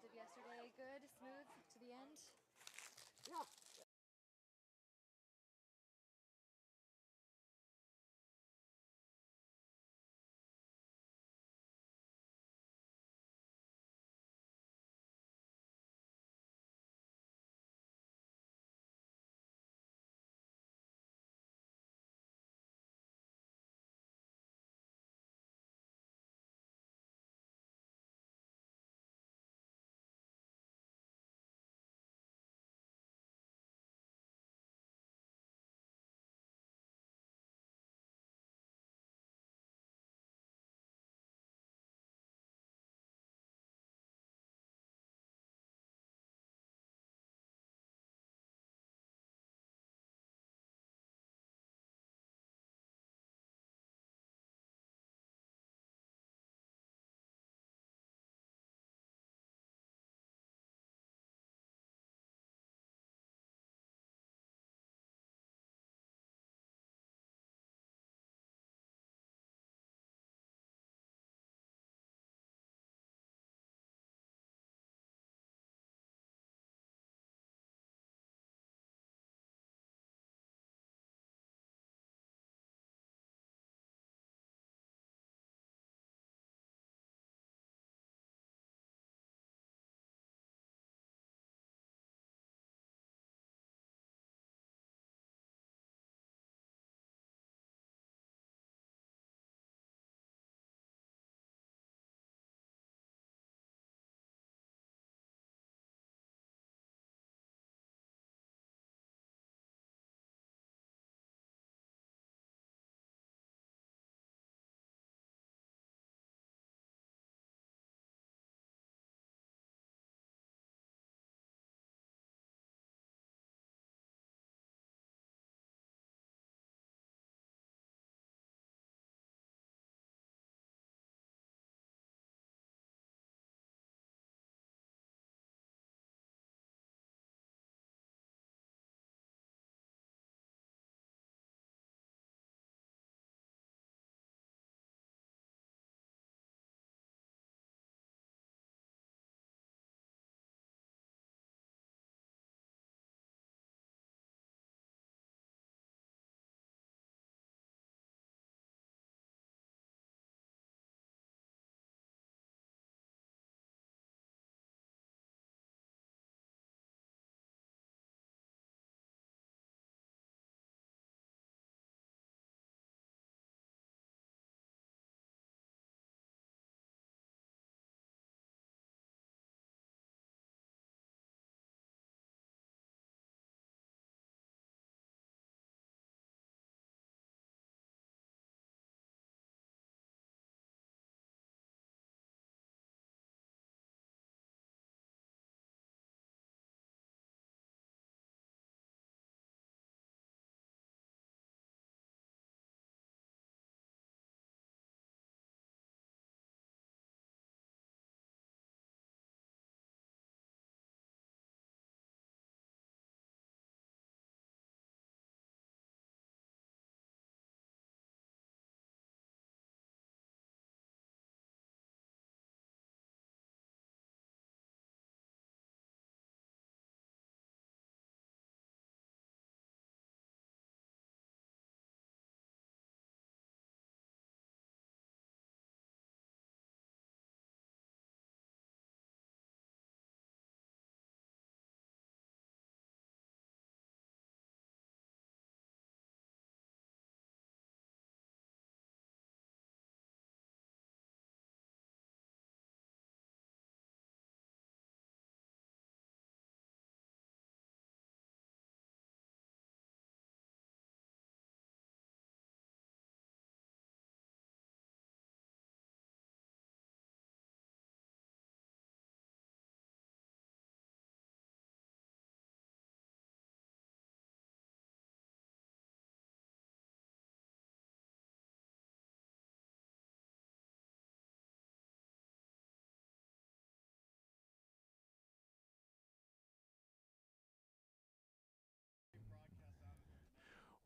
of yesterday good, smooth to the end? Yeah.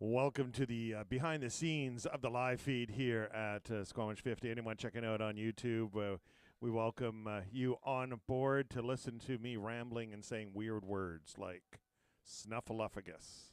Welcome to the behind the scenes of the live feed here at Squamish 50. Anyone checking out on YouTube, We welcome you on board to listen to me rambling and saying weird words like snuffleupagus.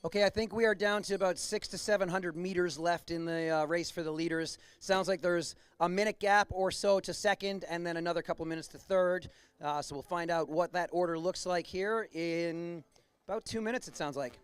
Okay, I think we are down to about 600 to 700 meters left in the race for the leaders. Sounds like there's a minute gap or so to second and then another couple minutes to third. So we'll find out what that order looks like here in about 2 minutes, it sounds like.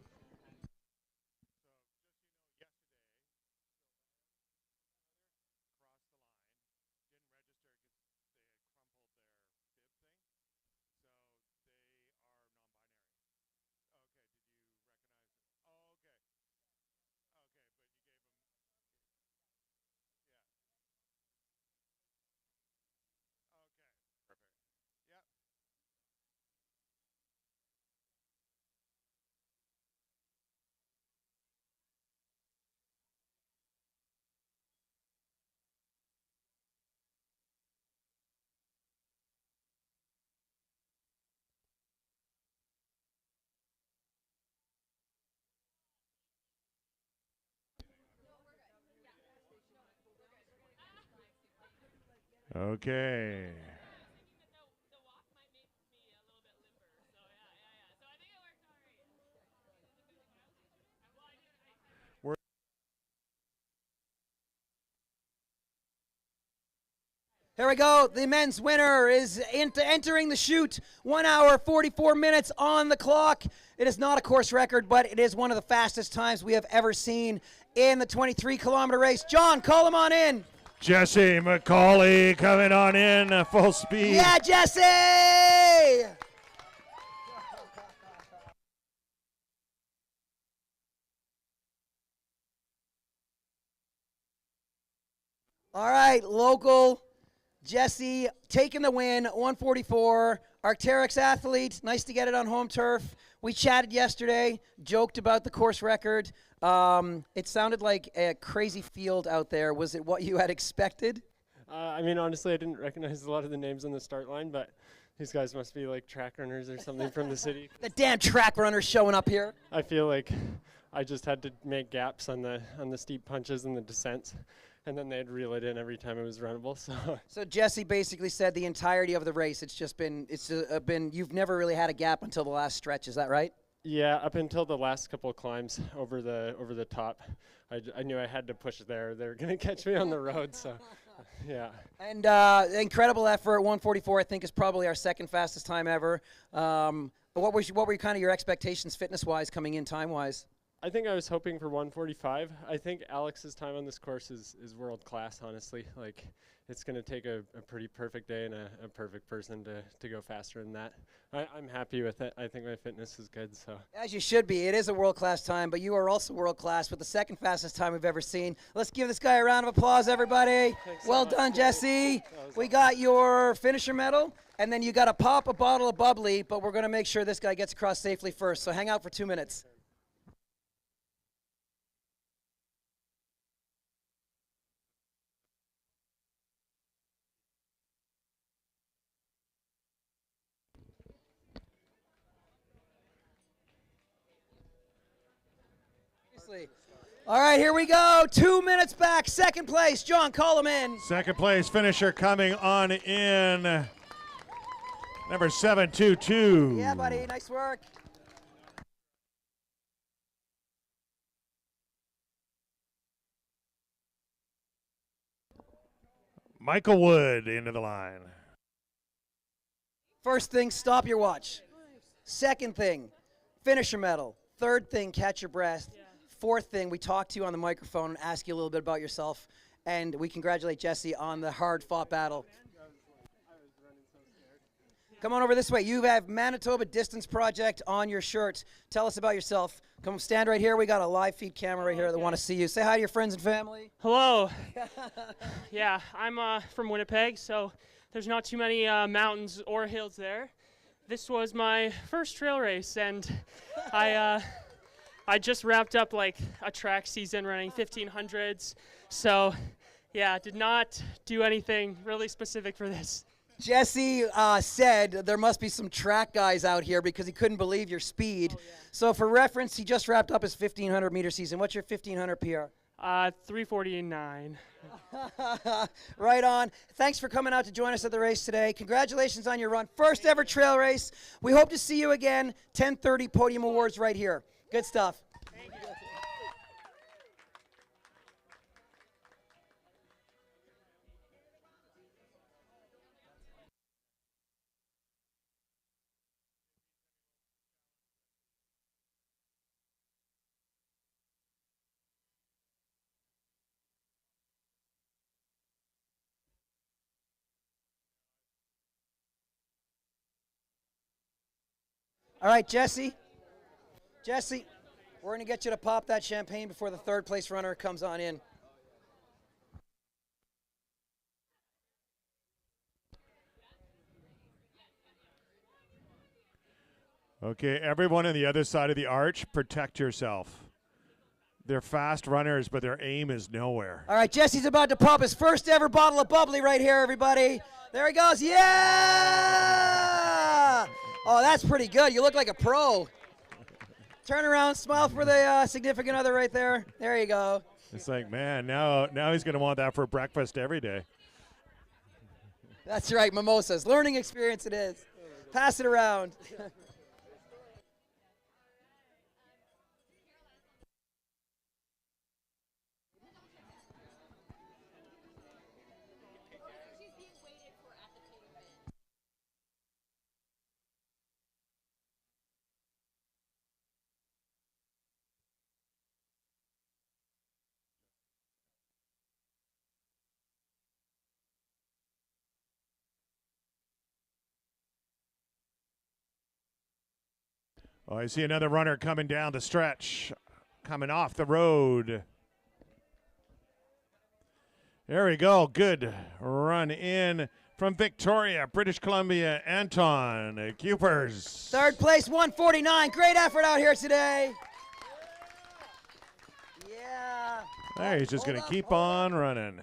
Okay. Here we go. The men's winner is entering the chute. 1 hour, 44 minutes on the clock. It is not a course record, but it is one of the fastest times we have ever seen in the 23-kilometer race. John, call him on in. Jesse McCauley coming on in full speed. Yeah, Jesse! All right, local Jesse taking the win, 144. Arc'teryx athlete, nice to get it on home turf. We chatted yesterday, joked about the course record. It sounded like a crazy field out there. Was it what you had expected? I mean, honestly, I didn't recognize a lot of the names on the start line, but these guys must be like track runners or something from the city. The damn track runners showing up here. I feel like I just had to make gaps on the steep punches and the descents, and then they'd reel it in every time it was runnable. So Jesse basically said the entirety of the race, it's been you've never really had a gap until the last stretch. Is that right? Yeah, up until the last couple of climbs over the top, I knew I had to push there. They were gonna catch me on the road, so yeah. And incredible effort. 144, I think, is probably our second fastest time ever. What were kind of your expectations fitness-wise coming in time-wise? I think I was hoping for 145. I think Alex's time on this course is world class, honestly. Like, it's going to take a pretty perfect day and a perfect person to go faster than that. I'm happy with it. I think my fitness is good. So as you should be. It is a world-class time, but you are also world-class with the second fastest time we've ever seen. Let's give this guy a round of applause, everybody. Well done, Jesse. We got your finisher medal, and then you got to pop a bottle of bubbly, but we're going to make sure this guy gets across safely first. So hang out for 2 minutes. All right, here we go. 2 minutes back. Second place. John, call him in. Second place finisher coming on in. Number 722. Yeah, buddy. Nice work. Michael Wood into the line. First thing, stop your watch. Second thing, finisher medal. Third thing, catch your breath. Fourth thing, we talk to you on the microphone and ask you a little bit about yourself. And we congratulate Jesse on the hard-fought battle. Come on over this way. You have Manitoba Distance Project on your shirt. Tell us about yourself. Come stand right here. We got a live feed camera right here that want to see you. Say hi to your friends and family. Hello. Yeah, I'm from Winnipeg, so there's not too many mountains or hills there. This was my first trail race, and I just wrapped up like a track season running 1500s. So, yeah, did not do anything really specific for this. Jesse said there must be some track guys out here because he couldn't believe your speed. Oh, yeah. So for reference, he just wrapped up his 1500-meter season. What's your 1500 PR? 3:49. Right on. Thanks for coming out to join us at the race today. Congratulations on your run. First ever trail race. We hope to see you again. 10:30 Podium Awards right here. Good stuff. All right, Jesse. Jesse, we're going to get you to pop that champagne before the third place runner comes on in. Okay, everyone on the other side of the arch, protect yourself. They're fast runners, but their aim is nowhere. All right, Jesse's about to pop his first ever bottle of bubbly right here, everybody. There he goes. Yeah! Oh, that's pretty good. You look like a pro. Turn around, smile for the significant other right there. There you go. It's like, man, now he's going to want that for breakfast every day. That's right, mimosas. Learning experience it is. Pass it around. Oh, I see another runner coming down the stretch, coming off the road. There we go. Good run in from Victoria, British Columbia, Anton Cupers. Third place, 149. Great effort out here today. Yeah. There, he's just going to keep on running.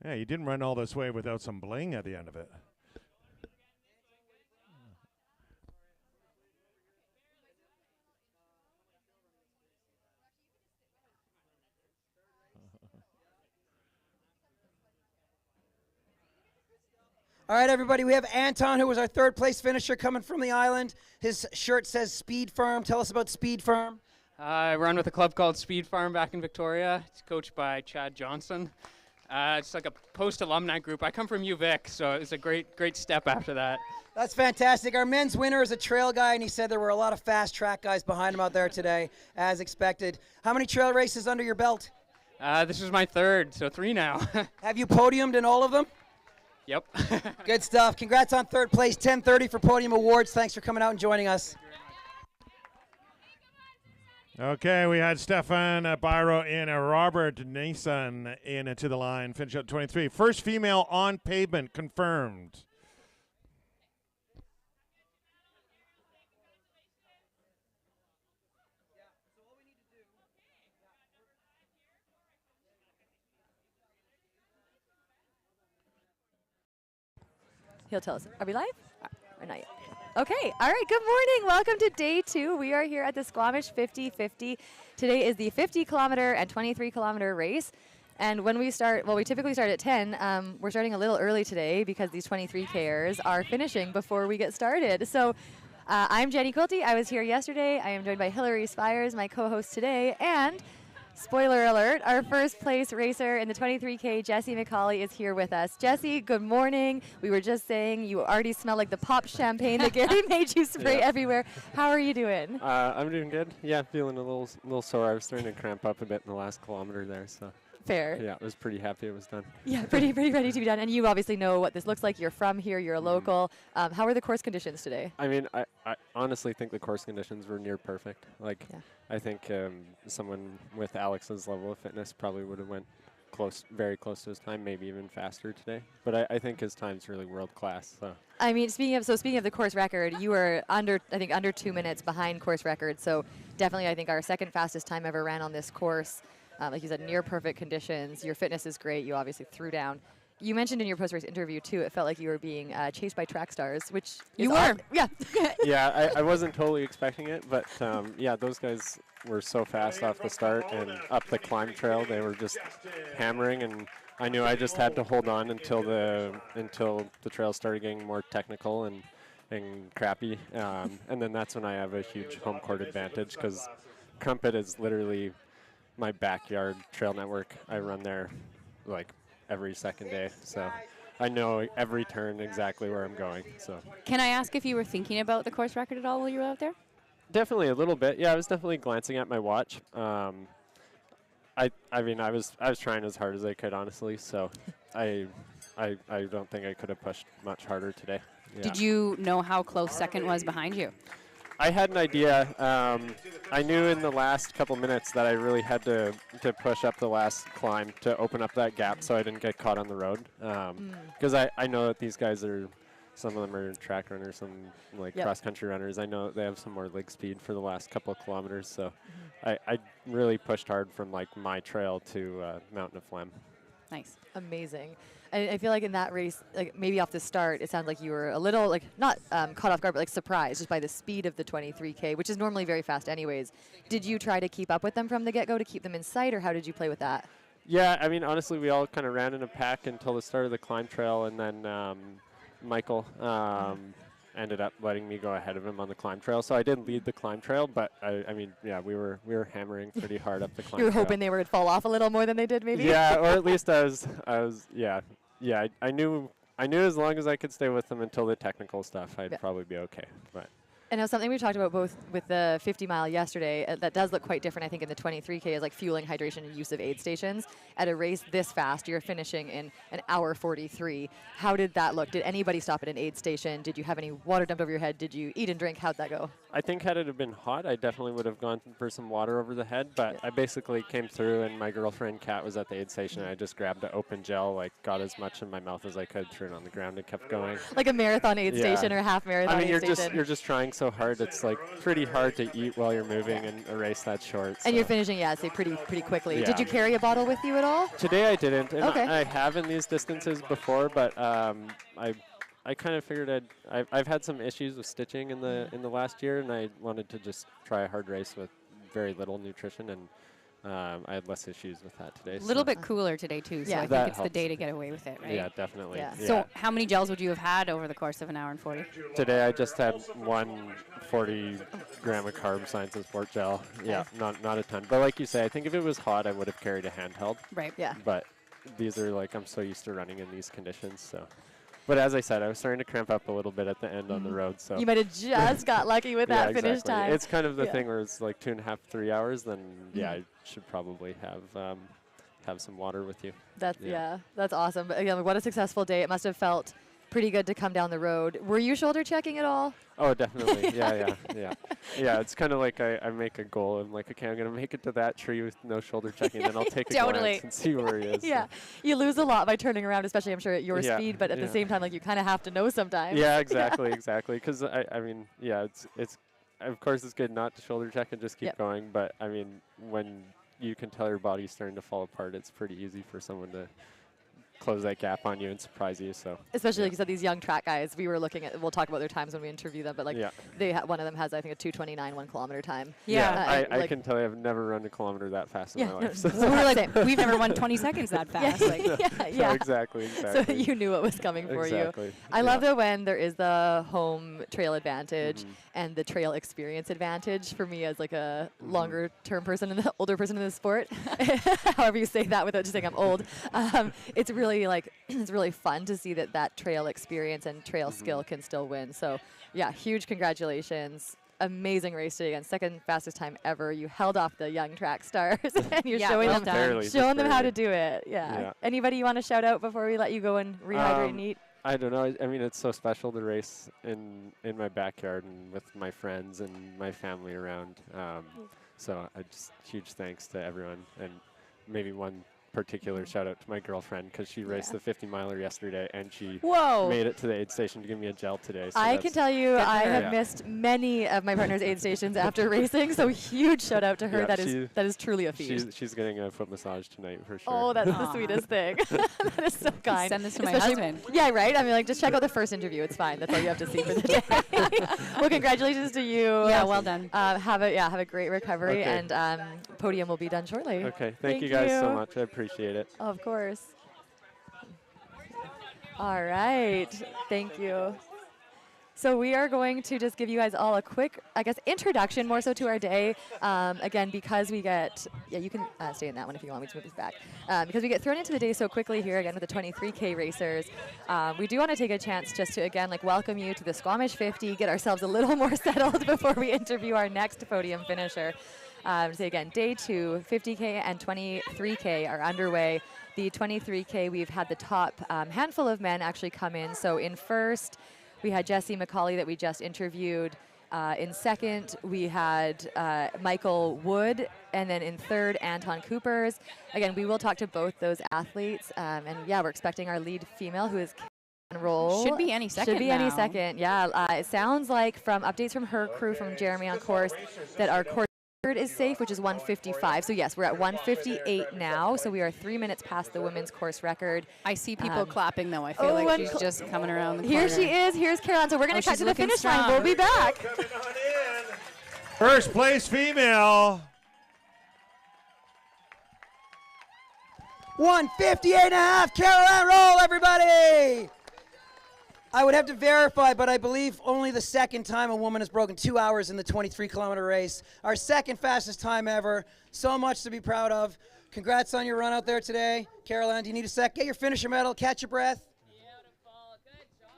Yeah, you didn't run all this way without some bling at the end of it. All right, everybody, we have Anton, who was our third place finisher coming from the island. His shirt says Speed Farm. Tell us about Speed Farm. I run with a club called Speed Farm back in Victoria. It's coached by Chad Johnson. It's like a post-alumni group. I come from UVic, so it's a great step after that. That's fantastic. Our men's winner is a trail guy, and he said there were a lot of fast track guys behind him out there today, as expected. How many trail races under your belt? This is my third, so 3 now. Have you podiumed in all of them? Yep. Good stuff. Congrats on third place, 10:30 for Podium Awards. Thanks for coming out and joining us. Okay, we had Stefan Byro in, Robert Nason in to the line, finish up 23. First female on pavement confirmed. He'll tell us. Are we live? Or not yet? Okay. All right. Good morning. Welcome to day 2. We are here at the Squamish 50-50. Today is the 50-kilometer and 23-kilometer race. And when we start, well, we typically start at 10. We're starting a little early today because these 23Kers are finishing before we get started. So I'm Jenny Quilty. I was here yesterday. I am joined by Hillary Spires, my co-host today. And spoiler alert, our first place racer in the 23K, Jesse McCauley, is here with us. Jesse, good morning. We were just saying you already smell like the pop champagne that Gary made you spray everywhere. How are you doing? I'm doing good. Yeah, feeling a little sore. I was starting to cramp up a bit in the last kilometer there, so. Fair. Yeah, I was pretty happy it was done. Yeah, pretty ready to be done. And you obviously know what this looks like. You're from here. You're a local. How are the course conditions today? I mean, I honestly think the course conditions were near perfect. Like, Yeah. I think someone with Alex's level of fitness probably would have went very close to his time, maybe even faster today. But I think his time's really world class. So. I mean, speaking of the course record, you were under 2 minutes behind course record. So definitely, I think our second fastest time ever ran on this course. Like you said, near perfect conditions. Your fitness is great. You obviously threw down. You mentioned in your post-race interview, too, it felt like you were being chased by track stars, which You were. Yeah. Yeah, I wasn't totally expecting it, but yeah, those guys were so fast off the start and up the climb trail. They were just hammering, and I knew I just had to hold on until the trail started getting more technical and crappy, and then that's when I have a huge home court advantage because Crumpet is literally my backyard trail network. I run there like every second day, so I know every turn exactly where I'm going. So Can I ask if you were thinking about the course record at all while you were out there? definitely a little bit. Yeah, I was definitely glancing at my watch. I mean, I was trying as hard as I could, honestly. So I don't think I could have pushed much harder today. Yeah. Did you know how close second was behind you? I had an idea. I knew in the last couple minutes that I really had to push up the last climb to open up that gap so I didn't get caught on the road. Because I know that these guys some of them are track runners, some like cross-country runners. I know they have some more leg speed for the last couple of kilometers. So I really pushed hard from like my trail to Mountain of Phlegm. Nice. Amazing. And I feel like in that race, like maybe off the start, it sounded like you were a little like not caught off guard, but like surprised just by the speed of the 23K, which is normally very fast anyways. Did you try to keep up with them from the get-go to keep them in sight, or how did you play with that? Yeah, I mean, honestly, we all kind of ran in a pack until the start of the climb trail, and then Michael ended up letting me go ahead of him on the climb trail. So I did lead the climb trail, but I mean, yeah, we were hammering pretty hard up the climb trail. You were hoping they would fall off a little more than they did, maybe? Yeah, or at least I was I knew as long as I could stay with them until the technical stuff, I'd probably be okay. But And now something we talked about both with the 50 mile yesterday that does look quite different, I think, in the 23K is like fueling, hydration, and use of aid stations. At a race this fast, you're finishing in an hour 43. How did that look? Did anybody stop at an aid station? Did you have any water dumped over your head? Did you eat and drink? How'd that go? I think had it have been hot, I definitely would have gone for some water over the head, but I basically came through and my girlfriend Kat was at the aid station and I just grabbed an open gel, like got as much in my mouth as I could, threw it on the ground and kept going. Like a marathon aid station or half marathon I mean, aid station? you're just trying so hard. It's like pretty hard to eat while you're moving in a race that short. And you're finishing, say pretty quickly. Yeah. Did you carry a bottle with you at all? Today I didn't. And Okay. I have in these distances before, but I kind of figured I've had some issues with stitching in the last year, and I wanted to just try a hard race with very little nutrition, and I had less issues with that today. A little bit cooler today, too, so Yeah. I think That it's the helps. day to get away with it, right? Yeah, definitely. Yeah. So how many gels would you have had over the course of an hour and 40? Today I just had 140 gram of carb Science and Sport gel. Yeah, not a ton. But like you say, I think if it was hot, I would have carried a handheld. Right. Yeah. But these are like, I'm so used to running in these conditions, so. But as I said, I was starting to cramp up a little bit at the end on the road, so. You might have just got lucky with that finish exactly. time. It's kind of the Yeah. thing where it's like 2.5, 3 hours, then yeah, I should probably have some water with you. That's awesome. But again, what a successful day. It must have felt pretty good to come down the road. Were you shoulder checking at all? Oh, definitely. Yeah, it's kind of like I make a goal. I'm like, okay, I'm going to make it to that tree with no shoulder checking, then I'll take a glance and see where he is. Yeah. So. You lose a lot by turning around, especially I'm sure at your Yeah, speed, but at the same time, like you kind of have to know sometimes. Yeah, exactly. Because I mean, yeah, it's of course it's good not to shoulder check and just keep going, but I mean, when you can tell your body's starting to fall apart, it's pretty easy for someone to close that gap on you and surprise you. So especially like you said, these young track guys, we were looking at, we'll talk about their times when we interview them, but like one of them has, I think, a 2:29 1 kilometer time. I can tell you I've never run a kilometer that fast in my life. So we're like, we've never run 20 seconds that fast. Yeah. Exactly. So you knew what was coming for you. I love that when there is the home trail advantage and the trail experience advantage for me as like a longer term person and the older person in the sport, however you say that without just saying I'm old. It's really it's really fun to see that trail experience and trail skill can still win. So yeah, huge congratulations. Amazing race today again, second fastest time ever. You held off the young track stars and you're showing them how to do it. Yeah. Anybody you want to shout out before we let you go and rehydrate and eat? I don't know. I mean, it's so special to race in my backyard and with my friends and my family around. So I just huge thanks to everyone, and maybe one particular shout out to my girlfriend because she raced the 50 miler yesterday and she made it to the aid station to give me a gel today. So I can tell you I have missed many of my partner's aid stations after racing, so huge shout out to her. That is truly a feat. She's getting a foot massage tonight for sure. Oh, that's the sweetest thing. That is so kind. Send this to my husband. Yeah, right? I mean, like, just check out the first interview. It's fine. That's all you have to see for the day. Well, congratulations to you. Yeah, well done. Have a great recovery, and podium will be done shortly. Okay, thank you guys so much. I appreciate it. Of course. All right. Thank you. So we are going to just give you guys all a quick, I guess, introduction more so to our day. Again, because we get, you can stay in that one if you want me to move this back. Because we get thrown into the day so quickly here again with the 23K racers. We do want to take a chance just to, again, like welcome you to the Squamish 50, get ourselves a little more settled before we interview our next podium finisher. So again, day 2, 50K and 23K are underway. The 23K, we've had the top handful of men actually come in. So in first, We had Jesse McCauley that we just interviewed. In second, we had Michael Wood, and then in third, Anton Coopers. Again, we will talk to both those athletes, and yeah, we're expecting our lead female, who is Roll. Should be any second. Should be any second. Yeah, it sounds like from updates from her crew, from Jeremy on course, that our course record is safe, which is 1:55. So yes, we're at 1:58 now. So we are 3 minutes past the women's course record. I see people clapping though. I feel like she's just coming around the corner. Here she is. Here's Caroline. So we're going to cut to the finish line. We'll be back. Coming on in. First place female. 1:58.5. Caroline Roll, everybody. I would have to verify, but I believe only the second time a woman has broken 2 hours in the 23-kilometer race. Our second fastest time ever. So much to be proud of. Congrats on your run out there today. Caroline, do you need a sec? Get your finisher medal. Catch your breath. Beautiful. Good job.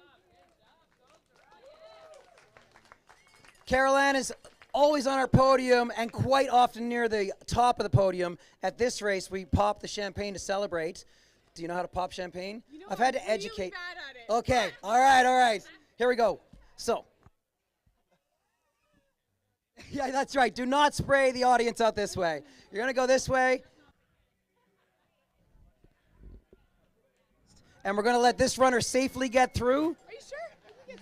Caroline is always on our podium and quite often near the top of the podium. At this race, we pop the champagne to celebrate. Do you know how to pop champagne? You know, I've had to I'm really educate. bad at it. Okay, all right. Here we go. So, yeah, that's right. Do not spray the audience out this way. You're going to go this way. And we're going to let this runner safely get through. Are you sure?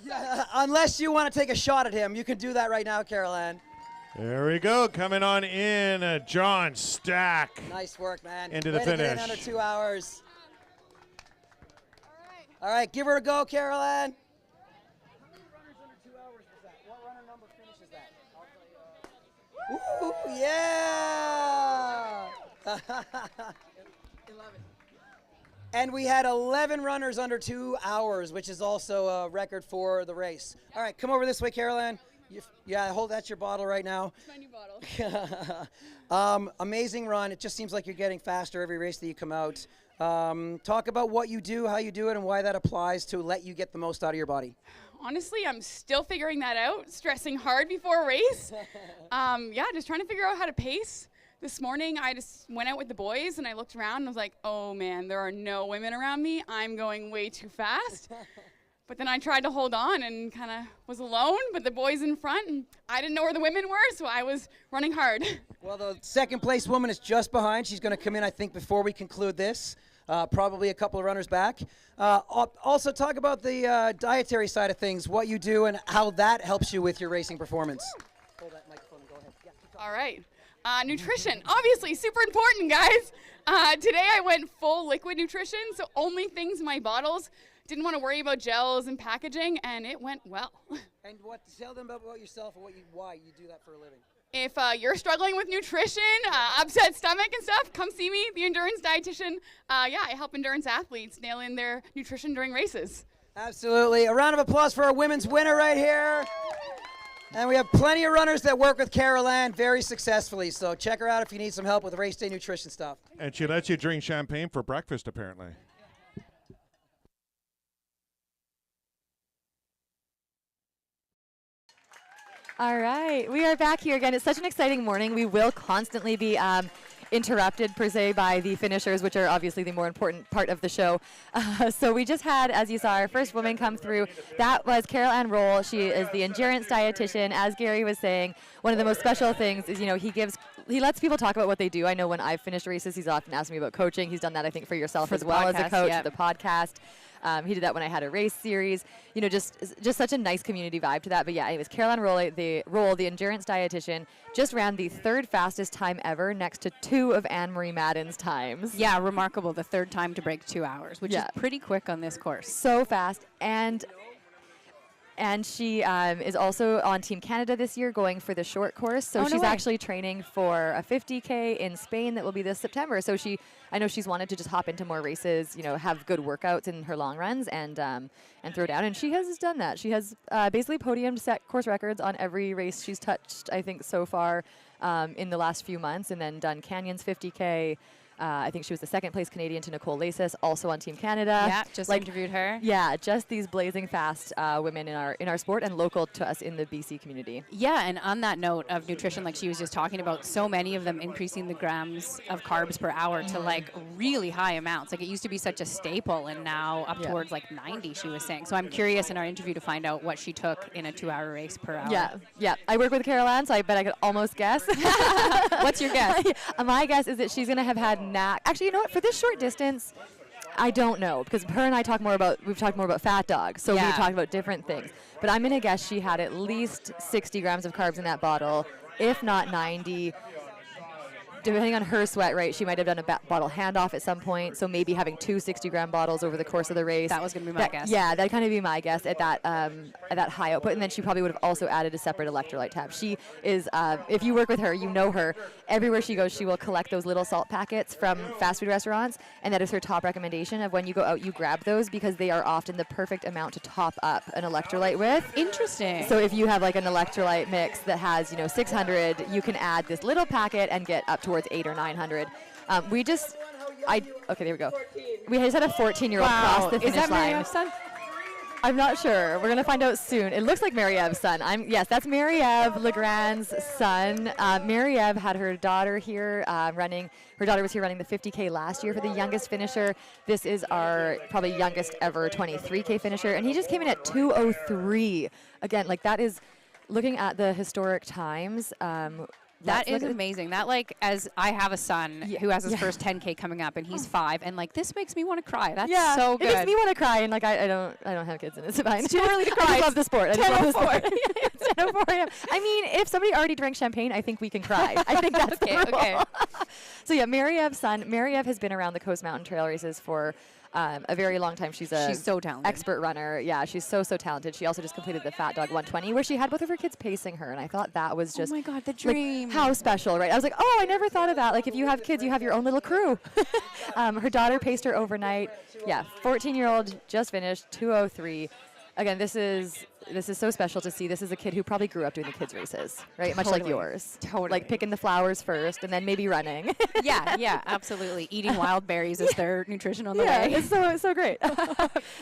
Yeah, unless you want to take a shot at him. You can do that right now, Caroline. There we go. Coming on in, John Stack. Nice work, man. Into the Way to get in finish. under 2 hours. All right, give her a go, Caroline. How many runners under 2 hours was that? What runner number finishes that? Ooh, yeah! 11. And we had 11 runners under 2 hours, which is also a record for the race. All right, come over this way, Caroline. Yeah, hold, that's your bottle right now. It's my new bottle. Amazing run. It just seems like you're getting faster every race that you come out. Talk about what you do, how you do it, and why that applies to let you get the most out of your body. Honestly, I'm still figuring that out, stressing hard before a race. Yeah, just trying to figure out how to pace. This morning, I just went out with the boys, and I looked around and was like, oh, man, there are no women around me. I'm going way too fast. But then I tried to hold on and kind of was alone, but the boys in front, and I didn't know where the women were, so I was running hard. Well, the second place woman is just behind. She's going to come in, I think, before we conclude this. Probably a couple of runners back. Also talk about the dietary side of things, what you do and how that helps you with your racing performance. Hold that microphone and go ahead. Yeah, keep talking. All right. Nutrition, obviously super important, guys. Today I went full liquid nutrition, so only things in my bottles. Didn't want to worry about gels and packaging, and it went well. And tell them about yourself and why you do that for a living. If you're struggling with nutrition, upset stomach and stuff, come see me, the endurance dietitian. Yeah, I help endurance athletes nail in their nutrition during races. Absolutely. A round of applause for our women's winner right here. And we have plenty of runners that work with Caroline very successfully, so check her out if you need some help with race day nutrition stuff. And she lets you drink champagne for breakfast, apparently. All right, we are back here again. It's such an exciting morning. We will constantly be interrupted, per se, by the finishers, which are obviously the more important part of the show. So we just had, as you saw, our first woman come through. That was Carol-Ann Roll. She is the endurance dietitian. As Gary was saying, one of the most special things is, he lets people talk about what they do. I know when I've finished races, he's often asked me about coaching. He's done that, I think, for yourself as well as a coach, the podcast. He did that when I had a race series. Just such a nice community vibe to that. But yeah, anyways, Caroline Roll, the endurance dietitian, just ran the third fastest time ever, next to 2 of Anne-Marie Madden's times. Yeah, remarkable. The third time to break 2 hours, which is pretty quick on this course. So fast. And she is also on Team Canada this year, going for the short course. So she's actually training for a 50K in Spain that will be this September. So I know she's wanted to just hop into more races, have good workouts in her long runs and throw down. And she has done that. She has basically podiumed, set course records on every race she's touched, I think, so far in the last few months, and then done Canyons 50K. I think she was the second place Canadian to Nicole Lasis, also on Team Canada. Yeah, just interviewed her. Yeah, just these blazing fast women in our sport and local to us in the BC community. Yeah, and on that note of nutrition, like she was just talking about, so many of them increasing the grams of carbs per hour to like really high amounts. Like it used to be such a staple, and now up towards like 90, she was saying. So I'm curious in our interview to find out what she took in a 2-hour race per hour. Yeah. I work with Carol Ann, so I bet I could almost guess. What's your guess? My guess is that she's going to have had Actually, you know what? For this short distance, I don't know, because her and I we've talked more about fat dogs, so we've talked about different things. But I'm going to guess she had at least 60 grams of carbs in that bottle, if not 90. Depending on her sweat rate, she might have done a bottle handoff at some point, so maybe having 2 60-gram bottles over the course of the race. That was going to be my guess. Yeah, that'd kind of be my guess at that high output. And then she probably would have also added a separate electrolyte tab. She is, if you work with her, you know her. Everywhere she goes, she will collect those little salt packets from fast food restaurants, and that is her top recommendation of when you go out, you grab those because they are often the perfect amount to top up an electrolyte with. Interesting. So if you have like an electrolyte mix that has, 600, you can add this little packet and get up towards 800 or 900. Okay, there we go. We just had a 14-year-old cross the finish line. Is that Mariev's son? I'm not sure. We're gonna find out soon. It looks like Mariev's son. Yes, that's Mariev Legrand's son. Mariev had her daughter here running. Her daughter was here running the 50K last year for the youngest finisher. This is our probably youngest ever 23K finisher, and he just came in at 2:03. Again, like that is looking at the historic times. That is amazing. That, like, as I have a son who has his first 10K coming up, and he's 5, and like this makes me want to cry. That's so good. It makes me want to cry, and like I don't have kids, and it's fine. It's too early to cry. I just love the sport. I just love the sport. 10:04 a.m. I mean, if somebody already drank champagne, I think we can cry. I think that's the rule. Okay. So yeah, Mariev's son. Mariev has been around the Coast Mountain Trail races for a very long time. She's so talented. Expert runner. Yeah, she's so talented. She also just completed the Fat Dog 120, where she had both of her kids pacing her, and I thought that was just oh my God, the dream. Like, how special, right? I was like, oh, I never thought of that. Like if you have kids, you have your own little crew. Her daughter paced her overnight. Yeah, 14-year-old just finished 2:03. Again, this is so special to see. This is a kid who probably grew up doing the kids races, right? Much like yours. Totally. Like picking the flowers first and then maybe running. yeah, absolutely. Eating wild berries is their nutrition on the way. It's so great.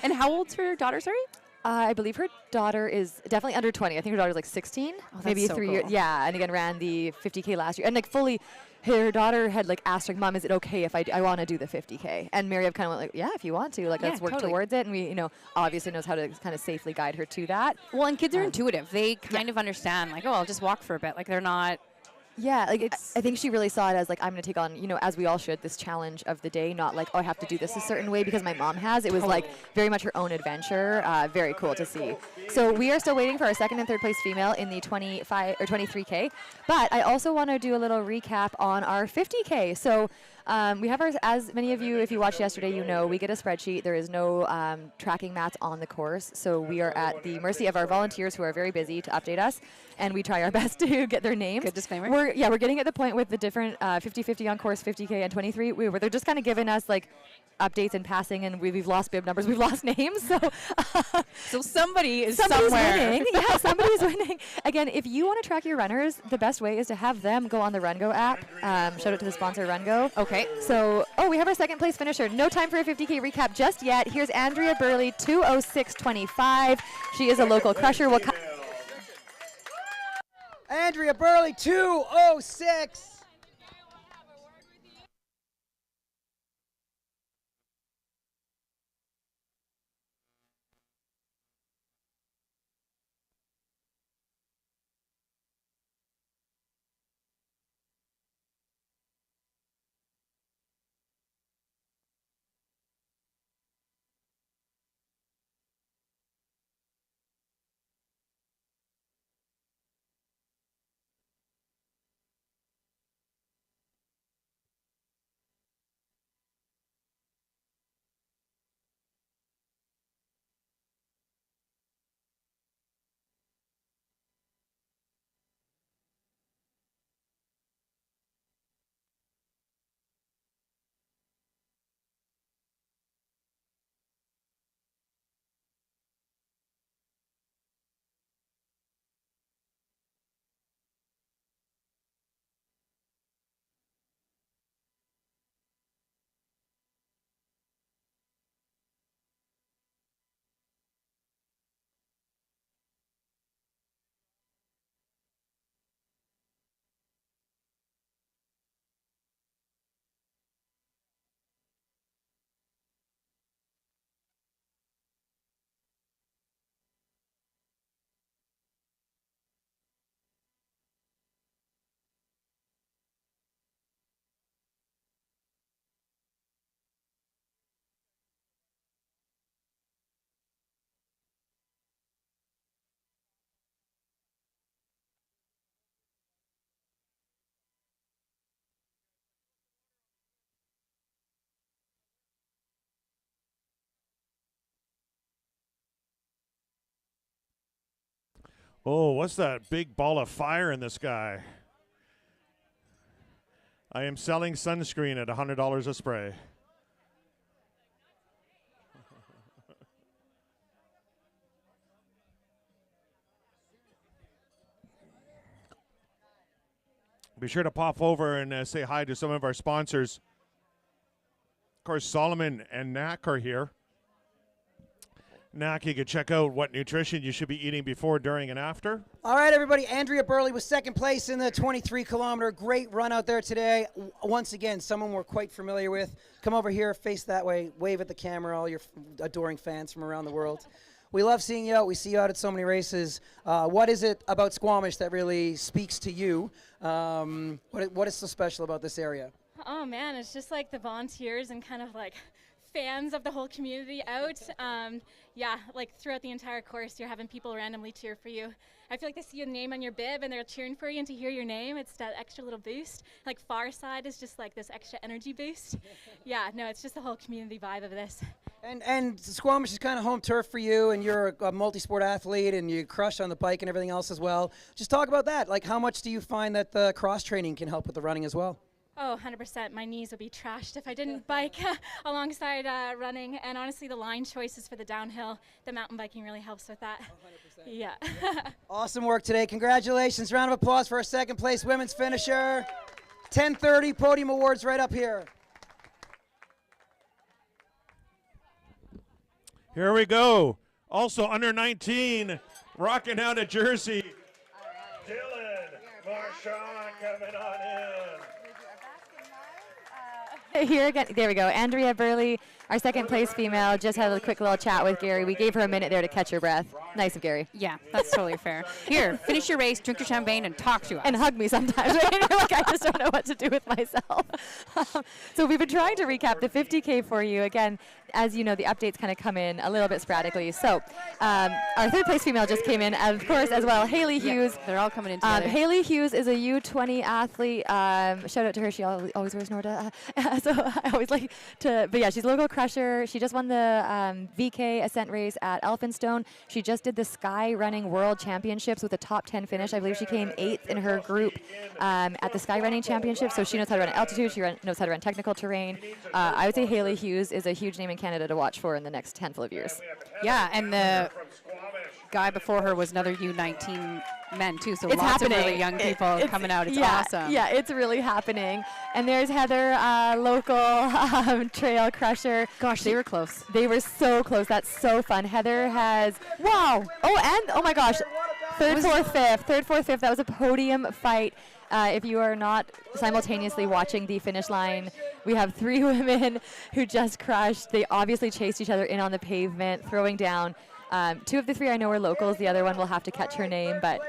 And how old's her daughter, sorry? I believe her daughter is definitely under 20. I think her daughter's like 16, maybe so 3 cool. years. Yeah, and again ran the 50K last year. And like fully, her daughter had like asked her, Mom, is it okay if I want to do the 50K? And Mariev kind of went like, yeah, if you want to, like let's work towards it. And we, obviously knows how to kind of safely guide her to that. Well, and kids are intuitive. They kind of understand, like, oh, I'll just walk for a bit. Like they're not. Yeah, like I think she really saw it as like, I'm going to take on, as we all should, this challenge of the day, not like, oh, I have to do this a certain way because my mom has. It was like very much her own adventure. Very cool to see. So we are still waiting for our second and third place female in the 25 or 23K. But I also want to do a little recap on our 50K. So we have as many of you, if you watched yesterday, we get a spreadsheet. There is no tracking mats on the course. So we are at the mercy of our volunteers who are very busy to update us. And we try our best to get their names. Good disclaimer. We're getting at the point with the different 50-50 on course, 50K and 23, where they're just kind of giving us like updates and passing, and we've lost bib numbers, we've lost names. So somebody's somewhere winning. Yeah, somebody's winning. Again, if you want to track your runners, the best way is to have them go on the RunGo app. Shout out to the sponsor RunGo. Okay. So, we have our second place finisher. No time for a 50K recap just yet. Here's Andrea Burley, 2:06.25. She is a local crusher. Andrea Burley, 2:06. Oh, what's that big ball of fire in the sky? I am selling sunscreen at $100 a spray. Be sure to pop over and say hi to some of our sponsors. Of course, Solomon and Knack are here. Knack, you can check out what nutrition you should be eating before, during, and after. All right, everybody. Andrea Burley was second place in the 23-kilometer. Great run out there today. Once again, someone we're quite familiar with. Come over here, face that way, wave at the camera, all your adoring fans from around the world. We love seeing you out. We see you out at so many races. What is it about Squamish that really speaks to you? What is so special about this area? Oh man, it's just like the volunteers and kind of like fans of the whole community out. Yeah, like throughout the entire course, you're having people randomly cheer for you. I feel like they see your name on your bib and they're cheering for you, and to hear your name, it's that extra little boost. Like Far Side is just like this extra energy boost. Yeah, no, it's just the whole community vibe of this. And Squamish is kind of home turf for you, and you're a multi-sport athlete, and you crush on the bike and everything else as well. Just talk about that. Like, how much do you find that the cross training can help with the running as well? Oh, 100%. My knees would be trashed if I didn't bike alongside running. And honestly, the line choices for the downhill, the mountain biking really helps with that. 100%. Yeah. Awesome work today. Congratulations. Round of applause for our second place women's finisher. 10:30 podium awards right up here. Here we go. Also under 19, rocking out of Jersey. Dylan Marchand coming on in. Here again, there we go. Andrea Burley, our second place female, just had a quick little chat with Gary. We gave her a minute there to catch her breath. Nice of Gary. Yeah, that's totally fair. Here, finish your race, drink your champagne, and talk to us. And hug me sometimes. Right? You're like, I just don't know what to do with myself. So we've been trying to recap the 50K for you. Again, as you know, the updates kind of come in a little bit sporadically. So our third place female just came in, of course, as well. Haley Hughes. Yeah, they're all coming in together. Haley Hughes is a U20 athlete. Shout out to her. She always wears Norda. So I always like to, but yeah, she's a local crusher. She just won the VK Ascent race at Elphinstone. She just did the Sky Running World Championships with a top 10 finish. I believe she came 8th in her group at the Sky Running Championships. So she knows how to run at altitude. She knows how to run technical terrain. I would say Haley Hughes is a huge name in Canada to watch for in the next handful of years. Yeah, and the guy before her was another U19 men too, so it's lots happening. of really young people coming out. It's awesome. Yeah, it's really happening. And there's Heather, local trail crusher. Gosh, they were close. They were so close. That's so fun. Heather has, wow. Oh, and, oh my gosh, third, fourth, fifth. That was a podium fight. If you are not simultaneously watching the finish line, we have 3 women who just crushed. They obviously chased each other in on the pavement, throwing down. 2 of the 3 I know are locals. The other one will have to catch her name, but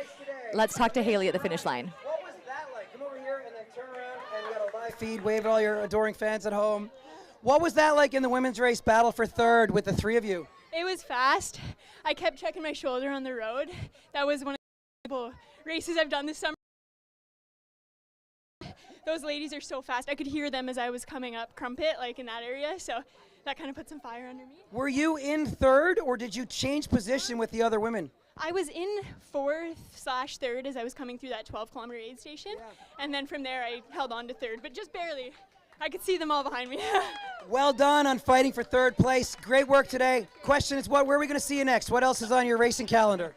let's talk to Haley at the finish line. What was that like? Come over here and then turn around, and we got a live feed. Wave at all your adoring fans at home. What was that like in the women's race battle for third with the 3 of you? It was fast. I kept checking my shoulder on the road. That was one of the races I've done this summer. Those ladies are so fast. I could hear them as I was coming up Crumpet, like in that area, so that kind of put some fire under me. Were you in third, or did you change position with the other women? I was in 4th/3rd as I was coming through that 12-kilometer aid station, and then from there I held on to 3rd, but just barely. I could see them all behind me. Well done on fighting for 3rd place. Great work today. Question is, where are we going to see you next? What else is on your racing calendar?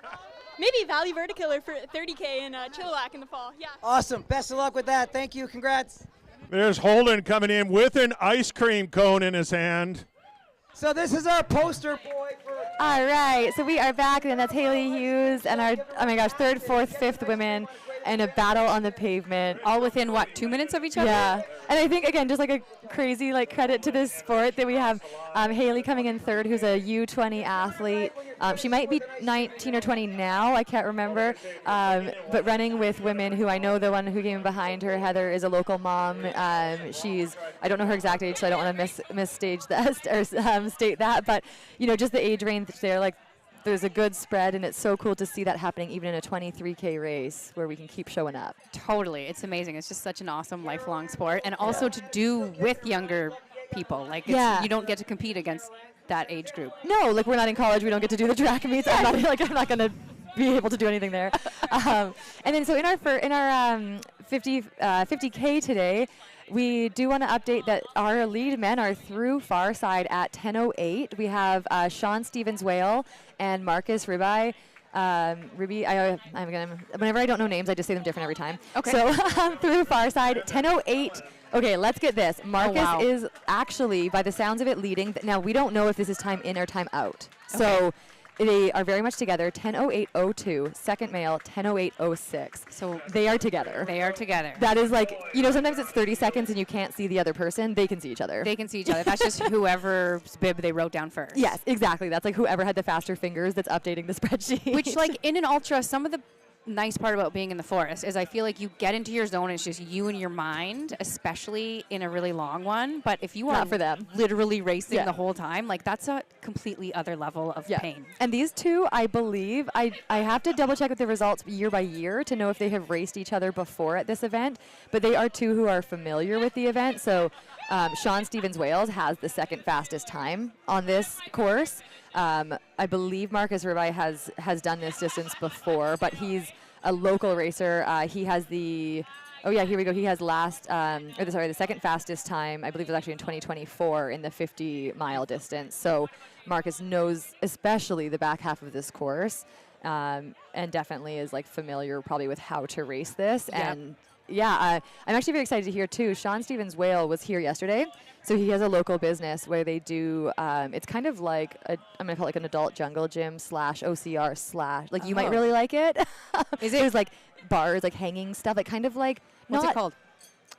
Maybe Valley Verticaler for 30K in Chilliwack in the fall. Yeah. Awesome. Best of luck with that. Thank you. Congrats. There's Holden coming in with an ice cream cone in his hand. So this is our poster boy for... All right, so we are back, and that's Haley Hughes and our, oh my gosh, 3rd, 4th, 5th women in a battle on the pavement. All within, what, 2 minutes of each other? Yeah, and I think, again, just like a crazy credit to this sport that we have Haley coming in 3rd, who's a U20 athlete. She might be 19 or 20 now, I can't remember, but running with women who I know the one who came behind her, Heather, is a local mom. She's, I don't know her exact age, so I don't want to misstage that or state that, but, you know, just the age range there, like, there's a good spread, and it's so cool to see that happening even in a 23K race where we can keep showing up. Totally. It's amazing. It's just such an awesome lifelong sport, and also to do with younger people. Like, you don't get to compete against that age group. No, like, we're not in college. We don't get to do the track meets. I'm not going to be able to do anything there. And then so in our 50K today, we do want to update that our lead men are through far side at 10:08. We have Sean Stevens-Whale and Marcus Ribby. Whenever I don't know names, I just say them different every time. Okay. So through far side, 10:08. Okay, let's get this. Marcus is actually, by the sounds of it, leading. Now, we don't know if this is time in or time out. So they are very much together. 10:08:02. Second male, 10:08:06. So they are together. They are together. That is like, sometimes it's 30 seconds and you can't see the other person. They can see each other. They can see each other. That's just whoever's bib they wrote down first. Yes, exactly. That's like whoever had the faster fingers that's updating the spreadsheet. Which, like, in an ultra, some of the nice part about being in the forest is I feel like you get into your zone and it's just you and your mind, especially in a really long one. But if you are for them. literally racing the whole time, like that's a completely other level of pain. And these two, I believe, I have to double check with the results year by year to know if they have raced each other before at this event, but they are two who are familiar with the event. So Sean Stevens-Wales has the second fastest time on this course. I believe Marcus Ribby has done this distance before, but he's a local racer. He has the here we go. He has the second fastest time. I believe it was actually in 2024 in the 50-mile distance. So Marcus knows especially the back half of this course, and definitely is like familiar probably with how to race this. Yep. And I'm actually very excited to hear too. Sean Stevens-Whale was here yesterday. So he has a local business where they do, it's kind of like, I'm going to call it like an adult jungle gym / OCR / like you might really like it. Is it? There's like bars, like hanging stuff, like kind of like. What's it called?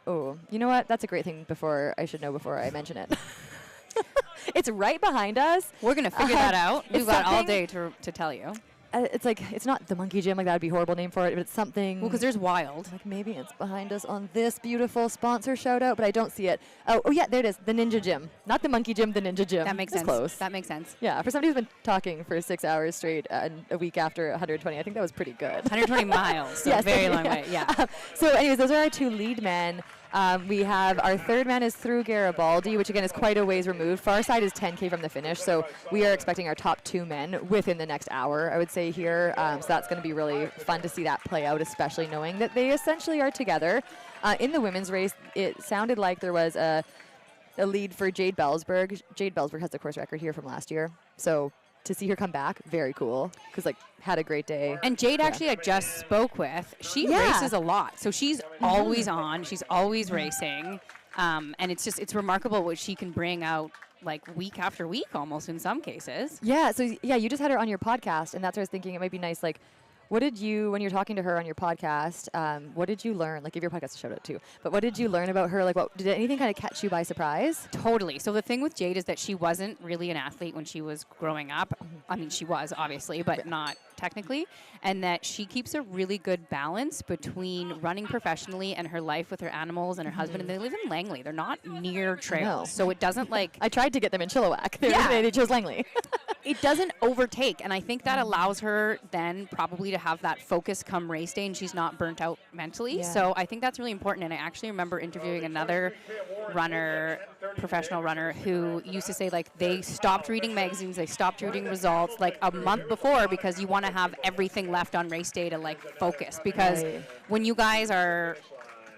Oh, you know what? That's a great thing before I mention it. It's right behind us. We're going to figure that out. We've got all day to tell you. It's like, it's not the monkey gym, like that would be a horrible name for it, but it's something. Well, because there's wild. Like maybe it's behind us on this beautiful sponsor shout out, but I don't see it. Oh yeah, there it is. The Ninja Gym. Not the monkey gym, the Ninja Gym. That makes That's sense. Close. That makes sense. Yeah, for somebody who's been talking for 6 hours straight and a week after 120, I think that was pretty good. 120 miles, so yes, a very long way, yeah. So anyways, those are our two lead men. We have our third man is through Garibaldi, which again is quite a ways removed. Far side is 10K from the finish, so we are expecting our top two men within the next hour, I would say here. So that's going to be really fun to see that play out, especially knowing that they essentially are together. In the women's race, it sounded like there was a lead for Jade Bellsberg. Jade Bellsberg has the course record here from last year, so to see her come back, very cool, because like had a great day. And Jade actually I just spoke with. She races a lot, so she's always on. She's always racing, and it's remarkable what she can bring out like week after week, almost in some cases. Yeah. So you just had her on your podcast, and that's what I was thinking. It might be nice, like. What did you, when you're talking to her on your podcast, what did you learn? Like, give your podcast a shout out too. But what did you learn about her? Like, did anything kind of catch you by surprise? Totally. So the thing with Jade is that she wasn't really an athlete when she was growing up. I mean, she was, obviously, but not technically. And that she keeps a really good balance between running professionally and her life with her animals and her husband. And they live in Langley. They're not near trails. So it doesn't like... I tried to get them in Chilliwack. They chose Langley. It doesn't overtake, and I think that allows her then probably to have that focus come race day, and she's not burnt out mentally. Yeah. So I think that's really important, and I actually remember interviewing another runner, professional runner, who used to say, like, they stopped reading magazines, they stopped reading results, like, a month before because you want to have everything left on race day to, like, focus. Because when you guys are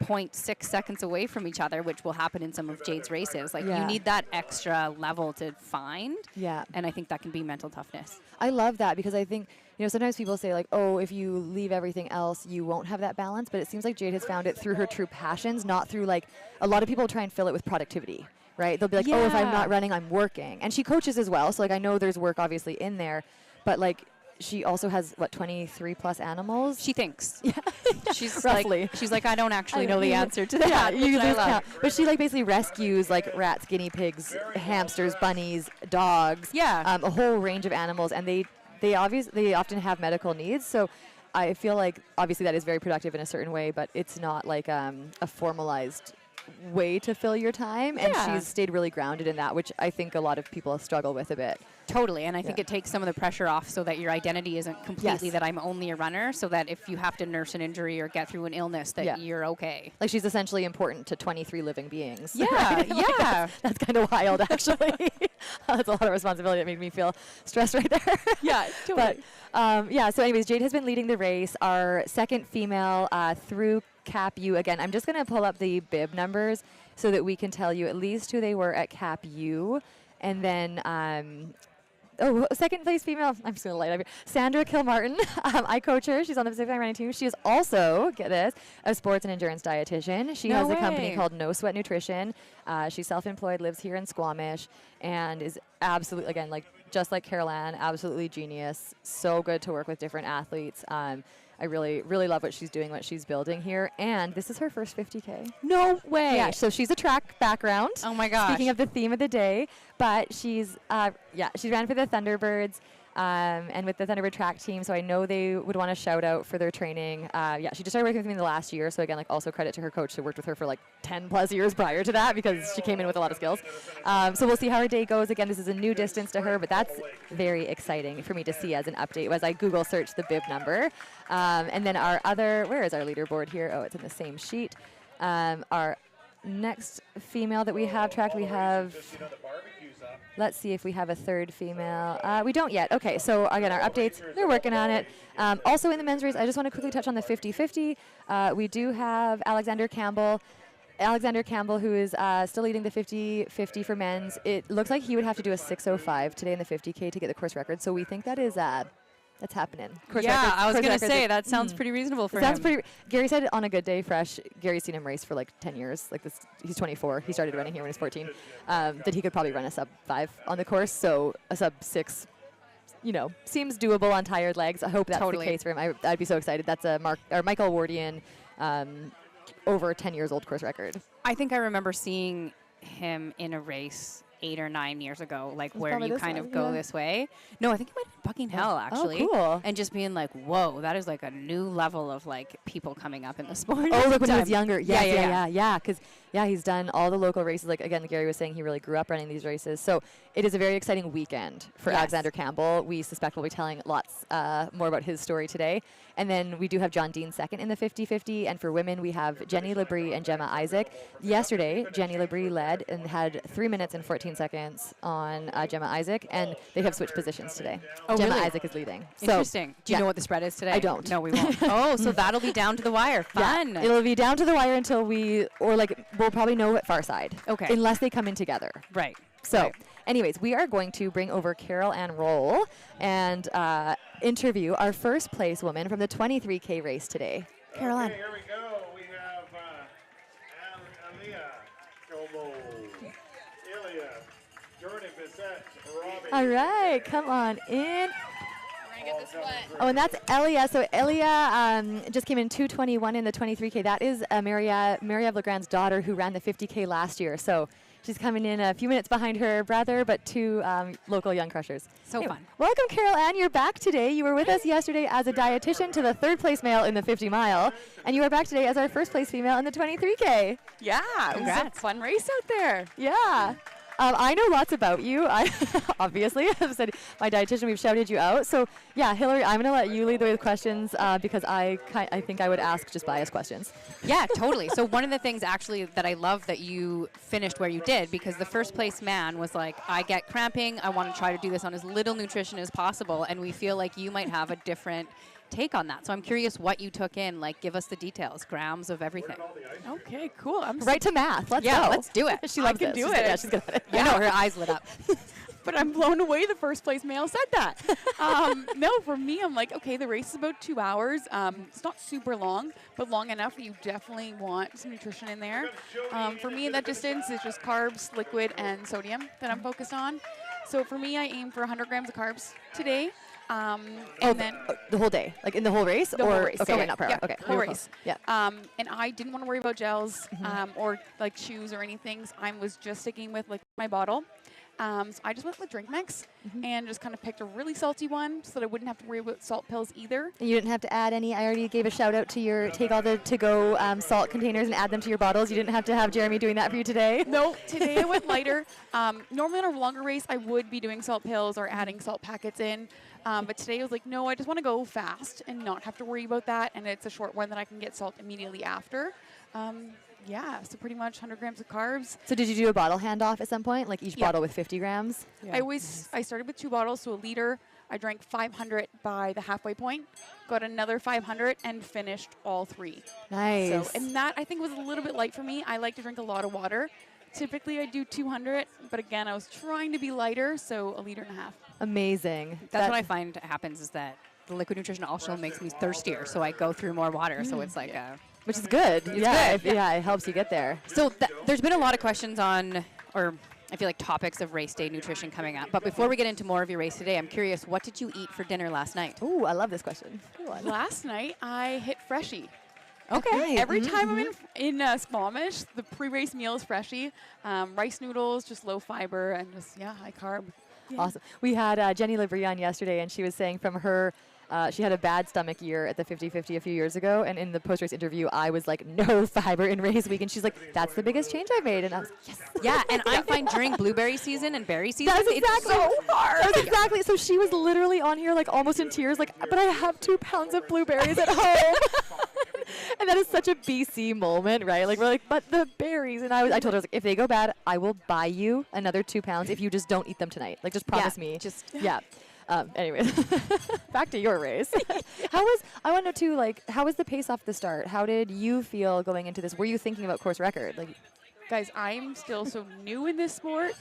0.6 seconds away from each other, which will happen in some of Jade's races. Like, you need that extra level to find. Yeah. And I think that can be mental toughness. I love that because I think, sometimes people say like, oh, if you leave everything else, you won't have that balance. But it seems like Jade has found it through her true passions, not through like, a lot of people try and fill it with productivity, right? They'll be like, oh, if I'm not running, I'm working. And she coaches as well. So like, I know there's work obviously in there, but like, she also has, 23 plus animals? She thinks. Yeah. She's roughly. She's like, I don't actually know the answer to that. Yeah, you which I lose love. count. But she, like, basically rescues, like, rats, guinea pigs, hamsters, bunnies, dogs. Yeah. A whole range of animals. And they often have medical needs. So I feel like, obviously, that is very productive in a certain way, but it's not, like, a formalized way to fill your time. And she's stayed really grounded in that, which I think a lot of people struggle with a bit. Totally, and I think it takes some of the pressure off so that your identity isn't completely that I'm only a runner, so that if you have to nurse an injury or get through an illness, that you're okay. Like, she's essentially important to 23 living beings. Yeah, right? yeah. That's kind of wild, actually. That's a lot of responsibility. That made me feel stressed right there. Yeah, totally. But yeah, so anyways, Jade has been leading the race. Our second female through Cap U. Again, I'm just going to pull up the bib numbers so that we can tell you at least who they were at Cap U. And then, second place female. I'm just going to light up here. Sandra Kilmartin. I coach her. She's on the Pacific running team. She is also, get this, a sports and endurance dietitian. She has a company called No Sweat Nutrition. She's self-employed, lives here in Squamish, and is absolutely, again, like just like Carol Ann, absolutely genius. So good to work with different athletes. I really, really love what she's doing, what she's building here. And this is her first 50K. No way. Yeah, so she's a track background. Oh my gosh. Speaking of the theme of the day, but she's, she ran for the Thunderbirds and with the Thunderbird track team, so I know they would want to shout out for their training. She just started working with me in the last year, so again, like also credit to her coach who worked with her for like 10 plus years prior to that because she came in with a lot of skills. So we'll see how her day goes. Again, this is a new distance to her, but that's very exciting for me to see as an update as I Google search the bib number. And then our other, where is our leaderboard here? Oh, it's in the same sheet. Our next female that we have tracked, we have, let's see if we have a third female. We don't yet. Okay, so again, our updates, they're working on it. Also in the men's race, I just want to quickly touch on the 50-50. We do have Alexander Campbell, who is still leading the 50-50 for men's. It looks like he would have to do a 6:05 today in the 50K to get the course record. So we think that is that's happening. I was going to say, that sounds pretty reasonable for him. Gary said on a good day, fresh, Gary's seen him race for like 10 years. Like this, he's 24. He started running here when he was 14. That he could probably run a sub 5 on the course. So a sub 6, seems doable on tired legs. I hope that's the case for him. I'd be so excited. That's a Michael Wardian, over 10 years old course record. I think I remember seeing him in a race 8 or 9 years ago, like where you kind of go this way. No, I think it might have been Bucking Hill, actually. Oh, cool. And just being like, whoa, that is like a new level of like people coming up in the sport. Oh, look, when he was younger. Yeah. Because, he's done all the local races. Like, again, Gary was saying he really grew up running these races. So it is a very exciting weekend for Alexander Campbell. We suspect we'll be telling lots more about his story today. And then we do have John Dean second in the 50-50. And for women, we have Jenny Labrie and Gemma Isaac. Yesterday, Jenny Labrie led and had 3 minutes and 14 seconds on Gemma Isaac. And they have switched positions today. Oh, Gemma really? Isaac is leading. Interesting. Do you know what the spread is today? I don't. No, we won't. Oh, so that'll be down to the wire. Fun. Yeah, it'll be down to the wire until we'll probably know at far side. Okay. Unless they come in together. Right. So, anyways, we are going to bring over Carol Ann Roll and interview our first place woman from the 23K race today. Carol Ann. Okay, here we go. We have Aliyah, Como, Ilya, Jordan Bissett, Robbie. All right, come on in. Oh, and that's Elia. So Elia just came in 2:21 in the 23K. That is Maria Legrand's daughter who ran the 50K last year. So she's coming in a few minutes behind her brother, but 2 local young crushers. So fun. Welcome, Carol Ann. You're back today. You were with us yesterday as a dietitian to the 3rd place male in the 50 mile, and you are back today as our 1st place female in the 23K. Yeah, it was a fun race out there. Yeah. I know lots about you. Obviously, I've said my dietitian, we've shouted you out. So, yeah, Hillary, I'm going to let you lead the way with questions because I think I would ask just biased questions. Yeah, totally. So one of the things actually that I love that you finished where you did, because the 1st place man was like, I get cramping. I want to try to do this on as little nutrition as possible. And we feel like you might have a different take on that. So I'm curious what you took in. Like, give us the details, grams of everything. Okay, cool. I'm right to math. Let's go. Let's do it. She loves I can it. do She's it. Good. Yeah, she's good at it. I know, her eyes lit up. But I'm blown away the 1st place male said that. No, for me, I'm like, okay, the race is about 2 hours. It's not super long, but long enough you definitely want some nutrition in there. For me, that distance is just carbs, liquid, and sodium that I'm focused on. So for me, I aim for 100 grams of carbs today. And then the whole day, like in the whole race, the or whole race. okay, not per hour. Yeah, Okay, whole race. Yeah. And I didn't want to worry about gels or like shoes or anything. So I was just sticking with like my bottle. So I just went with drink mix and just kind of picked a really salty one so that I wouldn't have to worry about salt pills either. And you didn't have to add any. I already gave a shout out to your take all the to-go salt containers and add them to your bottles. You didn't have to have Jeremy doing that for you today. No, today I went lighter. Normally on a longer race, I would be doing salt pills or adding salt packets in. But today I was like, no, I just want to go fast and not have to worry about that. And it's a short one that I can get salt immediately after. Yeah, so pretty much 100 grams of carbs. So did you do a bottle handoff at some point? Like each bottle with 50 grams? Yeah. I started with 2 bottles, so a liter. I drank 500 by the halfway point, got another 500, and finished all 3. Nice. So, and that, I think, was a little bit light for me. I like to drink a lot of water. Typically, I do 200, but again, I was trying to be lighter, so a liter and a half. Amazing. That's what I find happens is that the liquid nutrition also makes me thirstier, so I go through more water. So it's like which is good. It's yeah, good. yeah, it helps you get there. So there's been a lot of questions on, or I feel like topics of race day nutrition coming up. But before we get into more of your race today, I'm curious, what did you eat for dinner last night? Ooh, I love this question. Last night, I hit Freshie. Okay. Every time I'm in Squamish, the pre-race meal is Freshie. Rice noodles, just low fiber, and just, high carb. Yeah. Awesome. We had Jenny Labrie on yesterday, and she was saying from her, she had a bad stomach year at the 50-50 a few years ago, and in the post-race interview, I was like, no fiber in race week, and she's like, that's the biggest change I made, and I was like, yes. Yeah, and I find during blueberry season and berry season, That's exactly, it's so hard. That's exactly. So she was literally on here like almost in tears, like, but I have 2 pounds of blueberries at home. And that is such a BC moment, right? Like, we're like, but the berries. And I told her, I was like, if they go bad, I will buy you another 2 pounds if you just don't eat them tonight. Like, just promise me. Anyways, back to your race. I want to know too, like, how was the pace off the start? How did you feel going into this? Were you thinking about course record? Like, guys, I'm still so new in this sport.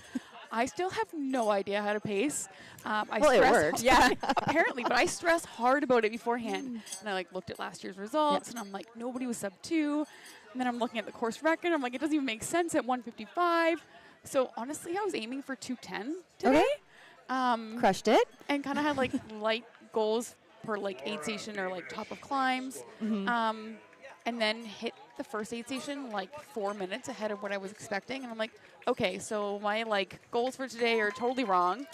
I still have no idea how to pace. It worked. Yeah, apparently, but I stress hard about it beforehand. And I looked at last year's results, and I'm like, nobody was sub 2. And then I'm looking at the course record. I'm like, it doesn't even make sense at 155. So honestly, I was aiming for 210 today. Okay. Crushed it. And kind of had light goals per aid station or top of climbs. And then hit the first aid station 4 minutes ahead of what I was expecting. And I'm like, okay, so my goals for today are totally wrong.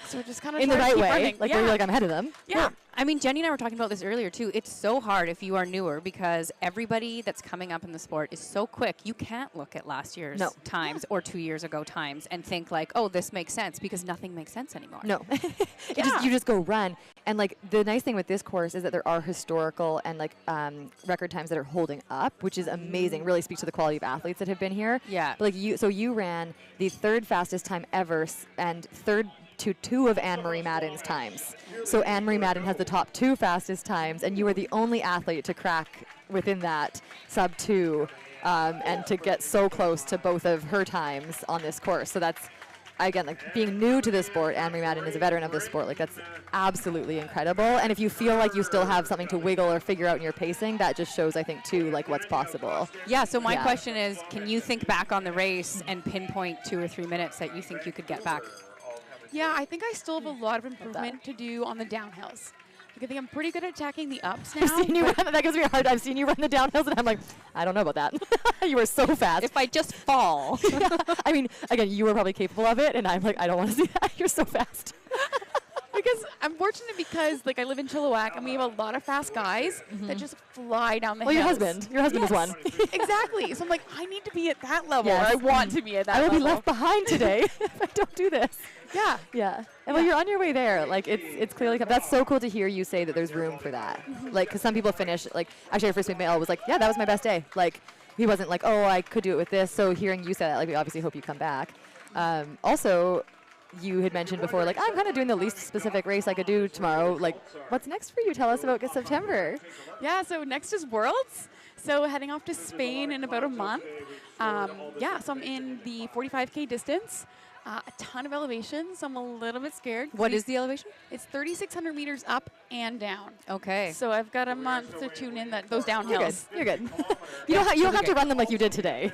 So we're just kind of in the right way. Running. Like, you're like, I'm ahead of them. Yeah. I mean, Jenny and I were talking about this earlier, too. It's so hard if you are newer because everybody that's coming up in the sport is so quick. You can't look at last year's times or 2 years ago times and think oh, this makes sense because nothing makes sense anymore. No. You just go run. And the nice thing with this course is that there are historical and record times that are holding up, which is amazing. Really speaks to the quality of athletes that have been here. Yeah. But you ran the 3rd fastest time ever and 3rd to 2 of Anne-Marie Madden's times. So Anne-Marie Madden has the top 2 fastest times, and you were the only athlete to crack within that sub 2 and to get so close to both of her times on this course. So that's, again, being new to this sport, Anne-Marie Madden is a veteran of this sport. That's absolutely incredible. And if you feel like you still have something to wiggle or figure out in your pacing, that just shows, I think, too, what's possible. Yeah, so my question is, can you think back on the race and pinpoint 2 or 3 minutes that you think you could get back? Yeah, I think I still have a lot of improvement to do on the downhills. I think I'm pretty good at attacking the ups now. I've seen you run, that gives me a hard time. I've seen you run the downhills, and I'm like, I don't know about that. You were so fast. If I just fall. Yeah. I mean, again, you were probably capable of it, and I'm like, I don't want to see that. You're so fast. Because I'm fortunate because I live in Chilliwack and we have a lot of fast guys that just fly down the hills. Your husband is one. Exactly. So I'm like, I need to be at that level. Yes. Or I want to be at that level. I will be left behind today if I don't do this. Yeah. Yeah. And when you're on your way there, it's clearly, that's so cool to hear you say that there's room for that. Because some people finish, actually our first big male was yeah, that was my best day. He wasn't oh, I could do it with this. So hearing you say that, we obviously hope you come back. Also, you had mentioned before, I'm kind of doing the least specific race I could do tomorrow. What's next for you? Tell us about September. Yeah, so next is Worlds. So heading off to Spain in about a month. So I'm in the 45K distance. A ton of elevation, so I'm a little bit scared. What is the elevation? It's 3,600 meters up and down. Okay. So I've got a month to tune in those downhills. You're good. You don't have to run them like you did today.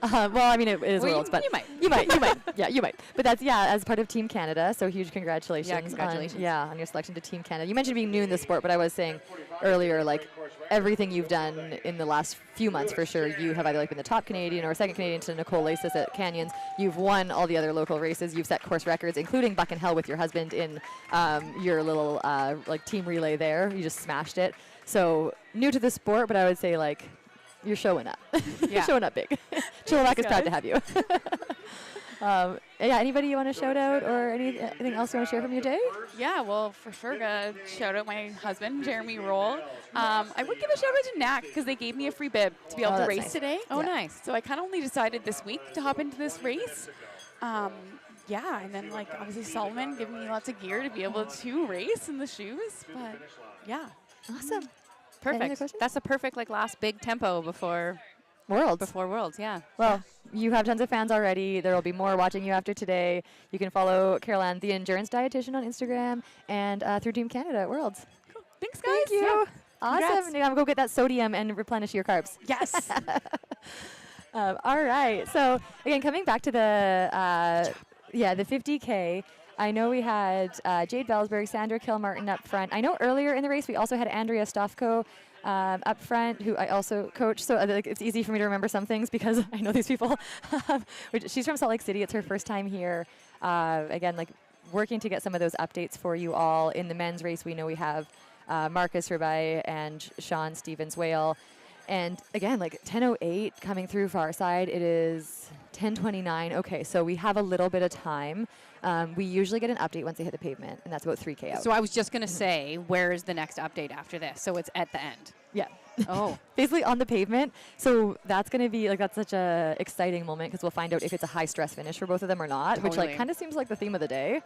Well, I mean, it is Worlds, but you might. You might. Yeah, you might. But that's, as part of Team Canada, so huge congratulations. Yeah, congratulations. On your selection to Team Canada. You mentioned being new in the sport, but I was saying earlier, everything you've done in the last few months, for sure, you have either been the top Canadian or second Canadian to Nicole Lasis at Canyons. You've won all the other local races. You've set course records, including Buck and Hell with your husband in your little team relay there. You just smashed it. So new to the sport, but I would say you're showing up. You're showing up big. Chilliwack is proud to have you. yeah, anybody you want to shout out or anything else you want to share from your day? Yeah, well, for sure, gotta shout out my husband, Jeremy Roll. I would give a shout out to NAC because they gave me a free bib to be able to that's race nice. today. Oh, nice. So I kind of only decided this week to hop into this race. Yeah, and then like obviously Solomon giving me lots of gear to be able to race in the shoes. But yeah, Awesome. Perfect. Any other questions? That's the perfect like last big tempo before Worlds. Worlds. Yeah. Well, you have tons of fans already. There will be more watching you after today. You can follow Caroline, the endurance dietitian, on Instagram and through Team Canada at Worlds. cool. Thanks, guys. Thank you. Yeah. Awesome. Congrats. Now go get that sodium and replenish your carbs. Yes. All right. So again, coming back to the 50K. I know we had Jade Bellsberg, Sandra Kilmartin up front. I know earlier in the race we also had Andrea Stofko up front, who I also coach. So it's easy for me to remember some things because I know these people. She's from Salt Lake City. It's her first time here. Again, like working to get some of those updates for you all. In the men's race, we know we have Marcus Rabai and Sean Stevens-Whale. And again, like 10:08 coming through far side. It is 10:29. Okay, so we have a little bit of time. We usually get an update once they hit the pavement, and that's about 3K out. So I was just going to say, where is the next update after this? So it's at the end. Yeah. Oh. Basically on the pavement. So that's going to be like, that's such a exciting moment because we'll find out if it's a high stress finish for both of them or not, which like Totally. kind of seems like the theme of the day.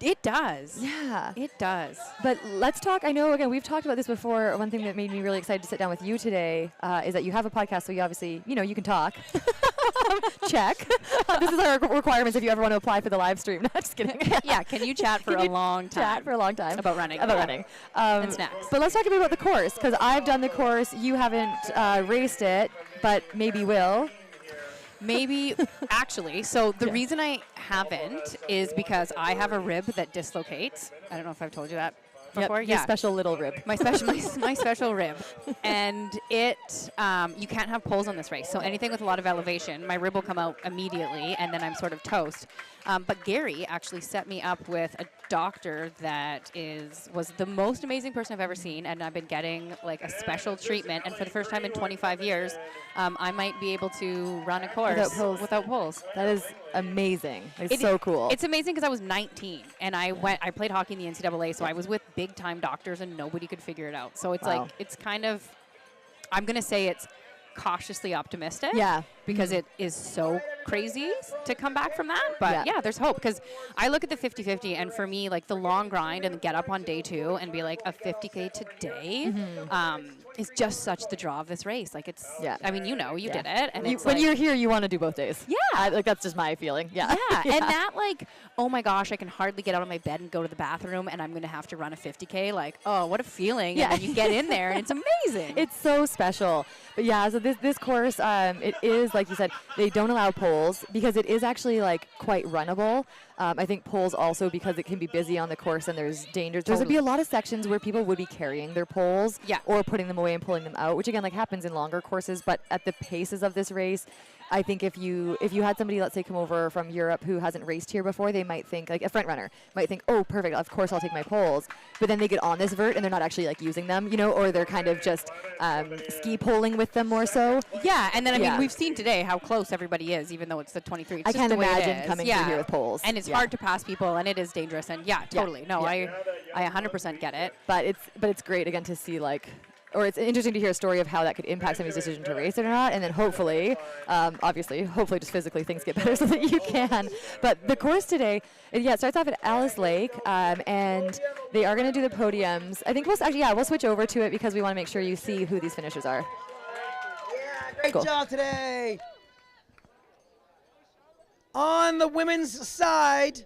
It does. Yeah. It does. But let's talk. I know, again, we've talked about this before. One thing that made me really excited to sit down with you today is that you have a podcast, so you obviously, you can talk. Check. This is our requirements if you ever want to apply for the live stream. No, just kidding. Yeah, can you chat for a long time? Chat for a long time. About running. About Yeah. running. And snacks. But let's talk a bit about the course, because I've done the course. You haven't raced it, but maybe will. Maybe, actually. So the reason I haven't is because I have a rib that dislocates. I don't know if I've told you that before. Your special little rib. My special, my special rib, and it. You can't have poles on this race. So anything with a lot of elevation, my rib will come out immediately, and then I'm sort of toast. But Gary actually set me up with a doctor that was the most amazing person I've ever seen, and I've been getting like a special treatment. And for the first time in 25 years, I might be able to run a course without poles. That is amazing. It's so cool. It's amazing because I was 19 and I played hockey in the NCAA, so I was with big time doctors and nobody could figure it out. So it's like, it's kind of, I'm going to say it's cautiously optimistic. Yeah. Because it is so crazy to come back from that. But yeah, there's hope because I look at the 50-50 and for me, like the long grind and get up on day 2 and be like a 50K today is just such the draw of this race. Like it's, I mean, you did it. And it's when like, you're here, you want to do both days. Yeah. Like that's just my feeling. Yeah. Yeah. And that like, oh my gosh, I can hardly get out of my bed and go to the bathroom and I'm going to have to run a 50K. Like, oh, what a feeling. Yeah. And then you get in there and it's amazing. It's so special. But yeah, so this course, it is, like you said, they don't allow poles because it is actually like quite runnable. I think poles also because it can be busy on the course and there's dangers. There's going to be a lot of sections where people would be carrying their poles or putting them away and pulling them out, which again like happens in longer courses. But at the paces of this race, I think if you had somebody, let's say, come over from Europe who hasn't raced here before, they might think, like a front runner might think, oh, perfect, of course I'll take my poles. But then they get on this vert and they're not actually like using them, or they're kind of just ski poling with them more so. Yeah, and then I mean, we've seen today how close everybody is, even though it's the 23. It's I just can't the way it imagine is. coming through here with poles. And it's hard to pass people, and it is dangerous. And totally. No, I 100% get it. But it's great again to see or it's interesting to hear a story of how that could impact somebody's decision to race it or not, and then hopefully just physically things get better so that you can. But the course today, it starts off at Alice Lake, and they are going to do the podiums. I think we'll switch over to it because we want to make sure you see who these finishers are. Yeah, great job today. On the women's side,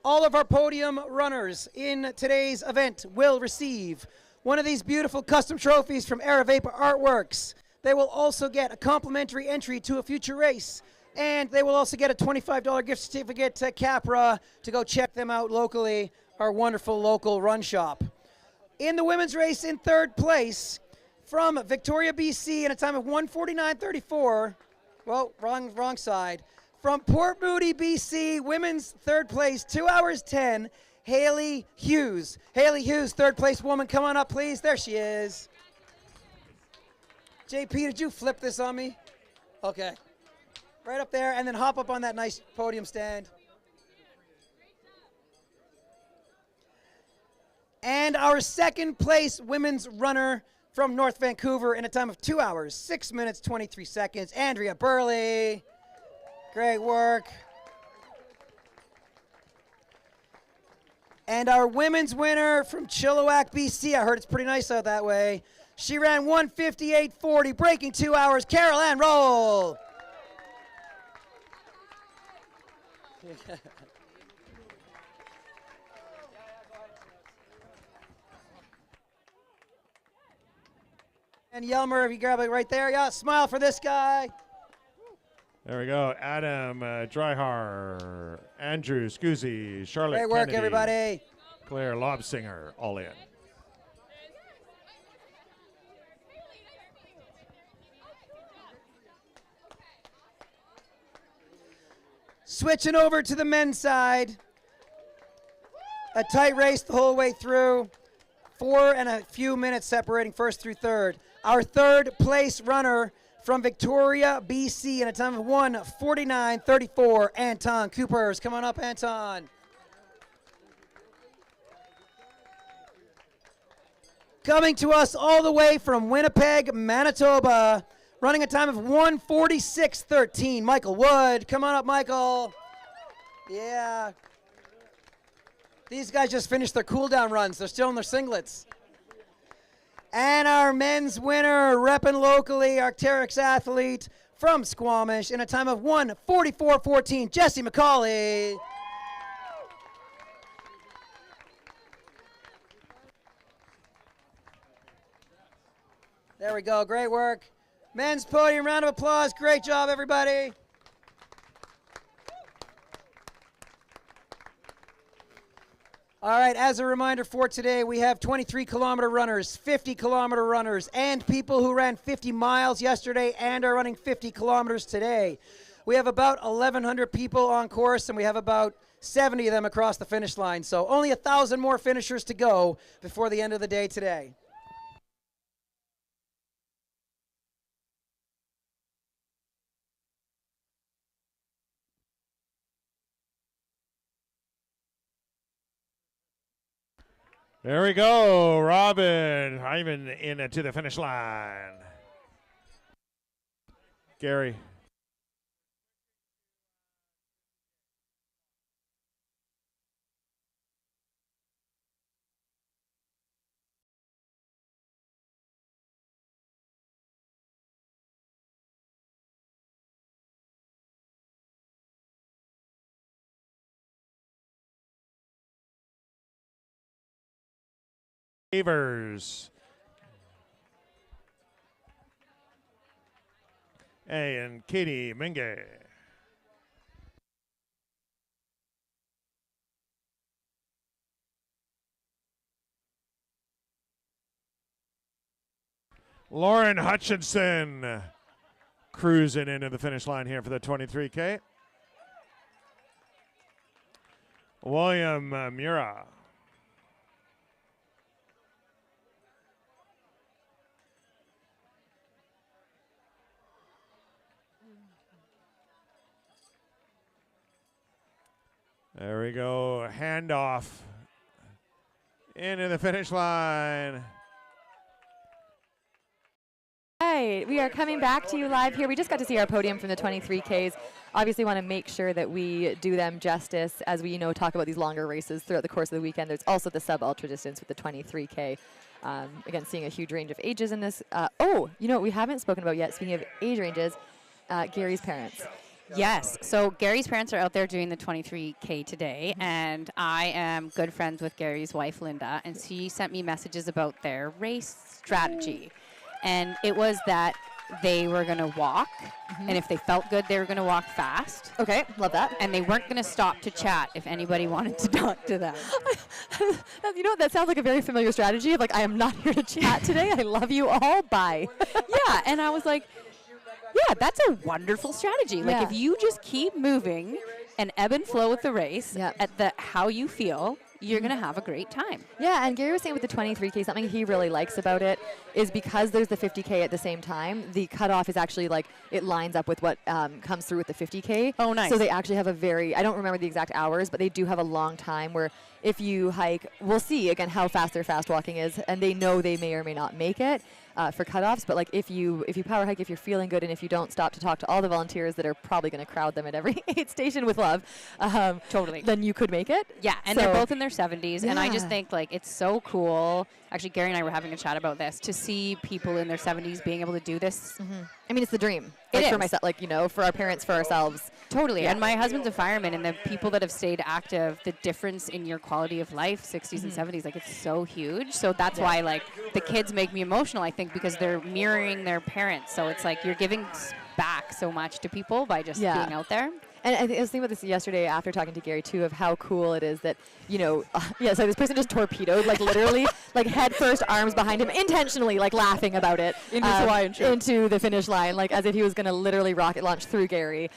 all of our podium runners in today's event will receive one of these beautiful custom trophies from Aravapa Artworks. They will also get a complimentary entry to a future race, and they will also get a $25 gift certificate to Capra to go check them out locally, our wonderful local run shop. In the women's race in third place, from Victoria, BC, in a time of 1:49.34, well, wrong side. From Port Moody, BC, women's third place, 2 hours 10, Haley Hughes. Haley Hughes, third place woman, come on up, please. There she is. JP, did you flip this on me? Okay. Right up there, and then hop up on that nice podium stand. And our second place women's runner from North Vancouver in a time of 2 hours, 6 minutes, 23 seconds, Andrea Burley. Great work. And our women's winner from Chilliwack, BC, I heard it's pretty nice out that way. She ran 1:58.40, breaking 2 hours, Carol Ann Roll. And Yelmer, if you grab it right there. Yeah, smile for this guy. There we go. Adam Dryhar, Andrew Scuzzi, Charlotte Great work, Kennedy, everybody. Claire Lobsinger, all in. Switching over to the men's side. A tight race the whole way through. 4 and a few minutes separating first through third. Our third place runner from Victoria, BC, in a time of 1:49.34, Anton Coopers. Come on up, Anton. Coming to us all the way from Winnipeg, Manitoba, running a time of 1:46.13, Michael Wood. Come on up, Michael. Yeah. These guys just finished their cool-down runs. They're still in their singlets. And our men's winner, repping locally, Arc'teryx athlete from Squamish in a time of 1:44.14, Jesse McCauley. There we go, great work. Men's podium, round of applause. Great job, everybody. All right, as a reminder for today, we have 23-kilometer runners, 50-kilometer runners, and people who ran 50 miles yesterday and are running 50 kilometers today. We have about 1,100 people on course, and we have about 70 of them across the finish line. So only 1,000 more finishers to go before the end of the day today. There we go, Robin Hyman in to the finish line. Gary. Avers. Hey, and Katie Minge. Lauren Hutchinson cruising into the finish line here for the 23K. William Mura. There we go, handoff into the finish line. Right, we are coming back to you live here. We just got to see our podium from the 23Ks. Obviously want to make sure that we do them justice as we, talk about these longer races throughout the course of the weekend. There's also the sub-ultra distance with the 23K. Again, seeing a huge range of ages in this. What we haven't spoken about yet, speaking of age ranges, Gary's parents. Yes. So Gary's parents are out there doing the 23K today, and I am good friends with Gary's wife, Linda, and she sent me messages about their race strategy. And it was that they were going to walk, and if they felt good, they were going to walk fast. Okay, love that. And they weren't going to stop to chat if anybody wanted to talk to them. That sounds like a very familiar strategy of I am not here to chat today. I love you all. Bye. Yeah, and I was like, yeah, that's a wonderful strategy. If you just keep moving and ebb and flow with the race at how you feel, you're going to have a great time. Yeah, and Gary was saying with the 23K, something he really likes about it is because there's the 50K at the same time, the cutoff is actually like, it lines up with what comes through with the 50K. Oh, nice. So they actually have a very, I don't remember the exact hours, but they do have a long time where if you hike, we'll see again how fast their fast walking is, and they know they may or may not make it for cutoffs. But like if you power hike, if you're feeling good, and if you don't stop to talk to all the volunteers that are probably going to crowd them at every aid station with love, totally, then you could make it. Yeah, and So- they're both in their 70s, and I just Yeah. think like it's so cool. Actually, Gary and I were having a chat about this, to see people in their 70s being able to do this. I mean, it's the dream. It Like for is. myself, like, you know, for our parents, for ourselves. Totally. Yeah. And my husband's a fireman, and the people that have stayed active, the difference in your quality of life, 60s and 70s, like it's so huge. So that's why like the kids make me emotional, I think, because they're mirroring their parents. So it's like you're giving back so much to people by just Yeah. being out there. And I was thinking about this yesterday after talking to Gary, too, of how cool it is that, you know, so this person just torpedoed, like literally, like head first, arms behind him, intentionally, like laughing about it. In his Hawaiian shirt. Into the finish line, like as if he was going to literally rocket launch through Gary.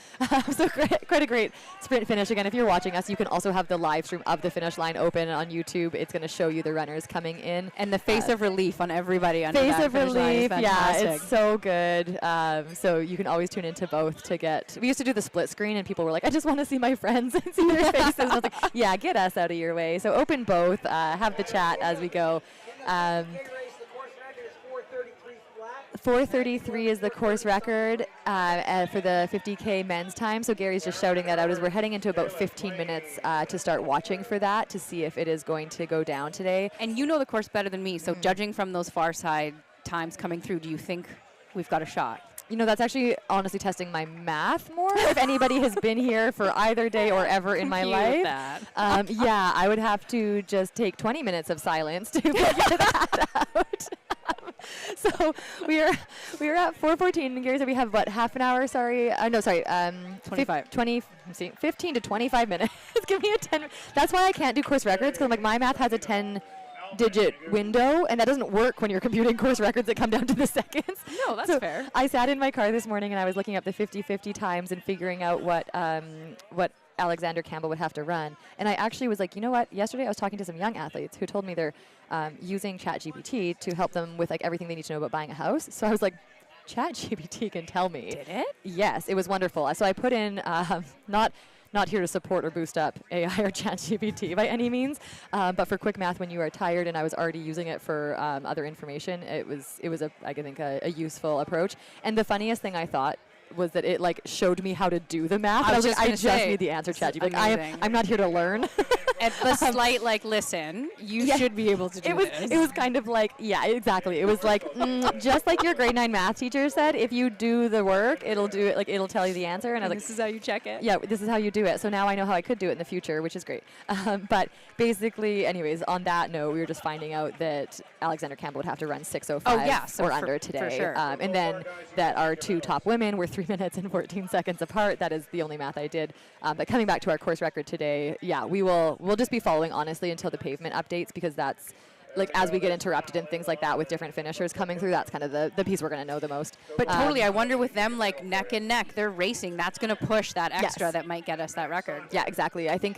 So quite a great sprint finish. Again, if you're watching us, you can also have the live stream of the finish line open on YouTube. It's going to show you the runners coming in. And the face of relief on everybody under Face that of finish line is relief, yeah, fantastic. it's so good. So you can always tune into both to get. We used to do the split screen, and people were like, "I just want to see my friends and see their faces." And I was like, "Yeah, get us out of your way." So open both. Have the chat as we go. 4:33 is the course record for the 50K men's time. So Gary's just shouting that out as we're heading into about 15 minutes to start watching for that to see if it is going to go down today. And you know the course better than me, so judging from those far side times coming through, do you think we've got a shot? You know, that's actually honestly testing my math more. If anybody has been here for either day or ever in my Cute life, that. yeah, I would have to just take 20 minutes of silence to figure that out. So we are at 4:14, and Gary said we have what, half an hour? Sorry, 25. 15 to 25 minutes. Give me a 10. That's why I can't do course records, because like my math has a 10-digit window, and that doesn't work when you're computing course records that come down to the seconds. No, that's So fair. I sat in my car this morning and I was looking up the 50-50 times and figuring out what Alexander Campbell would have to run. And I actually was like, you know what? Yesterday I was talking to some young athletes who told me they're using ChatGPT to help them with like everything they need to know about buying a house. So I was like, ChatGPT can tell me. Did it? Yes, it was wonderful. So I put in not here to support or boost up AI or ChatGPT by any means, but for quick math when you are tired, and I was already using it for other information, it was I think a useful approach. And the funniest thing I thought was that it like showed me how to do the math. I was like, just I gonna just say, need the answer, this is ChatGPT. Like, amazing. I'm not here to learn. And the slight like, listen, you Yeah. should be able to do this. It was kind of like, yeah, exactly. It was like, just like your grade 9 math teacher said, if you do the work, it'll do it. Like, it'll tell you the answer. And I was like, this is how you check it. yeah, this is how you do it. So now I know how I could do it in the future, which is great. But basically, anyways, on that note, we were just finding out that Alexander Campbell would have to run 6:05 Oh, yeah, so or for- under for today. sure. And then that our two top women were 3 minutes and 14 seconds apart. That is the only math I did. But coming back to our course record today, yeah, we'll just be following honestly until the pavement updates, because that's like as we get interrupted and things like that with different finishers coming through, that's kind of the piece we're going to know the most. But totally, I wonder with them like neck and neck, they're racing. That's going to push that extra Yes. that might get us that record. Yeah, exactly. I think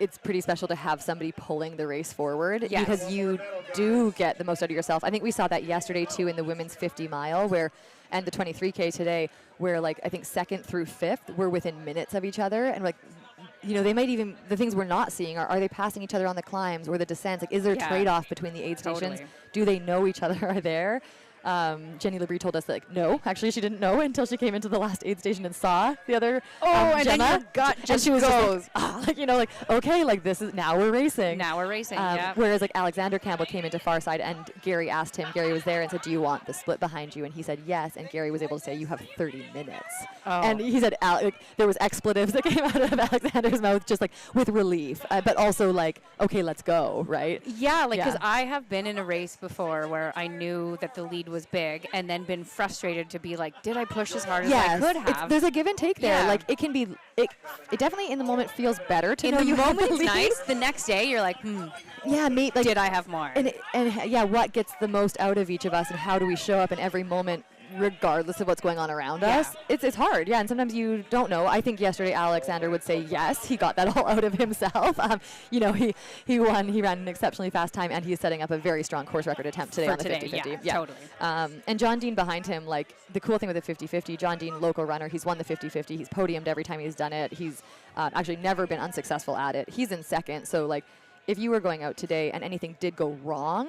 it's pretty special to have somebody pulling the race forward, Yes. because you do get the most out of yourself. I think we saw that yesterday too in the women's 50 mile and the 23K today, where like I think 2nd through 5th were within minutes of each other, and like, you know, they might even, the things we're not seeing are they passing each other on the climbs or the descents? Like, is there a Yeah. trade-off between the aid stations? Totally. Do they know each other are there? Jenny Labrie told us that, like, no, actually she didn't know until she came into the last aid station and saw the other and Gemma. then your gut And just she was goes. just like, like, you know, like, okay, like this is, now we're racing. Now we're racing, yeah. Whereas like Alexander Campbell came into far side and Gary asked him, Gary was there and said, do you want the split behind you? And he said yes, and Gary was able to say, you have 30 minutes. Oh. And he said like, there was expletives that came out of Alexander's mouth just like with relief, but also like, okay, let's go, right? Yeah, like because Yeah. I have been in a race before where I knew that the lead was big, and then been frustrated to be like, did I push as hard as I could have? There's a give and take there. Yeah. Like it can be, it definitely in the moment feels better to in know the you have moment the it's lead. nice. The next day you're like, Yeah, like, did I have more? And yeah, what gets the most out of each of us, and how do we show up in every moment regardless of what's going on around us. It's hard, and sometimes you don't know. I think yesterday Alexander would say yes, he got that all out of himself. He won. He ran an exceptionally fast time, and he's setting up a very strong course record attempt today on the 50-50. Yeah, totally. And John Dean behind him, like the cool thing with the 50-50, John Dean, local runner, he's won the 50-50. He's podiumed every time he's done it. He's actually never been unsuccessful at it. He's in second, so like if you were going out today and anything did go wrong,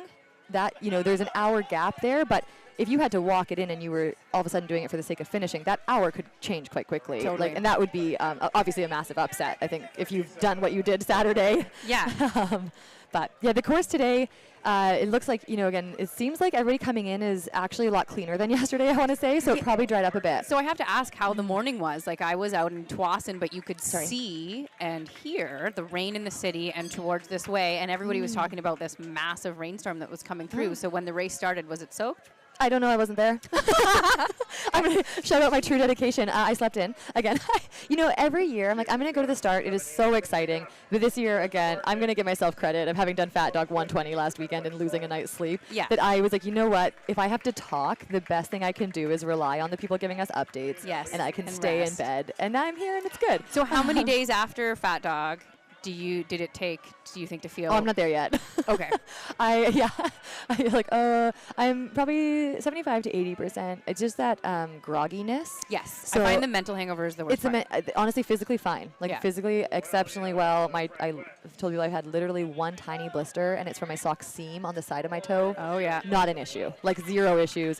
that there's an hour gap there, but if you had to walk it in and you were all of a sudden doing it for the sake of finishing, that hour could change quite quickly. Totally. And that would be obviously a massive upset, I think, if you've done what you did Saturday. Yeah. But yeah, the course today, it looks like, again, it seems like everybody coming in is actually a lot cleaner than yesterday, I want to say, so it probably dried up a bit. So I have to ask how the morning was. Like, I was out in Tsawwassen, but you could see and hear the rain in the city and towards this way, and everybody was talking about this massive rainstorm that was coming through. So when the race started, was it soaked? I don't know. I wasn't there. I'm going to shout out my true dedication. I slept in. Again, every year I'm like, I'm going to go to the start. It is so exciting. But this year, again, I'm going to give myself credit of having done Fat Dog 120 last weekend and losing a night's sleep. Yeah. That I was like, you know what? If I have to talk, the best thing I can do is rely on the people giving us updates. Yes. And I can and stay rest. in bed. And I'm here and it's good. So how many days after Fat Dog do you think to feel? Oh, I'm not there yet. Okay. I'm probably 75 to 80%. It's just that grogginess. Yes. So I find the mental hangover is the worst. It's honestly physically fine. Like physically exceptionally well. I told you I had literally one tiny blister, and it's from my sock seam on the side of my toe. Oh yeah. Not an issue. Like zero issues.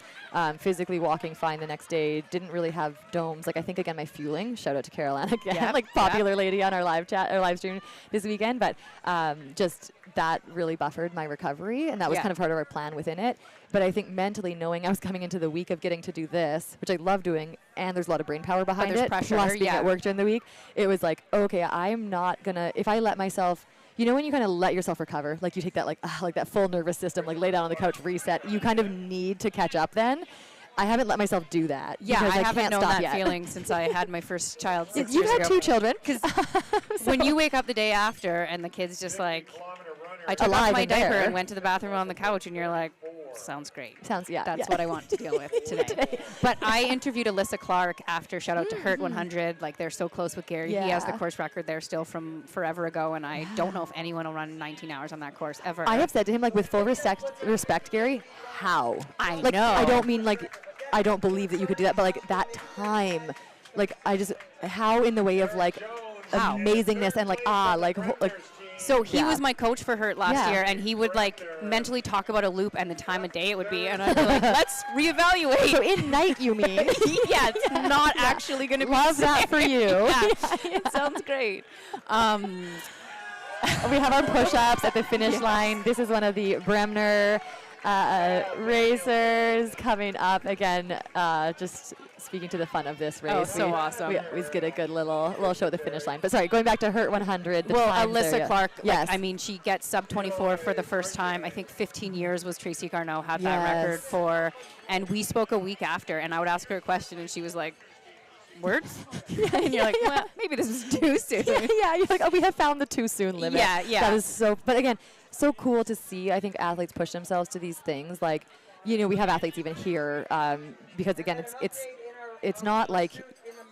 Physically walking fine the next day. Didn't really have domes. Like I think again my fueling. Shout out to Caroline again. Yeah. Like popular lady on our live chat or live stream this weekend. But just that really buffered my recovery, and that was kind of part of our plan within it. But I think mentally knowing I was coming into the week of getting to do this, which I love doing, and there's a lot of brain power behind there's it, pressure, plus being at work during the week, it was like, okay, I'm not gonna, if I let myself, when you kind of let yourself recover, like you take that like that full nervous system, like lay down on the couch, reset, you kind of need to catch up then. I haven't let myself do that. Yeah, because I can't haven't known stop that yet. feeling since I had my first child 6 You've years had ago. 2 children. Because when you wake up the day after and the kid's just like, I took off Alive my and diaper there. and went to the bathroom on the couch, and you're like, sounds great. That's what I want to deal with today. But I interviewed Alyssa Clark after, shout out to Hurt 100. Like, they're so close with Gary. He has the course record there still from forever ago, and I don't know if anyone will run 19 hours on that course ever. I have said to him, like, with full respect, Gary, how? I like, know. I don't mean, like, I don't believe that you could do that, but, like, that time, like, how in the way of, like, amazingness and, like, So he was my coach for Hurt last year, and he would like mentally talk about a loop and the time of day it would be, and I'd be like, let's reevaluate. So in night, you mean? Yeah, it's not actually going to be Love that for you. It sounds great. We have our push-ups at the finish line. This is one of the Bremner racers coming up again. Just speaking to the fun of this race. Oh, so awesome. We always get a good little show at the finish line. But sorry, going back to Hurt 100. Well, Alyssa Clark, yes. I mean, she gets sub 24 for the first time. I think 15 years was Tracy Garneau had that record for. And we spoke a week after, and I would ask her a question, and she was like, words? And you're like, well, maybe this is too soon. You're like, oh, we have found the too soon limit. Yeah. That is so, but again, so cool to see. I think athletes push themselves to these things. Like, we have athletes even here because again, it's not like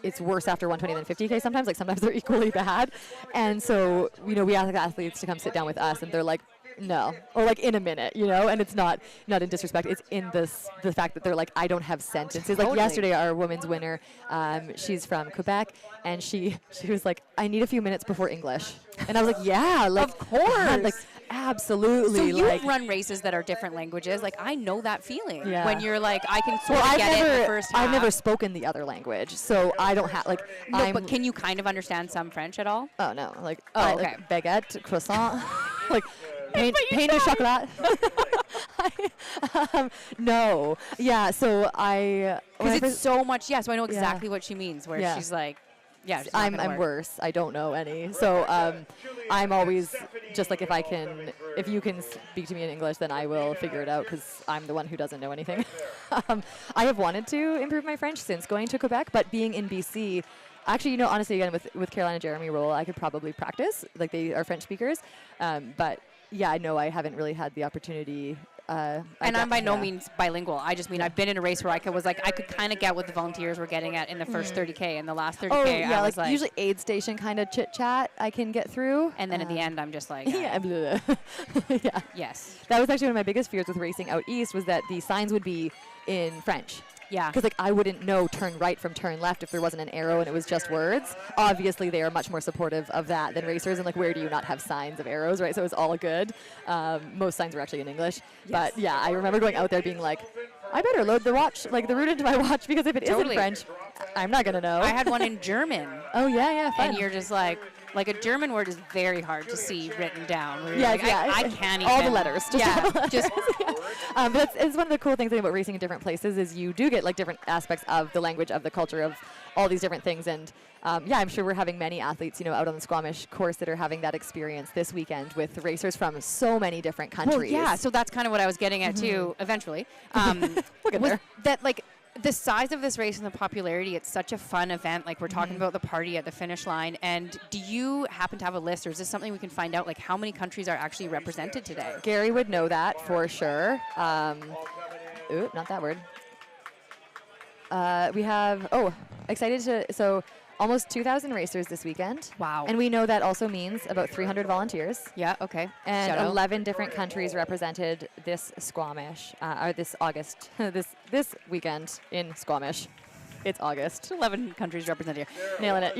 it's worse after 120 than 50K sometimes. Like sometimes they're equally bad. And so, we ask athletes to come sit down with us, and they're like, no, or like in a minute, and it's not in disrespect. It's in the fact that they're like, I don't have sentences. Totally. Like yesterday, our women's winner, she's from Quebec, and she was like, I need a few minutes before English, and I was like, yeah, like of course, like absolutely. So you've like, run races that are different languages. Like I know that feeling when you're like, I can sort well, of get it in the first half. I've never spoken the other language, so I don't have like. No, but can you kind of understand some French at all? Oh no, like okay, like baguette, croissant, like. Pain de chocolat. No. Yeah, so because it's so much. Yeah, so I know exactly what she means. Where she's like, I'm worse. I don't know any. So I'm always just like if you can speak to me in English, then I will figure it out because I'm the one who doesn't know anything. I have wanted to improve my French since going to Quebec, but being in BC. Actually, honestly, again, with Caroline and Jeremy Roll, I could probably practice. Like they are French speakers, but. Yeah, I know I haven't really had the opportunity And I'm by no means bilingual. I just mean I've been in a race where I could kind of get what the volunteers were getting at in the first 30K, and the last 30K Oh, yeah, I was like usually aid station kind of chit chat I can get through. and then at the end I'm just like yeah. Yeah. yes. That was actually one of my biggest fears with racing out east was that the signs would be in French. Yeah. Because I wouldn't know turn right from turn left if there wasn't an arrow and it was just words. Obviously, they are much more supportive of that than racers. And where do you not have signs of arrows, right? So it was all good. Most signs were actually in English. Yes. But yeah, I remember going out there being like, I better load the watch, the route into my watch, because if it is in French, I'm not gonna know. I had one in German. Oh yeah, fun. And you're just like a German word is very hard to see written down. Yeah, I can't even. All the letters. Just But it's one of the cool things about racing in different places is you do get different aspects of the language, of the culture, of all these different things. And I'm sure we're having many athletes, out on the Squamish course that are having that experience this weekend with racers from so many different countries. Well, yeah, so that's kind of what I was getting at too. Eventually, we'll get there. That the size of this race and the popularity, it's such a fun event. We're talking about the party at the finish line. And do you happen to have a list, or is this something we can find out, how many countries are actually represented today? Gary would know that for sure. Ooh, not that word. We have, so almost 2,000 racers this weekend. Wow. And we know that also means about 300 volunteers. Yeah, okay. And Shout out. 11 different countries represented this Squamish, or this August, this weekend in Squamish. It's August. 11 countries represented here. Nailing it.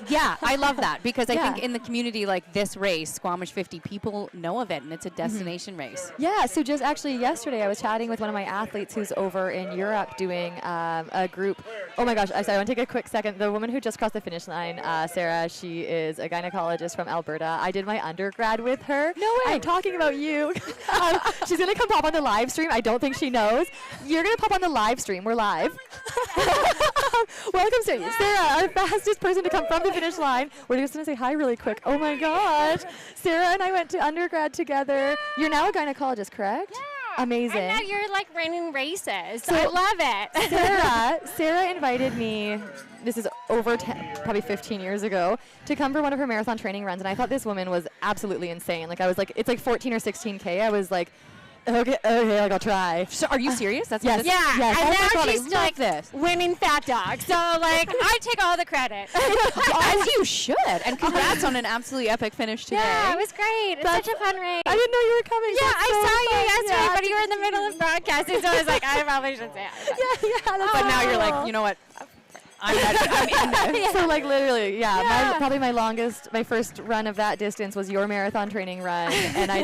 Yeah, I love that because I think in the community like this race, Squamish 50, people know of it and it's a destination race. Yeah, so just actually yesterday I was chatting with one of my athletes who's over in Europe doing a group. Oh my gosh, I want to take a quick second. The woman who just crossed the finish line, Sarah, she is a gynecologist from Alberta. I did my undergrad with her. No way. I'm talking about you. She's going to come pop on the live stream. I don't think she knows. You're going to pop on the live stream. We're live. Welcome, Sarah. Sarah, our fastest person to come from the finish line. We're just going to say hi really quick. Oh my gosh. Sarah and I went to undergrad together. Yeah. You're now a gynecologist, correct? Yeah. Amazing. And now you're running races. So I love it. Sarah invited me, this is over probably 15 years ago, to come for one of her marathon training runs. And I thought this woman was absolutely insane. I was it's 14 or 16K. I was like, okay, I'll try. So are you serious? That's yes. Yeah, yes. and Oh now she's this. winning Fat Dog. So I take all the credit. As you should. And congrats on an absolutely epic finish today. Yeah, it was great. It's such a fun race. I didn't know you were coming. Yeah, That's I so saw you fun. yesterday, Yeah. but you were in the middle of broadcasting, so I was like, I probably should say it. Yeah. But now you're like, you know what? I'm ready. I'm in this. So literally, probably my first run of that distance was your marathon training run, and I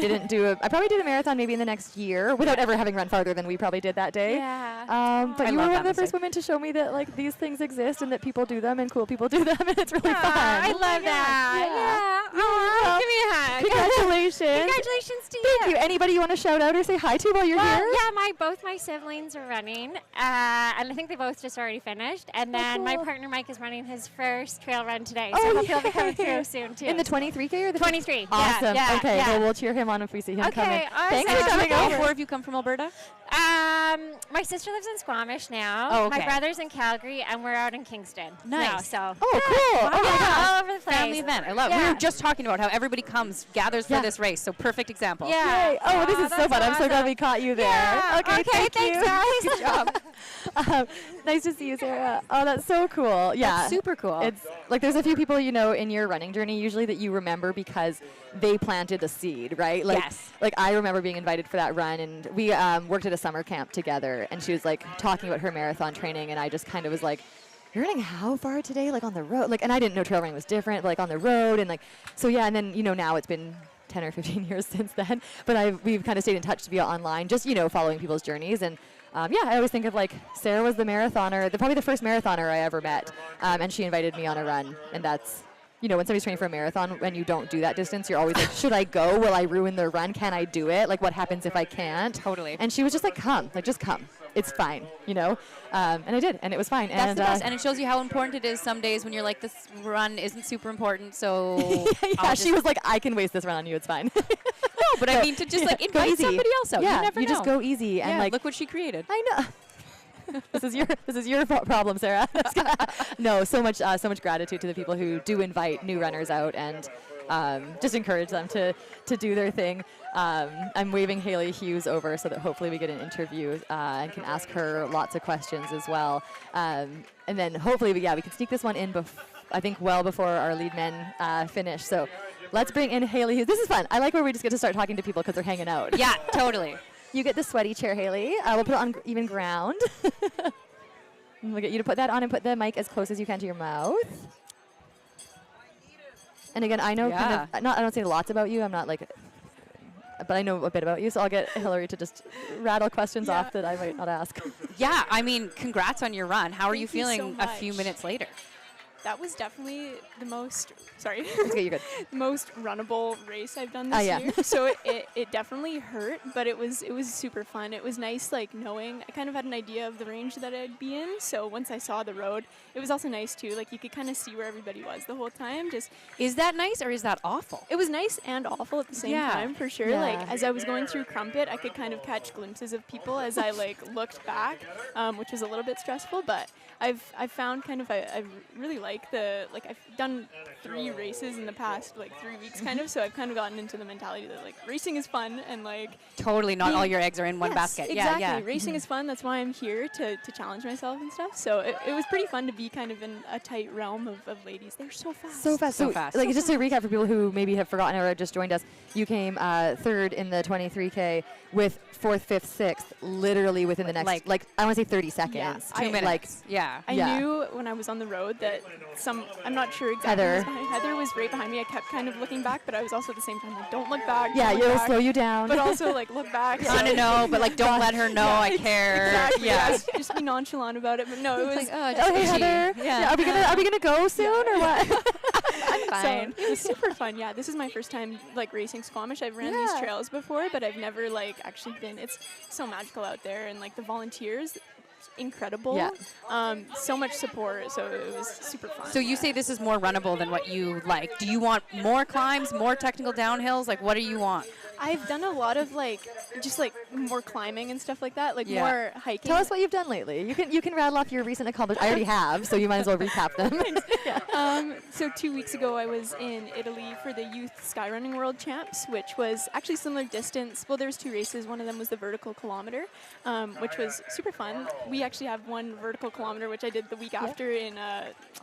probably did a marathon maybe in the next year without ever having run farther than we probably did that day. Yeah. But you were one of the first women to show me that these things exist and that people do them and cool people do them, and it's really fun. I love that. Yeah. Give me a hug. Congratulations. Congratulations to you. Thank you. Anybody you want to shout out or say hi to while you're here? Yeah, both my siblings are running, and I think they both just already finished. And then my partner Mike is running his first trail run today, so hopefully he'll be coming through soon too. In the 23K or the 23? Awesome. Yeah, okay, yeah. well, we'll cheer him on if we see him coming. Awesome. Thanks for coming All over. four of you come from Alberta? My sister lives in Squamish now. Oh, okay. My brother's in Calgary, and we're out in Kingston. Nice. Now, so. Oh, cool. Oh, my gosh. All over the place. Family event. I love it. We were just talking about how everybody gathers for this race, so perfect example. Yeah. Yay. Oh, this is so fun. I'm so glad we caught you there. Yeah. Okay, thank thanks, you. guys. Good job. Nice to see you, Sarah. Oh, that's so cool. Yeah. That's super cool. It's there's a few people in your running journey usually that you remember because they planted the seed, right? Yes. I remember being invited for that run, and we worked at a summer camp together, and she was talking about her marathon training, and I just kind of was like, you're running how far today? On the road? And I didn't know trail running was different, on the road, and so yeah, and then, now it's been 10 or 15 years since then, but we've kind of stayed in touch via online, just, following people's journeys, and I always think of Sarah was the marathoner, probably the first marathoner I ever met, and she invited me on a run, and that's, when somebody's training for a marathon and you don't do that distance, you're always like, should I go? Will I ruin the run? Can I do it? What happens if I can't? Totally. And she was just come, just come. It's fine, and I did, and it was fine. That's and, the best, and it shows you how important it is some days when you're like, this run isn't super important, so... she was like, I can waste this run on you, it's fine. No, but I mean to just invite somebody else out. Yeah, you never know. just go easy and look what she created. I know. This is your problem, Sarah. No, so much gratitude to the people who do invite new runners out, and just encourage them to do their thing. I'm waving Haley Hughes over so that hopefully we get an interview and can ask her lots of questions as well. And then hopefully, we can sneak this one in, I think, well before our lead men finish. So let's bring in Haley Hughes. This is fun. I like where we just get to start talking to people because they're hanging out. Yeah, totally. You get the sweaty chair, Haley. We'll put it on even ground. And we'll get you to put that on and put the mic as close as you can to your mouth. And again, I know kind of, I don't say lots about you. I'm not like, but I know a bit about you. So I'll get Hillary to just rattle questions off that I might not ask. Yeah, I mean, congrats on your run. How are you Thank you feeling so a few minutes later? That was definitely the most, sorry, okay, you're good. most runnable race I've done this year. So it definitely hurt, but it was super fun. It was nice, like, knowing, I kind of had an idea of the range that I'd be in. So once I saw the road, it was also nice too. Like, you could kind of see where everybody was the whole time. Is that nice or is that awful? It was nice and awful at the same time, for sure. Yeah. Like, as I was going through Crumpet, I could kind of catch glimpses of people as I like looked back, which was a little bit stressful, but I've found kind of I really like I've done 3 races in the past 3 weeks kind of, so I've kind of gotten into the mentality that like racing is fun and like totally not all your eggs are in one basket. Exactly. Yeah. Racing is fun. That's why I'm here to challenge myself and stuff. So it was pretty fun to be kind of in a tight realm of ladies. They're so fast. So fast. So fast. Like, just to recap for people who maybe have forgotten or just joined us, you came 3rd in the 23K with 4th, 5th, 6th, literally within the next, I want to say 30 seconds. Yeah, 2 minutes. I knew when I was on the road that I'm not sure exactly. Heather was right behind me. I kept kind of looking back, but I was also at the same time like, don't look back. Yeah, it'll slow you down. But also like look back. I know, but like don't let her know I care. Exactly. Yeah. Just be nonchalant about it. But no, it was. Like, oh, hey Heather. Yeah. Are we gonna go soon or what? I'm fine. So it was super fun. Yeah, this is my first time like racing Squamish. I've ran these trails before, but I've never like actually been. It's so magical out there, and like the volunteers. Incredible. Yeah. So much support, so it was super fun. So you say this is more runnable than what you like. Do you want more climbs, more technical downhills? Like, what do you want? I've done a lot of just more climbing and stuff like that, more hiking. Tell us what you've done lately. You can rattle off your recent accomplishments. I already have, so you might as well recap them. So 2 weeks ago, I was in Italy for the Youth Skyrunning World Champs, which was actually similar distance. Well, there's 2 races. One of them was the vertical kilometer, which was super fun. We actually have one vertical kilometer, which I did the week after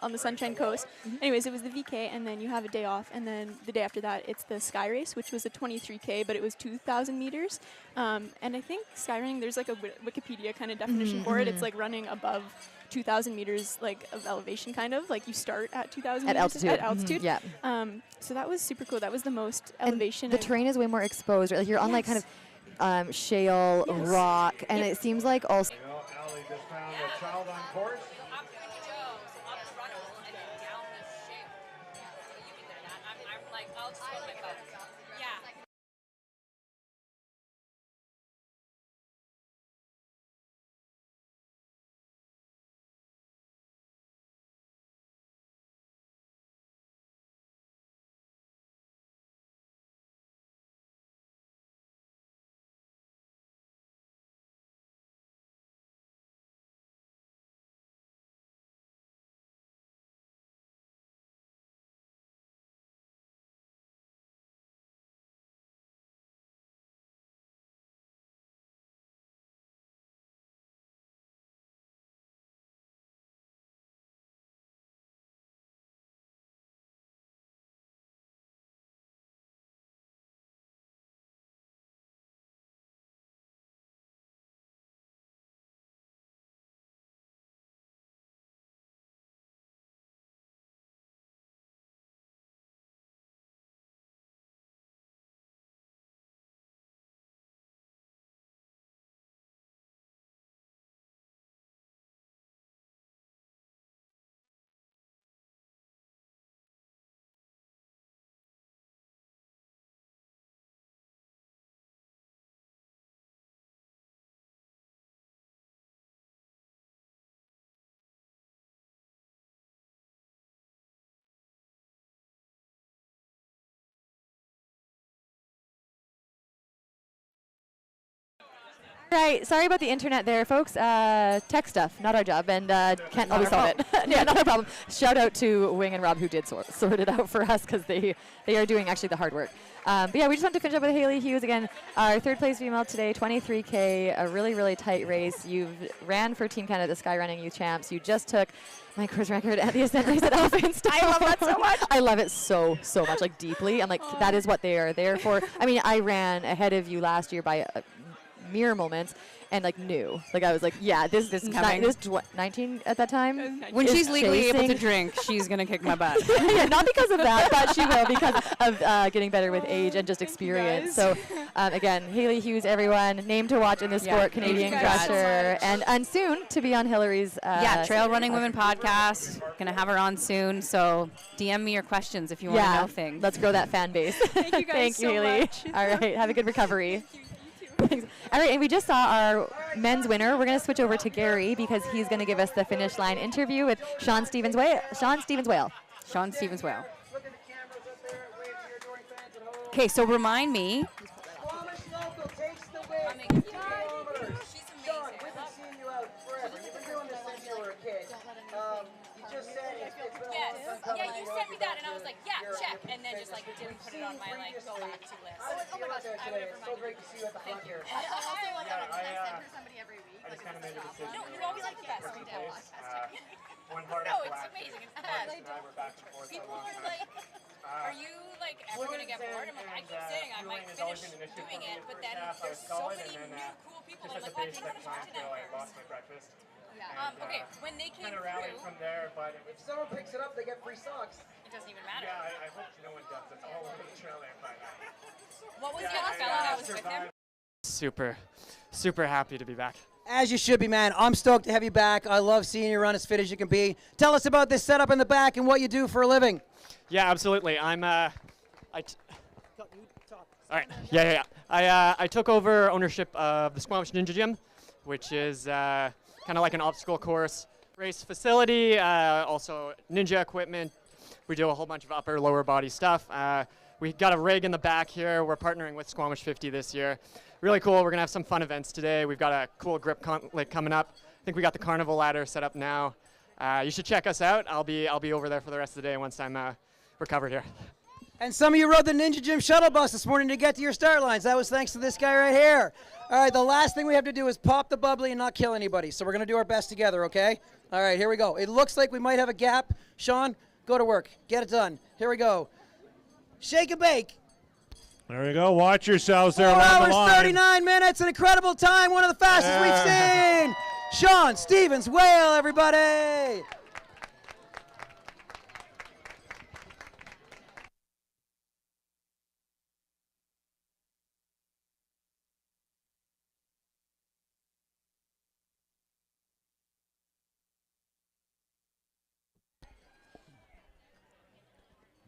on the Sunshine Coast. Anyways, it was the VK, and then you have a day off, and then the day after that, it's the Sky Race, which was a 23K, but it was 2,000 meters. And I think skyrunning, there's like a Wikipedia kind of definition for it. It's like running above 2,000 meters of elevation, kind of like you start at 2,000 meters at altitude. Yeah. So that was super cool. That was the most elevation. And the terrain is way more exposed. Right? Like you're on like kind of shale, rock, and it seems like also. Allie just found a child on course. Right, sorry about the internet there, folks. Tech stuff, not our job, and can't always solve it. Yeah, not a problem. Shout out to Wing and Rob who did sort it out for us because they are doing actually the hard work. But yeah, we just want to finish up with Haley Hughes again, our third place female today, 23K, a really, really tight race. You've ran for Team Canada at the Sky Running Youth Champs. You just took my course record at the Ascent race at Elphinstone. I love that so much. I love it so much, like deeply. I'm like, that is what they are there for. I mean, I ran ahead of you last year by mere moments and like knew, like I was like, yeah, this is coming. This 19 at that time. When she's legally able to drink, she's gonna kick my butt. Yeah, not because of that, but she will because of getting better with age and just experience. So again, Haley Hughes, everyone, name to watch in the sport, Canadian Crusher, and soon to be on Hillary's Trail Running Women podcast. Gonna have her on soon, so DM me your questions if you want to know things. Let's grow that fan base. Thank you guys Thank you, Haley. much. All right, have a good recovery. Thanks. All right, and we just saw our men's winner. We're going to switch over to Gary because he's going to give us the finish line interview with Sean Stevens Whale. Okay, so remind me. Yeah, you sent me that, and I was like, yeah, check, and then just like didn't put it on my like go back to list. I was like, oh my gosh, I would have reminded you. So great to see you at the hunt here. I also like that I send her somebody every week. I just kind of made a decision. No, you always like the best. No, it's amazing. It's fun. People are like, are you like ever gonna get bored? I'm like, I keep saying I might finish doing it, but then there's so many new cool people. I'm like, why can't I talk to them first? Yeah. Okay, when they came through, from there, but if someone picks it up, they get free socks. it doesn't even matter. Yeah, I hope no one does. It's all over the trail there. What was the other fella that was with him? Super happy to be back. As you should be, man. I'm stoked to have you back. I love seeing you run as fit as you can be. Tell us about this setup in the back and what you do for a living. Yeah, absolutely. All right. Yeah. I took over ownership of the Squamish Ninja Gym, which is kind of like an obstacle course race facility, also ninja equipment. We do a whole bunch of upper, lower body stuff. We got a rig in the back here. We're partnering with Squamish 50 this year. Really cool. We're going to have some fun events today. We've got a cool grip coming up. I think we got the carnival ladder set up now. You should check us out. I'll be over there for the rest of the day once I'm recovered here. And some of you rode the Ninja Gym shuttle bus this morning to get to your start lines. That was thanks to this guy right here. All right, the last thing we have to do is pop the bubbly and not kill anybody. So we're going to do our best together, okay? All right, here we go. It looks like we might have a gap. Sean, go to work. Get it done. Here we go. Shake and bake. There you go. Watch yourselves there 4 along the hours, line. 39 minutes, an incredible time, one of the fastest we've seen. Sean Stevens Whale, everybody.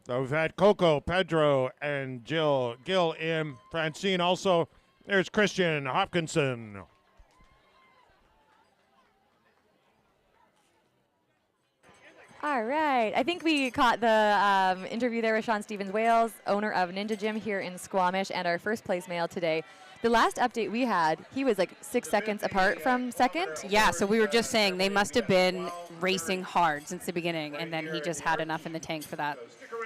So we've had Coco, Pedro, and Gil in. Francine also. There's Christian Hopkinson. All right. I think we caught the interview there with Sean Stevens Wales, owner of Ninja Gym here in Squamish, and our first place male today. The last update we had, he was like 6 seconds apart from second. Yeah, so we were just saying they must have been racing hard since the beginning, and then he just had enough in the tank for that.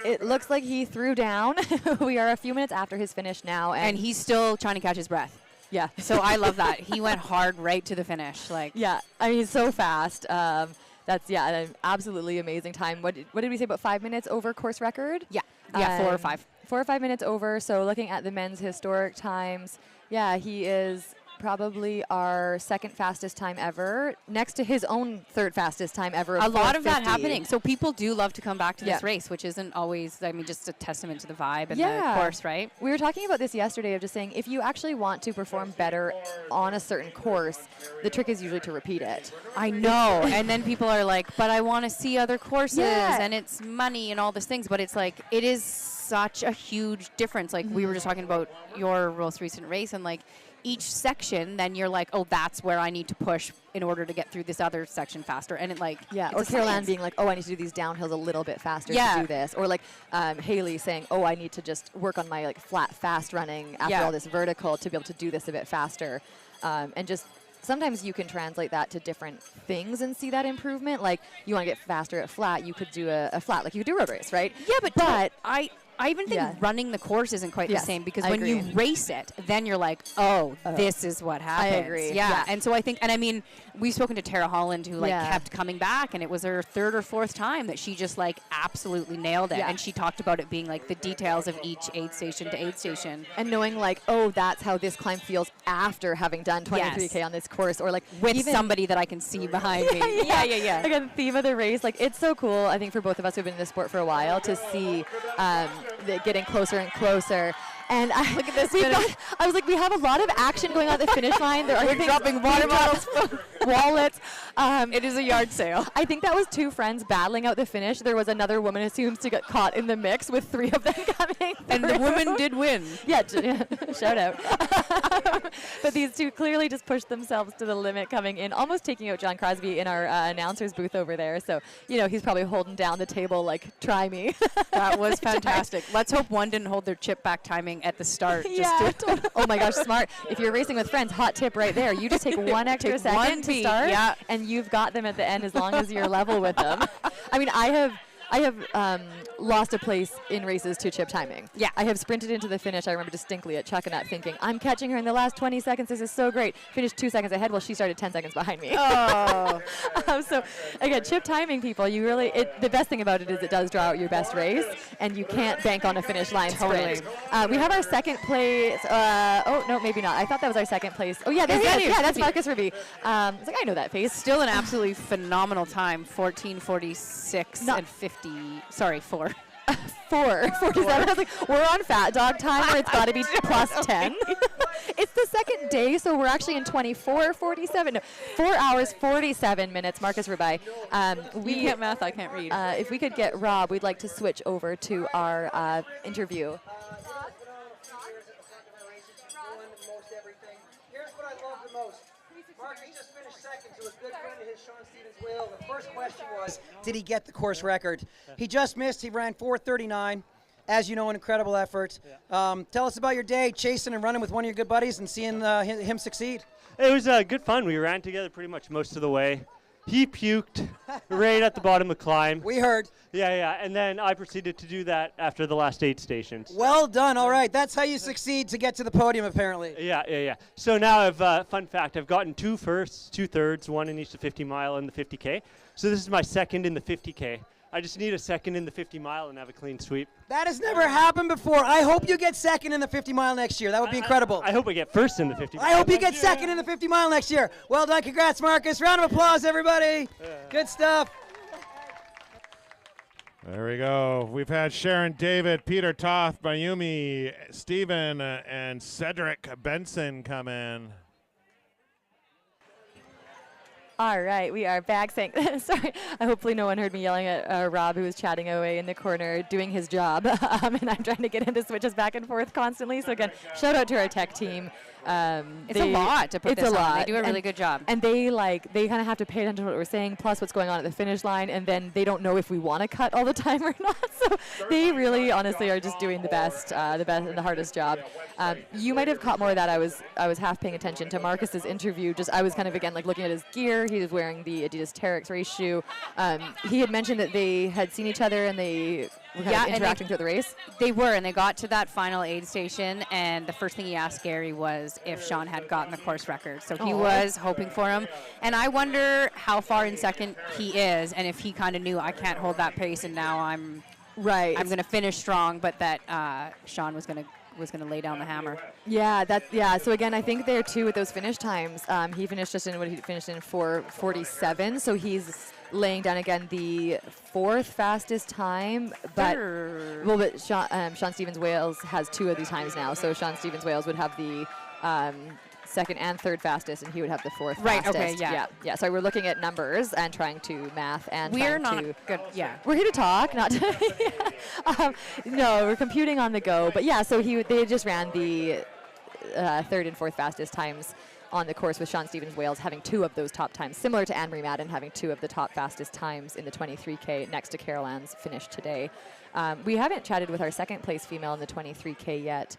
It looks like he threw down. We are a few minutes after his finish now. And he's still trying to catch his breath. Yeah. So I love that. He went hard right to the finish. Yeah, I mean, he's so fast. That's, an absolutely amazing time. What did we say, about 5 minutes over course record? Yeah, 4 or 5. 4 or 5 minutes over. So looking at the men's historic times, yeah, he is probably our second fastest time ever, next to his own third fastest time ever. A lot of that happening. So people do love to come back to this Yeah. race, which isn't always, I mean, just a testament to the vibe and the course, right? We were talking about this yesterday of just saying if you actually want to perform better on a certain course, the trick is usually to repeat it. I know. And then people are like, but I want to see other courses Yeah. and it's money and all these things. But it's like, it is such a huge difference. Like we were just talking about your most recent race, and like each section, then you're like, oh, that's where I need to push in order to get through this other section faster. And it like, yeah, it's or a Carol Ann science. being like, oh, I need to do these downhills a little bit faster Yeah. to do this. Or like Haley saying, oh, I need to just work on my like flat, fast running after Yeah. all this vertical to be able to do this a bit faster. And just sometimes you can translate that to different things and see that improvement. Like you want to get faster at flat, you could do a flat, like you could do a road race, right? Yeah, but I even think Yeah. running the course isn't quite Yes, the same, because I when you agree. race it, then you're like, oh, this is what happens. agree, Yeah. yeah. And so I think, and I mean, we've spoken to Tara Holland, who like Yeah. kept coming back, and it was her 3rd or 4th time that she just like absolutely nailed it. Yeah. And she talked about it being like the details of each aid station to aid station. And knowing like, oh, that's how this climb feels after having done 23K on this course, or like With even somebody that I can see behind me. Yeah. Again, theme of the race, like it's so cool. I think for both of us who've been in the sport for a while to see getting closer and closer. And look at this. I was like, we have a lot of action going on at the finish line. There are We're things- dropping water bottles, wallets. It is a yard sale. I think that was 2 friends battling out the finish. There was another woman who seems to get caught in the mix with 3 of them coming. And the through. woman did win. Yeah, shout out. But these 2 clearly just pushed themselves to the limit coming in, almost taking out John Crosby in our announcer's booth over there. So, he's probably holding down the table like, try me. That was fantastic. Let's hope one didn't hold their chip back timing at the start. Oh my gosh, smart. If you're racing with friends, hot tip right there. You just take 1 extra Take second one to beat, start, yeah. and you've got them at the end as long as you're level with them. I mean, I have lost a place in races to chip timing. Yeah. I have sprinted into the finish. I remember distinctly at Chuckanut thinking, I'm catching her in the last 20 seconds. This is so great. Finished 2 seconds ahead. Well, she started 10 seconds behind me. Oh. So again, chip timing, people, you really, the best thing about it is it does draw out your best race, and you can't bank on a finish line Totally. sprint. We have our second place. Oh, no, maybe not. I thought that was our second place. Oh, yeah, there he that is. is. Yeah, that's Marcus Ruby. I was like, I know that face. Still an absolutely phenomenal time, 14:46 and 50. Sorry, 4. 4:47. I was like, we're on Fat Dog time, or it's got to be plus 10. It's the second day, so we're actually in 24:47. No, 4 hours 47 minutes. Marcus Rubai. We can't math. I can't read. If we could get Rob, we'd like to switch over to our interview. Here's what I love the most. Marcus just finished second to his good friend of his, Sean Stevens Will. The first question was, did he get the course record? He just missed. He ran 4:39. As you know, an incredible effort. Tell us about your day, chasing and running with one of your good buddies and seeing him succeed. It was good fun. We ran together pretty much most of the way. He puked right at the bottom of the climb. We heard. Yeah. And then I proceeded to do that after the last 8 stations. Well done. All right. That's how you succeed to get to the podium, apparently. Yeah. So now I've, fun fact, I've gotten 2 firsts, 2 thirds, 1 in each the 50 mile and the 50K. So this is my second in the 50K. I just need a second in the 50 mile and have a clean sweep. That has never happened before. I hope you get second in the 50 mile next year. That would be incredible. I hope I get first in the 50 mile. I hope you get second in the 50 mile next year. Well done. Congrats, Marcus. Round of applause, everybody. Good stuff. There we go. We've had Sharon David, Peter Toth, Mayumi, Stephen, and Cedric Benson come in. All right, we are back saying, sorry, hopefully no one heard me yelling at Rob, who was chatting away in the corner doing his job. And I'm trying to get him to switch us back and forth constantly. So again, shout out to our tech team. It's a lot to put it's this a on. lot. They do a really good job. And they kind of have to pay attention to what we're saying, plus what's going on at the finish line, and then they don't know if we want to cut all the time or not. So they really, honestly, are just doing the best and the hardest job. You might have caught more of that. I was half paying attention to Marcus's interview. I was kind of again like looking at his gear. He was wearing the Adidas Terex race shoe. He had mentioned that they had seen each other and they were kind of interacting throughout the race. They were, and they got to that final aid station, and the first thing he asked Gary was if Sean had gotten the course record. So he was hoping for him. And I wonder how far in second he is, and if he kind of knew I can't hold that pace, and now I'm going to finish strong, but that Sean was going to lay down the hammer. Yeah, so again, I think there too with those finish times, he finished just in what he finished in 4:47, so he's laying down again the 4th fastest time, but Sean Stevens Wales has 2 of these times now, so Sean Stevens Wales would have the second and third fastest, and he would have the fourth Right, fastest. okay, yeah. Yeah. So we're looking at numbers and trying to math and We're trying not to good. Yeah. We're here to talk, not to. No, we're computing on the go. But yeah, so they just ran the third and fourth fastest times on the course, with Sean Stevens Wales having 2 of those top times, similar to Anne-Marie Madden having 2 of the top fastest times in the 23K next to Carol Ann's finish today. We haven't chatted with our second place female in the 23K yet.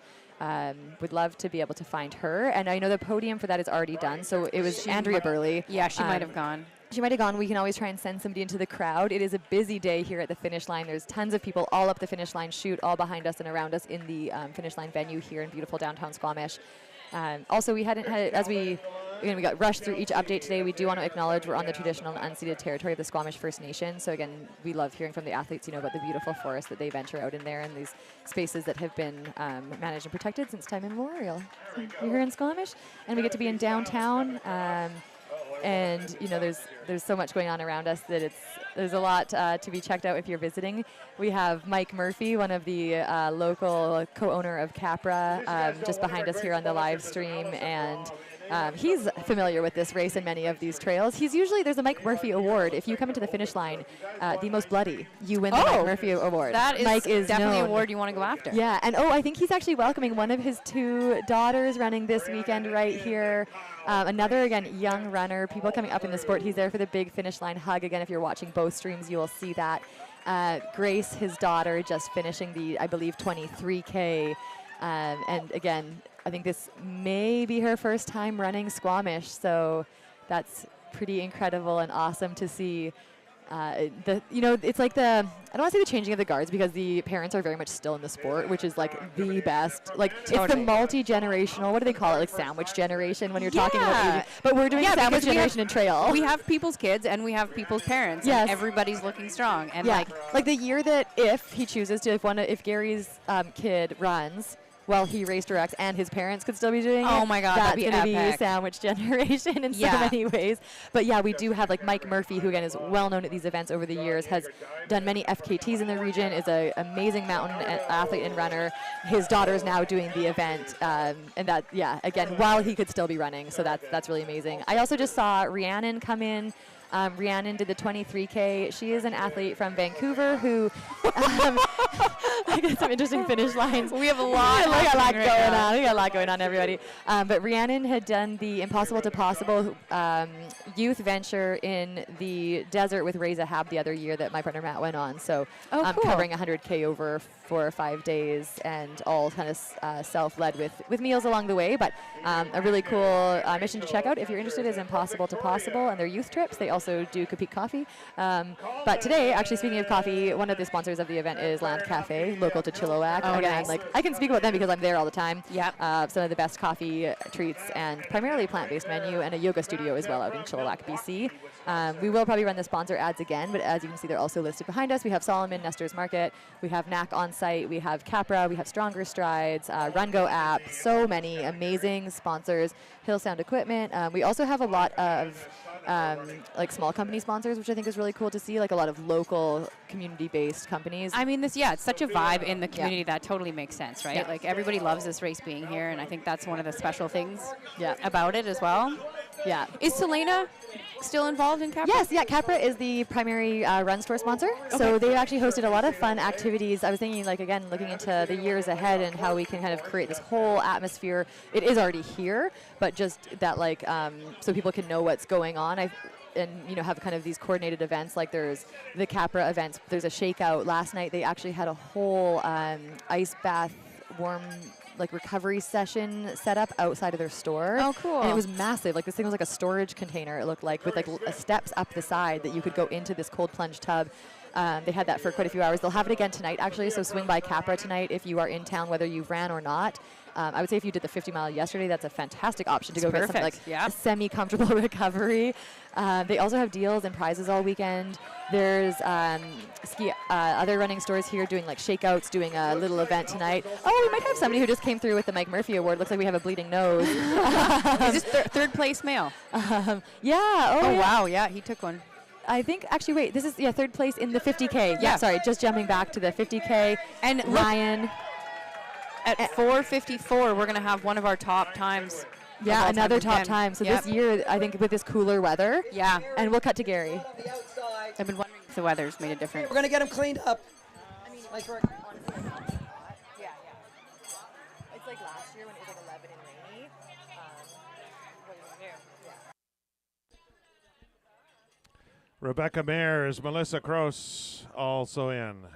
Would love to be able to find her. And I know the podium for that is already done. So it was Andrea Burley. Yeah, she might have gone. She might have gone. We can always try and send somebody into the crowd. It is a busy day here at the finish line. There's tons of people all up the finish line chute, all behind us and around us in the finish line venue here in beautiful downtown Squamish. Also, we hadn't had, as we got rushed through each update today, we do want to acknowledge we're on the traditional and unceded territory of the Squamish First Nation. So again, we love hearing from the athletes, about the beautiful forest that they venture out in there and these spaces that have been managed and protected since time immemorial. So we're here in Squamish, and we get to be in downtown. And there's so much going on around us that there's a lot to be checked out if you're visiting. We have Mike Murphy, one of the local co-owner of Capra, just behind us here on the live stream, and he's familiar with this race and many of these trails. There's a Mike Murphy Award. If you come into the finish line, the most bloody, you win the Mike Murphy Award. That is Mike is definitely an known. award you want to go after. Yeah, and I think he's actually welcoming one of his 2 daughters running this weekend right here. Another, again, young runner, people coming up in the sport. He's there for the big finish line hug. Again, if you're watching both streams, you will see that. Grace, his daughter, just finishing the, I believe, 23K. And again, I think this may be her first time running Squamish, so that's pretty incredible and awesome to see. It's like I don't want to say the changing of the guards, because the parents are very much still in the sport, which is like the best. Like it's the multi-generational, what do they call it? Like sandwich generation when you're talking about age. But we're doing sandwich generation in trail. We have people's kids and we have people's parents. Yes. And everybody's looking strong. And like the year that if he chooses to, if Gary's kid runs, well, he race directs and his parents could still be doing it. Oh my God, that's that'd be going to be epic. sandwich generation in so many ways. But yeah, we do have like Mike Murphy, who again is well known at these events over the years, has done many FKTs in the region, is an amazing mountain athlete and runner. His daughter's now doing the event, and that, again, while he could still be running. So that's really amazing. I also just saw Rhiannon come in. Rhiannon did the 23K. She is an athlete from Vancouver who I got some interesting finish lines. We have a lot, We got a lot going on, everybody. But Rhiannon had done the Impossible to Possible youth venture in the desert with Reza Hab the other year that my partner Matt went on. So cool. Covering 100K over 4 or 5 days, and all kind of self-led with meals along the way. But a really cool mission to check out if you're interested is Impossible to Possible and their youth trips. They also do Kapik Coffee. But today, actually, speaking of coffee, one of the sponsors of the event is Land Cafe, local to Chilliwack. Oh, Again, nice. like I can speak about them because I'm there all the time. Yep. Some of the best coffee treats and primarily plant-based menu, and a yoga studio as well out in Chilliwack, BC. We will probably run the sponsor ads again, but as you can see, they're also listed behind us. We have Solomon, Nestor's Market, we have NAC on site, we have Capra, we have Stronger Strides, RunGo app, so many amazing sponsors, Hill Sound Equipment. We also have a lot of like small company sponsors, which I think is really cool to see, like a lot of local community-based companies. I mean, it's such a vibe in the community that totally makes sense, right? Like everybody loves this race being here, and I think that's one of the special things about it as well. Yeah. Is Selena still involved in Capra? Yes, Capra is the primary run store sponsor. So they've actually hosted a lot of fun activities. I was thinking, like, again, looking into the years ahead and how we can kind of create this whole atmosphere. It is already here, but just that, like, so people can know what's going on. And have kind of these coordinated events, like there's the Capra events. There's a shakeout. Last night they actually had a whole ice bath, warm, like recovery session set up outside of their store. Oh, cool. And it was massive. Like this thing was like a storage container, it looked like, with like steps up the side that you could go into this cold plunge tub. They had that for quite a few hours. They'll have it again tonight, actually, so swing by Capra tonight if you are in town, whether you've ran or not. I would say if you did the 50 mile yesterday, that's a fantastic option to go get something like a semi-comfortable recovery. They also have deals and prizes all weekend. There's other running stores here doing like shakeouts, doing a little event tonight. Oh, we might have somebody who just came through with the Mike Murphy Award. Looks like we have a bleeding nose. Is this third place male? Wow, yeah, he took one. I think, actually, wait, this is, third place in the 50K. Yeah, sorry, just jumping back to the 50K. And Ryan. At 4:54, we're going to have one of our top times Yeah, of all another top weekend. time. So Yep. this year, I think with this cooler weather. Yeah. And we'll cut to Gary. I've been wondering if the weather's made a difference. We're going to get him cleaned up. Nice work. Yeah. It's like last year when it was like 11 and rainy. What are you going to do? Rebecca Mayers, Melissa Kroos also in.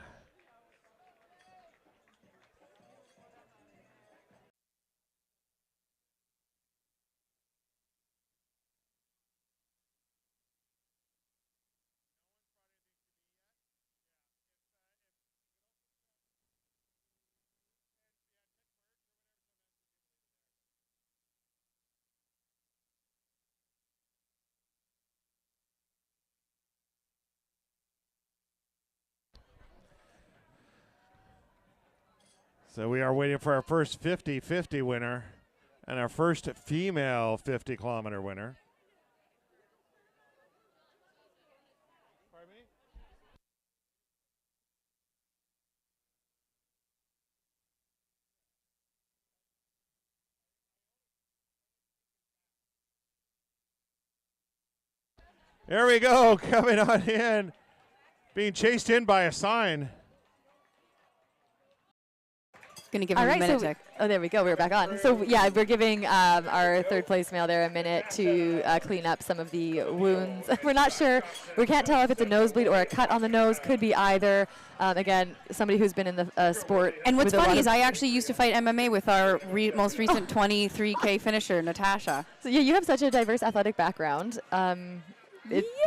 So we are waiting for our first 50-50 winner and our first female 50-kilometer winner. There we go, coming on in, being chased in by a sign. Going to give All him right, a minute so to there we go. We're back on. So yeah, we're giving our third place male there a minute to clean up some of the wounds. We're not sure. We can't tell if it's a nosebleed or a cut on the nose. Could be either. Again, somebody who's been in the sport. And what's with a lot funny of- is I actually used to fight MMA with our most recent 23K finisher, Natasha. So yeah, you have such a diverse athletic background.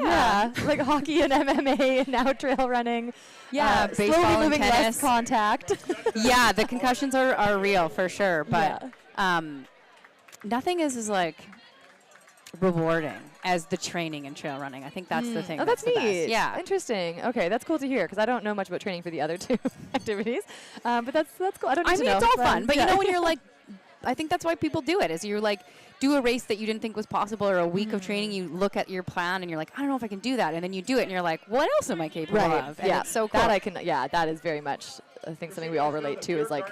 Yeah. Like hockey and MMA and now trail running. Yeah, slowly baseball and moving less tennis. contact. Yeah, the concussions are real for sure, but nothing is like rewarding as the training and trail running. I think that's the thing. Oh, that's the best. neat. Yeah. Interesting. Okay, that's cool to hear because I don't know much about training for the other two activities. But that's cool. I don't need I to mean, know. it's all fun, but you yeah. know when you're like, I think that's why people do it. Is you're like, do a race that you didn't think was possible or a week of training. You look at your plan and you're like, I don't know if I can do that, and then you do it and you're like, what else am I capable Right. of? And Yeah. it's so cool. That I can. Yeah, that is very much. I think something we all relate to is like,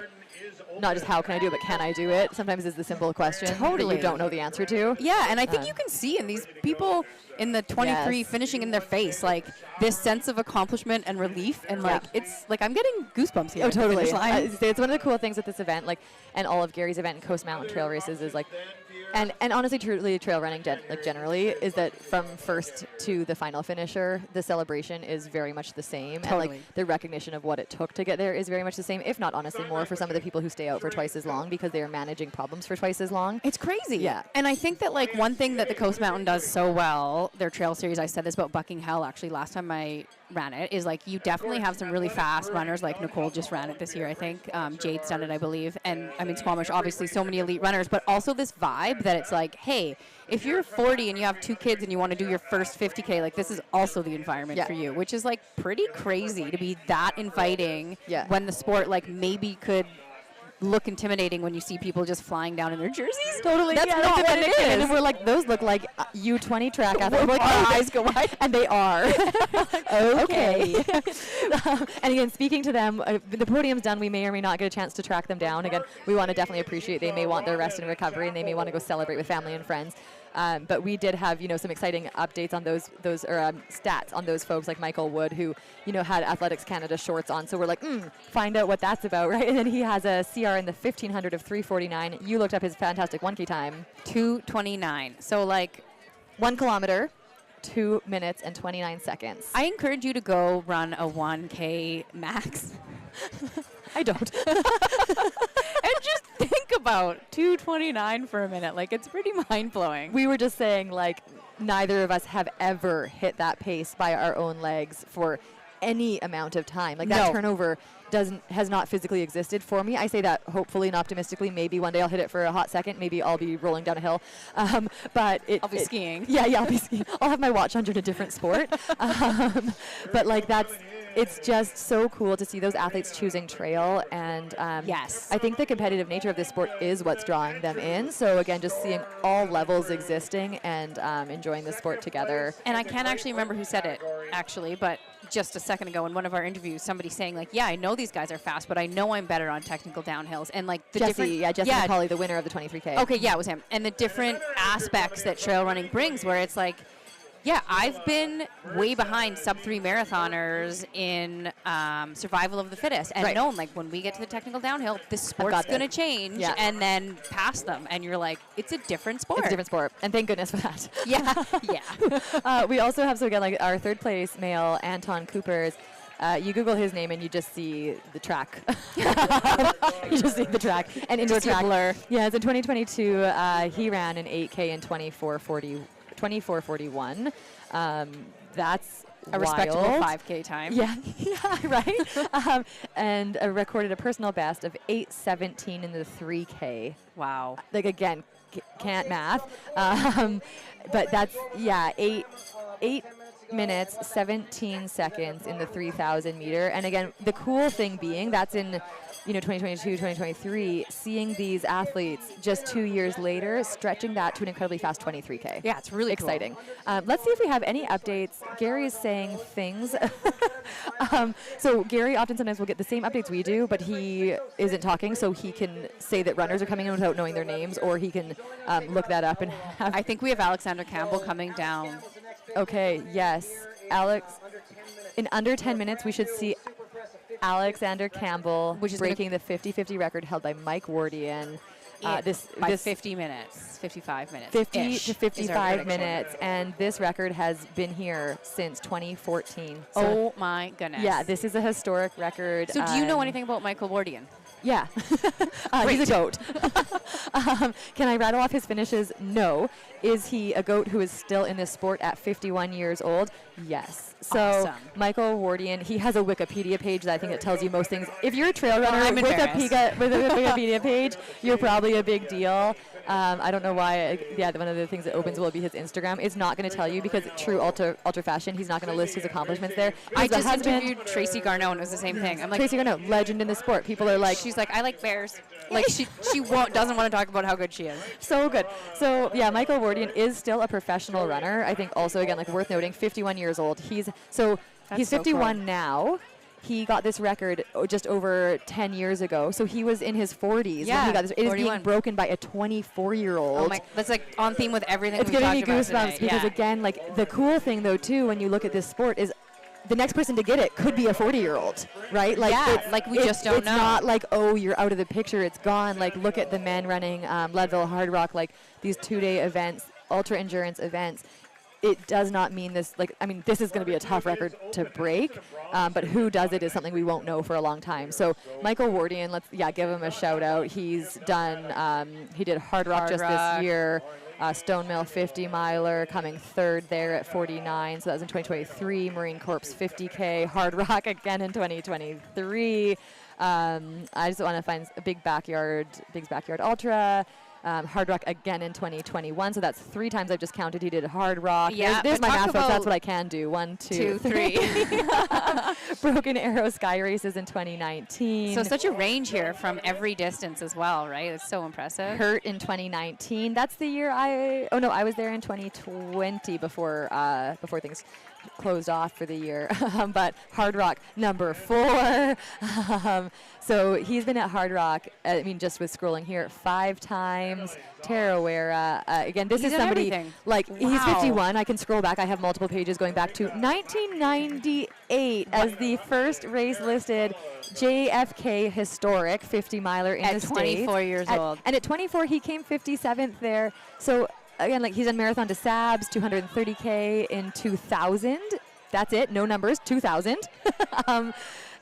not just how can I do it, but can I do it? Sometimes is the simple question Totally. that you don't know the answer to. Yeah, and I think you can see in these people in the 23 Yes. finishing in their face, like this sense of accomplishment and relief, and like it's like I'm getting goosebumps here. Oh, at the totally. finish line. It's one of the cool things at this event, like, and all of Gary's event and Coast Mountain Trail races is like, and honestly, truly, trail running generally is that from first to the final finisher, the celebration is very much the same, and Totally. like the recognition of what it took to get there is very much the same, if not honestly more for some of the people who stay out for twice as long because they are managing problems for twice as long. It's crazy. Yeah. And I think that like one thing that the Coast Mountain does so well, their trail series, I said this about Bucking Hell actually last time I ran it, is like you definitely have some really fast runners. Like Nicole just ran it this year, I think. Jade's done it, I believe. And I mean, Squamish, obviously so many elite runners, but also this vibe that it's like, hey, if you're 40 and you have 2 kids and you want to do your first 50K, like this is also the environment for you, which is like pretty crazy to be that inviting when the sport like maybe could look intimidating when you see people just flying down in their jerseys. Totally, That's yeah, not like what the it minute, is. And we're like, those look like U20 track athletes. We're like, our eyes go wide, and they are. Okay. And again, speaking to them, the podium's done. We may or may not get a chance to track them down. Again, we want to definitely appreciate. They may want their rest and recovery, and they may want to go celebrate with family and friends. But we did have, some exciting updates on those stats on those folks like Michael Wood, who, had Athletics Canada shorts on. So we're like, find out what that's about, right? And then he has a CR in the 1500 of 349. You looked up his fantastic 1K time. 2:29. So like 1 kilometer, 2 minutes and 29 seconds. I encourage you to go run a 1K max. I don't. And just think about 2:29 for a minute. Like, it's pretty mind-blowing. We were just saying, like, neither of us have ever hit that pace by our own legs for any amount of time. Like, that No. turnover has not physically existed for me. I say that hopefully and optimistically. Maybe one day I'll hit it for a hot second. Maybe I'll be rolling down a hill. But I'll be skiing. Yeah, I'll be skiing. I'll have my watch under a different sport. But, like, it's just so cool to see those athletes choosing trail. And yes, I think the competitive nature of this sport is what's drawing them in. So, again, just seeing all levels existing and enjoying the sport together. And I can't actually remember who said it, actually, but just a second ago in one of our interviews, somebody saying like, yeah, I know these guys are fast, but I know I'm better on technical downhills. And like the Jesse McCauley, the winner of the 23K. Okay, yeah, it was him. And the different aspects that trail running brings, where it's like, yeah, I've been way behind sub-3 marathoners in survival of the fittest, and known like when we get to the technical downhill, the sport's going to change, and then pass them, and you're like, it's a different sport. It's a different sport, and thank goodness for that. Yeah. We also have, so again, like our third place male, Anton Coopers. You Google his name and you just see the track. You just see the track and indoor track. Blur. Yeah, so in 2022, he ran an 8K in 24:41. That's a respectable 5K time. Yeah, right. And recorded a personal best of 8:17 in the 3K. Wow. Like again, can't math. But that's 8 minutes 17 seconds in the 3,000 meter. And again, the cool thing being that's in 2022, 2023, seeing these athletes just 2 years later stretching that to an incredibly fast 23K. Yeah, it's really exciting. Cool. Let's see if we have any updates. Gary is saying things. So Gary often sometimes will get the same updates we do, but he isn't talking, so he can say that runners are coming in without knowing their names, or he can look that up and have. I think we have Alexander Campbell coming down. Okay, yes. Alex, in under 10 minutes, we should see Alexander Campbell breaking the 50-50 record held by Mike Wardian. This 50 minutes, 55 minutes. 50 to 55 minutes, and this record has been here since 2014. So oh my goodness. Yeah, this is a historic record. So do you know anything about Michael Wardian? Yeah. He's a goat. Can I rattle off his finishes? No. Is he a goat who is still in this sport at 51 years old? Yes. So awesome. Michael Wardian, he has a Wikipedia page that I think it tells you most things. If you're a trail runner with a Wikipedia page, you're probably a big deal. I don't know why. One of the things that opens will be his Instagram. It's not going to tell you because true ultra fashion, he's not going to list his accomplishments there. I just interviewed Tracy Garneau, and it was the same thing. I'm like, Tracy Garneau, legend in the sport. People are like, she's like, I like bears. Like she doesn't want to talk about how good she is. So good. So yeah, Michael Wardian is still a professional runner. I think also again, like worth noting, 51 years old. He's 51 cool. now. He got this record just over 10 years ago. So he was in his 40s when he got this. It is being broken by a 24-year-old. Oh my, that's like on theme with everything it's we've giving me talked about goosebumps today. because again, like the cool thing though too, when you look at this sport is the next person to get it could be a 40-year-old, right? Like we just don't know. It's not like, oh, you're out of the picture, it's gone. Like look at the men running Leadville Hard Rock, like these 2-day events, ultra endurance events. It does not mean this, this is going to be a tough record to break, but who does it is something we won't know for a long time. So Michael Wardian, let's give him a shout out. He's done, he did Hard Rock this year, Stone Mill 50 miler, coming third there at 49. So that was in 2023. Marine Corps 50K, Hard Rock again in 2023. I just want to find a Big's Backyard Ultra. Hard Rock again in 2021, so that's 3 times I've just counted. He did Hard Rock. Yeah, there's my math, folks. That's what I can do. 1, 2, 3. Broken Arrow Sky Races in 2019. So such a range here from every distance as well, right? It's so impressive. Hurt in 2019. That's the year I was there in 2020 before things closed off for the year. But Hard Rock number 4. So he's been at Hard Rock, just with scrolling here, 5 times. Tarawera. Again, this is somebody, he's 51. I can scroll back. I have multiple pages going back to 1998 as the first race listed JFK historic 50-miler in the States. At 24 years old. And at 24, he came 57th there. So again, he's done Marathon des Sables, 230K in 2000. That's it, no numbers, 2000.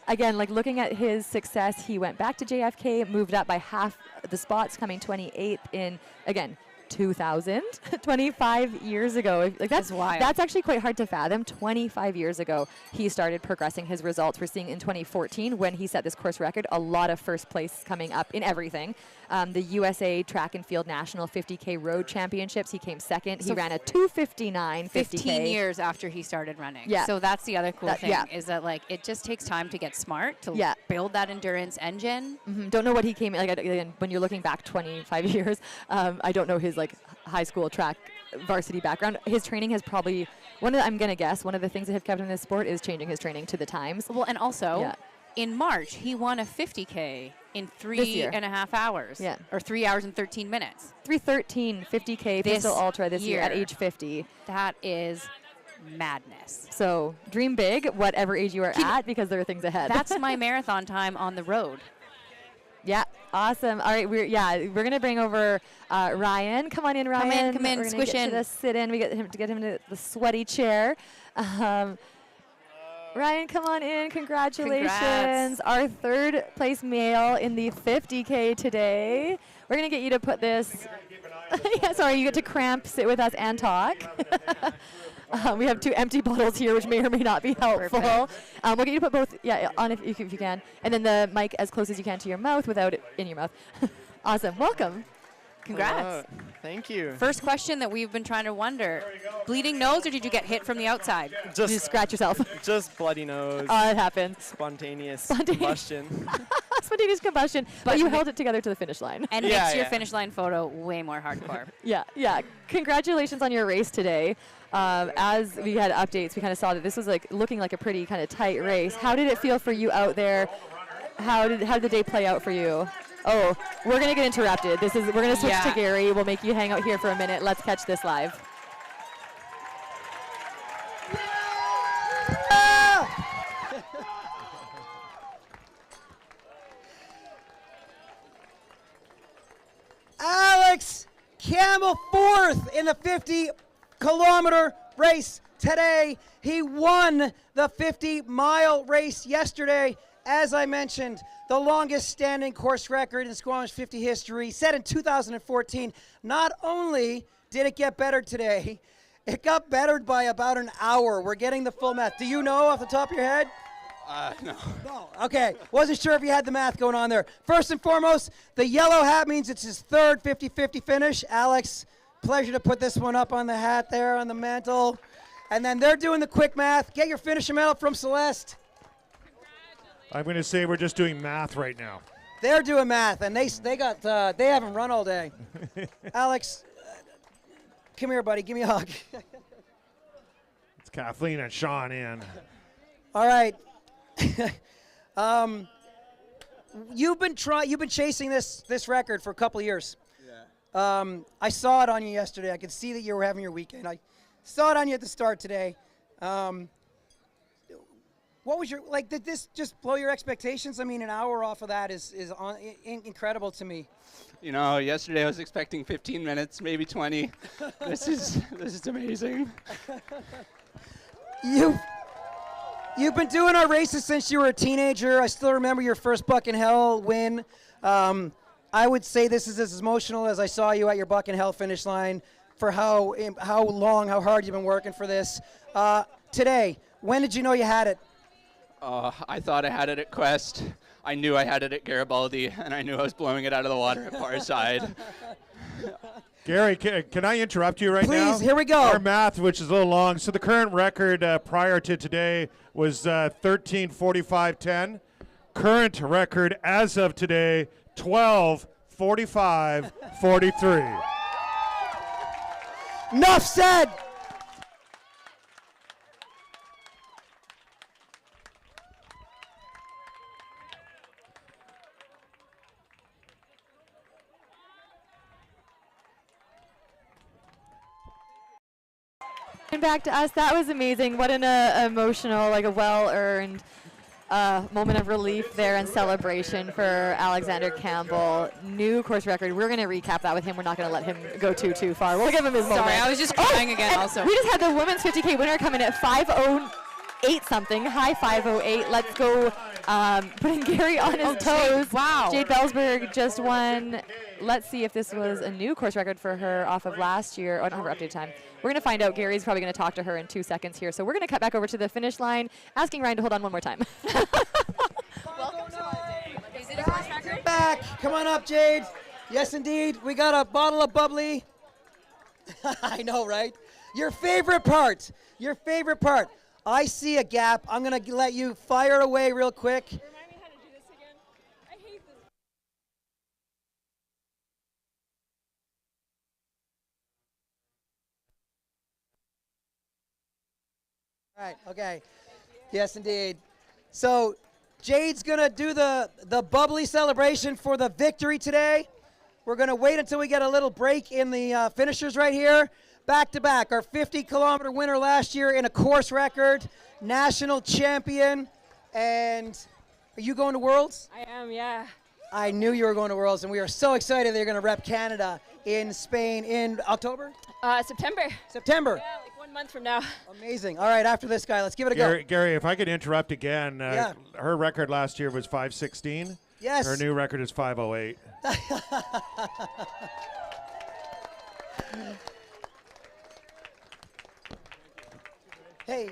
Again, looking at his success, he went back to JFK, moved up by half the spots, coming 28th in, again, 2000, 25 years ago. That's wild. That's actually quite hard to fathom. 25 years ago, he started progressing his results. We're seeing in 2014, when he set this course record, a lot of first place coming up in everything. The USA Track and Field National 50K Road Championships, he came second. So he ran a 2:59 50K. 15 years after he started running. Yeah. So that's the other cool thing, is that it just takes time to get smart, to build that endurance engine. Don't know what he came in, again, when you're looking back 25 years, I don't know his high school track varsity background. His training has probably, I'm going to guess, one of the things that have kept him in this sport is changing his training to the times. Well, and also, in March, he won a 50K in 3.5 hours. Yeah. Or 3 hours and 13 minutes. 3:13, 50K Pistol Ultra this year at age 50. That is madness. So dream big, whatever age you are at, because there are things ahead. That's my marathon time on the road. Yeah, awesome. All right, we're gonna bring over Ryan. Come on in, Ryan. Come in, we're squish get in. To the sit in. We get him to the sweaty chair. Ryan, come on in. Congratulations. Congrats. Our third place male in the 50K today. We're gonna get you to put this. Yeah, sorry, you get to cramp, sit with us, and talk. We have 2 empty bottles here, which may or may not be helpful. We'll get you to put both, on if you can, and then the mic as close as you can to your mouth without it in your mouth. Awesome. Welcome. Congrats. Thank you. First question that we've been trying to wonder. Bleeding nose, or did you get hit from the outside? Did you scratch yourself? Just bloody nose. Oh, it happens. Spontaneous combustion. Spontaneous combustion. But you held it together to the finish line. And makes your finish line photo way more hardcore. Yeah. Congratulations on your race today. As we had updates, we kind of saw that this was looking like a pretty kind of tight race. How did it feel for you out there? How did the day play out for you? Oh, we're gonna get interrupted. We're gonna switch to Gary. We'll make you hang out here for a minute. Let's catch this live. Alex Campbell, 4th in the 50-kilometer race today. He won the 50-mile race yesterday. As I mentioned, the longest standing course record in Squamish 50 history, set in 2014. Not only did it get better today, it got bettered by about an hour. We're getting the full math. Do you know off the top of your head? No. Okay, wasn't sure if you had the math going on there. First and foremost, the yellow hat means it's his third 50-50 finish. Alex, pleasure to put this one up on the hat there on the mantle. And then they're doing the quick math. Get your finisher medal from Celeste. I'm going to say we're just doing math right now. They're doing math, and they haven't run all day. Alex, come here, buddy. Give me a hug. It's Kathleen and Sean in. All right. You've been chasing this record for a couple of years. Yeah. I saw it on you yesterday. I could see that you were having your weekend. I saw it on you at the start today. What was did this just blow your expectations? I mean, an hour off of that is incredible to me. You know, yesterday I was expecting 15 minutes, maybe 20. This is amazing. You've been doing our races since you were a teenager. I still remember your first Buck in Hell win. I would say this is as emotional as I saw you at your Buck in Hell finish line for how hard you've been working for this. Today, when did you know you had it? I thought I had it at Quest. I knew I had it at Garibaldi, and I knew I was blowing it out of the water at Farside. Gary, can I interrupt you right now? Please, here we go. Our math, which is a little long. So the current record prior to today was 13:45:10. Current record as of today, 12:45:43. Enough said. And back to us, that was amazing. What an emotional, a well-earned moment of relief there and celebration for Alexander Campbell. New course record. We're going to recap that with him. We're not going to let him go too far. We'll give him his moment. Sorry, I was just crying again also. We just had the women's 50K winner come in at 5:08 something. High 5:08. Let's go putting Gary on his toes. Wow. Jade Bellsberg just won. Let's see if this was a new course record for her off of last year. Oh, not her updated time. We're going to find out. Gary's probably going to talk to her in 2 seconds here. So we're going to cut back over to the finish line, asking Ryan to hold on one more time. Welcome to our day. Is it a course record? Back. Come on up, Jade. Yes, indeed. We got a bottle of bubbly. I know, right? Your favorite part. Your favorite part. I see a gap. I'm going to let you fire it away real quick. All right, okay. Yes, indeed. So Jade's going to do the bubbly celebration for the victory today. We're going to wait until we get a little break in the finishers right here. Back to back, our 50-kilometer winner last year in a course record, national champion. And are you going to Worlds? I am, yeah. I knew you were going to Worlds, and we are so excited that you're going to rep Canada in Spain in October? September. September. Yeah, like 1 month from now. Amazing. All right, after this guy, let's give it a go. Gary, if I could interrupt again, Yeah. her record last year was 5:16. Yes. Her new record is 5:08. Hey.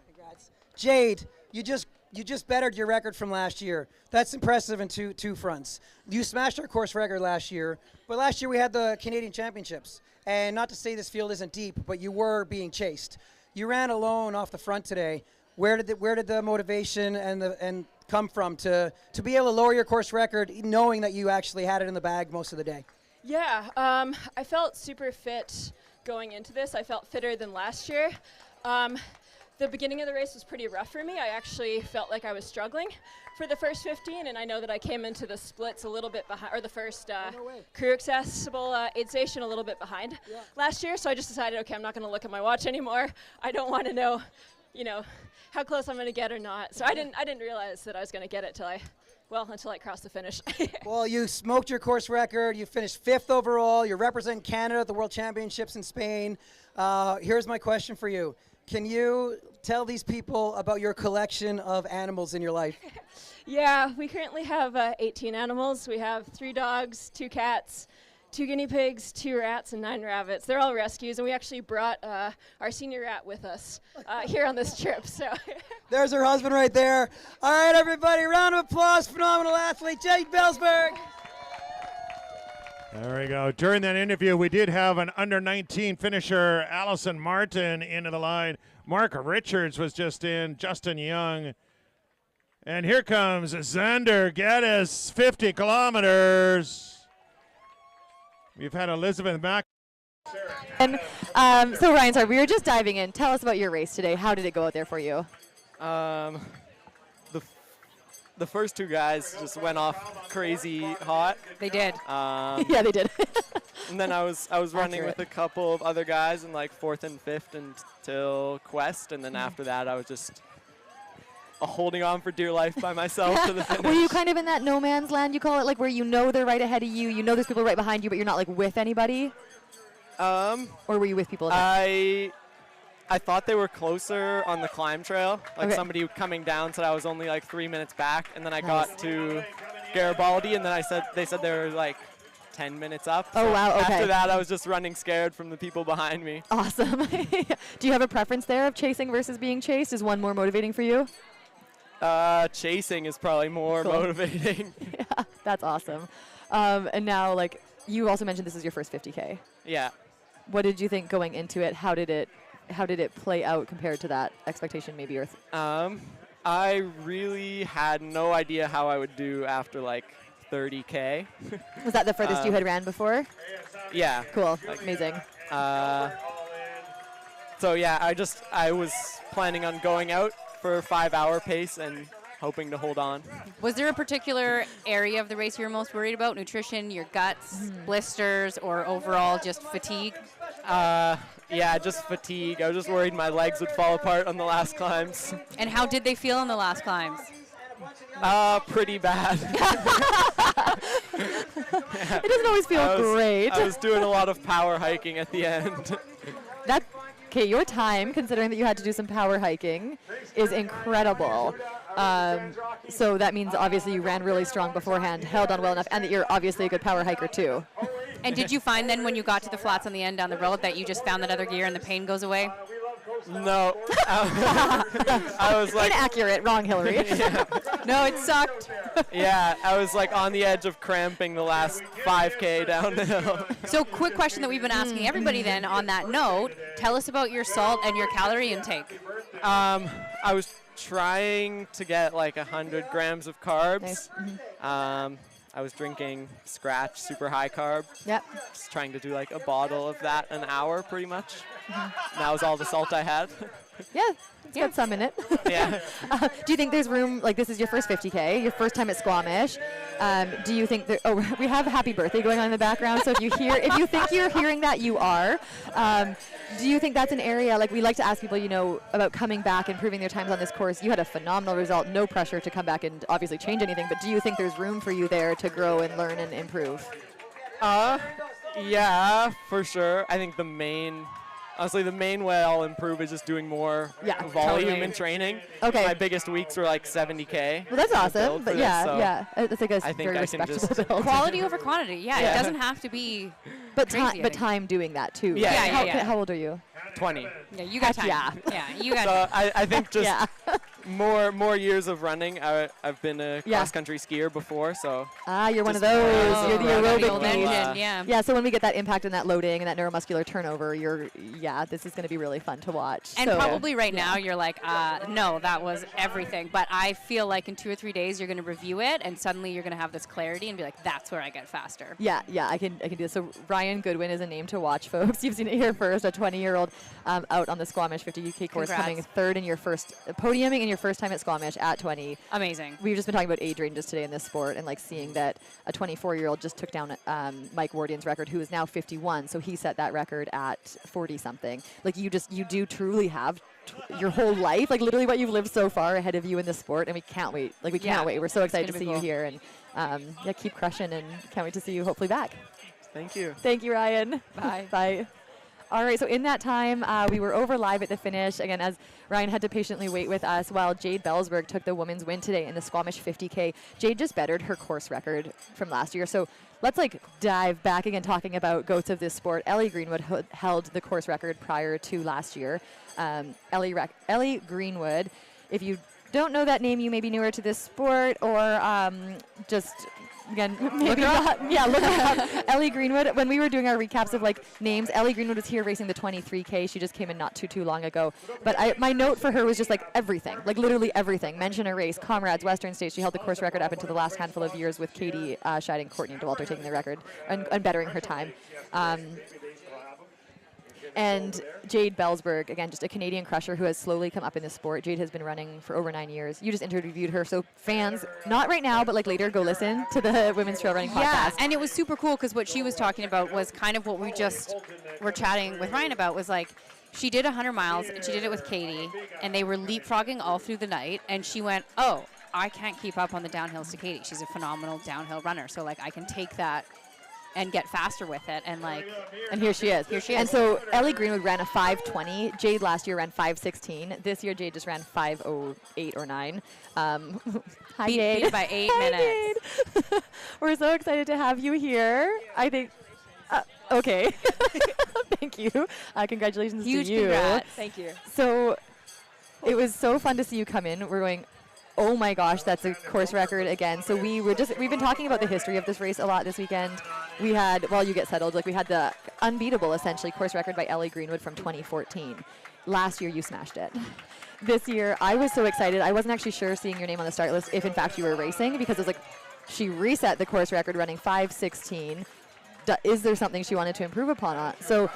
Congrats. Jade, you just bettered your record from last year. That's impressive in two fronts. You smashed our course record last year, but last year we had the Canadian Championships. And not to say this field isn't deep, but you were being chased. You ran alone off the front today. Where did the motivation and come from to be able to lower your course record, knowing that you actually had it in the bag most of the day? Yeah, I felt super fit going into this. I felt fitter than last year. The beginning of the race was pretty rough for me. I actually felt like I was struggling for the first 15, and I know that I came into the splits a little bit behind, or the first crew accessible aid station a little bit behind last year. So I just decided, okay, I'm not going to look at my watch anymore. I don't want to know, how close I'm going to get or not. So I didn't realize that I was going to get it until I crossed the finish. Well, you smoked your course record. You finished 5th overall. You're representing Canada at the World Championships in Spain. Here's my question for you. Can you tell these people about your collection of animals in your life? Yeah, we currently have 18 animals. We have 3 dogs, 2 cats, 2 guinea pigs, 2 rats, and 9 rabbits. They're all rescues, and we actually brought our senior rat with us here on this trip. So There's her husband right there. All right, everybody, round of applause. Phenomenal athlete, Jade Belsberg. There we go. During that interview, we did have an under-19 finisher, Allison Martin, into the line. Mark Richards was just in, Justin Young. And here comes Xander Geddes, 50 kilometers. We've had Elizabeth Mack. And so Ryan, sorry, we were just diving in. Tell us about your race today. How did it go out there for you? The first 2 guys just went off crazy hot. They did. Yeah, they did. And then I was running Accurate. with a couple of other guys in like 4th and 5th until Quest, and then after that I was just holding on for dear life by myself to the finish. Were you kind of in that no man's land, you call it, like where they're right ahead of you, you know there's people right behind you, but you're not like with anybody? Or were you with people? I thought they were closer on the climb trail. Like Okay. somebody coming down said I was only like 3 minutes back, and then I Nice. got to Garibaldi, and then they said they were like 10 minutes up. Oh, So wow, okay. After that, I was just running scared from the people behind me. Awesome. Do you have a preference there of chasing versus being chased? Is one more motivating for you? Chasing is probably more Cool. motivating. Yeah, that's awesome. And now, like, you also mentioned this is your first 50K. Yeah. What did you think going into it? How did it play out compared to that expectation maybe? I really had no idea how I would do after like 30K. Was that the furthest you had ran before? Yeah. Cool. Amazing. So yeah, I was planning on going out for a 5-hour pace and hoping to hold on. Was there a particular area of the race you were most worried about? Nutrition, your guts, blisters, or overall just fatigue? Yeah, just fatigue. I was just worried my legs would fall apart on the last climbs. And how did they feel on the last climbs? Pretty bad. It doesn't always feel great. I was doing a lot of power hiking at the end. Okay, your time, considering that you had to do some power hiking, is incredible. So that means obviously you ran really strong beforehand, held on well enough, and that you're obviously a good power hiker too. And did you find then when you got to the flats on the end down the road that you just found that other gear and the pain goes away? No. I was like... Inaccurate. Wrong, Hillary. Yeah. No, it sucked. Yeah, I was like on the edge of cramping the last 5K down the hill. So quick question that we've been asking everybody then on that note, tell us about your salt and your calorie intake. I was trying to get like 100 grams of carbs. Nice. I was drinking Scratch, super high carb. Yep. Just trying to do like a bottle of that an hour, pretty much. Mhm. That was all the salt I had. Yeah, it's got some in it. Yeah. Do you think there's room, like this is your first 50K, your first time at Squamish. Do you think that, oh, we have happy birthday going on in the background, so if you think you're hearing that, you are. Do you think that's an area, like we like to ask people, you know, about coming back, improving their times on this course. You had a phenomenal result, no pressure to come back and obviously change anything, but do you think there's room for you there to grow and learn and improve? Yeah, for sure. I think honestly, the main way I'll improve is just doing more volume in training. Okay. My biggest weeks were like 70K. Well, that's to awesome, build but for yeah, this, so yeah, it's like a I think very I can respectable just build. Quality over quantity. Yeah, it doesn't have to be. But crazy, I but think. time doing that too. Yeah, right? yeah, yeah. How old are you? 20. Yeah, you got time. Yeah. You got So time. I think just Yeah. more years of running. I've been a Yeah. cross-country skier before, so. You're one of just those. more You're the running aerobic will, beast. Yeah. So when we get that impact and that loading and that neuromuscular turnover, this is going to be really fun to watch. And So- probably right now you're like, no, that was everything. But I feel like in 2 or 3 days you're going to review it, and suddenly you're going to have this clarity and be like, that's where I get faster. Yeah, I can do this. So Ryan Goodwin is a name to watch, folks. You've seen it here first, a 20-year-old out on the Squamish 50 UK course, Congrats. coming third in your first, podiuming in your first time at Squamish at 20. Amazing. We've just been talking about age ranges today in this sport, and like seeing that a 24-year-old just took down Mike Wardian's record, who is now 51. So he set that record at 40-something. Like you do truly have your whole life, like literally what you've lived so far ahead of you in this sport, and we can't wait. Like we can't wait. We're so excited to gonna see be you cool. here, and keep crushing, and can't wait to see you hopefully back. Thank you. Thank you, Ryan. Bye. Bye. All right, so in that time, we were over live at the finish, again, as Ryan had to patiently wait with us while Jade Bellsberg took the women's win today in the Squamish 50K. Jade just bettered her course record from last year, so let's dive back again, talking about goats of this sport. Ellie Greenwood held the course record prior to last year. Ellie Greenwood, if you don't know that name, you may be newer to this sport, or just... Again, maybe not. Yeah, look her up. Ellie Greenwood, when we were doing our recaps of names, Ellie Greenwood was here racing the 23K. She just came in not too long ago. But my note for her was just everything, literally everything. Mention a race, comrades, Western States. She held the course record up until the last handful of years, with Katie Scheid and Courtney DeWalter taking the record and bettering her time. And Jade Bellsberg, again, just a Canadian crusher who has slowly come up in this sport. Jade has been running for over 9 years. You just interviewed her, so fans, not right now, but later, go listen to the Women's Trail Running podcast. Yeah, and it was super cool because what she was talking about was kind of what we just were chatting with Ryan about, was she did 100 miles, and she did it with Katie, and they were leapfrogging all through the night, and she went, oh, I can't keep up on the downhills to Katie. She's a phenomenal downhill runner, so I can take that and get faster with it, and here she is. Here she is. And so Ellie Greenwood ran a 5:20. Jade last year ran 5:16. This year Jade just ran 5:08 or 9. Hi, Beat Jade. it by 8 Hi, minutes. Jade. We're so excited to have you here. I think. Okay. Thank you. Congratulations Huge to you. congrats. Thank you. So it was so fun to see you come in. We're going, oh my gosh, that's a course record again. So we've been talking about the history of this race a lot this weekend. We had, while you get settled, we had the unbeatable, essentially, course record by Ellie Greenwood from 2014. Last year, you smashed it. This year, I was so excited. I wasn't actually sure, seeing your name on the start list, if in fact you were racing, because it was she reset the course record running 5:16. Is there something she wanted to improve upon? So,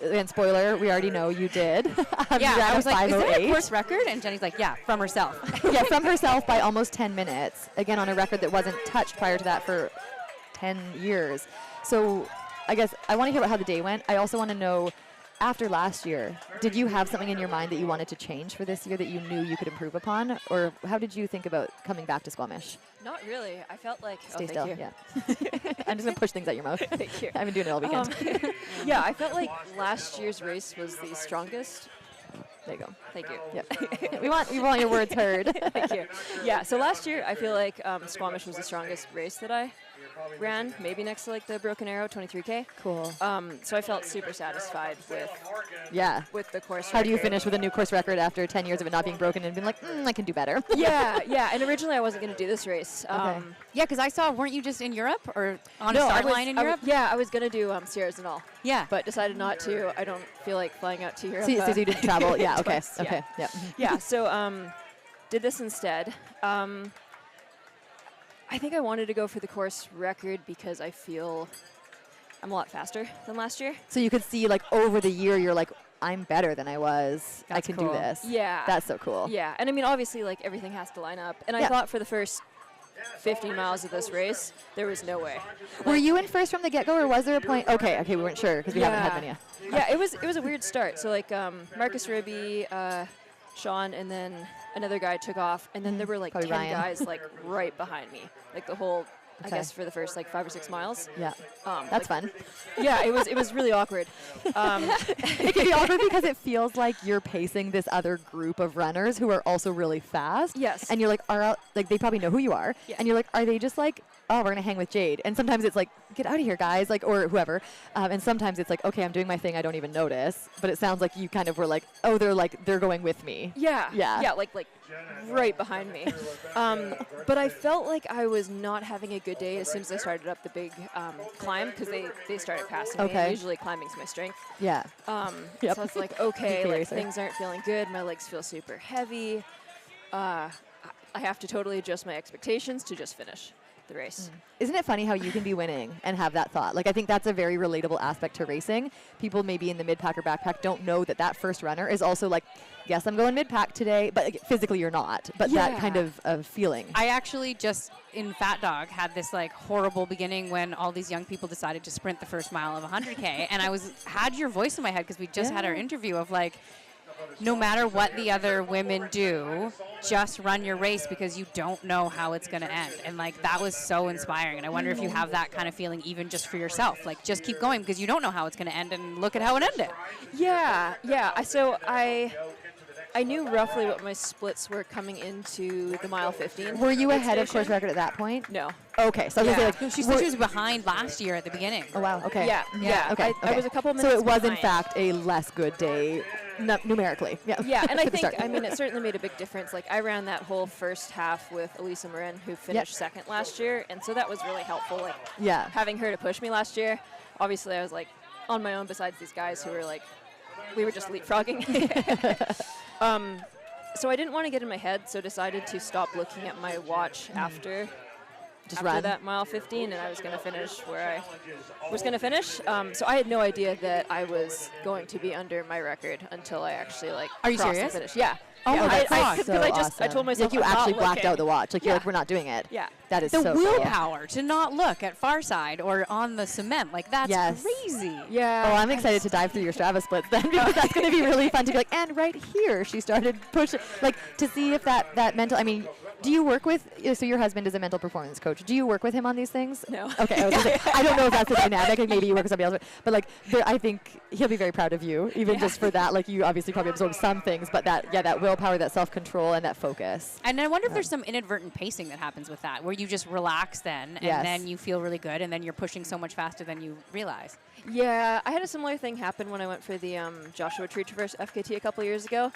and spoiler, we already know you did. Yeah, I was like, is that a 5:08. course record? And Jenny's like, yeah, from herself. Yeah, from herself by almost 10 minutes. Again, on a record that wasn't touched prior to that for 10 years. So I guess I want to hear about how the day went. I also want to know, after last year, did you have something in your mind that you wanted to change for this year that you knew you could improve upon? Or how did you think about coming back to Squamish? Not really. I felt like... Stay thank still, you. yeah. I'm just going to push things out your mouth. Thank you. I've been doing it all weekend. Yeah, I felt like last year's race was the strongest. There you go. Thank you. Yep. we want your words heard. Thank you. Yeah, so last year I feel like Squamish was the strongest race that I ran, maybe next to the Broken Arrow 23K. Cool. So I felt super satisfied with the course How do you record. finish with a new course record after 10 years of it not being broken and being like, I can do better? Yeah. And originally I wasn't going to do this race. Yeah, because I saw, weren't you just in Europe or on No, a start I was- line in I Europe? Yeah, I was going to do Sierras and all. Yeah. But decided not to. I don't feel like flying out to Europe. So you didn't travel. Yeah, okay. twice, Okay. Yeah. Yeah. Yeah, so did this instead. I think I wanted to go for the course record because I feel I'm a lot faster than last year. So you could see like over the year, you're like, I'm better than I was. I can do this. Yeah. That's so cool. Yeah, and I mean, obviously, like everything has to line up. And I Yeah. thought for the first 50 miles of this race, there was no way. Were you in first from the get-go, or was there a point? Okay, we weren't sure because we haven't had many. Yeah, it was a weird start. So like Marcus Ribby, Sean, and then another guy took off, and then there were like Probably 10 Ryan. guys like right behind me, like the whole. I Okay. guess for the first like 5 or 6 miles. Yeah. That's fun. Yeah, it was really awkward. It can be awkward because it feels like you're pacing this other group of runners who are also really fast. Yes. And you're like, they probably know who you are. Yeah. And you're like, are they just like, oh, we're gonna hang with Jade? And sometimes it's like, get out of here, guys, like, or whoever. And sometimes it's like, okay, I'm doing my thing, I don't even notice. But it sounds like you kind of were like, oh, they're going with me. Yeah. Yeah. Yeah, like right behind me. But I felt like I was not having a good day as soon as I started up the big climb because they started passing me. Okay. And usually climbing's my strength. Yeah. Yep. So it's like, okay, PK like racer. things aren't feeling good. My legs feel super heavy. I have to totally adjust my expectations to just finish the race. Isn't it funny how you can be winning and have that thought? Like, I think that's a very relatable aspect to racing. People maybe in the mid-pack or backpack don't know that that first runner is also like, yes, I'm going mid-pack today, but like, physically you're not. But that kind of feeling. I actually just in Fat Dog had this like horrible beginning when all these young people decided to sprint the first mile of 100K, and I had your voice in my head because we just had our interview of like, no matter what the other women do, just run your race because you don't know how it's going to end. And like that was so inspiring. And I wonder if you have that kind of feeling even just for yourself. Like just keep going because you don't know how it's going to end, and look at how it ended. Yeah. So I knew roughly what my splits were coming into the mile 15. Were you ahead of station. course record at that point? No. Okay, so I was gonna say, like, No, she said she was behind last year at the beginning. Oh wow. Okay. Yeah. Okay. I was a couple minutes So it was in behind. fact a less good day, numerically. Yeah. Yeah, and I for the think, start. I mean, it certainly made a big difference. Like, I ran that whole first half with Elisa Marin, who finished second last year, and so that was really helpful. Like, Yeah. having her to push me last year. Obviously, I was like on my own besides these guys who were like, we were just leapfrogging. So I didn't want to get in my head, so decided to stop looking at my watch after. Just after run. that mile 15, and I was going to finish where I was going to finish. So I had no idea that I was going to be under my record until I actually like. Are you crossed the serious? finish. Yeah. Oh, yeah, that's because I awesome. told myself like you I'm not actually blacked looking. out the watch. Like you're Yeah. like, we're not doing it. Yeah. That is The so cool. willpower to not look at far side or on the cement, like that's Yes. crazy. Yeah. Oh, I'm excited to dive through your Strava splits then because that's going to be really fun to be like, and right here she started pushing, like to see if that mental, I mean, do you work with, so your husband is a mental performance coach. Do you work with him on these things? No. Okay, I was gonna say, I don't know if that's the dynamic, like maybe you work with somebody else, but like I think he'll be very proud of you, even just for that. Like you obviously probably absorb some things, but that willpower, that self-control, and that focus. And I wonder if there's some inadvertent pacing that happens with that, where you just relax then, and Yes. then you feel really good, and then you're pushing so much faster than you realize. Yeah, I had a similar thing happen when I went for the Joshua Tree Traverse FKT a couple years ago.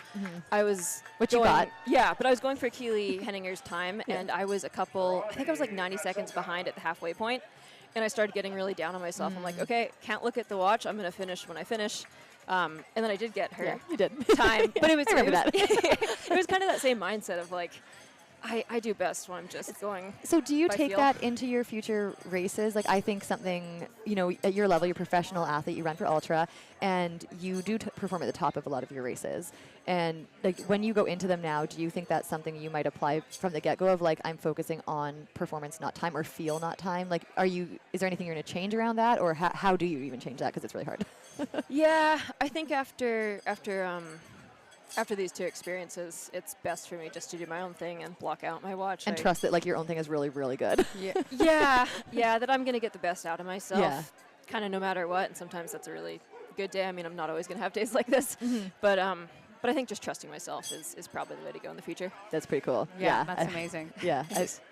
I was Which you going, got. Yeah, but I was going for Keely Henninger's time, and I was I think I was like 90 seconds behind at the halfway point, and I started getting really down on myself. I'm like, okay, can't look at the watch. I'm going to finish when I finish. And then I did get her Yeah, you did. time, but it was I remember that. it was kind of that same mindset of like, I do best when I'm just going. So do you by take feel. that into your future races? Like I think something, at your level, you're a professional athlete, you run for ultra, and you do perform at the top of a lot of your races. And like when you go into them now, do you think that's something you might apply from the get-go of like, I'm focusing on performance, not time, or feel, not time? Like, is there anything you're going to change around that, or how do you even change that? Because it's really hard. Yeah, I think after these two experiences, it's best for me just to do my own thing and block out my watch. And trust that like your own thing is really, really good. Yeah, that I'm going to get the best out of myself, Yeah. kind of no matter what. And sometimes that's a really good day. I mean, I'm not always going to have days like this, Mm-hmm. but I think just trusting myself is probably the way to go in the future. That's pretty cool. Yeah, that's amazing. Yeah.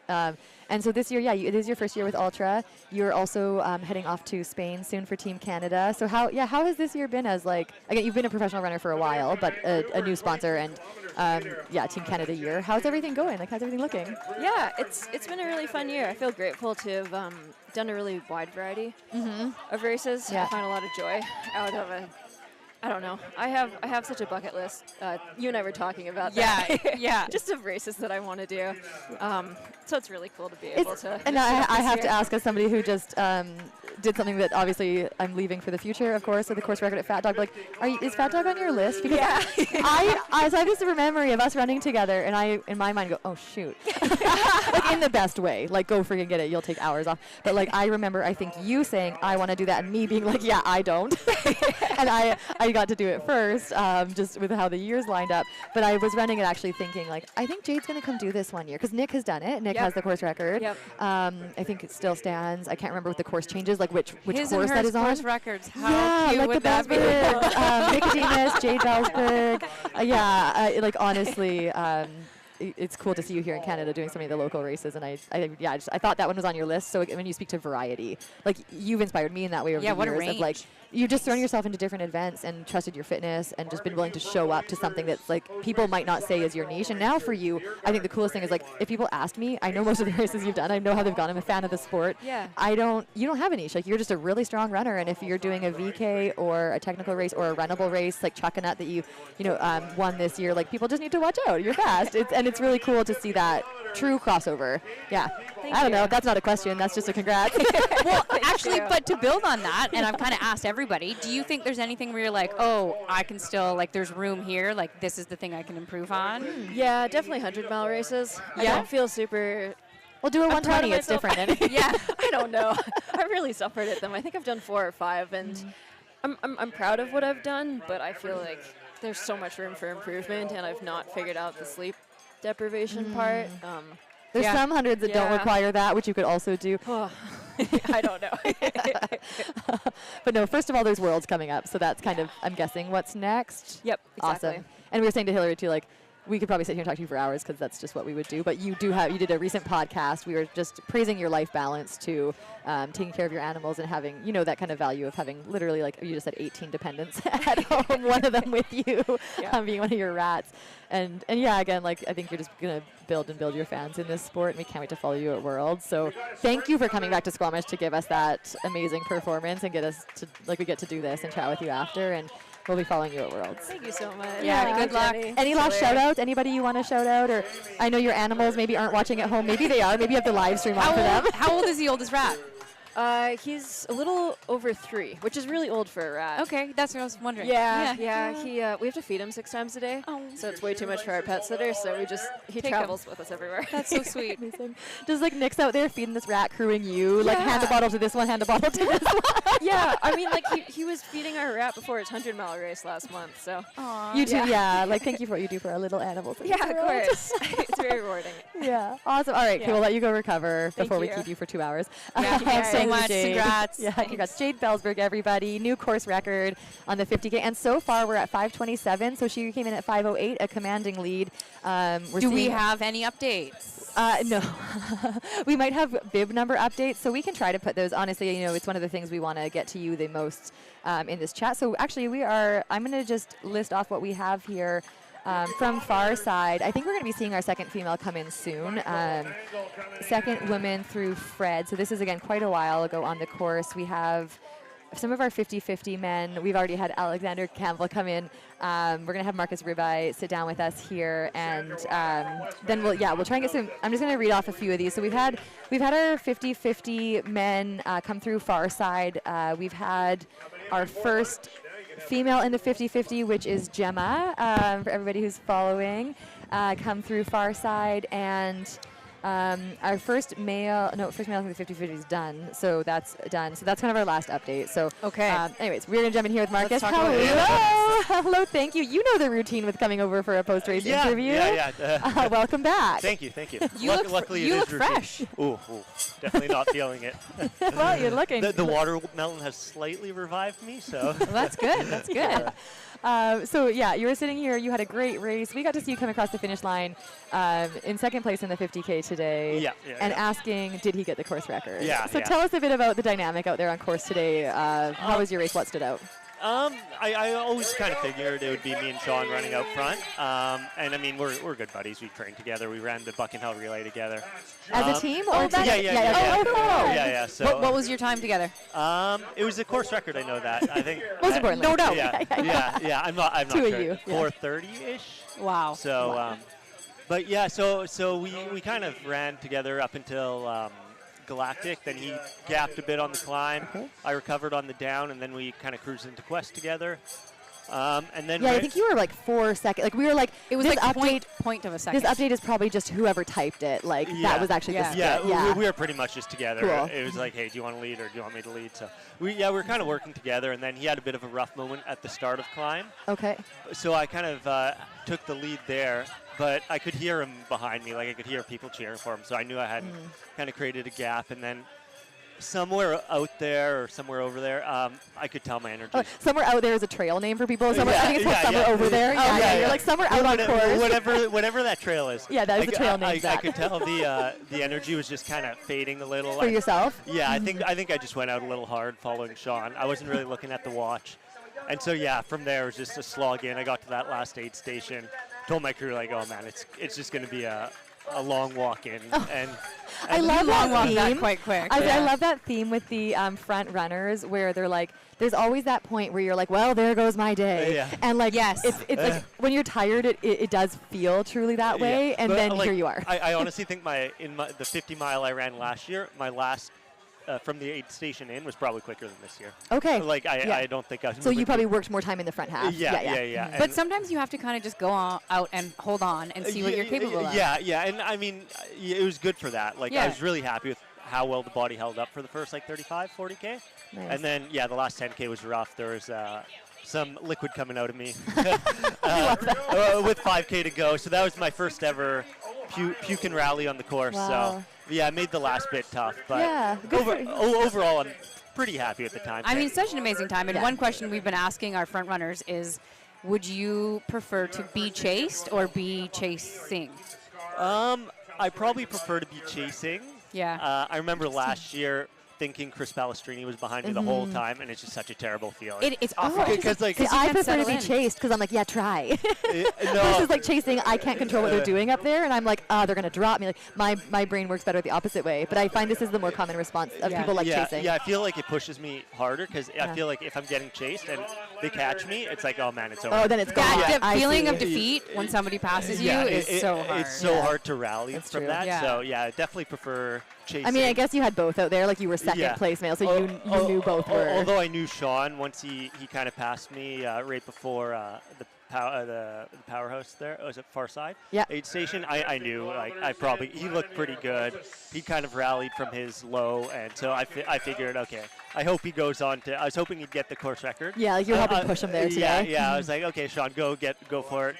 And so this year, it is your first year with Ultra. You're also heading off to Spain soon for Team Canada. So how has this year been as like, again, you've been a professional runner for a while, but a new sponsor and Team Canada year. How's everything going? Like, how's everything looking? Yeah, it's been a really fun year. I feel grateful to have done a really wide variety of races. Yeah. I find a lot of joy out of I don't know. I have such a bucket list. You and I were talking about Yeah, that. yeah. Just of races that I want to do. So it's really cool to be able to. And I have to ask, as somebody who just did something that obviously I'm leaving for the future, of course, with the course record at Fat Dog. Like, is Fat Dog on your list? Because I just have a memory of us running together, and I, in my mind, go, oh shoot, like in the best way. Like, go freaking get it. You'll take hours off. But like, I remember, I think you saying I want to do that, and me being like, yeah, I don't. And I got to do it first, just with how the years lined up. But I was running it actually thinking, like, I think Jade's going to come do this one year, because Nick has done it. Nick has the course record. I think it still stands. I can't remember what the course changes, like which His course and that hers is on. course records. How cute like would the that be? Bellsbergs, Nicodemus, Jade Bellsberg. Like honestly, it's cool to see you here in Canada doing so many of the local races, and I thought that one was on your list. So when you speak to variety, like you've inspired me in that way over the what a years of like you've just thrown yourself into different events and trusted your fitness and just been willing to show up to something that's like people might not say is your niche. And now for you, I think the coolest thing is like if people asked me, I know most of the races you've done, I know how they've gone. I'm a fan of the sport. Yeah. You don't have a niche. Like you're just a really strong runner, and if you're doing a VK or a technical race or a runnable race like Chuckanut that you won this year, like people just need to watch out. You're fast. It's really cool to see that true crossover. Yeah. I don't know. That's not a question. That's just a congrats. Well, actually, but to build on that, and I've kind of asked everybody, do you think there's anything where you're like, oh, I can still, like, there's room here, like, this is the thing I can improve on? Yeah, definitely 100-mile races. I don't feel super... Well, do a I'm proud 120. of It's myself. different. Yeah, I don't know. I really suffered at them. I think I've done 4 or 5, and I'm proud of what I've done, but I feel like there's so much room for improvement, and I've not figured out the sleep deprivation part. There's some hundreds that don't require that, which you could also do. I don't know. But no, first of all, there's Worlds coming up, so that's kind of, I'm guessing, what's next. Yep, exactly. Awesome. And we were saying to Hillary, too, like, we could probably sit here and talk to you for hours because that's just what we would do. But you did a recent podcast. We were just praising your life balance to taking care of your animals and having, that kind of value of having literally, like you just said, 18 dependents at home, one of them with you, being one of your rats. And yeah, again, like I think you're just going to build your fans in this sport, and we can't wait to follow you at Worlds. So thank you for coming back to Squamish to give us that amazing performance and get us to, like, we get to do this and chat with you after. And we'll be following you at Worlds. Thank you so much. Yeah, good luck. Any last shout-outs? Anybody you want to shout out? Or I know your animals maybe aren't watching at home. Maybe they are. Maybe you have the live stream on for them. How old is the oldest rat? He's a little over 3, which is really old for a rat. Okay, that's what I was wondering. Yeah. We have to feed him 6 times a day, so it's way too much for our pet sitter. So he travels with us everywhere. That's so sweet. Just like Nick's out there feeding this rat, crewing you, like hand a bottle to this one, hand a bottle to this one. Yeah, I mean, like he was feeding our rat before its 100-mile race last month. So you too, yeah. Like thank you for what you do for our little animals. Yeah, of course. It's very rewarding. Yeah, awesome. All right, okay, we'll let you go recover before we you. keep you for 2 hours. Thank you so much. Jade. Congrats. Yeah, congrats. Jade Bellsberg, everybody. New course record on the 50K. And so far, we're at 5:27. So she came in at 5:08, a commanding lead. Do we have any updates? No. We might have bib number updates, so we can try to put those. Honestly, it's one of the things we want to get to you the most in this chat. So actually, I'm going to just list off what we have here. From far side, I think we're going to be seeing our second female come in soon. Second woman through Fred. So this is, again, quite a while ago on the course. We have some of our 50-50 men. We've already had Alexander Campbell come in. We're going to have Marcus Ribeye sit down with us here. And then we'll try and get some. I'm just going to read off a few of these. So we've had our 50-50 men come through far side. We've had our first female in the 50-50, which is Gemma, for everybody who's following, come through far side. And our first male in the 50-50 is done. So that's done. So that's kind of our last update. So anyways, we're going to jump in here with Marcus. Hello, thank you. You know the routine with coming over for a post-race interview. Yeah. Welcome back. Thank you. Luckily, you look fresh. Ooh, definitely not feeling it. Well, you're looking. The watermelon has slightly revived me, so. Well, that's good. That's good. So yeah, you were sitting here. You had a great race. We got to see you come across the finish line in second place in the 50K today. And asking, did he get the course record? So tell us a bit about the dynamic out there on course today. How was your race? What stood out? I always kind of figured it would be me and Sean running out front. And I mean, we're good buddies. We trained together. We ran the Buck and Hill relay together. As a team? Or Yeah. Oh, cool. Yeah. So What was your time together? it was a course record. I know that. I think. Most importantly. No doubt. Yeah. I'm not Two sure. of you, yeah. 4:30-ish. Wow. So, but yeah. So we kind of ran together up until. Galactic, then he gapped a bit on the climb. I recovered on the down, and then we kind of cruised into Quest together. And then I think you were like 4 seconds. Like we were like, it was this like update. point of a second. This update is probably just whoever typed it. Like that was actually the skit. Yeah, we were pretty much just together. Cool. It was like, hey, do you want to lead or do you want me to lead? So we were kind of working together, and then he had a bit of a rough moment at the start of climb. Okay. So I kind of took the lead there, but I could hear him behind me. Like I could hear people cheering for him, so I knew I had kind of created a gap, and then. Somewhere out there or somewhere over there, I could tell my energy. Somewhere out there is a trail name for people. Somewhere, I think it's called somewhere over there. You're like somewhere out on course. Whatever that trail is. Yeah, that is the trail name. I could tell the energy was just kind of fading a little. For yourself? Yeah, I think I just went out a little hard following Sean. I wasn't really looking at the watch, and so from there it was just a slog in. I got to that last aid station, told my crew like, oh man, it's just going to be a long walk in, and I love that theme. That quite quick. I love that theme with the front runners where they're like, there's always that point where you're like, well, there goes my day. Yeah. And like, it's like when you're tired, it does feel truly that way. And but then like, here you are. I honestly think the 50 mile I ran last year, my last from the aid station in was probably quicker than this year. Okay. Like I don't think I was. So you probably worked more time in the front half. Yeah. But sometimes you have to kind of just go out and hold on and see what you're capable of. Yeah. And I mean, it was good for that. Like I was really happy with how well the body held up for the first 35, 40K. Nice. And then the last 10K was rough. There was some liquid coming out of me with 5K to go. So that was my first ever puke and rally on the course. Wow. So I made the last bit tough, but overall I'm pretty happy with the time. I mean, such an amazing time. And one question we've been asking our front runners is, would you prefer to be chased or be chasing? I probably prefer to be chasing. Yeah. I remember last year thinking Chris Balestrini was behind me the whole time, and it's just such a terrible feeling. It's awful. Because like, I prefer to be chased because I'm like, try. This is like chasing. I can't control what they're doing up there, and I'm like, they're gonna drop me. Like my brain works better the opposite way. But I find this is the more common response of people like chasing. Yeah, I feel like it pushes me harder because I feel like if I'm getting chased and they catch me, it's like, oh man, it's over. Oh, then it's gone. That feeling of defeat when somebody passes you is so hard. It's so hard to rally from that. Yeah. So I definitely prefer chasing. I mean, I guess you had both out there. Like you were second place male, so you knew both were. Although I knew Sean once he kind of passed me right before the powerhouse there. Was it Far Side? Yeah. Aid station. I knew like he looked pretty good. He kind of rallied from his low, and so I figured, okay, I hope he goes on to. I was hoping he'd get the course record. Yeah, like you're helping push him there today. Yeah. I was like, okay, Sean, go for it.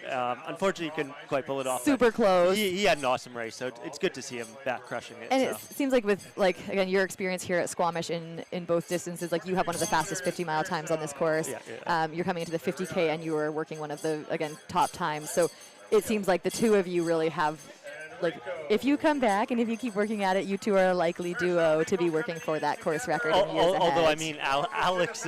Unfortunately, he couldn't quite pull it off. Super close. He had an awesome race, so it's good to see him back crushing it. And it seems like with again your experience here at Squamish in both distances, like you have one of the fastest 50-mile times on this course. Yeah. You're coming into the 50K, and you were working one of the top times. So it seems like the two of you really have. Like, if you come back and if you keep working at it, you two are a likely duo to be working for that course record in years ahead. Although, I mean, Alex,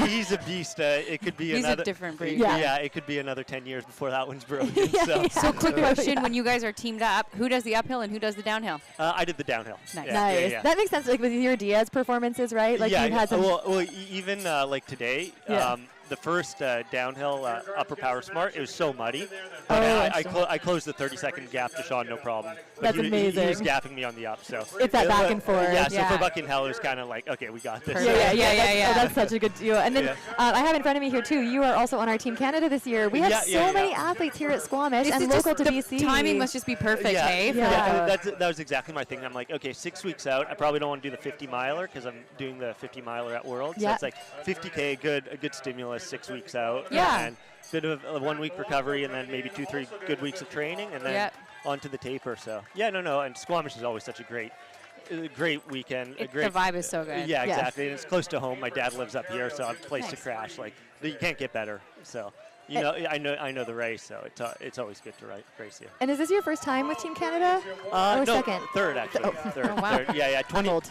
he's a beast. It could be he's another. a different breed. Yeah, it could be another 10 years before that one's broken. So quick question, when you guys are teamed up, who does the uphill and who does the downhill? I did the downhill. Nice. Nice. Yeah. That makes sense, like with your Diaz performances, right? Like you've had some. Well, even like today, the first downhill upper power smart, it was so muddy. I closed the 30-second gap to Sean, no problem. But That's amazing. He was gapping me on the up, so it's that back and forth. Yeah, so for Buck and Hell, it was kind of like, okay, we got this. Yeah. That's such a good deal. And then I have in front of me here too. You are also on our Team Canada this year. We have so many athletes here at Squamish and local to BC. Timing must just be perfect, hey? That was exactly my thing. I'm like, okay, 6 weeks out. I probably don't want to do the 50 miler because I'm doing the 50 miler at Worlds. So it's like 50K, a good stimulus 6 weeks out. Yeah. And a bit of a 1 week recovery and then maybe 2-3 good weeks of training and then onto the taper. So no. And Squamish is always such a great weekend. The vibe is so good. Yeah, exactly. And it's close to home. My dad lives up here, so I have a place to crash. Like, you can't get better. So You know, I know the race, so it's always good to race here. And is this your first time with Team Canada? Or no, second? third actually. Oh. Third. Oh, wow. Third. Yeah. I'm old.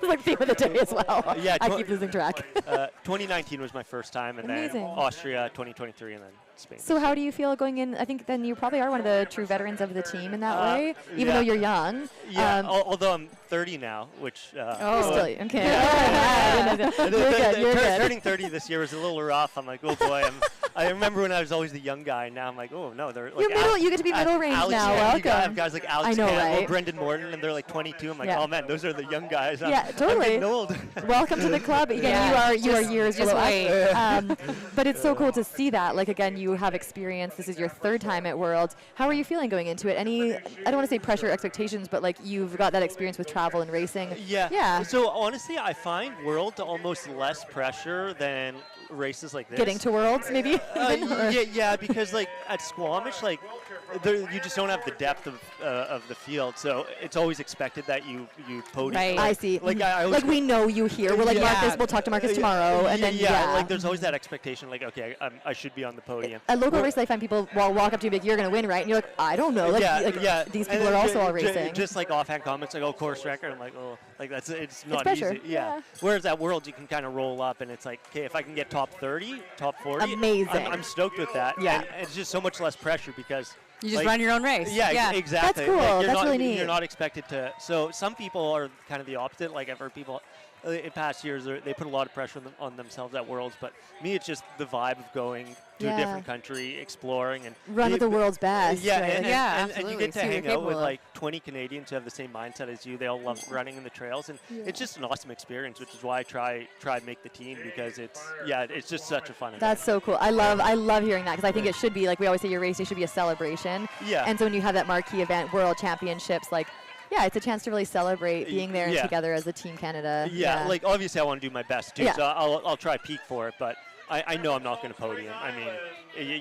Like theme of the day as well. Yeah. I keep losing track. 2019 was my first time, and Amazing. then Austria 2023, and then Spain. So how do you feel going in? I think then you probably are one of the true veterans of the team in that way, even yeah. though you're young. Yeah, although I'm 30 now, which... You're still, okay. You're good, you're good. Turning 30 this year was a little rough. I'm like, oh boy. I remember when I was always the young guy. Now I'm like, oh no, they're like... You're middle, you get to be middle range Alex, now, yeah, welcome. I have guys like Alex I know, Campbell, right? Brendan Morton, and they're like 22. I'm like, Yeah. oh man, those are the young guys. Yeah, totally. I'm getting old. Welcome to the club. Again, you are years just below us. wait. But it's so cool to see that. Like, again, you have experience. This is your third time at Worlds. How are you feeling going into it? Any, I don't want to say pressure or expectations, but like you've got that experience with travel and racing. Yeah. Yeah. So honestly, I find World almost less pressure than races like this. Getting to Worlds, maybe? Yeah, because like at Squamish, like you just don't have the depth of the field, so it's always expected that you podium. Right. I see. Like like we know you here. We're like Marcus. We'll talk to Marcus tomorrow, and then like there's always that expectation. Like okay, I should be on the podium. At local race, I find people walk up to you and be like, "You're gonna win, right?" And you're like, "I don't know." Like, these people are also all racing. Just like offhand comments, like "Oh, course record." I'm like, "Oh, like it's not pressure. easy." Yeah. Whereas at Worlds, you can kind of roll up, and it's like, "Okay, if I can get top 30, top 40, amazing. I'm stoked with that." Yeah. And it's just so much less pressure because you just run your own race. Yeah, exactly. That's cool. Like, That's really neat. You're not expected to. So some people are kind of the opposite. Like I've heard people in past years, they put a lot of pressure on themselves at Worlds. But me, it's just the vibe of going to a different country, exploring, and run with the world's best. Yeah, right? and you get to hang out with like 20 Canadians who have the same mindset as you. They all love running in the trails, and it's just an awesome experience, which is why I try and make the team because it's just such a fun event. That's so cool. I love hearing that because I think it should be like we always say your race day should be a celebration. Yeah. And so when you have that marquee event, World Championships, like. Yeah, it's a chance to really celebrate being there and together as a Team Canada. Yeah, like obviously I want to do my best too, Yeah. so I'll try peak for it, but I know I'm not going to podium. I mean,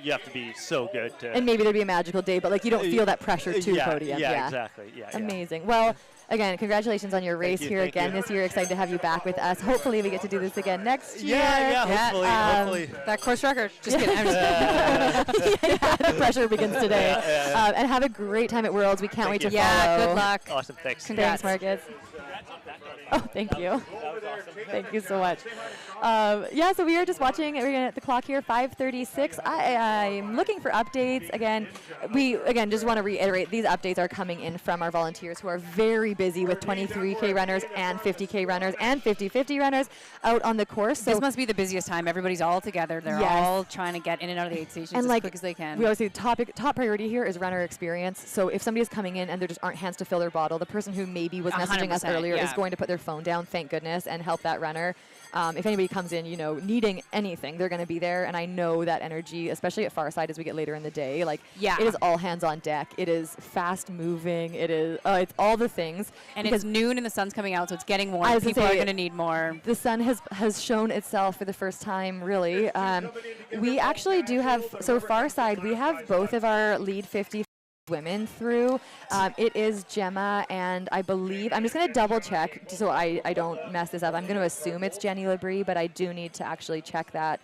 you have to be so good to. And maybe there'd be a magical day, but like you don't feel that pressure to podium. Yeah, exactly. Yeah. Amazing. Well, again, congratulations on your race here again this year. Excited to have you back with us. Hopefully we get to do this again next year. Yeah, hopefully. That course record. Just kidding. I'm just kidding. The pressure begins today. And have a great time at Worlds. We can't wait to follow. Yeah, good luck. Awesome, thanks. Congrats, Marcus. Oh, thank you. Thank you so much. So we are just watching. We're at the clock here, 5:36. I'm looking for updates. Again, just want to reiterate, these updates are coming in from our volunteers who are very busy with 23K runners and 50K runners and 50-50 runners out on the course. So this must be the busiest time. Everybody's all together. They're all trying to get in and out of the aid stations as quick as they can. We always say top priority here is runner experience. So if somebody is coming in and there just aren't hands to fill their bottle, the person who maybe was messaging us earlier is going to put their phone down, thank goodness, and help that runner. If anybody comes in, needing anything, they're going to be there. And I know that energy, especially at Farside as we get later in the day, it is all hands on deck. It is fast moving. It is, it's all the things. And it's noon and the sun's coming out, so it's getting warm. People are going to need more. The sun has shown itself for the first time, really. We actually do have, so Farside, we have both of our lead 50 women through. It is Gemma and I believe, I'm just going to double check so I don't mess this up. I'm going to assume it's Jenny Labrie, but I do need to actually check that.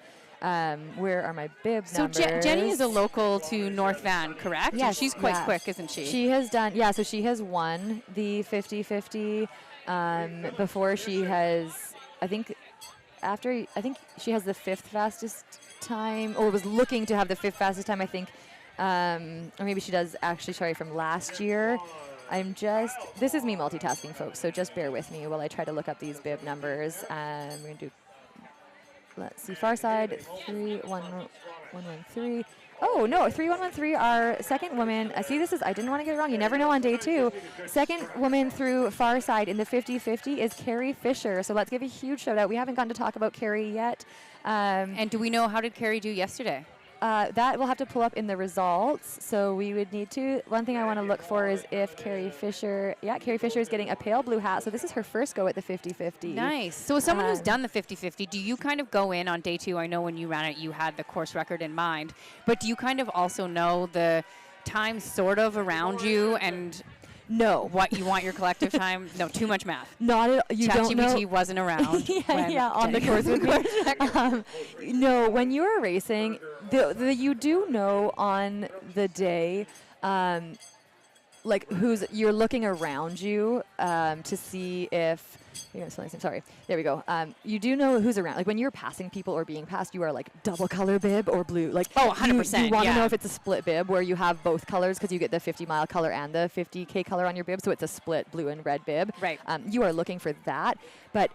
Where are my bib numbers? So Jenny is a local to North Van, correct? Yes. And she's quite quick, isn't she? She has done, so she has won the 50-50 before. She has, I think she has the 5th fastest time, or was looking to have the 5th fastest time, I think. Or maybe she does actually, from last year. This is me multitasking, folks, so just bear with me while I try to look up these bib numbers. We're going to do, let's see, Farside, 3-1-1-1-3. Oh, no, 3-1-1-3, our second woman. I didn't want to get it wrong. You never know on day 2. Second woman through Farside in the 50-50 is Carrie Fisher. So let's give a huge shout out. We haven't gotten to talk about Carrie yet. And do we know, how did Carrie do yesterday? That we'll have to pull up in the results. So we would need to, one thing I want to look for is if Carrie Fisher is getting a pale blue hat. So this is her first go at the 50-50. Nice. So as someone who's done the 50-50, do you kind of go in on day 2? I know when you ran it, you had the course record in mind, but do you kind of also know the time sort of around you and No. What you want your collective time? No, too much math. Not at all. You don't know. ChatGPT wasn't around. On the course with me. No, when you're racing, you do know on the day, like you're looking around you to see if. Sorry. There we go. You do know who's around. Like when you're passing people or being passed, you are like double color bib or blue. Like 100%. You want to know if it's a split bib where you have both colors because you get the 50-mile color and the 50K color on your bib. So it's a split blue and red bib. Right. You are looking for that. But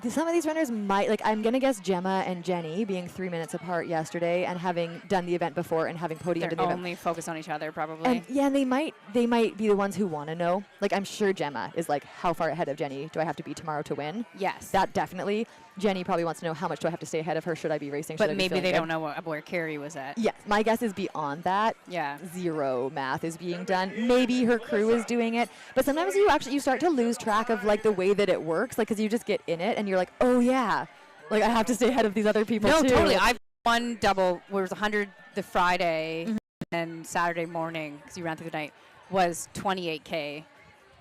some of these runners might, like I'm going to guess Gemma and Jenny being 3 minutes apart yesterday and having done the event before and having podiumed in the They're event. only focused on each other, probably. And they might be the ones who want to know. Like I'm sure Gemma is like, how far ahead of Jenny do I have to be tomorrow to win? Yes. That definitely. Jenny probably wants to know how much do I have to stay ahead of her? Should I be racing? But maybe they don't know where Carrie was at. Yes, my guess is beyond that. Yeah. Zero math is being done. Maybe her crew is doing it, but sometimes you start to lose track of like the way that it works, like because you just get in it and you're like, oh yeah, like I have to stay ahead of these other people. No, too. totally. I've won double. Where it was 100 the Friday, and Saturday morning because you ran through the night was 28K.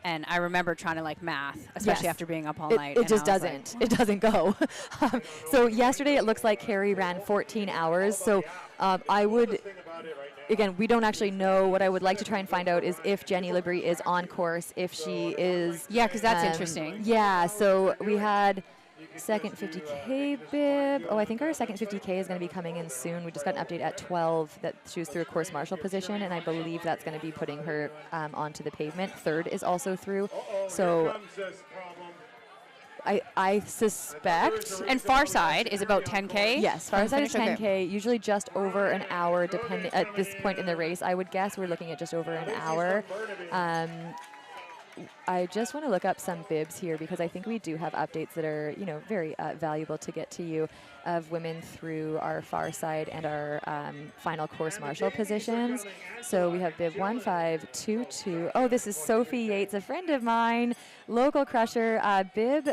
And I remember trying to like math, especially after being up all night. It just doesn't. It doesn't go. So yesterday it looks like Carrie ran 14 hours. So I would, again, we don't actually know. What I would like to try and find out is if Jenny Libri is on course, if she is. Yeah, because that's interesting. Yeah, so we had second 50K bib. Oh, I think our second 50K is going to be coming in soon. We just got an update at 12 that she was through a course marshal position, and I believe that's going to be putting her onto the pavement. Third is also through. So I suspect. And far side is about 10K? Yes, far side is 10K, usually just over an hour, depending at this point in the race. I would guess we're looking at just over an hour. I just want to look up some bibs here because I think we do have updates that are, very valuable to get to you of women through our far side and our final course marshal positions. So we have bib 1522. Oh, this is Sophie Yates, a friend of mine, local crusher. Bib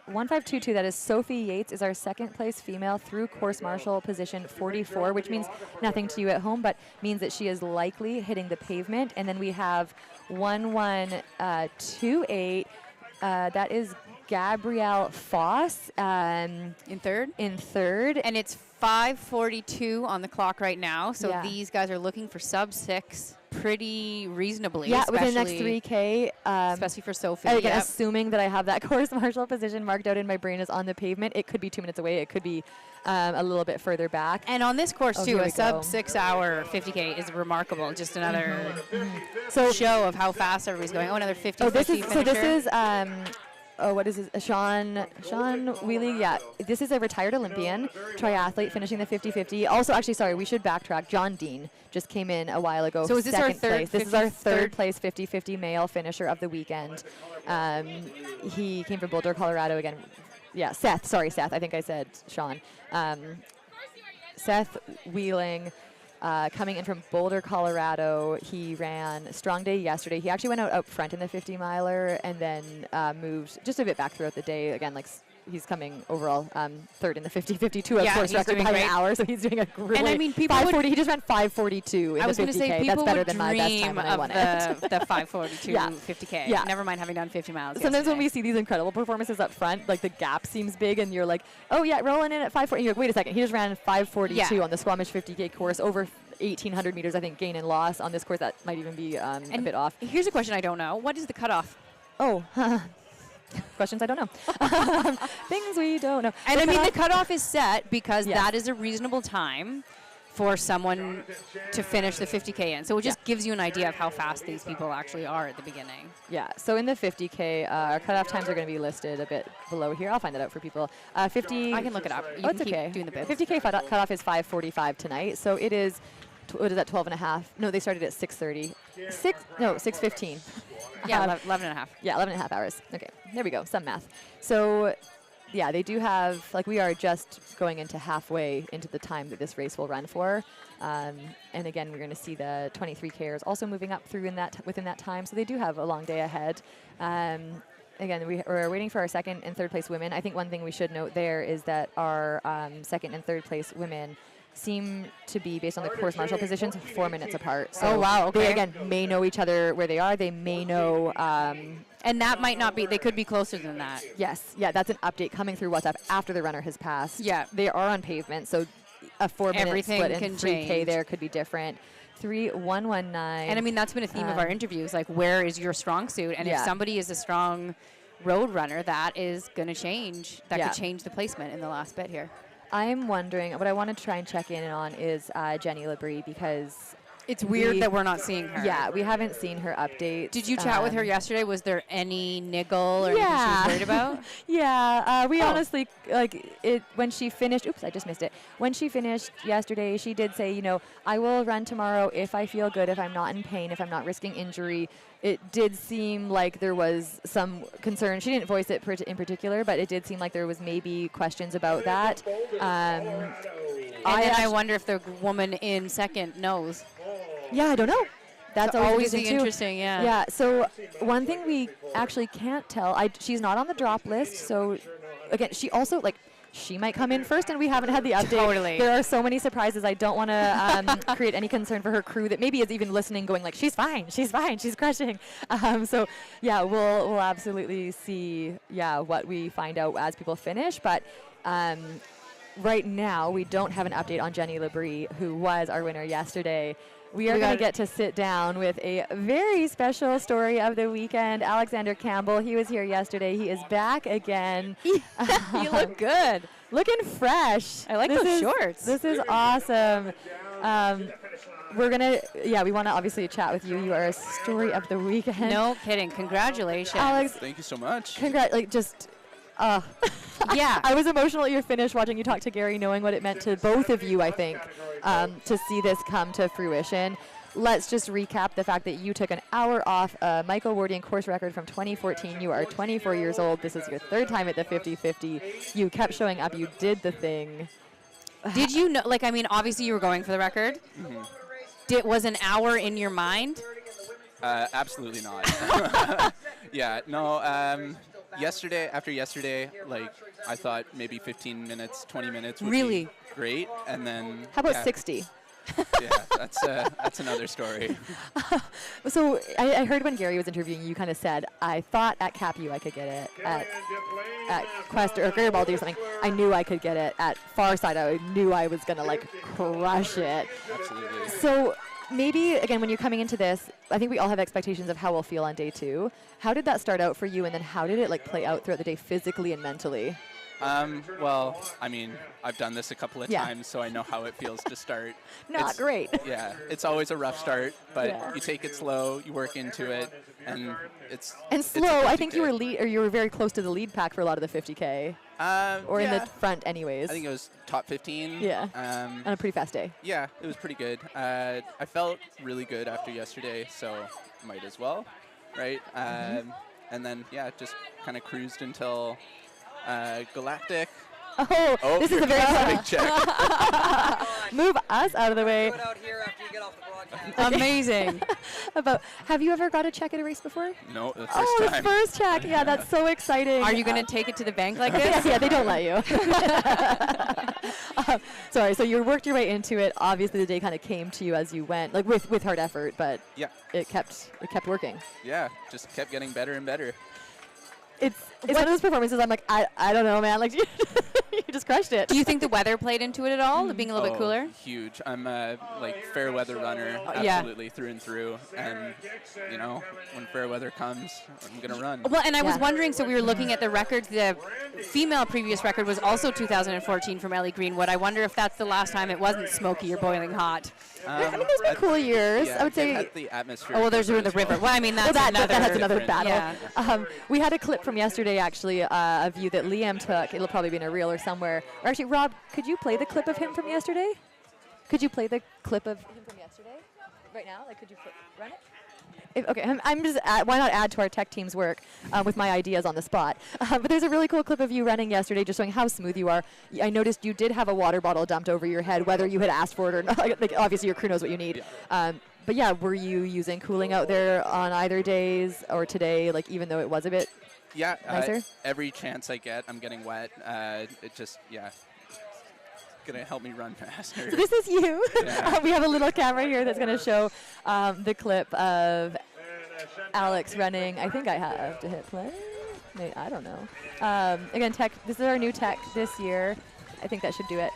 1522, that is Sophie Yates, is our second place female through course marshal position 44, which means nothing to you at home, but means that she is likely hitting the pavement. And then we have 1128, that is Gabrielle Foss. In third? In third. And it's 5:42 on the clock right now, so Yeah. these guys are looking for sub 6 pretty reasonably. Yeah, within the next 3K. Especially for Sophie. Again, Yep. assuming that I have that course marshal position marked out in my brain as on the pavement, it could be 2 minutes away. It could be a little bit further back. And on this course, too, here a we sub go. 6 hour 50K is remarkable. Just another So show of how fast everybody's going. Oh, another 50 Oh, this is finisher. so. This is what is this? Sean Wheelie. Yeah, this is a retired Olympian triathlete finishing the 50-50. Also, actually, sorry, we should backtrack. John Dean just came in a while ago. So is this our second third place. This is our 50 third place 50-50 male finisher of the weekend. He came from Boulder, Colorado again. Yeah, Seth. Sorry, Seth. I think I said Sean. Seth Wheeling. Coming in from Boulder, Colorado. He ran Strong Day yesterday. He actually went out front in the 50-miler and then moved just a bit back throughout the day. Again, like he's coming overall third in the 50-52 Yeah, course he's record doing by great. an hour, so he's doing a great. And I mean, people 540. He just ran 542 in I was the going to 50K. say, That's people better would than my best time dream when I of won it. the 542 Yeah. 50K. Yeah. Never mind having done 50 miles. Sometimes when we see these incredible performances up front, like the gap seems big, and you're like, oh yeah, rolling in at 540. You're like, wait a second, he just ran 542 Yeah. on the Squamish 50K course, over 1,800 meters, I think, gain and loss on this course. That might even be a bit off. Here's a question I don't know. What is the cutoff? Oh, questions I don't know. Things we don't know. And I mean, the cutoff is set because Yes. that is a reasonable time for someone to finish the 50K in. So it just gives you an idea of how fast these people actually are at the beginning. Yeah, so in the 50K, our cutoff times are going to be listed a bit below here. I'll find that out for people. 50. I can look it up. You Oh, can it's keep okay. doing the bits. 50K cutoff is 5:45 tonight, so it is. What is that? 12 and a half? No, they started at 6:30. 6:15. Yeah, 11 and a half. Yeah, 11 and a half hours. Okay, there we go. Some math. So, yeah, they do have, like, we are just going into halfway into the time that this race will run for. And again, we're going to see the 23Kers also moving up through within that time. So they do have a long day ahead. Again, we're waiting for our second and third place women. I think one thing we should note there is that our second and third place women seem to be, based on the course marshal positions, 4 minutes apart. So Oh, wow, they, okay. again, may know each other where they are. They may know... and that might not be, they could be closer than that. Yes, yeah, that's an update coming through WhatsApp after the runner has passed. Yeah. They are on pavement, so a 4-minute Everything split in can 3K change. there could be different. 3:119. And I mean, that's been a theme of our interviews, like where is your strong suit? And if Yeah. somebody is a strong road runner, that is going to change. That Yeah. could change the placement in the last bit here. I'm wondering, what I want to try and check in on is Jenny Labrie, because it's weird that we're not seeing her. Yeah, we haven't seen her update. Did you chat with her yesterday? Was there any niggle or anything she was worried about? Yeah, we Oh. honestly, like, it when she finished, oops, I just missed it. When she finished yesterday, she did say, you know, I will run tomorrow if I feel good, if I'm not in pain, if I'm not risking injury. It did seem like there was some concern. She didn't voice it in particular, but it did seem like there was maybe questions about that. I wonder if the woman in second knows. Yeah, I don't know. That's always the interesting, too. interesting, yeah. Yeah, so one thing we actually can't tell, she's not on the drop list, so again, she also, like, she might come in first and we haven't had the update. Totally. There are so many surprises. I don't want to create any concern for her crew that maybe is even listening going like, she's fine, she's crushing. So yeah, we'll absolutely see, what we find out as people finish. But right now, we don't have an update on Jenny Labrie, who was our winner yesterday. We are going to get to sit down with a very special story of the weekend. Alexander Campbell, he was here yesterday. He is back again. You look good. Looking fresh. I like those shorts. This is awesome. We're going to, we want to obviously chat with you. You are a story of the weekend. No kidding. Congratulations. Alex. Thank you so much. Yeah, I was emotional at your finish watching you talk to Gary, knowing what it meant to both of you, I think, to see this come to fruition. Let's just recap the fact that you took an hour off a Michael Wardian course record from 2014. You are 24 years old. This is your third time at the 50-50. You kept showing up. You did the thing. Did you know, like, I mean, obviously you were going for the record. Was an hour in your mind? Absolutely not. Yeah, no, after yesterday, like, I thought maybe 15 minutes, 20 minutes would be great, and then... How about 60? Yeah, that's another story. So I heard when Gary was interviewing you, kind of said, I thought at CapU I could get it, at Quest or Garibaldi or something, I knew I could get it. At Farside, I knew I was going to, like, crush it. Absolutely. So maybe, again, when you're coming into this, I think we all have expectations of how we'll feel on day 2. How did that start out for you, and then how did it, like, play out throughout the day physically and mentally? Well, I mean, I've done this a couple of times, so I know how it feels to start. Not great. Yeah, it's always a rough start, but you take it slow, you work into it, and it's... And slow, I think you were very close to the lead pack for a lot of the 50K. Or in the front anyways. I think it was top 15. Yeah, on a pretty fast day. Yeah, it was pretty good. I felt really good after yesterday, so might as well, right? And then, just kind of cruised until Galactic. Oh, this is a very big check. Move us out of the way. Out here after you get off the broadcast. Amazing. Have you ever got a check at a race before? No, the first time. First check. Yeah, that's so exciting. Are you going to take it to the bank like this? Yeah, they don't let you. Sorry, so you worked your way into it. Obviously, the day kind of came to you as you went, like with hard effort, but it kept working. Yeah, just kept getting better and better. It's one of those performances I'm like, I don't know, man. Like, you just crushed it. Do you think the weather played into it at all, being a little bit cooler? Huge. I'm a fair weather runner, absolutely through and through. And, when fair weather comes, I'm going to run. Well, and I was wondering, so we were looking at the records. The female previous record was also 2014 from Ellie Greenwood. I wonder if that's the last time it wasn't smoky or boiling hot. I mean, there's been cool years. Yeah, I would say. had the atmosphere. Oh, well, there's the river. Well, I mean, that's another battle. Yeah. We had a clip from yesterday, actually, of you that Liam took. It'll probably be in a reel or somewhere. Or actually, Rob, could you play the clip of him from yesterday? Could you play the clip of him from yesterday right now? Like, could you run it? Okay, I'm just why not add to our tech team's work with my ideas on the spot? But there's a really cool clip of you running yesterday, just showing how smooth you are. I noticed you did have a water bottle dumped over your head, whether you had asked for it or not. Like, obviously, your crew knows what you need. But yeah, were you using cooling out there on either days or today? Like, even though it was a bit nicer? Every chance I get, I'm getting wet. It just gonna help me run faster. So this is you. Yeah. We have a little camera here that's going to show the clip of Alex running. I think I have to hit play. Maybe, I don't know. Again, tech. This is our new tech this year. I think that should do it.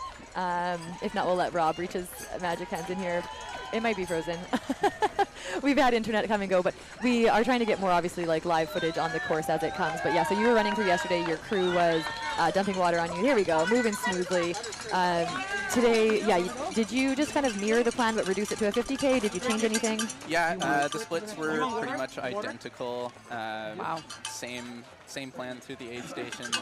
If not, we'll let Rob reach his magic hands in here. It might be frozen. We've had internet come and go, but we are trying to get more, obviously, like live footage on the course as it comes. But yeah, so you were running through yesterday. Your crew was dumping water on you. Here we go, moving smoothly. Today, yeah, did you just kind of mirror the plan but reduce it to a 50K? Did you change anything? Yeah, the splits were pretty much identical. Wow. Same plan through the aid stations.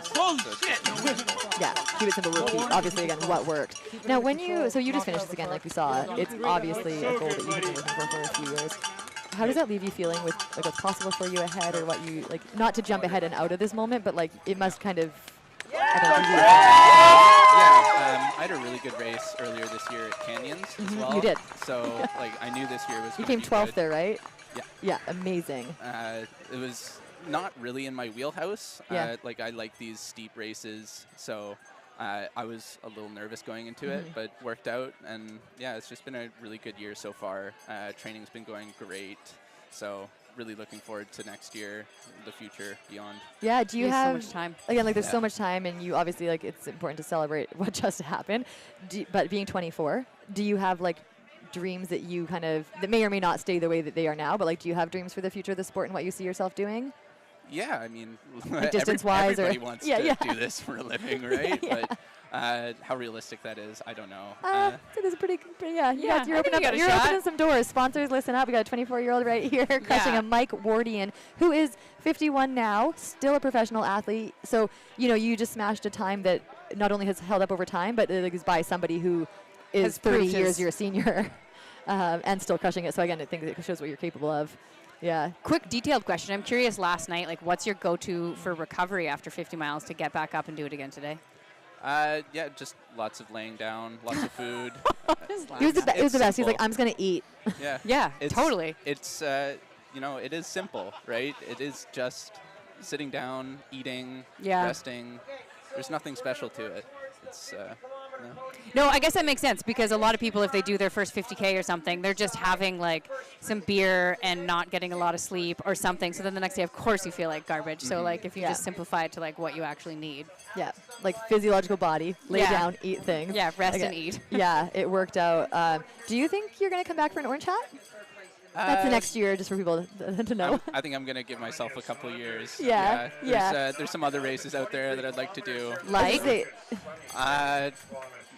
Yeah, keep it simple, repeat. Obviously, again, what worked. Now, when so you just finished this again, like we saw. It's obviously a goal that you've been working for a few years. How does that leave you feeling with like what's possible for you ahead, or what you like? Not to jump ahead and out of this moment, but like it must kind of. I had a really good race earlier this year at Canyons as well. You did. So like I knew this year was. You came 12th there, right? Yeah. Yeah, amazing. It was not really in my wheelhouse. Yeah. Like I like these steep races, so I was a little nervous going into it, but worked out. And yeah, it's just been a really good year so far. Training's been going great, so really looking forward to next year, the future, beyond. Yeah, do you have so much time? Again, like there's so much time, and you obviously like it's important to celebrate what just happened. But being 24, do you have like dreams that you kind of that may or may not stay the way that they are now? But like, do you have dreams for the future of the sport and what you see yourself doing? Yeah, I mean, like distance-wise, everybody wants to do this for a living, right? Yeah. But how realistic that is, I don't know. So this is pretty yeah. You're you opening some doors. Sponsors, listen up. We got a 24-year-old right here crushing a Mike Wardian, who is 51 now, still a professional athlete. So you just smashed a time that not only has held up over time, but it is by somebody who is 30 years your senior and still crushing it. So again, I think it shows what you're capable of. Yeah. Quick detailed question. I'm curious, last night, like what's your go-to for recovery after 50 miles to get back up and do it again today? Yeah, just lots of laying down, lots of food. He was the best. He's like, I'm just going to eat. Yeah. Yeah, totally. It's, it is simple, right? It is just sitting down, eating, resting. There's nothing special to it. It's, No, I guess that makes sense because a lot of people, if they do their first 50K or something, they're just having like some beer and not getting a lot of sleep or something. So then the next day, of course, you feel like garbage. So like if you just simplify it to like what you actually need. Yeah, like physiological body, lay down, eat things. Yeah, rest and eat. Yeah, it worked out. Do you think you're going to come back for an orange hat? That's the next year, just for people to know. I think I'm going to give myself a couple years. Yeah. There's some other races out there that I'd like to do. Like?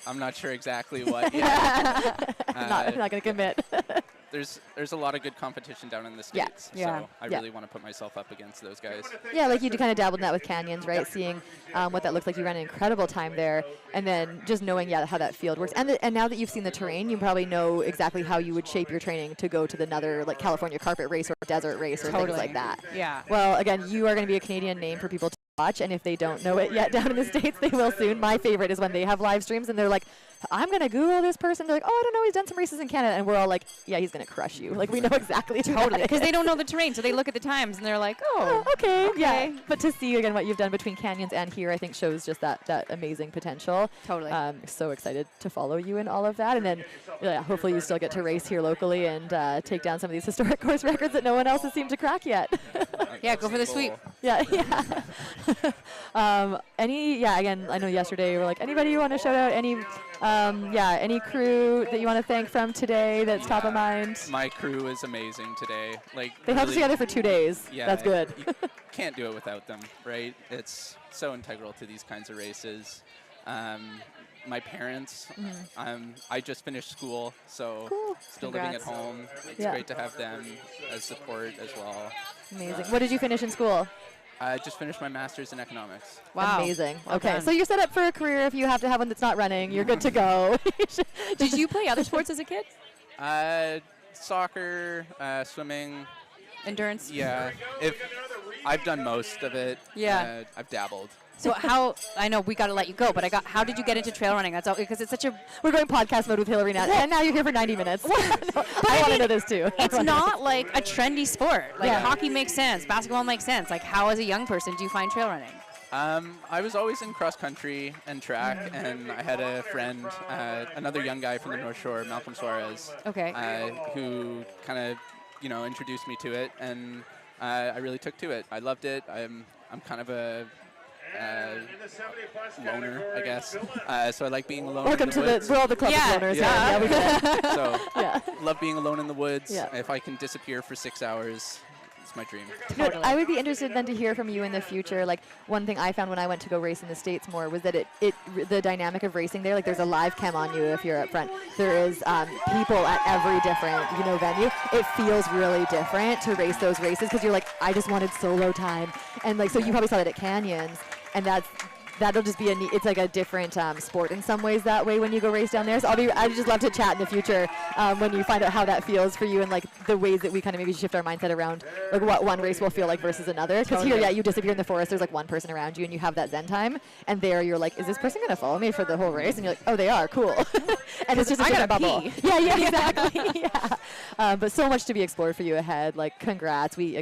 I'm not sure exactly what yet. I'm not going to commit. There's a lot of good competition down in the States, so I really want to put myself up against those guys. Yeah, like you kind of dabbled in that with Canyons, right? Seeing what that looks like. You ran an incredible time there, and then just knowing, how that field works. And now that you've seen the terrain, you probably know exactly how you would shape your training to go to another, like, California carpet race or desert race or things like that. Yeah. Well, again, you are going to be a Canadian name for people to watch, and if they don't know it yet down in the States, they will soon. My favorite is when they have live streams, and they're like, I'm going to Google this person. They're like, oh, I don't know, he's done some races in Canada. And we're all like, yeah, he's going to crush you. Like, we know exactly. Totally. Because they don't know the terrain, so they look at the times, and they're like, oh, okay. Yeah. But to see, again, what you've done between Canyons and here, I think shows just that amazing potential. Totally. So excited to follow you in all of that. And then hopefully you still get to race here locally and take down some of these historic course records that no one else has seemed to crack yet. Yeah, go for the sweep. Yeah. Again, I know yesterday we were like, anybody you want to shout out? Any crew that you want to thank from today that's top of mind? My crew is amazing today. Like they held us together for 2 days. Yeah, that's good. You can't do it without them, right? It's so integral to these kinds of races. My parents, I just finished school, so still living at home. It's great to have them as support as well. Amazing. What did you finish in school? I just finished my master's in economics. Wow. Amazing. Okay, so you're set up for a career. If you have to have one that's not running, you're good to go. Did you play other sports as a kid? Soccer, swimming. Endurance? Yeah. I've done most of it. Yeah. I've dabbled. So I know we got to let you go, but how did you get into trail running? That's all because it's such a. We're going podcast mode with Hillary now, and now you're here for 90 minutes. I want to know this too. It's not like a trendy sport. Like hockey makes sense, basketball makes sense. Like how, as a young person, do you find trail running? I was always in cross country and track, and I had a friend, another young guy from the North Shore, Malcolm Suarez, who kind of, introduced me to it, and I really took to it. I loved it. I'm kind of a loner, I guess. So I like being alone. Welcome in the to woods. we're all the club of loners. Yeah, we get it. So Yeah. love being alone in the woods. Yeah. If I can disappear for 6 hours, it's my dream. Good. I would be interested then to hear from you in the future. Like one thing I found when I went to go race in the States more was that the dynamic of racing there, like there's a live cam on you if you're up front. There is people at every different venue. It feels really different to race those races because you're like, I just wanted solo time, and like so you probably saw that at Canyons, and that'll just be it's like a different sport in some ways that way when you go race down there. So I'd just love to chat in the future when you find out how that feels for you and like the ways that we kind of maybe shift our mindset around like what one race will feel like versus another. Because here, you disappear in the forest, there's like one person around you and you have that zen time, and there you're like, is this person gonna follow me for the whole race? And you're like, oh, they are, cool. And it's just a different bubble. Pee. Yeah, exactly. Yeah. But so much to be explored for you ahead. Like, congrats. We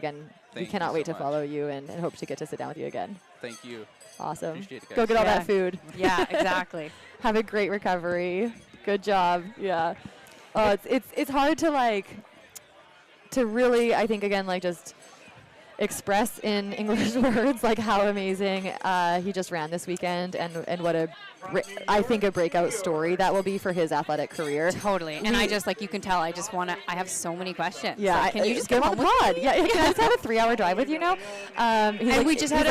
cannot wait to follow you and hope to get to sit down with you again. Thank you. Awesome. Appreciate it, guys. Go get all that food. Yeah, exactly. Have a great recovery. Good job. Yeah. Oh, it's hard to really, I think, again, like just express in English words like how amazing he just ran this weekend and what I think a breakout story that will be for his athletic career. Totally. And I just, like, you can tell, I have so many questions. Yeah. Like, can you just get come on the home pod? with me? Yeah. Can I just have a 3-hour drive with you now? And we just had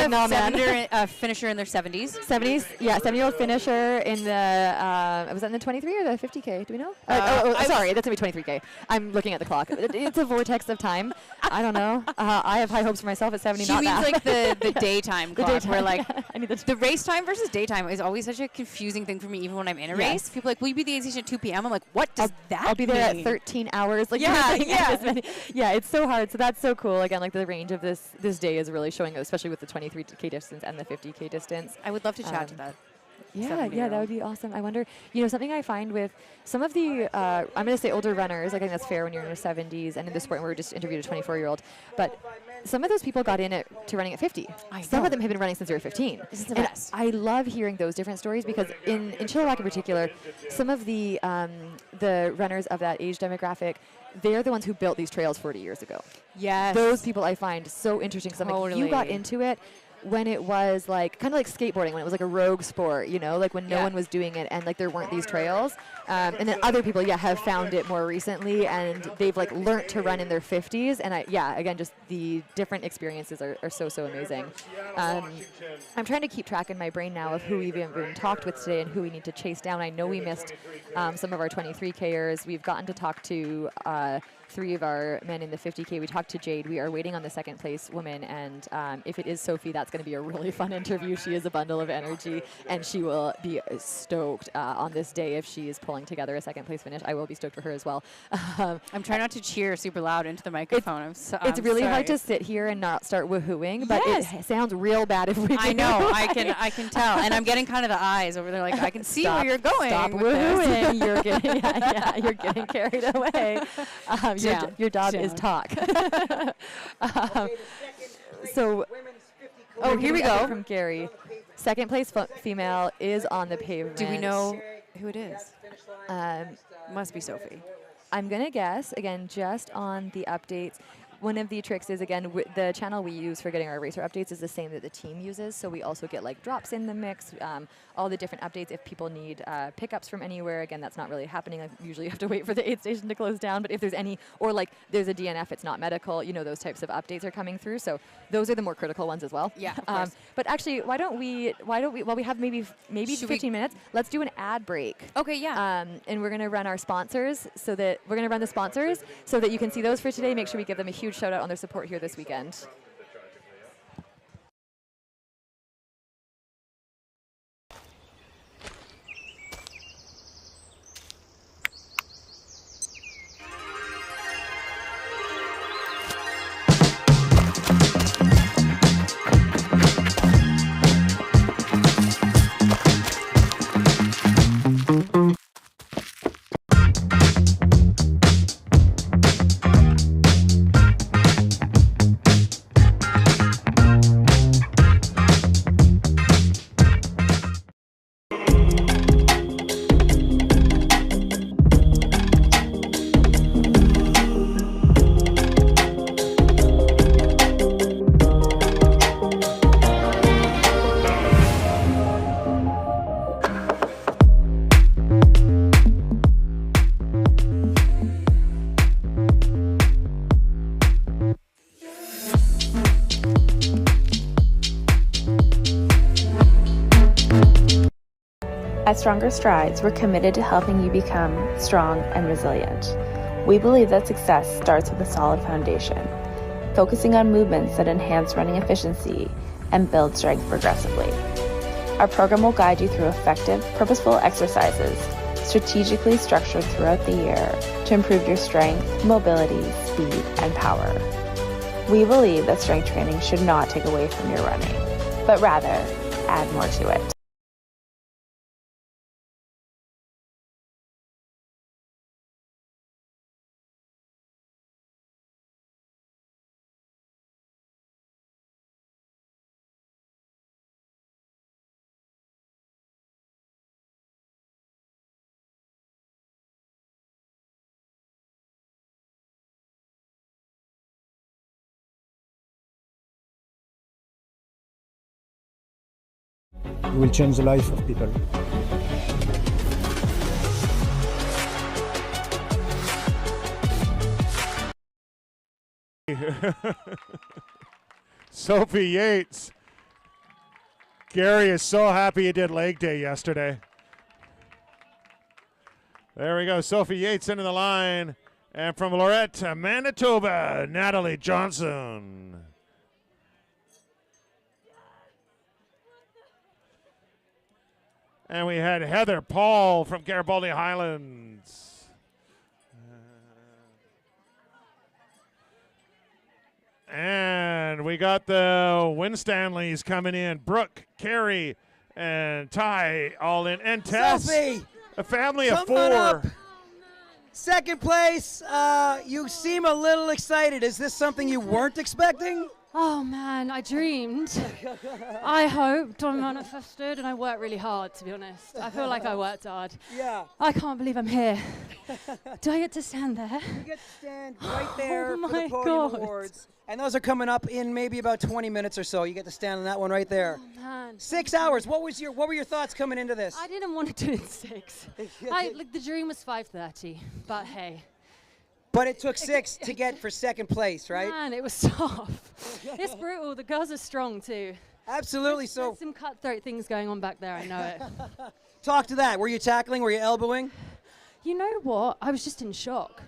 a finisher in their 70s. 70s? Yeah, 70-year-old finisher in the, was that in the 23 or the 50K? Do we know? Sorry, that's going to be 23K. I'm looking at the clock. It's a vortex of time. I don't know. I have high hopes for myself at 70, She not means that. like the daytime clock. daytime. Where like I need the race time versus daytime is always such a confusing thing for me, even when I'm in a race. People are like, will you be at the aid station at 2 p.m.? I'm like, what does that I'll be there mean? at 13 hours. Like, Yeah, you're saying, yeah. Yeah, it's so hard. So that's so cool. Again, like the range of this day is really showing, especially with the 23K distance and the 50K distance. I would love to chat to that. Yeah, that would be awesome. I wonder, something I find with some of the, I'm going to say older runners, I think that's fair when you're in your 70s, and in the sport, we just interviewed a 24-year-old, but some of those people got in to running at 50. Some of them have been running since they were 15. This is the and best. I love hearing those different stories because in Chilliwack in particular, some of the runners of that age demographic, they're the ones who built these trails 40 years ago. Yes. Those people I find so interesting because I'm like, you got into it when it was like kind of like skateboarding, when it was like a rogue sport, like when no one was doing it and like there weren't these trails. And then other people, have found it more recently and they've like learnt to run in their 50s. And again, just the different experiences are so amazing. I'm trying to keep track in my brain now of who we've even talked with today and who we need to chase down. I know we missed some of our 23Kers. We've gotten to talk to 3 of our men in the 50K. We talked to Jade. We are waiting on the second place woman, and if it is Sophie, that's going to be a really fun interview. She is a bundle of energy, and she will be stoked on this day if she is pulling together a second place finish. I will be stoked for her as well. I'm trying not to cheer super loud into the microphone. It's really hard to sit here and not start woohooing, but it sounds real bad if we do. I know. I can tell, and I'm getting kind of the eyes over there. Like I can see where you're going. Stop with woohooing. this. You're getting you're getting carried away. Your job is talk. So, here we go from Gary. Second place female is on the pavement. Do we know who it is? Must be Sophie. I'm going to guess, again, just on the updates. One of the tricks is, again, the channel we use for getting our racer updates is the same that the team uses. So we also get like drops in the mix, all the different updates. If people need pickups from anywhere, again, that's not really happening. Like, usually you have to wait for the aid station to close down. But if there's any, or like there's a DNF, it's not medical, those types of updates are coming through. So those are the more critical ones as well. Yeah, of course. But actually, why don't we, well, we have maybe 15 minutes. Let's do an ad break. Okay, yeah. And we're going to run our sponsors so that you can see those for today. Make sure we give them a huge shout out on their support here this weekend. At Stronger Strides, we're committed to helping you become strong and resilient. We believe that success starts with a solid foundation, focusing on movements that enhance running efficiency and build strength progressively. Our program will guide you through effective, purposeful exercises, strategically structured throughout the year to improve your strength, mobility, speed, and power. We believe that strength training should not take away from your running, but rather add more to it. You will change the life of people. Sophie Yates. Gary is so happy he did leg day yesterday. There we go. Sophie Yates into the line. And from Lorette, Manitoba, Natalie Johnson. And we had Heather Paul from Garibaldi Highlands. And we got the Winstanleys coming in. Brooke, Carrie, and Ty all in. And Tess. Sophie, a family of come on up. 4. Second place. You seem a little excited. Is this something you weren't expecting? Oh man, I dreamed. I hoped, I manifested, and I worked really hard, to be honest. I feel like I worked hard. Yeah. I can't believe I'm here. Do I get to stand there? You get to stand right there Oh for the my Podium God. Awards. And those are coming up in maybe about 20 minutes or so. You get to stand on that one right there. Oh, man. 6 hours. What were your thoughts coming into this? I didn't want to do it in 6. The dream was 5:30, but hey. But it took 6 to get for second place, right? Man, it was tough. It's brutal. The girls are strong too. Absolutely. There's some cutthroat things going on back there. I know it. Talk to that. Were you tackling? Were you elbowing? You know what? I was just in shock.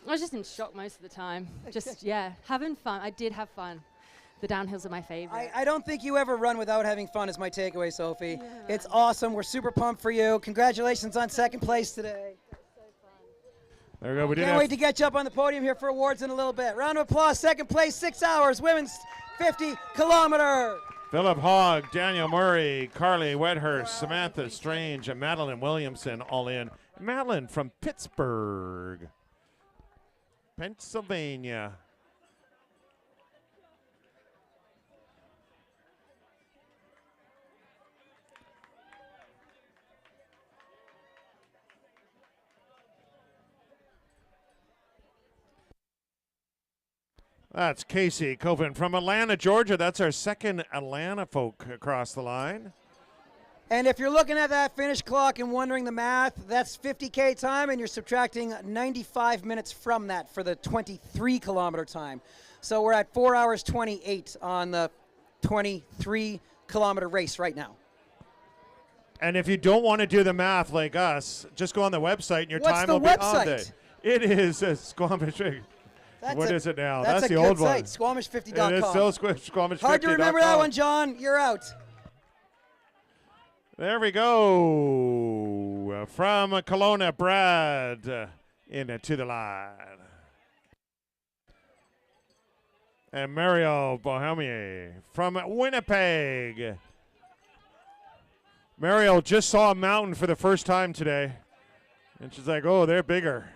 I was just in shock most of the time. Just, yeah, having fun. I did have fun. The downhills are my favorite. I don't think you ever run without having fun is my takeaway, Sophie. Yeah. It's awesome. We're super pumped for you. Congratulations on second place today. There we go. We Can't wait to get you up on the podium here for awards in a little bit. Round of applause. Second place, 6 hours, women's 50-kilometer. Philip Hogg, Daniel Murray, Carly Wedhurst, Samantha Strange, and Madeline Williamson all in. Madeline from Pittsburgh, Pennsylvania. That's Casey Coven from Atlanta, Georgia. That's our second Atlanta folk across the line. And if you're looking at that finish clock and wondering the math, that's 50K time, and you're subtracting 95 minutes from that for the 23-kilometer time. So we're at 4 hours 28 on the 23-kilometer race right now. And if you don't want to do the math like us, just go on the website and your What's time the will be website? on there. It is Squamish. What is it now? That's a the good old site, one. Squamish50.com. It is still Squamish50.com. Hard to remember that one, John. You're out. There we go. From Kelowna, Brad into the line. And Mario Bohemier from Winnipeg. Mario just saw a mountain for the first time today. And she's like, oh, they're bigger.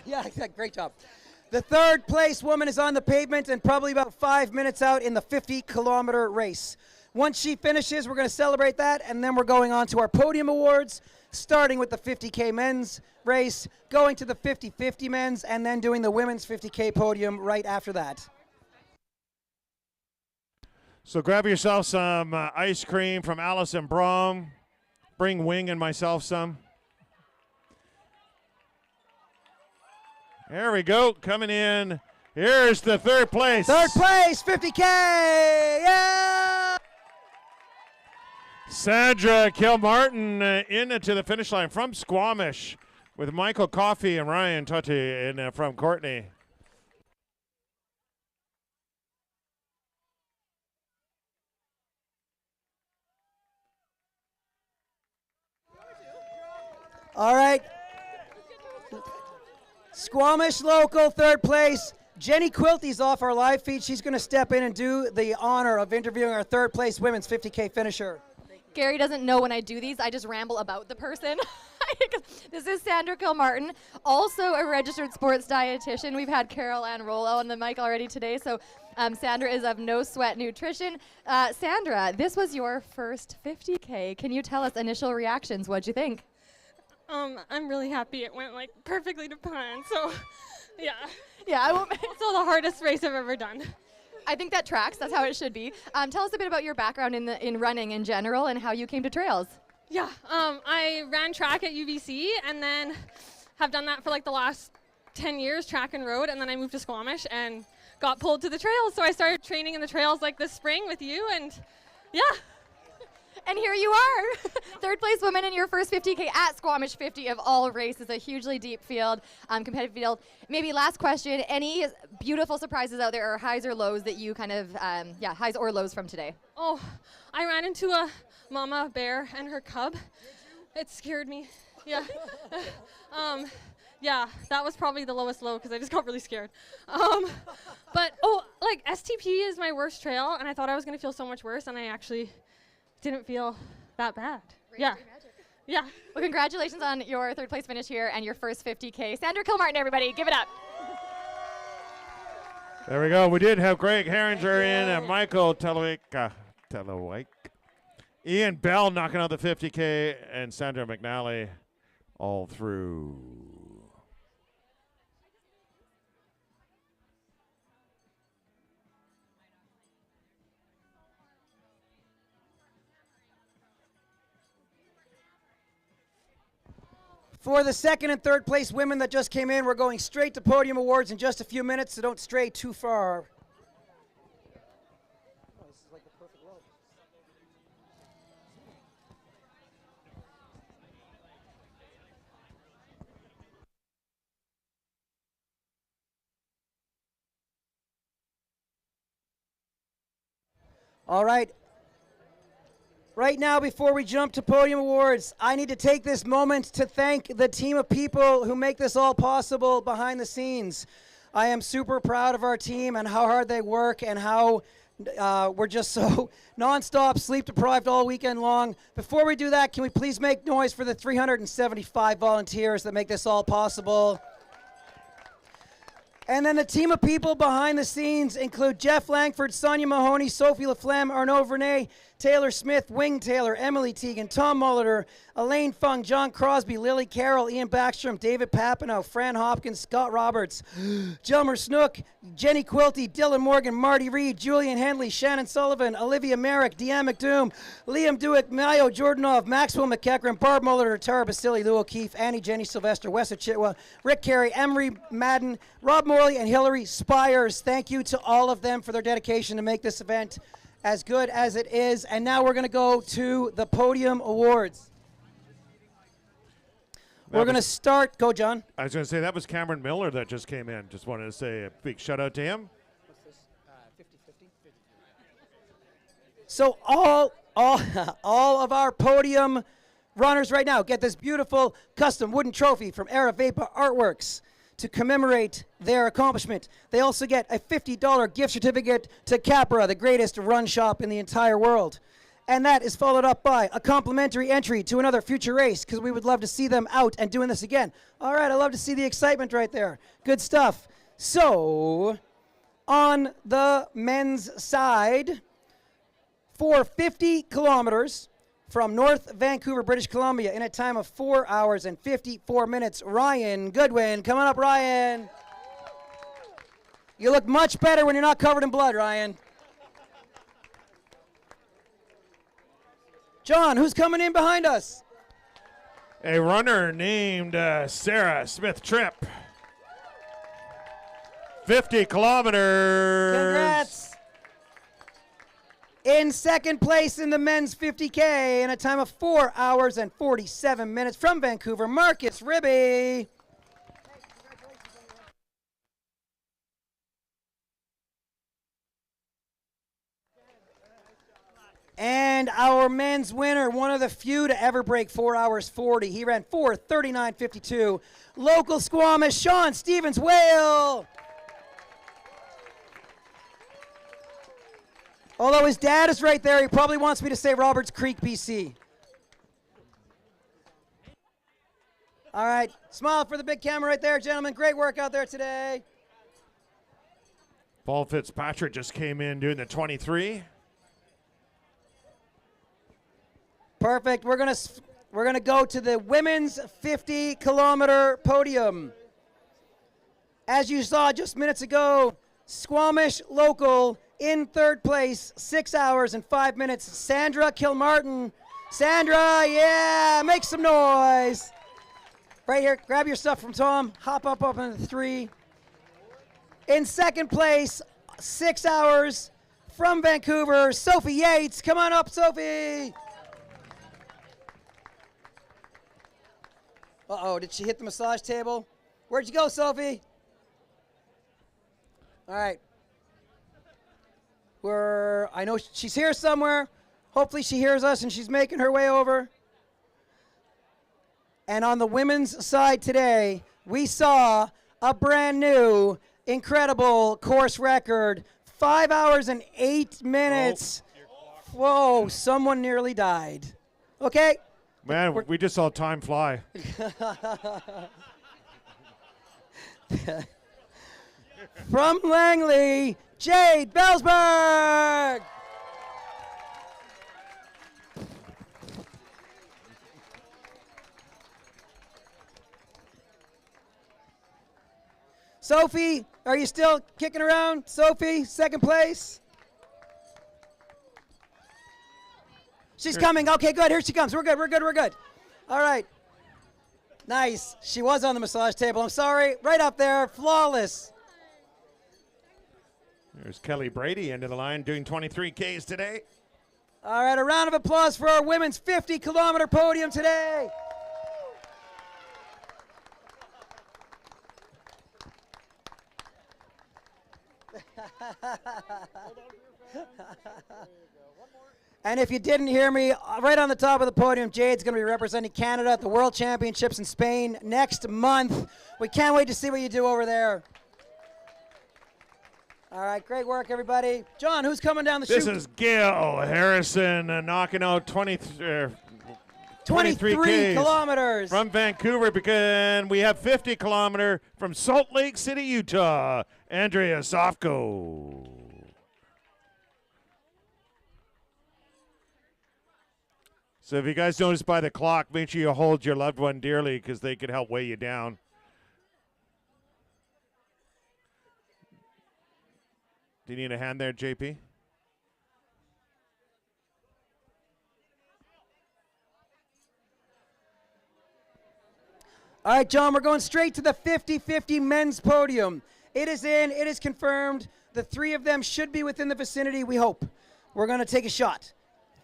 Yeah, great job. The third place woman is on the pavement and probably about 5 minutes out in the 50-kilometer race. Once she finishes, we're going to celebrate that, and then we're going on to our podium awards, starting with the 50K men's race, going to the 50-50 men's, and then doing the women's 50K podium right after that. So grab yourself some ice cream from Allison Brom. Bring Wing and myself some. There we go, coming in. Here's the third place. Third place, 50K, yeah! Sandra Kilmartin into the finish line from Squamish with Michael Coffey and Ryan Tutty in from Courtney. All right. Squamish local, third place. Jenny Quilty's off our live feed. She's going to step in and do the honor of interviewing our third place women's 50K finisher. Gary doesn't know when I do these. I just ramble about the person. This is Sandra Kilmartin, also a registered sports dietitian. We've had Carol Ann Rollo on the mic already today, so Sandra is of No Sweat Nutrition. Sandra, this was your first 50K. Can you tell us initial reactions? What'd you think? I'm really happy it went like perfectly to plan. So, yeah. Yeah, I won't. Still the hardest race I've ever done. I think that tracks. That's how it should be. Tell us a bit about your background in running in general and how you came to trails. Yeah, I ran track at UBC and then have done that for like the last 10 years, track and road, and then I moved to Squamish and got pulled to the trails. So I started training in the trails like this spring with you, and yeah. And here you are, third place woman in your first 50K at Squamish 50 of all races, a hugely deep field, competitive field. Maybe last question, any beautiful surprises out there or highs or lows that you kind of, highs or lows from today? Oh, I ran into a mama bear and her cub. It scared me, yeah. Yeah, that was probably the lowest low because I just got really scared. But, like STP is my worst trail, and I thought I was going to feel so much worse, and I actually didn't feel that bad. Yeah. Yeah. Well, congratulations on your third place finish here and your first 50K. Sandra Kilmartin, everybody, give it up. There we go. We did have Greg Herringer in and Michael Telewijk. Ian Bell knocking out the 50K and Sandra McNally all through. For the second and third place women that just came in, we're going straight to podium awards in just a few minutes, so don't stray too far. All right. Right now, before we jump to podium awards, I need to take this moment to thank the team of people who make this all possible behind the scenes. I am super proud of our team and how hard they work and how we're just so nonstop, sleep deprived all weekend long. Before we do that, can we please make noise for the 375 volunteers that make this all possible? And then the team of people behind the scenes include Jeff Langford, Sonia Mahoney, Sophie Laflemme, Arnaud Vernet, Taylor Smith, Wing Taylor, Emily Teagan, Tom Molitor, Elaine Fung, John Crosby, Lily Carroll, Ian Backstrom, David Papineau, Fran Hopkins, Scott Roberts, Jelmer Snook, Jenny Quilty, Dylan Morgan, Marty Reed, Julian Henley, Shannon Sullivan, Olivia Merrick, Deanne McDoom, Liam Dewick, Mayo Jordanov, Maxwell McEachran, Barb Molitor, Tara Basili, Lou O'Keefe, Annie Jenny Sylvester, Wessa Chitwa, Rick Carey, Emery Madden, Rob Morley, and Hillary Spires. Thank you to all of them for their dedication to make this event as good as it is. And now we're going to go to the podium awards. We're going to start. Go, John. I was going to say that was Cameron Miller that just came in. Just wanted to say a big shout out to him. What's this? 50-50? So all of our podium runners right now get this beautiful custom wooden trophy from Era Vapa Artworks to commemorate their accomplishment. They also get a $50 gift certificate to Capra, the greatest run shop in the entire world. And that is followed up by a complimentary entry to another future race because we would love to see them out and doing this again. All right, I love to see the excitement right there. Good stuff. So, on the men's side, for 50 kilometers from North Vancouver, British Columbia, in a time of 4 hours and 54 minutes, Ryan Goodwin. Come on up, Ryan. You look much better when you're not covered in blood, Ryan. John, who's coming in behind us? A runner named Sarah Smith-Tripp. 50 kilometers. Congrats. In second place in the men's 50K in a time of 4 hours and 47 minutes from Vancouver, Marcus Ribby. And our men's winner, one of the few to ever break 4 hours 40. He ran 4:39.52. Local Squamish, Sean Stevens-Whale. Although his dad is right there, he probably wants me to say Roberts Creek, BC. All right, smile for the big camera right there, gentlemen. Great work out there today. Paul Fitzpatrick just came in doing the 23. Perfect. We're gonna go to the women's 50-kilometer podium. As you saw just minutes ago, Squamish local in third place, 6 hours and 5 minutes. Sandra Kilmartin. Sandra, yeah, make some noise. Right here, grab your stuff from Tom. Hop up into the 3. In second place, 6 hours from Vancouver, Sophie Yates. Come on up, Sophie. Uh-oh, did she hit the massage table? Where'd you go, Sophie? All right. I know she's here somewhere. Hopefully she hears us and she's making her way over. And on the women's side today, we saw a brand new, incredible course record, 5 hours and 8 minutes. Whoa, someone nearly died. Okay. Man, we just saw time fly. From Langley, Jade Belsberg. Sophie, are you still kicking around? Sophie, second place. She's coming. Okay, good. Here she comes. We're good. We're good. We're good. All right. Nice. She was on the massage table. I'm sorry. Right up there. Flawless. There's Kelly Brady into the line doing 23 Ks today. All right. A round of applause for our women's 50-kilometer podium today. And if you didn't hear me, right on the top of the podium, Jade's going to be representing Canada at the World Championships in Spain next month. We can't wait to see what you do over there. All right, great work, everybody. John, who's coming down the chute? This is Gail Harrison knocking out 23 kilometers from Vancouver, because we have 50 kilometer from Salt Lake City, Utah. Andrea Sofko. So if you guys notice by the clock, make sure you hold your loved one dearly because they could help weigh you down. Do you need a hand there, JP? All right, John, we're going straight to the 50-50 men's podium. It is in. It is confirmed. The 3 of them should be within the vicinity, we hope. We're going to take a shot.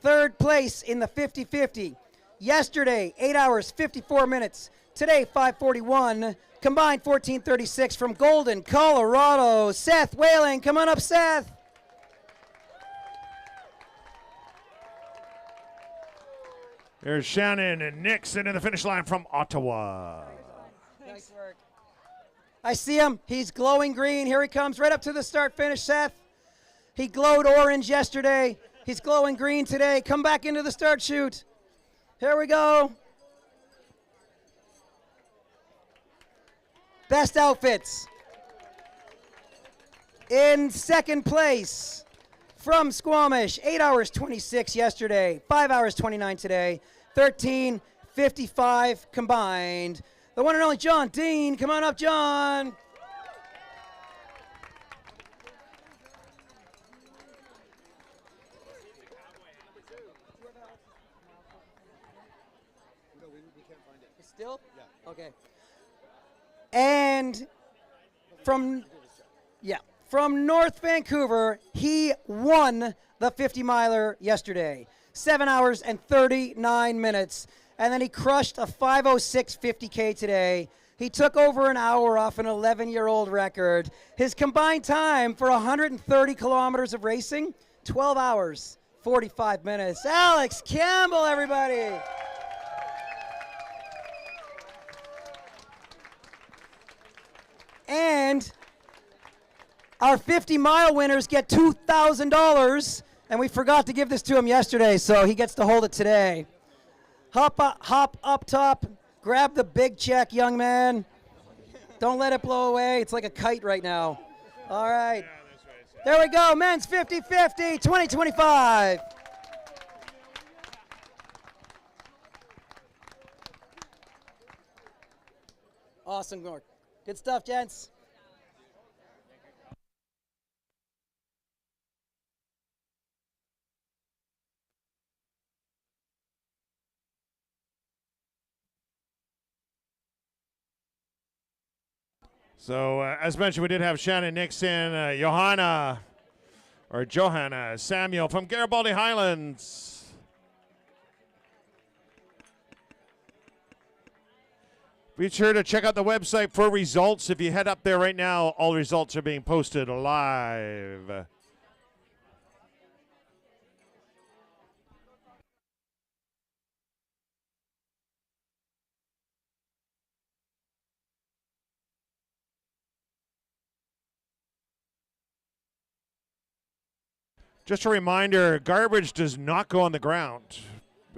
Third place in the 50-50. Yesterday, 8 hours, 54 minutes. Today, 5:41. Combined 14:36 from Golden, Colorado. Seth Whaling, come on up, Seth. There's Shannon and Nixon in the finish line from Ottawa. Nice work. I see him. He's glowing green. Here he comes right up to the start finish, Seth. He glowed orange yesterday. He's glowing green today. Come back into the start chute. Here we go. Best outfits. In second place from Squamish, 8 hours 26 yesterday, 5 hours 29 today, 13:55 combined. The one and only John Dean. Come on up, John. Still? Yeah. Okay. And from North Vancouver, he won the 50-miler yesterday. 7 hours and 39 minutes. And then he crushed a 5:06 50K today. He took over an hour off an 11-year-old record. His combined time for 130 kilometers of racing, 12 hours, 45 minutes. Alex Campbell, everybody. And our 50-mile winners get $2,000, and we forgot to give this to him yesterday, so he gets to hold it today. Hop up top, grab the big check, young man. Don't let it blow away. It's like a kite right now. All right. There we go, men's 50-50, 2025. Awesome work. Good stuff, gents. So, as mentioned, we did have Shannon Nixon, Johanna Samuel from Garibaldi Highlands. Be sure to check out the website for results. If you head up there right now, all results are being posted live. Just a reminder, garbage does not go on the ground.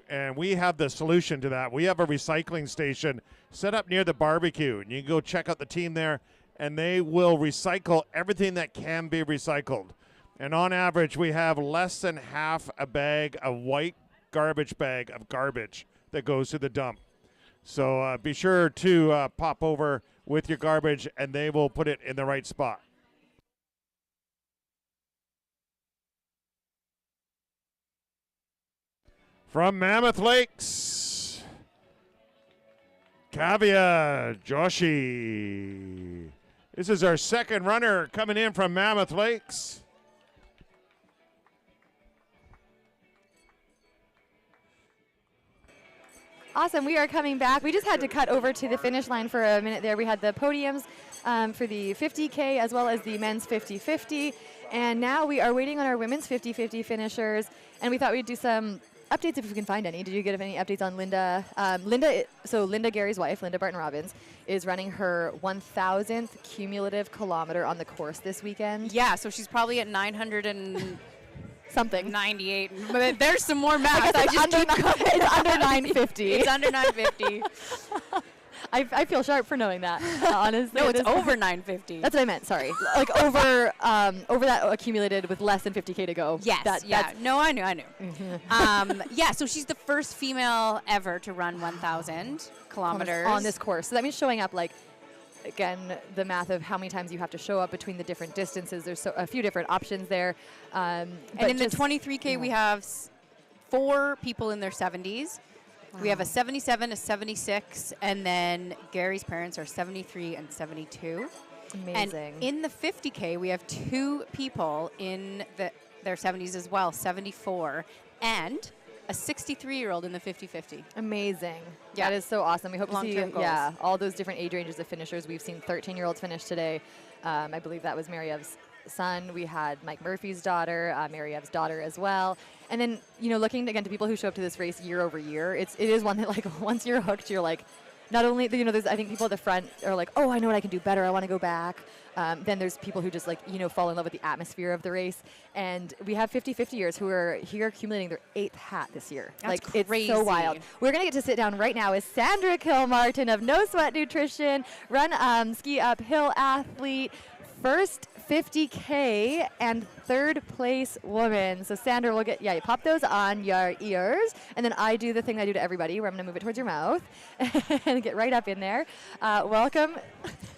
And we have the solution to that. We have a recycling station set up near the barbecue. And you can go check out the team there, and they will recycle everything that can be recycled. And on average, we have less than half a bag, a white garbage bag of garbage that goes to the dump. So be sure to pop over with your garbage, and they will put it in the right spot. From Mammoth Lakes, Kavya Joshi. This is our second runner coming in from Mammoth Lakes. Awesome. We are coming back. We just had to cut over to the finish line for a minute there. We had the podiums for the 50K as well as the men's 50-50. And now we are waiting on our women's 50-50 finishers. And we thought we'd do some updates if we can find any. Did you get any updates on Linda? Linda Gary's wife, Linda Barton Robbins, is running her 1,000th cumulative kilometer on the course this weekend. Yeah, so she's probably at 900 and something. 98. But there's some more math. It's under 950. It's under 950. I feel sharp for knowing that, honestly. No, it's over 950. That's what I meant, sorry. Like over that accumulated with less than 50K to go. Yes, No, I knew. Yeah, so she's the first female ever to run 1,000 kilometers. On this course. So that means showing up, like, again, the math of how many times you have to show up between the different distances. There's a few different options there. And in the 23K, we have 4 people in their 70s. Wow. We have a 77, a 76, and then Gary's parents are 73 and 72. Amazing. And in the 50K, we have 2 people in their 70s as well, 74, and a 63-year-old in the 50-50. Amazing. Yeah. That is so awesome. We hope to see goals. all those different age ranges of finishers. We've seen 13-year-olds finish today. I believe that was Mariev's son. We had Mike Murphy's daughter, Mariev's daughter as well. And then, looking again to people who show up to this race year over year, it is one that, like, once you're hooked, you're like, not only, there's, I think people at the front are like, oh, I know what I can do better. I want to go back. Then there's people who just fall in love with the atmosphere of the race. And we have 50-50ers who are here accumulating their 8th hat this year. That's It's so wild. We're going to get to sit down right now with Sandra Kilmartin of No Sweat Nutrition, run ski uphill athlete, first 50K and 3rd place woman. So Sandra will get, you pop those on your ears, and then I do the thing I do to everybody where I'm going to move it towards your mouth and get right up in there. Welcome,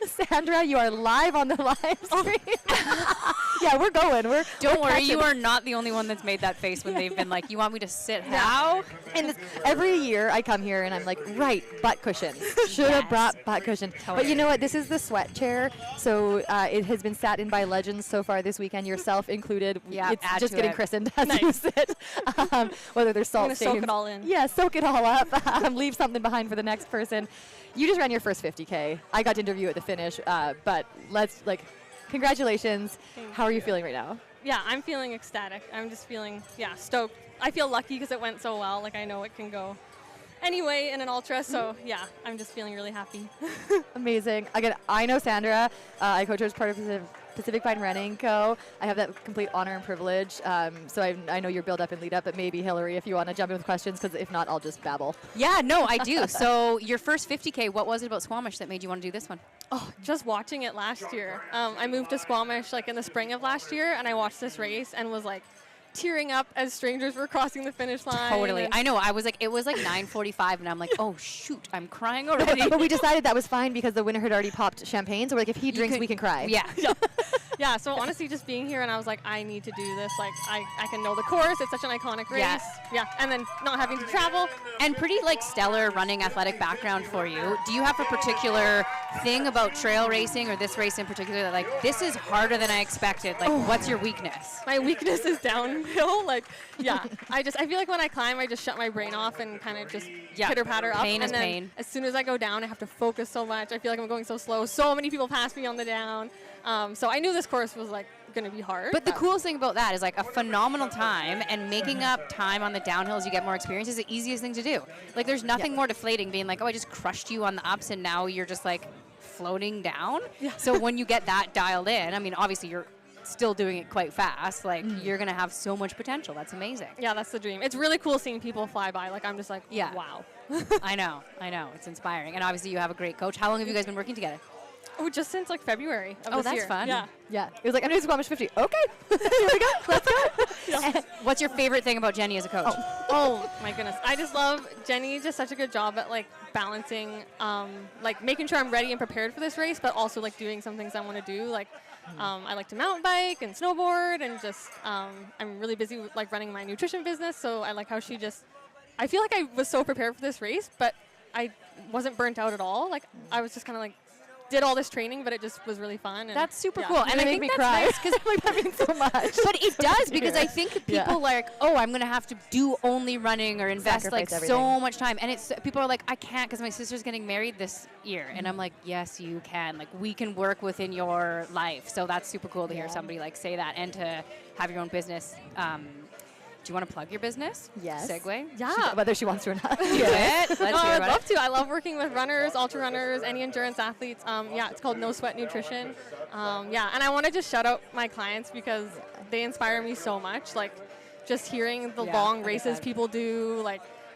Sandra. You are live on the live stream. Yeah, we're going. Don't worry, you are not the only one that's made that face when they've been like, you want me to sit how? And every year I come here and I'm like, right, butt cushions. Should have brought butt cushions. But you know what? This is the sweat chair. So it has been sat in by legends so far this weekend, yourself included. Yeah, it's just getting christened as Nice. you sit. Whether there's salt I'm gonna stains. soak it all in. Yeah, soak it all up. Leave something behind for the next person. You just ran your first 50K. I got to interview you at the finish, but congratulations. Thanks. How are you feeling right now? Yeah, I'm feeling ecstatic. I'm just feeling, stoked. I feel lucky because it went so well. Like, I know it can go anyway in an ultra, so yeah, I'm just feeling really happy. Amazing. Again, I know Sandra. I coach her as part of Pacific Pine Running Co. I have that complete honor and privilege. So I know your build up and lead up, but maybe Hillary, if you want to jump in with questions, because if not, I'll just babble. Yeah, no, I do. So your first 50K, what was it about Squamish that made you want to do this one? Oh, just watching it last year. I moved to Squamish in the spring of last year, and I watched this race and was tearing up as strangers were crossing the finish line. Totally. I know. It was 9:45, and I'm like, oh shoot, I'm crying already. But we decided that was fine because the winner had already popped champagne. So we're like, if he drinks, we can cry. Yeah. Yeah, so honestly, just being here, and I was like, I need to do this. I can know the course. It's such an iconic race. Yes. Yeah, and then not having to travel. And pretty stellar running athletic background for you. Do you have a particular thing about trail racing or this race in particular that this is harder than I expected? What's your weakness? My weakness is downhill. I feel like when I climb, I just shut my brain off and kind of just pitter patter up. Pain is and then pain. As soon as I go down, I have to focus so much. I feel like I'm going so slow. So many people pass me on the down. So I knew this course was going to be hard. But the coolest thing about that is a phenomenal time, and making up time on the downhill as you get more experience is the easiest thing to do. There's nothing more deflating being oh, I just crushed you on the ups and now you're just floating down. Yeah. So when you get that dialed in, I mean, obviously you're still doing it quite fast. You're going to have so much potential. That's amazing. Yeah, that's the dream. It's really cool seeing people fly by. I'm just yeah. Wow. I know. It's inspiring. And obviously you have a great coach. How long have you guys been working together? Oh, just since February of this that's year. fun. Yeah. Yeah. It was I'm doing Squamish 50. Okay. Here we go. Let's go. What's your favorite thing about Jenny as a coach? Oh my goodness. I just love Jenny does such a good job at balancing making sure I'm ready and prepared for this race, but also doing some things I want to do. I like to mountain bike and snowboard, and just I'm really busy with running my nutrition business, so I like how she just I feel like I was so prepared for this race, but I wasn't burnt out at all. I was just kind of did all this training, but it just was really fun. And that's super cool. And I think that's cry. nice because that means so much. But it does, because I think people oh, I'm going to have to do only running or invest Sacrifice so much time. And it's people are I can't because my sister's getting married this year. And I'm like, yes, you can. We can work within your life. So that's super cool to hear somebody say that, and to have your own business. Do you want to plug your business? Yes. Segue? Yeah. Whether she wants to or not. Do it. Let's hear I'd about love it. to. I love working with runners, ultra runners, any endurance athletes. It's called No Sweat Nutrition. And I want to just shout out my clients because they inspire me so much. Just hearing the long races people do,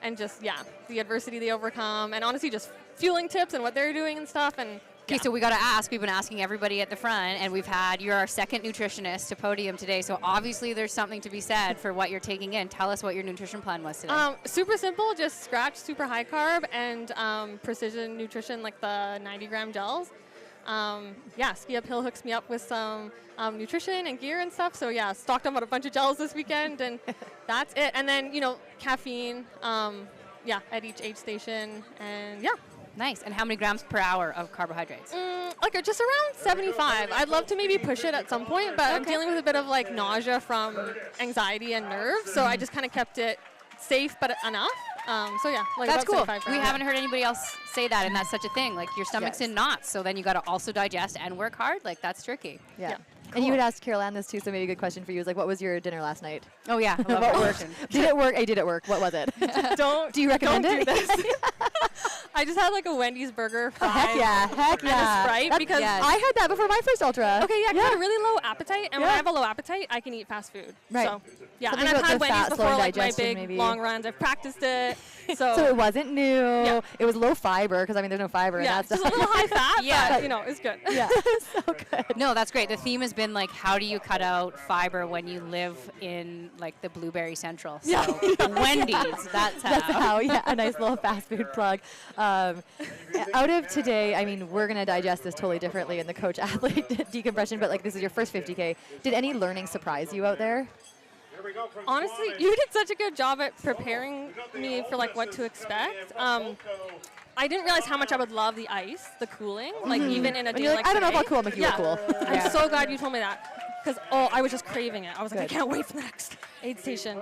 and just, the adversity they overcome, and honestly just fueling tips and what they're doing and stuff. And Okay, so we got to ask. We've been asking everybody at the front, and you're our second nutritionist to podium today. So obviously there's something to be said for what you're taking in. Tell us what your nutrition plan was today. Super simple, just scratch, super high carb, and precision nutrition, the 90-gram gels. Ski Uphill hooks me up with some nutrition and gear and stuff. So stocked up on a bunch of gels this weekend, and that's it. And then, caffeine, at each aid station, and Nice. And how many grams per hour of carbohydrates? Just around 75. I'd love to maybe push it at some point, but I'm dealing with a bit of nausea from anxiety and nerves, so I just kind of kept it safe but enough. That's cool. We haven't heard anybody else say that, and that's such a thing. Your stomach's in knots, so then you got to also digest and work hard. That's tricky. Yeah. And you had asked Carol Ann this too, so maybe a good question for you is what was your dinner last night? Oh yeah, what worked? Did it work? Did it work? What was it? Do you recommend it? Don't do this. I just had like a Wendy's burger, fries, Heck yeah, heck and yeah. a Sprite because I had that before my first ultra. Okay, yeah, 'cause I had a really low appetite, and when I have a low appetite, I can eat fast food. Right. So, yeah, Something and I've about had the Wendy's fat before, slowing like my digestion, big maybe. long runs. I've practiced it. So it wasn't new. Yeah. It was low fiber because I mean there's no fiber in yeah, that just stuff. a little high fat, Yeah. but you know, it's good. Yeah. No, that's great. The theme has been like, how do you cut out fiber when you live in like the Blueberry Central? So Wendy's, that's how. That's how, yeah, a nice little fast food plug. Out of today, I mean, we're going to digest this totally differently in the coach-athlete decompression, but like this is your first 50K. Did any learning surprise you out there? Honestly, you did such a good job at preparing me for like what to expect. I didn't realize how much I would love the ice, the cooling, like even in a And day you're like I don't know if today. I'll cool, make you look cool. I'm so glad you told me that because I was just craving it. I was like, I Good. can't wait for the next aid station.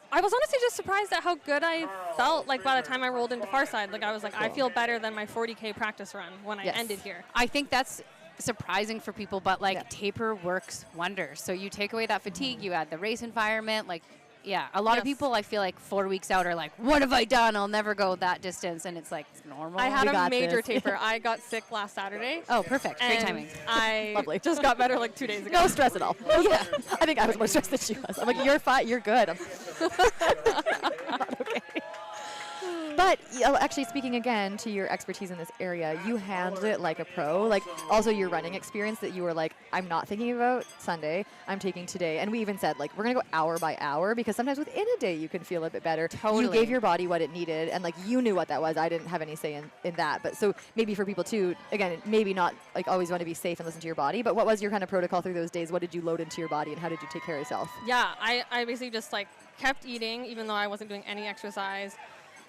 I was honestly just surprised at how good I felt. Like by the time I rolled into Farside, like I was like, I feel better than my 40K practice run when I ended here. I think that's surprising for people, but like taper works wonders. So you take away that fatigue, you add the race environment, like yeah, a lot of people I feel like 4 weeks out are like, what have I done? I'll never go that distance, and it's like it's normal. I had a major taper. I got sick last Saturday. Oh, perfect. Great and timing. I Lovely. just got better like 2 days ago. No stress at all. Yeah. I think I was more stressed than she was. I'm like, you're fine, you're good. Okay. But actually, speaking again to your expertise in this area, you handled it like a pro. Like also your running experience that you were like, I'm not thinking about Sunday, I'm taking today. And we even said like, we're gonna go hour by hour because sometimes within a day you can feel a bit better. Totally. You gave your body what it needed and like you knew what that was. I didn't have any say in that. But so maybe for people too, again, maybe not like always want to be safe and listen to your body, but what was your kind of protocol through those days? What did you load into your body and how did you take care of yourself? Yeah, I basically just like kept eating even though I wasn't doing any exercise.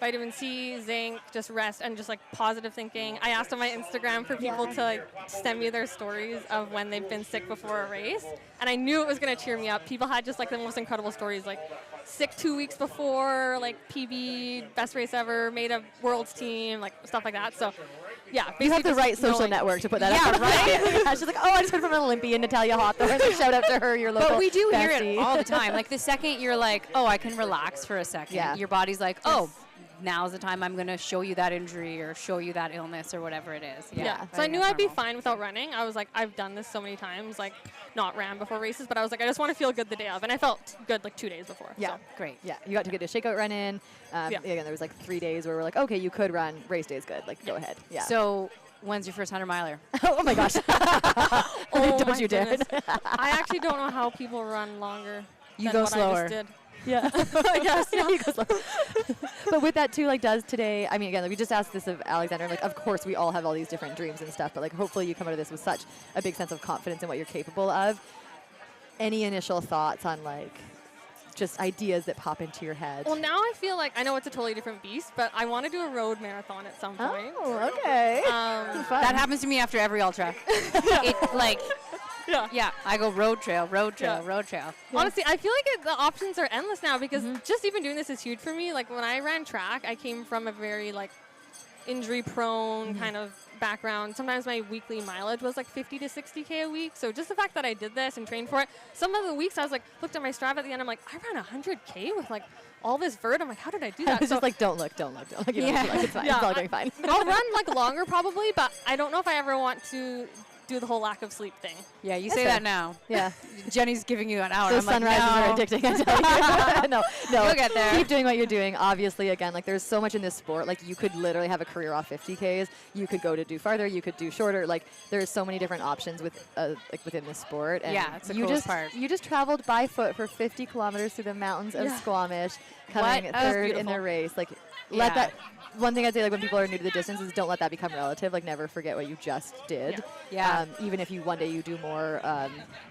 Vitamin C, zinc, just rest, and just like positive thinking. I asked on my Instagram for people to like send me their stories of when they've been sick before a race, and I knew it was gonna cheer me up. People had just like the most incredible stories, like sick 2 weeks before, like PB, best race ever, made a world's team, like stuff like that. So yeah, You have the just right social knowing- network to put that Yeah, up. right? Yeah, she's like, oh, I just heard from an Olympian, Natalia Hawthorne. Shout out to her, your local But we do hear it bestie. all the time. Like the second you're like, oh, I can relax for a second, Yeah. your body's like, oh, now's the time I'm going to show you that injury or show you that illness or whatever it is. Yeah. So I knew I'd be fine without running. I was like, I've done this so many times, like not ran before races, but I was like, I just want to feel good the day of. And I felt good like 2 days before. Yeah, So. great. Yeah, you got to get a shakeout run in. Yeah. Again, there was like 3 days where we're like, okay, you could run. Race day is good. Like, go ahead. Yeah. So when's your first 100 miler? Oh my gosh. Oh Don't my you dare. goodness. I actually don't know how people run longer. You than go what slower. I just did. Yeah. Yes, yeah. You go slow. But with that too, like does today, I mean, again, like, we just asked this of Alexander, like of course we all have all these different dreams and stuff, but like hopefully you come out of this with such a big sense of confidence in what you're capable of. Any initial thoughts on like just ideas that pop into your head? Well, now I feel like I know it's a totally different beast, but I want to do a road marathon at some point. Oh, okay. That happens to me after every ultra. It like, yeah, I go road trail, road trail, Yeah. road trail. Honestly, I feel like the options are endless now because just even doing this is huge for me. Like when I ran track, I came from a very like injury-prone kind of background. Sometimes my weekly mileage was like 50 to 60K a week. So just the fact that I did this and trained for it, some of the weeks I was like, looked at my Strava at the end, I'm like, I ran 100K with like all this vert. I'm like, how did I do that? It's just like, don't look. You know, like, it's fine. It's all going fine. I'll run like longer probably, but I don't know if I ever want to do the whole lack of sleep thing. Yeah, you That's say fair. that now. Yeah. Jenny's giving you an hour. Those I'm like, sunrises no. are addicting, I tell you. no. You'll get there. Keep doing what you're doing. Obviously, again, like there's so much in this sport. Like you could literally have a career off 50Ks. You could go to do farther. You could do shorter. Like there's so many different options with like within this sport. And Yeah, it's the you coolest just part. you just traveled by foot for 50 kilometers through the mountains of Yeah. Squamish, coming What? That was third in the beautiful. race. Like Yeah. let that. One thing I'd say, like when people are new to the distance, is don't let that become relative. Like never forget what you just did. Yeah. Even if you one day you do more,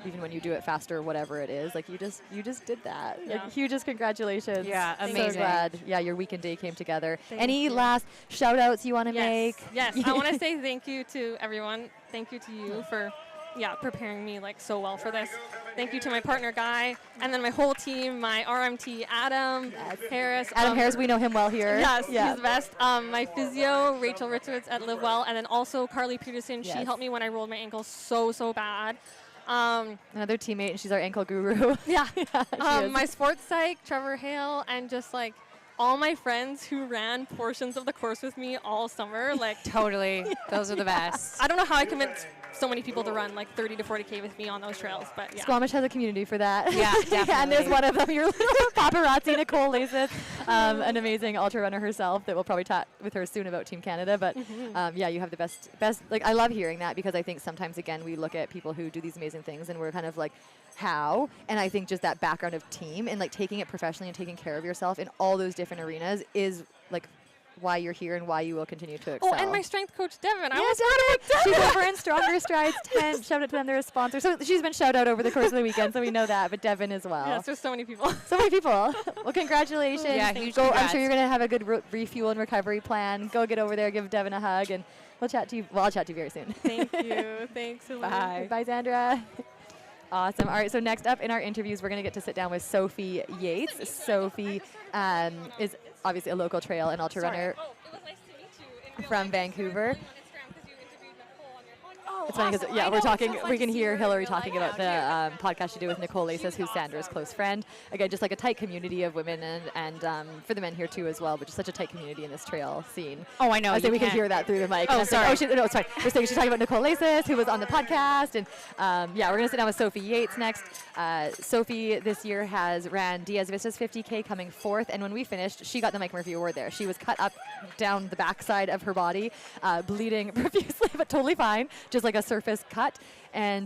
even when you do it faster, whatever it is, like you just did that. Yeah. Like hugest congratulations. Yeah, So amazing. glad. Yeah, your week and day came together. Thank Any you. last shout outs you want to make? Yes, I want to say thank you to everyone. Thank you to you for preparing me like so well for this. Thank you to my partner Guy, and then my whole team, my RMT Adam Harris. Adam Harris, we know him well here. Yes, Yeah. he's the best. My physio, Rachel Richards at Live Well, and then also Carly Peterson. She Yes. helped me when I rolled my ankle so bad. Another teammate, and she's our ankle guru. Yeah. She is. My sports psych, Trevor Hale, and just like all my friends who ran portions of the course with me all summer. Like Totally. Those are the best. I don't know how I convinced so many people to run like 30 to 40K with me on those trails, but yeah. Squamish has a community for that. Yeah, definitely. And there's one of them, your little paparazzi, Nicole Laces, an amazing ultra runner herself that we'll probably chat with her soon about Team Canada. But yeah, you have the best, like I love hearing that because I think sometimes, again, we look at people who do these amazing things and we're kind of like, how? And I think just that background of team and like taking it professionally and taking care of yourself in all those different arenas is like why you're here and why you will continue to excel. Oh, and my strength coach, Devin. I was She's over in Stronger Strides 10. Shout out to them. They're a sponsor. So she's been shout out over the course of the weekend, so we know that. But Devin as well. Yes, there's so many people. So many people. Well, congratulations. Yeah, huge I'm congrats. sure you're going to have a good refuel and recovery plan. Go get over there, give Devin a hug, and we'll chat to you. Well, I'll chat to you very soon. Thank you. Thanks, Elaine. Bye. Bye, Sandra. Awesome. All right, so next up in our interviews, we're going to get to sit down with Sophie Yates. Sophie is obviously a local trail and ultra runner from Vancouver. It's funny because, yeah, we're talking, we can hear Hillary talking about the podcast she did with Nicole Laces, who's Sandra's close friend. Again, just like a tight community of women and for the men here too as well, but just such a tight community in this trail scene. Oh, I know. I think we can hear that through the mic. Oh, sorry. No, sorry. We're saying she's talking about Nicole Laces, who was on the podcast. And yeah, we're going to sit down with Sophie Yates next. Sophie this year has ran Diaz Vista's 50K coming fourth. And when we finished, she got the Mike Murphy Award there. She was cut up down the backside of her body, bleeding profusely, but totally fine. Just like a surface cut, and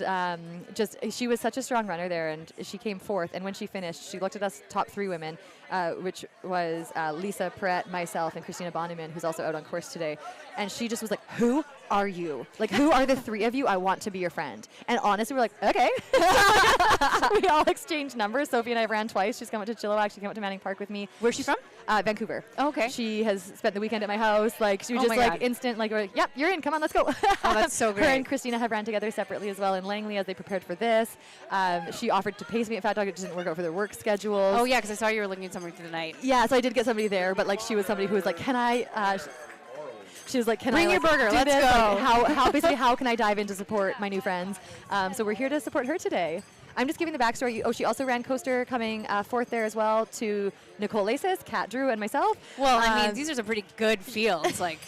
just she was such a strong runner there, and she came fourth. And when she finished, she looked at us top three women, which was Lisa Perret, myself, and Christina Bonneman, who's also out on course today. And she just was like, "Who are you? Like, who are the three of you? I want to be your friend." And honestly, we're like, "Okay." We all exchanged numbers. Sophie and I ran twice. She's come up to Chilliwack. She came up to Manning Park with me. Where's she from? Vancouver. Oh, okay. She has spent the weekend at my house. Like, she was Oh just my like God. instant, like, we're like, "Yep, you're in. Come on, let's go." Oh, that's so great. Her and Christina have ran together separately as well in Langley as they prepared for this. She offered to pace me at Fat Dog. It just didn't work out for their work schedules. Oh, yeah, because I saw you were looking at somebody through the night. Yeah, so I did get somebody there, but like she was somebody who was like, "Can I?" She was like, "Can Bring I your like, burger, do let's this?" go. Like, basically how can I dive in to support my new friends? So we're here to support her today. I'm just giving the backstory. Oh, she also ran coaster coming fourth there as well to Nicole Laces, Kat Drew, and myself. Well, I mean, these are some pretty good fields. Like,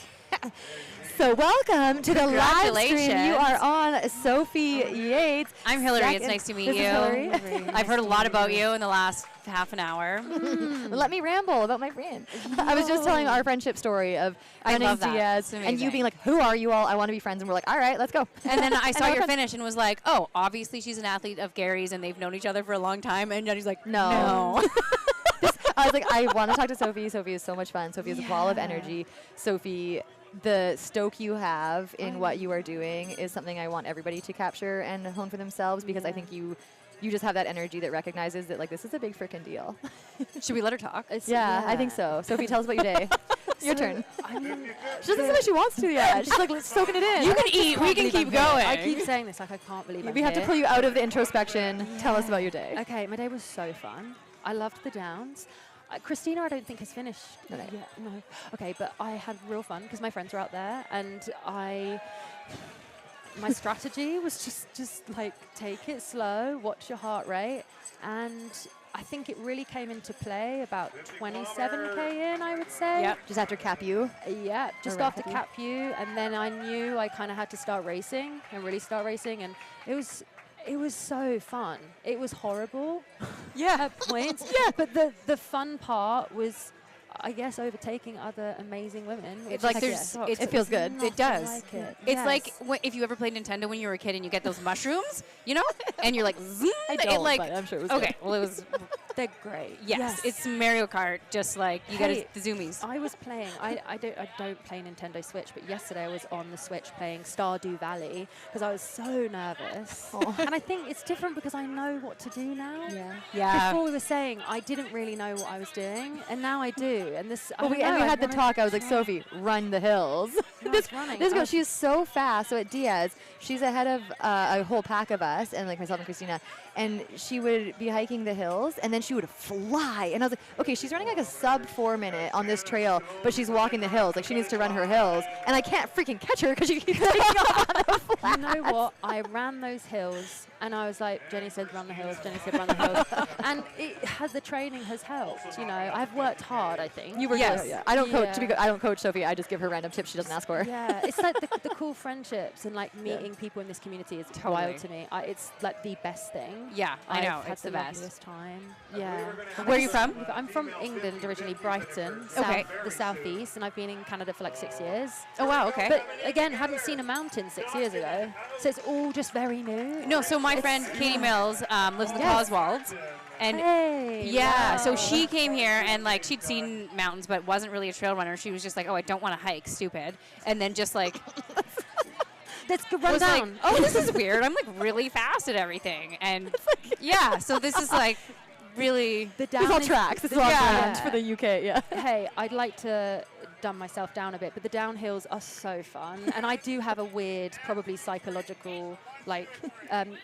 so welcome to the live stream. You Congratulations. are on Sophie Yates. I'm Hillary. It's Second- nice to meet This is you. Hillary. I've heard a lot about you in the last half an hour. Let me ramble about my friend. I was just telling our friendship story of I running love that. Diaz It's and you amazing. being like, "Who are you all? I want to be friends." And we're like, "All right, let's go." And then I saw we're your friends. finish and was like, oh, obviously she's an athlete of Gary's and they've known each other for a long time. And Jenny's like, No. no. I was like, I want to talk to Sophie. Sophie is so much fun. Sophie is a ball of energy. Sophie, the stoke you have in what you are doing is something I want everybody to capture and hone for themselves because I think you just have that energy that recognizes that like this is a big freaking deal. Should we let her talk? Yeah, I think so. Sophie, tell us about your day. Your turn. She doesn't say what she wants to yet. She's like soaking it in. You can eat. We can keep going. I keep saying this, like I can't believe We have to pull you out of the introspection. Tell us about your day. Okay, my day was so fun. I loved the downs. Christina, I don't think has finished yet. No. Okay, but I had real fun because my friends were out there, and my strategy was just like take it slow, watch your heart rate, and I think it really came into play about 27K in, I would say. Yep, just after Cap U. Yeah, just Or after Cap U. Cap U, and then I knew I kind of had to start racing and really start racing, and it was so fun. It was horrible, at points. Yeah, but the fun part was, I guess, overtaking other amazing women. It's which like is there's, like, it feels good. nothing It does. like it. It's Yes. like if you ever played Nintendo when you were a kid and you get those mushrooms, you know, and you're like, zoom. I it don't, like, but I'm sure it was okay. good. Well, it was. They're great. Yes, it's Mario Kart. Just like you Hey, get the zoomies. I was playing. I don't play Nintendo Switch, but yesterday I was on the Switch playing Stardew Valley because I was so nervous. And I think it's different because I know what to do now. Yeah. Before we were saying I didn't really know what I was doing, and now I do. And this. Well, we had the talk. I was like, Sophie, run the hills. this running. this I girl, was- she's so fast. So at Diaz, she's ahead of a whole pack of us, and like myself and Christina. And she would be hiking the hills, and then she would fly. And I was like, okay, she's running like a sub 4 minute on this trail, but she's walking the hills. Like she needs to run her hills, and I can't freaking catch her because she keeps taking off on the flats. You know what? I ran those hills, And I was like, Jenny said run the hills, Jenny said run the hills. And the training has helped, you know. I've worked hard, I think. You were yes. yeah. I don't coach. I don't coach Sophie. I just give her random tips she doesn't ask for. Yeah, it's like the cool friendships and like meeting people in this community is wild to me. It's like the best thing. Yeah, I know. I've had It's the loveliest best. time. Yeah. Where are you from? I'm from England originally, Brighton, the southeast, and I've been in Canada for like 6 years. Oh wow, okay. But again, hadn't seen a mountain 6 years ago, so it's all just very new. No, so my friend Katie Mills lives in the Coswalds. And so she came here and like she'd seen mountains but wasn't really a trail runner. She was just like, oh, I don't want to hike, stupid. And then just like let's go run was down. like, oh, this is weird. I'm like really fast at everything. And yeah, so this is like really the down This all tracks. This is all brand for the UK. Yeah. Hey, I'd like to dumb myself down a bit, but the downhills are so fun, and I do have a weird, probably psychological, like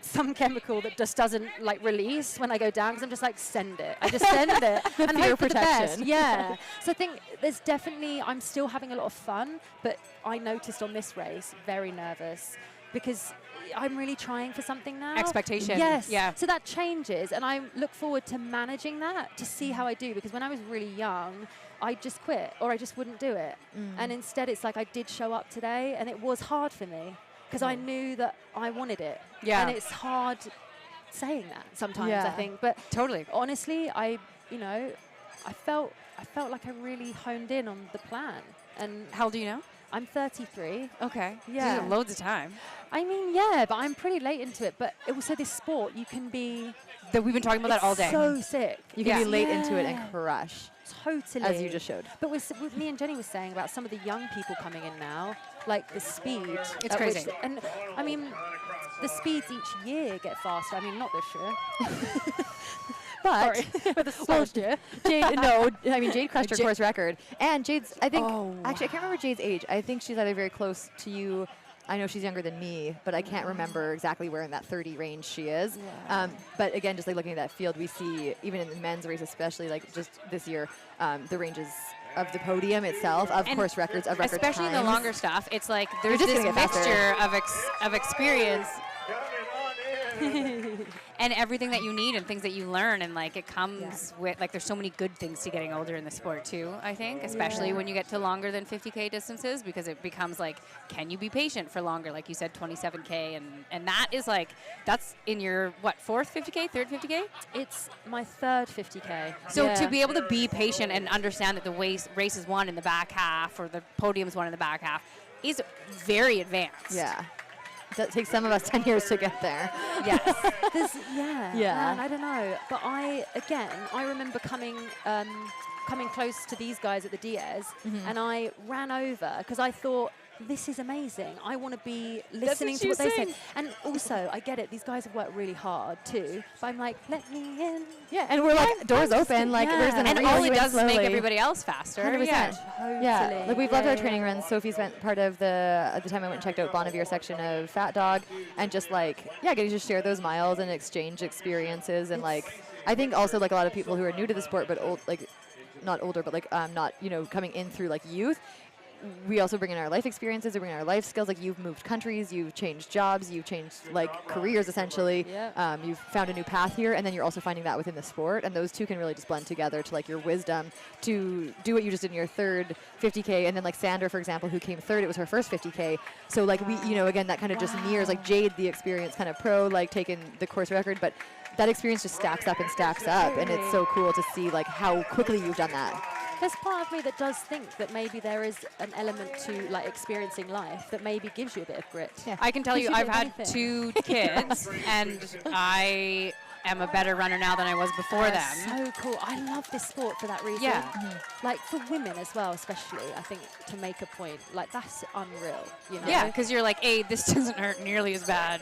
some chemical that just doesn't like release when I go down because I'm just like send it. I just send it and fear hope for the best. protection. Yeah. So I think there's definitely I'm still having a lot of fun, but I noticed on this race very nervous because I'm really trying for something now. Expectation. Yes. Yeah. So that changes, and I look forward to managing that to see how I do. Because when I was really young, I just quit or I just wouldn't do it. And instead, it's like I did show up today, and it was hard for me because I knew that I wanted it. Yeah. And it's hard saying that sometimes. Yeah. I think, but totally. Honestly, I felt like I really honed in on the plan. And how old do you know? I'm 33. Okay. Yeah. So loads of time. I mean, yeah, but I'm pretty late into it. But also this sport, you can be... We've been talking about that all day. So sick. You can be late into it and crush. Totally. As you just showed. But with me and Jenny was saying about some of the young people coming in now, like the speed. It's crazy. And I mean, the speeds each year get faster. I mean, not this year. But for the last year, Jade crushed her course record, and Jade's. I think actually I can't remember Jade's age. I think she's either very close to you. I know she's younger than me, but I can't remember exactly where in that 30 range she is. Yeah. But again, just like looking at that field, we see even in the men's race, especially like just this year, the ranges of the podium itself, of course records, of record especially in the times. longer stuff. It's like there's just this gonna get mixture of experience. And everything that you need and things that you learn, and like it comes with like there's so many good things to getting older in the sport too, I think, especially when you get to longer than 50K distances, because it becomes like, can you be patient for longer, like you said, 27K, and that is like, that's in your fourth 50K, third 50K? It's my third 50K. So to be able to be patient and understand that the race is won in the back half or the podium's won in the back half is very advanced. Yeah. That takes some of us 10 years to get there. Yes. Yeah. Man, I don't know. But I remember coming close to these guys at the Diaz, and I ran over because I thought, this is amazing. I want to be listening to what they say. And also, I get it. These guys have worked really hard too. But I'm like, let me in. Yeah, and we're like, doors open. Like, we're gonna and all it does is make everybody else faster. 100%. Yeah. Totally. Like we've loved our training runs. Sophie spent part of at the time I went and checked out Bonnevere section of Fat Dog, and just like, getting to share those miles and exchange experiences. And like, I think also like a lot of people who are new to the sport, but not older, but like not, coming in through like youth, we also bring in our life experiences, we bring in our life skills. Like, you've moved countries, you've changed jobs, you've changed like careers essentially. You've found a new path here, and then you're also finding that within the sport, and those two can really just blend together to like your wisdom to do what you just did in your third 50K. And then like Sandra, for example, who came third, it was her first 50K. So like we, again, that kind of just mirrors like Jade, the experienced kind of pro, like taking the course record, but that experience just stacks up, and it's so cool to see like how quickly you've done that. There's part of me that does think that maybe there is an element to like experiencing life that maybe gives you a bit of grit. Yeah. I can tell you, I've had 2 kids, and I am a better runner now than I was before them. So cool. I love this sport for that reason. Yeah. Like for women as well, especially, I think to make a point, like that's unreal. Yeah, because you're like, hey, this doesn't hurt nearly as bad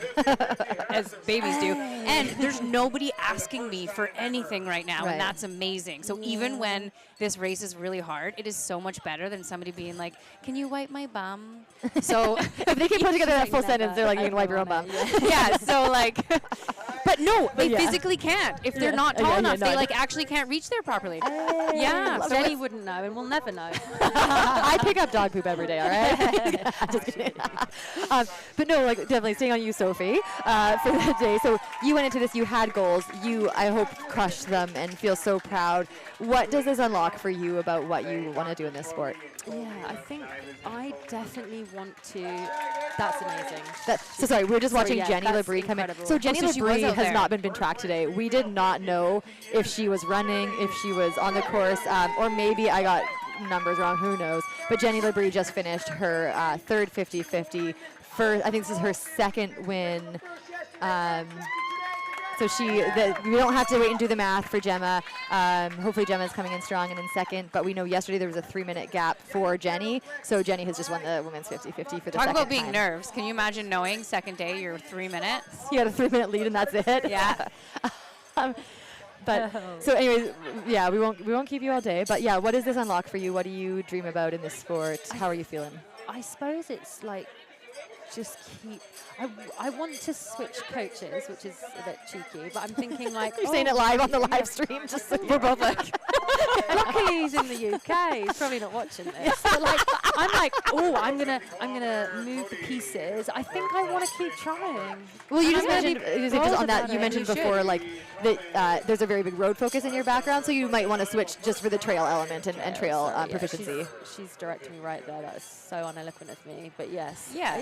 as babies do. And there's nobody asking me for anything right now, and that's amazing. So even when this race is really hard, it is so much better than somebody being like, can you wipe my bum? So if they can put together that full sentence, they're like, you can wipe your own bum. Yeah, so like, but no, they physically physically can't. If they're not tall enough, they like actually can't reach there properly. Yeah. So Jenny wouldn't know, and we'll never know. I pick up dog poop every day, all right? Just kidding. But no, like definitely staying on you, Sophie, for the day. So you went into this, you had goals. You, I hope, crushed them and feel so proud. What does this unlock for you about what you want to do in this sport? Yeah, I think I definitely want to. That's amazing. So sorry, we were just watching yeah, Jenny that's Labrie come in. incredible. So Jenny so she was Labrie out has there. not been tracked today. We did not know if she was running, if she was on the course, or maybe I got numbers wrong, who knows. But Jenny Labrie just finished her third 50-50. I think this is her second win. So we don't have to wait and do the math for Gemma. Hopefully Gemma's coming in strong and in second, but we know yesterday there was a 3-minute gap for Jenny. So Jenny has just won the women's 50-50 for the second time. Talk about being nerves. Can you imagine knowing second day you're 3 minutes? You had a 3-minute lead and that's it. Yeah. But so anyways, yeah, we won't keep you all day. But yeah, what does this unlock for you? What do you dream about in this sport? How are you feeling? I suppose it's like just keep. I want to switch coaches, which is a bit cheeky, but I'm thinking like You're saying it live on the live stream, just so we're both like. Luckily he's in the UK. He's probably not watching this. But like, I'm like, oh, I'm gonna move the pieces. I think I want to keep trying. Well, you just I'm mentioned really just on bold that. about You it. mentioned You before should. like that there's a very big road focus in your background, so you might want to switch just for the trail element and trail So, yeah, proficiency. She's directing me right there. That is so uneloquent of me, but yes. Yeah.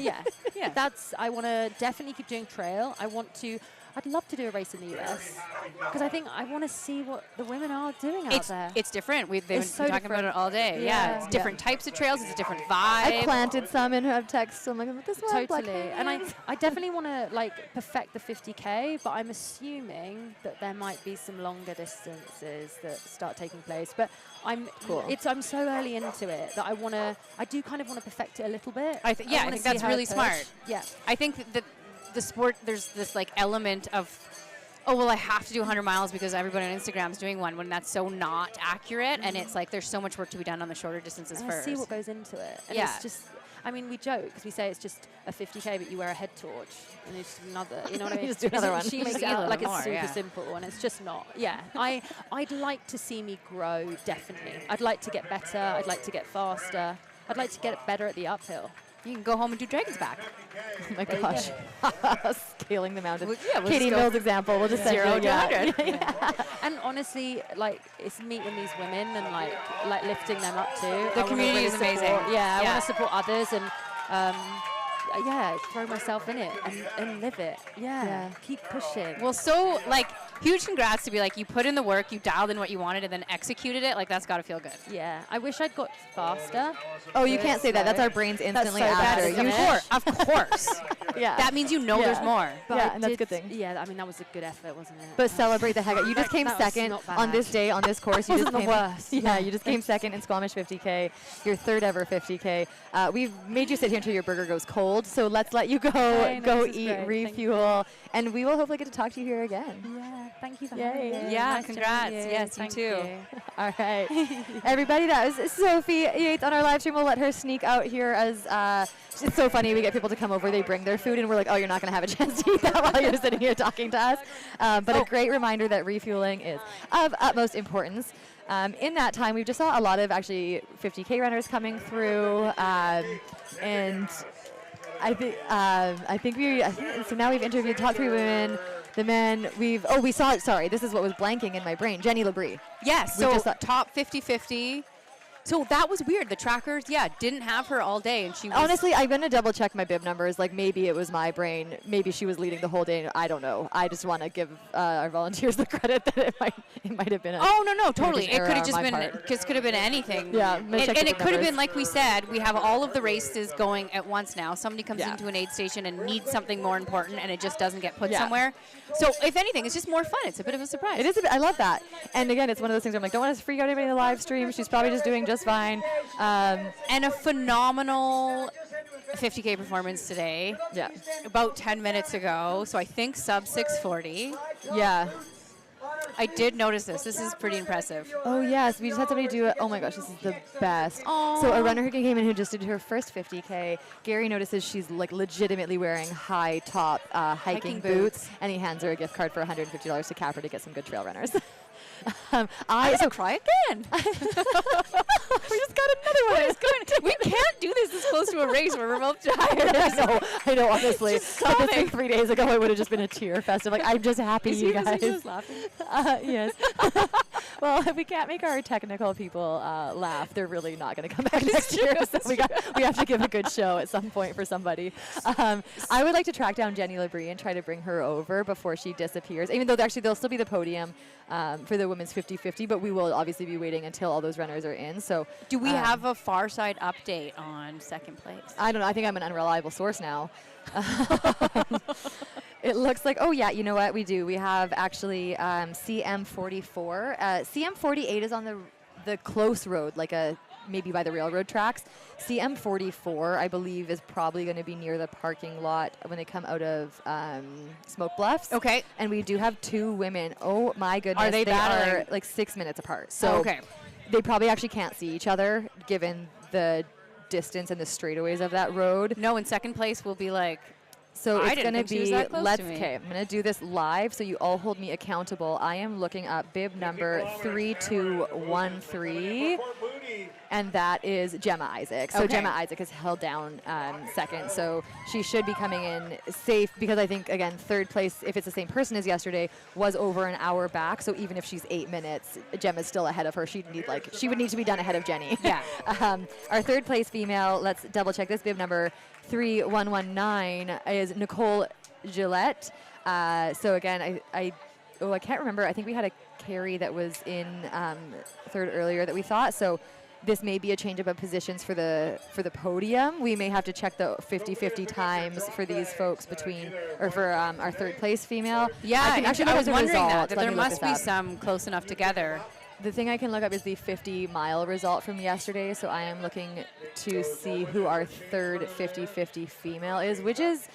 Yeah. That's. I want to definitely keep doing trail. I'd love to do a race in the US because I think I want to see what the women are doing out there. It's different. They've been It's so talking about it all day. Yeah, it's different types of trails. It's a different vibe. I planted some and have text, so I'm like, this one. Totally. And I definitely want to like perfect the 50K, but I'm assuming that there might be some longer distances that start taking place. But I'm so early into it that I do kind of want to perfect it a little bit. I think that's really smart. Yeah. I think that the sport, there's this like element of, oh, well, I have to do 100 miles because everybody on Instagram is doing one, when that's so not accurate. And it's like there's so much work to be done on the shorter distances And I first. see what goes into it. And Yeah. it's just, I mean, we joke because we say it's just a 50K, but you wear a head torch and it's another, you know what I mean? You just do another one. She makes Just it eat a out little like it's more, super yeah. simple, and it's just not. Yeah, I'd like to see me grow, definitely. I'd like to get better. I'd like to get faster. I'd like to get better at the uphill. You can go home and do Dragon's Back. Oh my There you gosh. Scaling the mountain. We'll Katie just go Mills example. We'll just send 0 you to 100. And honestly, like, it's meeting these women and like lifting them up too. I The wanna community really is amazing. support- Yeah, I Yeah. want to support others and throw myself in it and live it. Yeah, keep pushing. Well, so like huge congrats to be like, you put in the work, you dialed in what you wanted, and then executed it. Like that's got to feel good. Yeah, I wish I'd got faster. Oh, you can't say that. That's our brains instantly so bad, after. isn't You it? Of course. Yeah. That means you know Yeah. there's more. But Yeah, I and that's a good did- thing. Yeah, I mean that was a good effort, wasn't it? But celebrate the heck out. You just came That was second not on this bad. day, on this course. You just Wasn't the came, worst. Yeah, you just came second in Squamish 50K, your third ever 50K. We've made you sit here until your burger goes cold, so let's let you go, Okay, no, go this is eat, great. Thank refuel, and we will hopefully get to talk to you here again. Yeah, thank you for Yay. having me. Yeah, Nice to meet congrats. you. Yes, you Thank too. you. All right. Everybody, that was Sophie Yates on our live stream. We'll let her sneak out here as it's so funny. We get people to come over, they bring their food, and we're like, oh, you're not going to have a chance to eat that while you're sitting here talking to us. But a great reminder that refueling is of utmost importance. In that time, we just saw a lot of actually 50K runners coming through, and I think so now we've interviewed top 3 women. The men, we saw, sorry, this is what was blanking in my brain. Jenny Labrie. Yes, We so just saw- top 50-50. So that was weird. The trackers, didn't have her all day, and she was Honestly, I'm going to double check my bib numbers. Like maybe it was my brain. Maybe she was leading the whole day. I don't know. I just want to give our volunteers the credit that it might have been. Oh no, totally. It error could have on just my been part. could have been anything. Yeah, I'm gonna check and the it could have numbers. been like we said. We have all of the races going at once now. Somebody comes Yeah. into an aid station and needs something more important, and it just doesn't get put Yeah. somewhere. So if anything, it's just more fun. It's a bit of a surprise. It is. I love that. And again, it's one of those things where I'm like, don't want to freak out anybody in the live stream. She's probably just doing just fine. And a phenomenal 50K performance today. Yeah. About 10 minutes ago. So I think sub 640. Yeah. I did notice this. This is pretty impressive. Oh yes, we just had somebody do it. Oh my gosh, this is the best. So a runner who came in who just did her first 50K. Gary notices she's like legitimately wearing high top hiking boots, and he hands her a gift card for $150 to Capra to get some good trail runners. So try again. We just got another one. We can't do this close to a race where we're both tired. I know, honestly. Like this thing 3 days ago, it would have just been a tear fest. I'm like, I'm just happy you guys. Just laughing? Yes. Well, if we can't make our technical people laugh, they're really not going to come back next year. So we have to give a good show at some point for somebody. I would like to track down Jenny Labrie and try to bring her over before she disappears, even though actually there'll still be the podium for the women's 50-50, but we will obviously be waiting until all those runners are in. So do we have a far side update on second place? I don't know. I think I'm an unreliable source now. It looks like, oh yeah, you know what? We do. We have actually CM44. CM48 is on the close road, like maybe by the railroad tracks. CM44, I believe, is probably going to be near the parking lot when they come out of Smoke Bluffs. Okay. And we do have 2 women. Oh my goodness. Are they are like 6 minutes apart. So they probably actually can't see each other given the distance and the straightaways of that road. No, in second place we'll be like, so I it's going to be, I'm to going to do this live so you all hold me accountable. I am looking up bib number 3213, and that is Gemma Isaac. So Gemma Isaac is held down second, so she should be coming in safe because I think, again, third place, if it's the same person as yesterday, was over an hour back. So even if she's 8 minutes, Gemma's still ahead of her. She would need to be done ahead of Jenny. Yeah. Our third place female, let's double check this bib number 3119 is Nicole Gillette. So again, I can't remember. I think we had a Carrie that was in third earlier that we thought. So this may be a change up of positions for the podium. We may have to check the 50-50 times for these folks for our third place female. Yeah, I was wondering that there must be some close enough together. The thing I can look up is the 50-mile result from yesterday, so I am looking to see who our third 50-50 female is, which is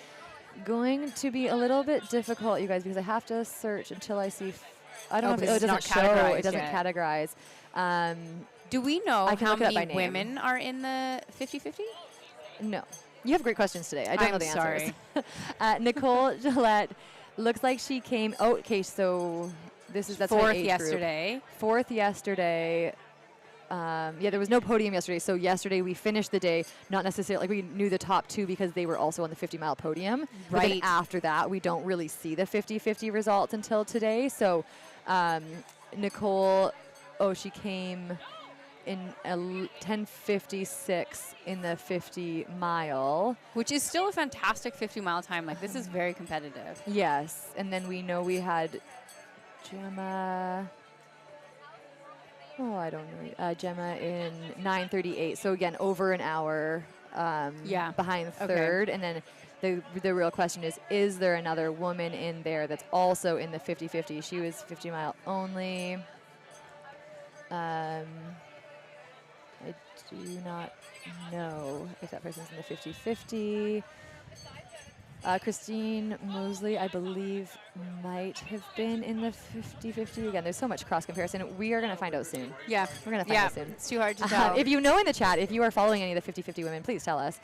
going to be a little bit difficult, you guys, because I have to search until I see. I don't know if it doesn't show. It doesn't categorize. Do we know how many women women are in the 50-50? No. You have great questions today. I don't know the answers. Sorry. Nicole Gillette looks like she came. Oh, okay, so. That's fourth yesterday. Fourth yesterday. There was no podium yesterday. So yesterday we finished the day, not necessarily, we knew the top 2 because they were also on the 50-mile podium. Right. But then after that, we don't really see the 50-50 results until today. So Nicole, she came in 10:56 in the 50-mile. Which is still a fantastic 50-mile time. Like, this is very competitive. Yes. And then we know we had Gemma, I don't know. Gemma in 9:38. So again, over an hour behind third. And then the real question is there another woman in there that's also in the 50-50? She was 50-mile only. I do not know if that person's in the 50-50. Christine Mosley, I believe, might have been in the 50-50. Again, there's so much cross comparison. We are going to find out soon. Yeah. We're going to find out soon. It's too hard to tell. If you know in the chat, if you are following any of the 50-50 women, please tell us.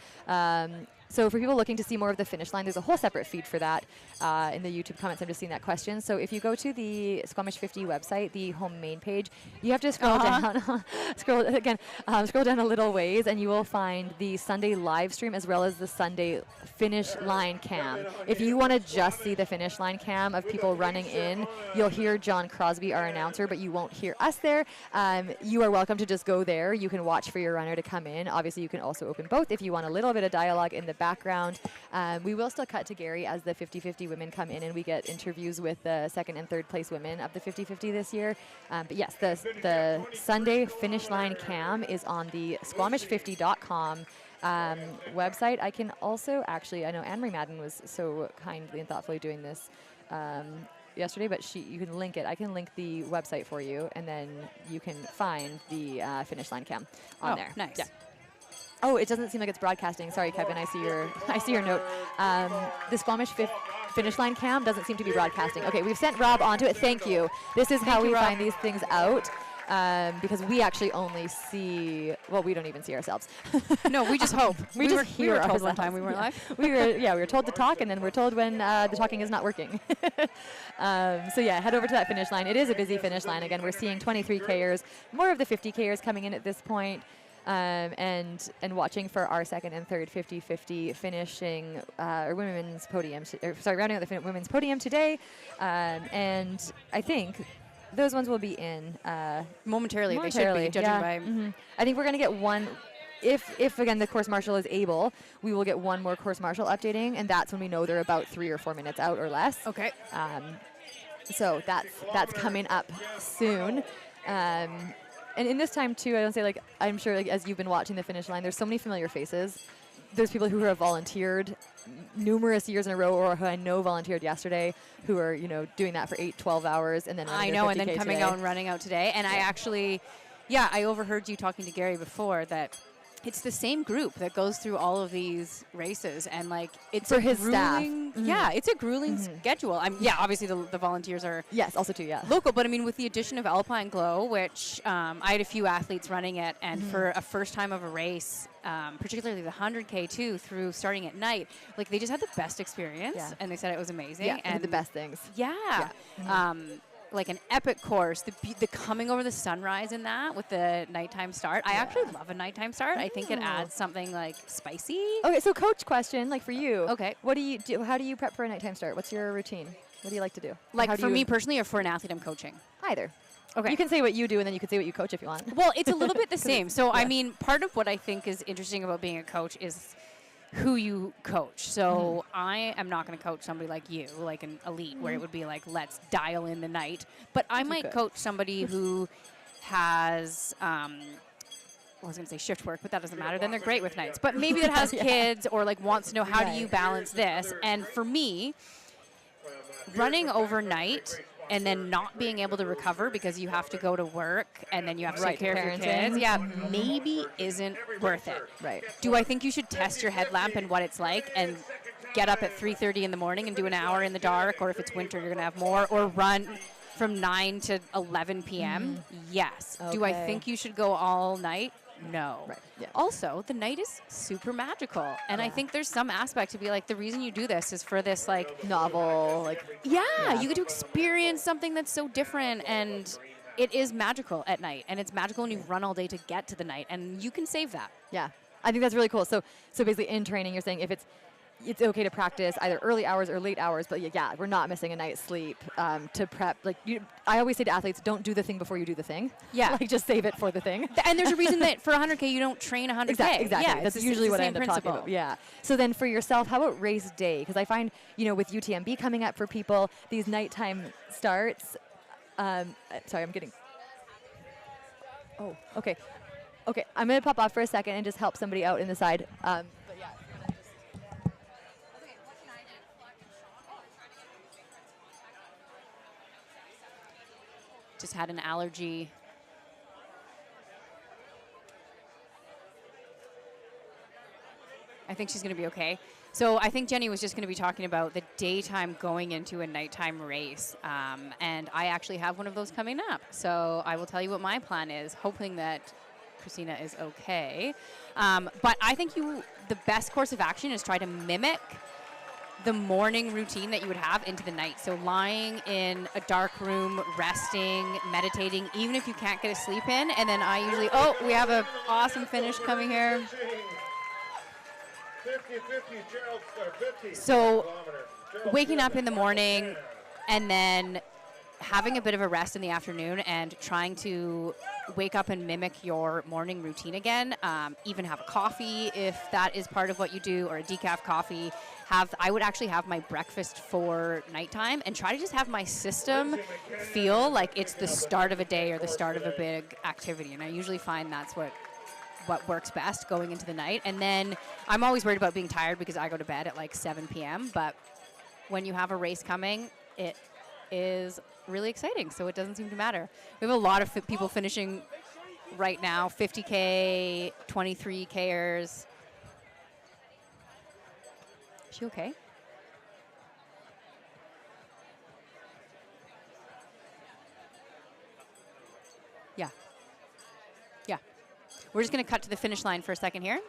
So for people looking to see more of the finish line, there's a whole separate feed for that in the YouTube comments. I'm just seeing that question. So if you go to the Squamish 50 website, the home main page, you have to scroll down, scroll down a little ways, and you will find the Sunday live stream as well as the Sunday finish line cam. If you want to just see the finish line cam of people running in, you'll hear John Crosby, our announcer, but you won't hear us there. You are welcome to just go there. You can watch for your runner to come in. Obviously, you can also open both if you want a little bit of dialogue in the background. We will still cut to Gary as the 50-50 women come in and we get interviews with the second and third place women of the 50-50 this year. But yes, the Sunday finish line cam is on the Squamish50.com website. I can also I know Anne-Marie Madden was so kindly and thoughtfully doing this yesterday, but you can link it. I can link the website for you, and then you can find the finish line cam on there. Nice. Yeah. Oh, it doesn't seem like it's broadcasting. Sorry, Kevin. I see your note. The Squamish finish line cam doesn't seem to be broadcasting. Okay, we've sent Rob onto it. Thank you. This is how we find these things out. Because we actually only see, well, we don't even see ourselves. No, we just hope. we just hear we were told ourselves. one time we weren't live. we were told to talk, and then we're told when the talking is not working. So yeah, head over to that finish line. It is a busy finish line. Again, we're seeing 23Kers, more of the 50Kers coming in at this point, and watching for our second and third 50-50 finishing or women's podium. Rounding out the women's podium today, and I think those ones will be in momentarily. They should be, judging by. I think we're going to get one. If again the course marshal is able, we will get one more course marshal updating, and that's when we know they're about 3 or 4 minutes out or less. Okay. So that's coming up soon. And in this time too, I don't say like I'm sure like as you've been watching the finish line, there's so many familiar faces. There's people who have volunteered numerous years in a row, or who I know volunteered yesterday, who are doing that for 8-12 hours, and then I know, and then coming out and running out today. And I actually, I overheard you talking to Gary before that it's the same group that goes through all of these races, and like it's for his staff. Yeah, it's a grueling schedule. Obviously the volunteers are also too local, but I mean with the addition of Alpine Glow, which I had a few athletes running it, and for a first time of a race, particularly the 100K too, through starting at night, like they just had the best experience, and they said it was amazing. Yeah, and the best things. Yeah. Like an epic course, the coming over the sunrise in that with the nighttime start. I actually love a nighttime start. I think it adds something like spicy. Okay, so coach question, like for you. Okay. What do you do? How do you prep for a nighttime start? What's your routine? What do you like to do? Like for me personally, or for an athlete I'm coaching? Either. Okay. You can say what you do, and then you can say what you coach if you want. Well, it's a little bit the same. So, I mean, part of what I think is interesting about being a coach is who you coach. So I am not going to coach somebody like you, like an elite, where it would be like, let's dial in the night. But I might coach somebody who has, I was going to say shift work, but that doesn't matter. Then they're great with nights. But maybe that has kids, or like wants to know how do you balance this. And for me, running overnight and then not being able to recover because you have to go to work and then you have to take care of your kids, maybe isn't worth it. Right. Do I think you should test your headlamp and what it's like and get up at 3:30 in the morning and do an hour in the dark, or if it's winter you're going to have more, or run from 9 to 11 p.m.? Yes. Do I think you should go all night? No. Right. Yeah. Also, the night is super magical, and I think there's some aspect to be like, the reason you do this is for this like novel, like you get to experience something that's so different, and it is magical at night, and it's magical when you run all day to get to the night, and you can save that. Yeah, I think that's really cool. So basically in training, you're saying if it's okay to practice either early hours or late hours, but we're not missing a night's sleep to prep. Like I always say to athletes, don't do the thing before you do the thing. Yeah. Like just save it for the thing. And there's a reason that for 100K you don't train 100K. Exactly. Yeah, that's usually what I end up talking about. Yeah. So then for yourself, how about race day? Because I find, with UTMB coming up for people, these nighttime starts. Sorry, I'm getting. Oh, okay. Okay, I'm going to pop off for a second and just help somebody out in the side. Just had an allergy. I think she's going to be okay. So I think Jenny was just going to be talking about the daytime going into a nighttime race. And I actually have one of those coming up. So I will tell you what my plan is, hoping that Christina is okay. But I think the best course of action is try to mimic the morning routine that you would have into the night. So lying in a dark room, resting, meditating, even if you can't get a sleep in. And then I usually, we have an awesome finish coming here. So waking up in the morning and then having a bit of a rest in the afternoon and trying to wake up and mimic your morning routine again. Even have a coffee if that is part of what you do, or a decaf coffee. I would actually have my breakfast for nighttime and try to just have my system feel like it's the start of a day or the start of a big activity. And I usually find that's what works best going into the night. And then I'm always worried about being tired because I go to bed at like 7 p.m. But when you have a race coming, it is really exciting, so it doesn't seem to matter. We have a lot of people finishing right now, 50K, 23Kers. Is she okay? Yeah. Yeah. We're just going to cut to the finish line for a second here.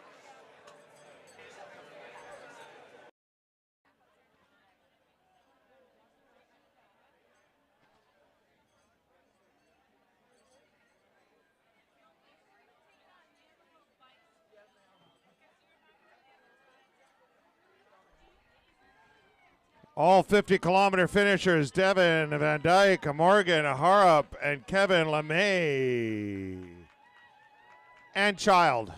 All 50-kilometer finishers, Devin, Van Dyke, Morgan, Harup, and Kevin LeMay. And Child.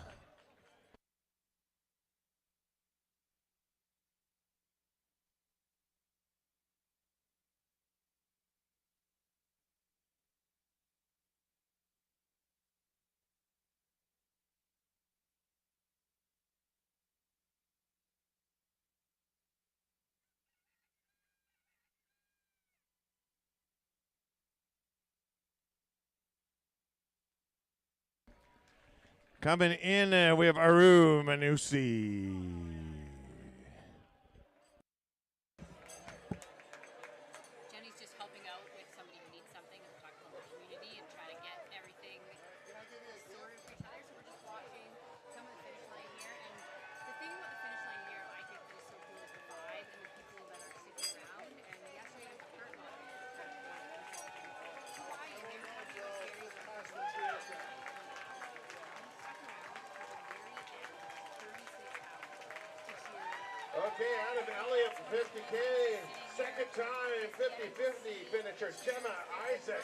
Coming in, we have Aru Manusi. Jenny's just helping out with somebody who needs something. We're talking about the community and trying to get everything sorted for each other. So we're just watching some of the finish line here. And the thing about the finish line here, I think that is so cool is the vibe and the people that are sticking around. And yesterday was the first one. Okay, Adam Elliott, 50K. Second time, 50-50 finisher, Gemma Isaac.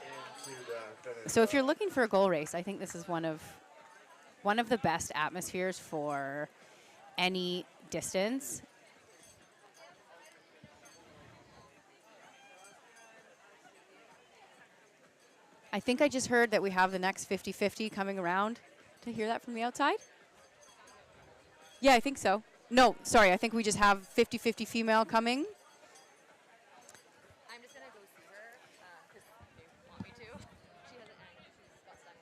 Into the finish. So if you're looking for a goal race, I think this is one of the best atmospheres for any distance. I think I just heard that we have the next 50-50 coming around. Did I hear that from the outside? Yeah, I think so. No, sorry, I think we just have 50-50 female coming. I'm just going to go see her because they want me to. She has an she's got stuck.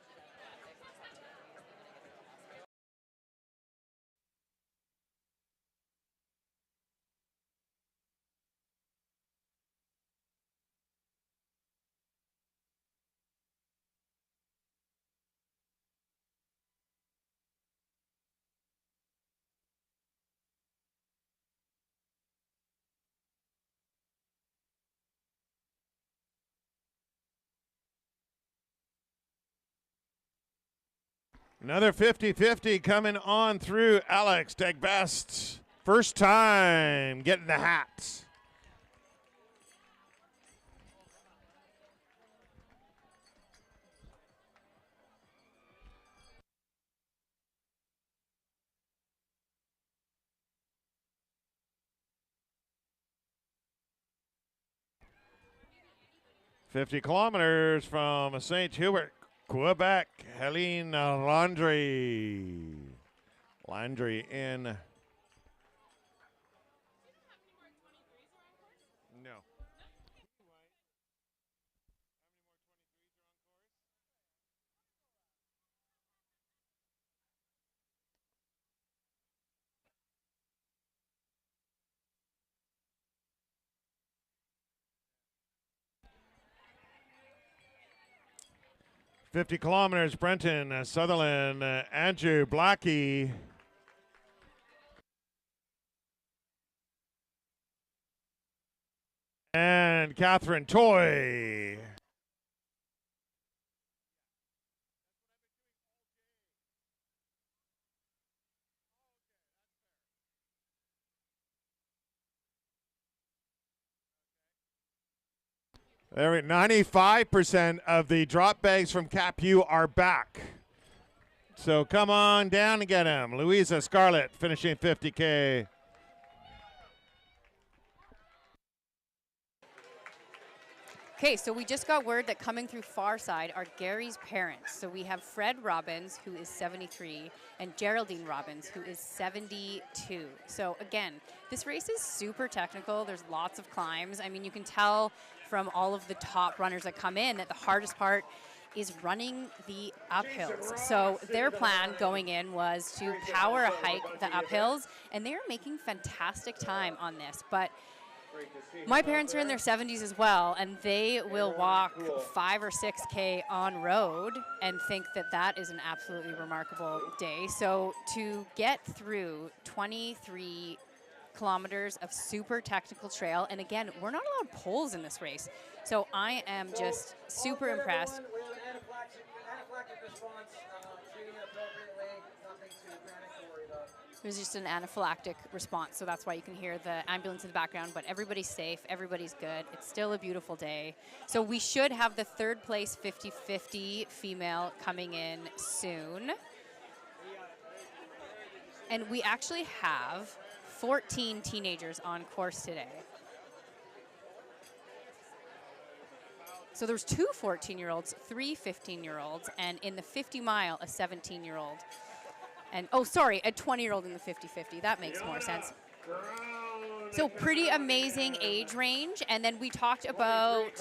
Another 50-50 coming on through Alex Degbest. First time getting the hat. $50 from St. Hubert, Quebec, Helene Landry. Landry in. No. $50, Brenton Sutherland, Andrew Blackie. And Catherine Toy. There, 95% of the drop bags from Capu are back. So come on down and get them. Louisa Scarlett finishing 50K. Okay, so we just got word that coming through far side are Gary's parents. So we have Fred Robbins, who is 73, and Geraldine Robbins, who is 72. So again, this race is super technical. There's lots of climbs. I mean, you can tell from all of the top runners that come in that the hardest part is running the uphills. So their plan going in was to power a hike the uphills, and they are making fantastic time on this. But My parents are in their 70s as well, and they will walk 5 or 6K on road and think that that is an absolutely remarkable day. So to get through 23 kilometers of super technical trail, and again, we're not allowed poles in this race. So I am just super impressed. There's just an anaphylactic response, so that's why you can hear the ambulance in the background, but everybody's safe, everybody's good. It's still a beautiful day. So we should have the third place 50-50 female coming in soon. And we actually have 14 teenagers on course today. So there's 2 14-year-olds, 3 15-year-olds, and in the 50 mile, a 17-year-old. And, oh, sorry, a 20-year-old in the 50-50. That makes more sense. So pretty amazing age range. And then we talked about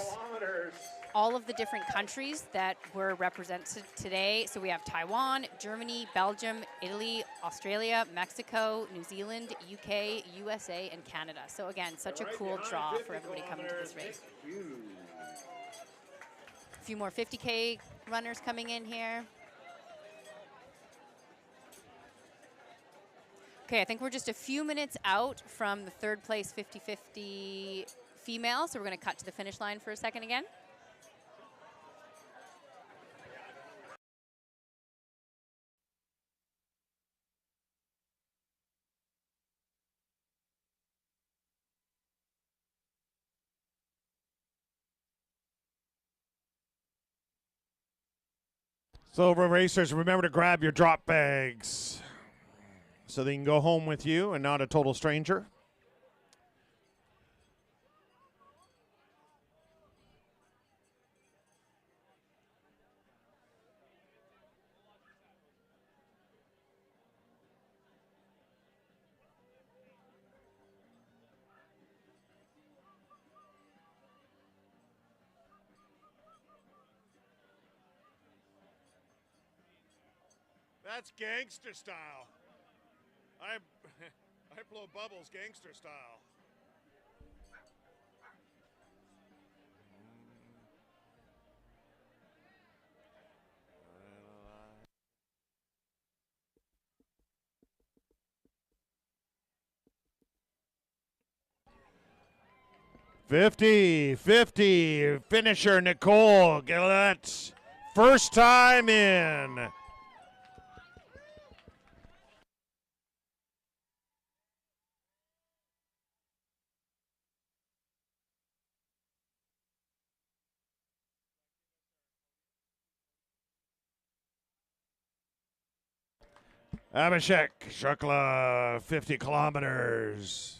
all of the different countries that were represented today. So we have Taiwan, Germany, Belgium, Italy, Australia, Mexico, New Zealand, UK, USA, and Canada. So again, such a cool draw for everybody coming to this race. A few more 50K runners coming in here. Okay, I think we're just a few minutes out from the third place 50-50 female, so we're going to cut to the finish line for a second again. So, racers, remember to grab your drop bags so they can go home with you and not a total stranger. That's gangster style. I blow bubbles gangster style. .50 finisher Nicole Gillette, first time in. Abhishek Shukla, 50 kilometers.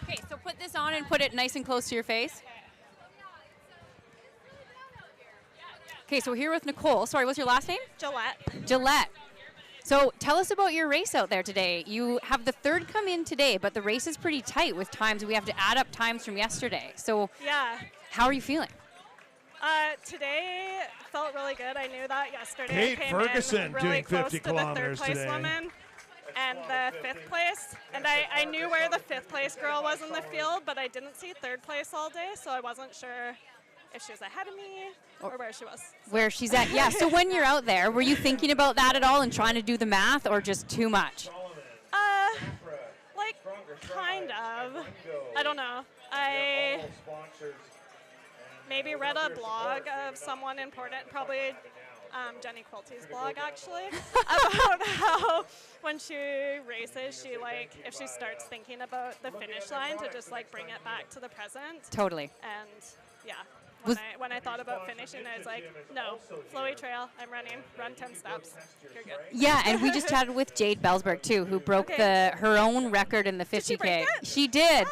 Okay, so put this on and put it nice and close to your face. Okay, so we're here with Nicole. Sorry, what's your last name? Gillette. Gillette. So tell us about your race out there today. You have the third come in today, but the race is pretty tight with times. We have to add up times from yesterday. So yeah, how are you feeling? Today felt really good. I knew that yesterday. Kate I came Ferguson in really doing close 50 to the kilometers third place today. woman. and the 5th place. And I knew where the 5th place girl was in the field, but I didn't see 3rd place all day, so I wasn't sure if she was ahead of me or where she was. Where she's at, yeah. So when you're out there, were you thinking about that at all and trying to do the math, or just too much? Like, kind of. I don't know. I maybe read a blog of someone important, probably Jenny Quilty's blog, actually, about how when she races, she, like, if she starts thinking about the finish line, to just, like, bring it back to the present. Totally. And, yeah. When I thought about finishing, I was like, no, flowy trail, I'm running, run 10 steps, you're good. Yeah, and we just chatted with Jade Belsberg, too, who broke her own record in the 50K. She did.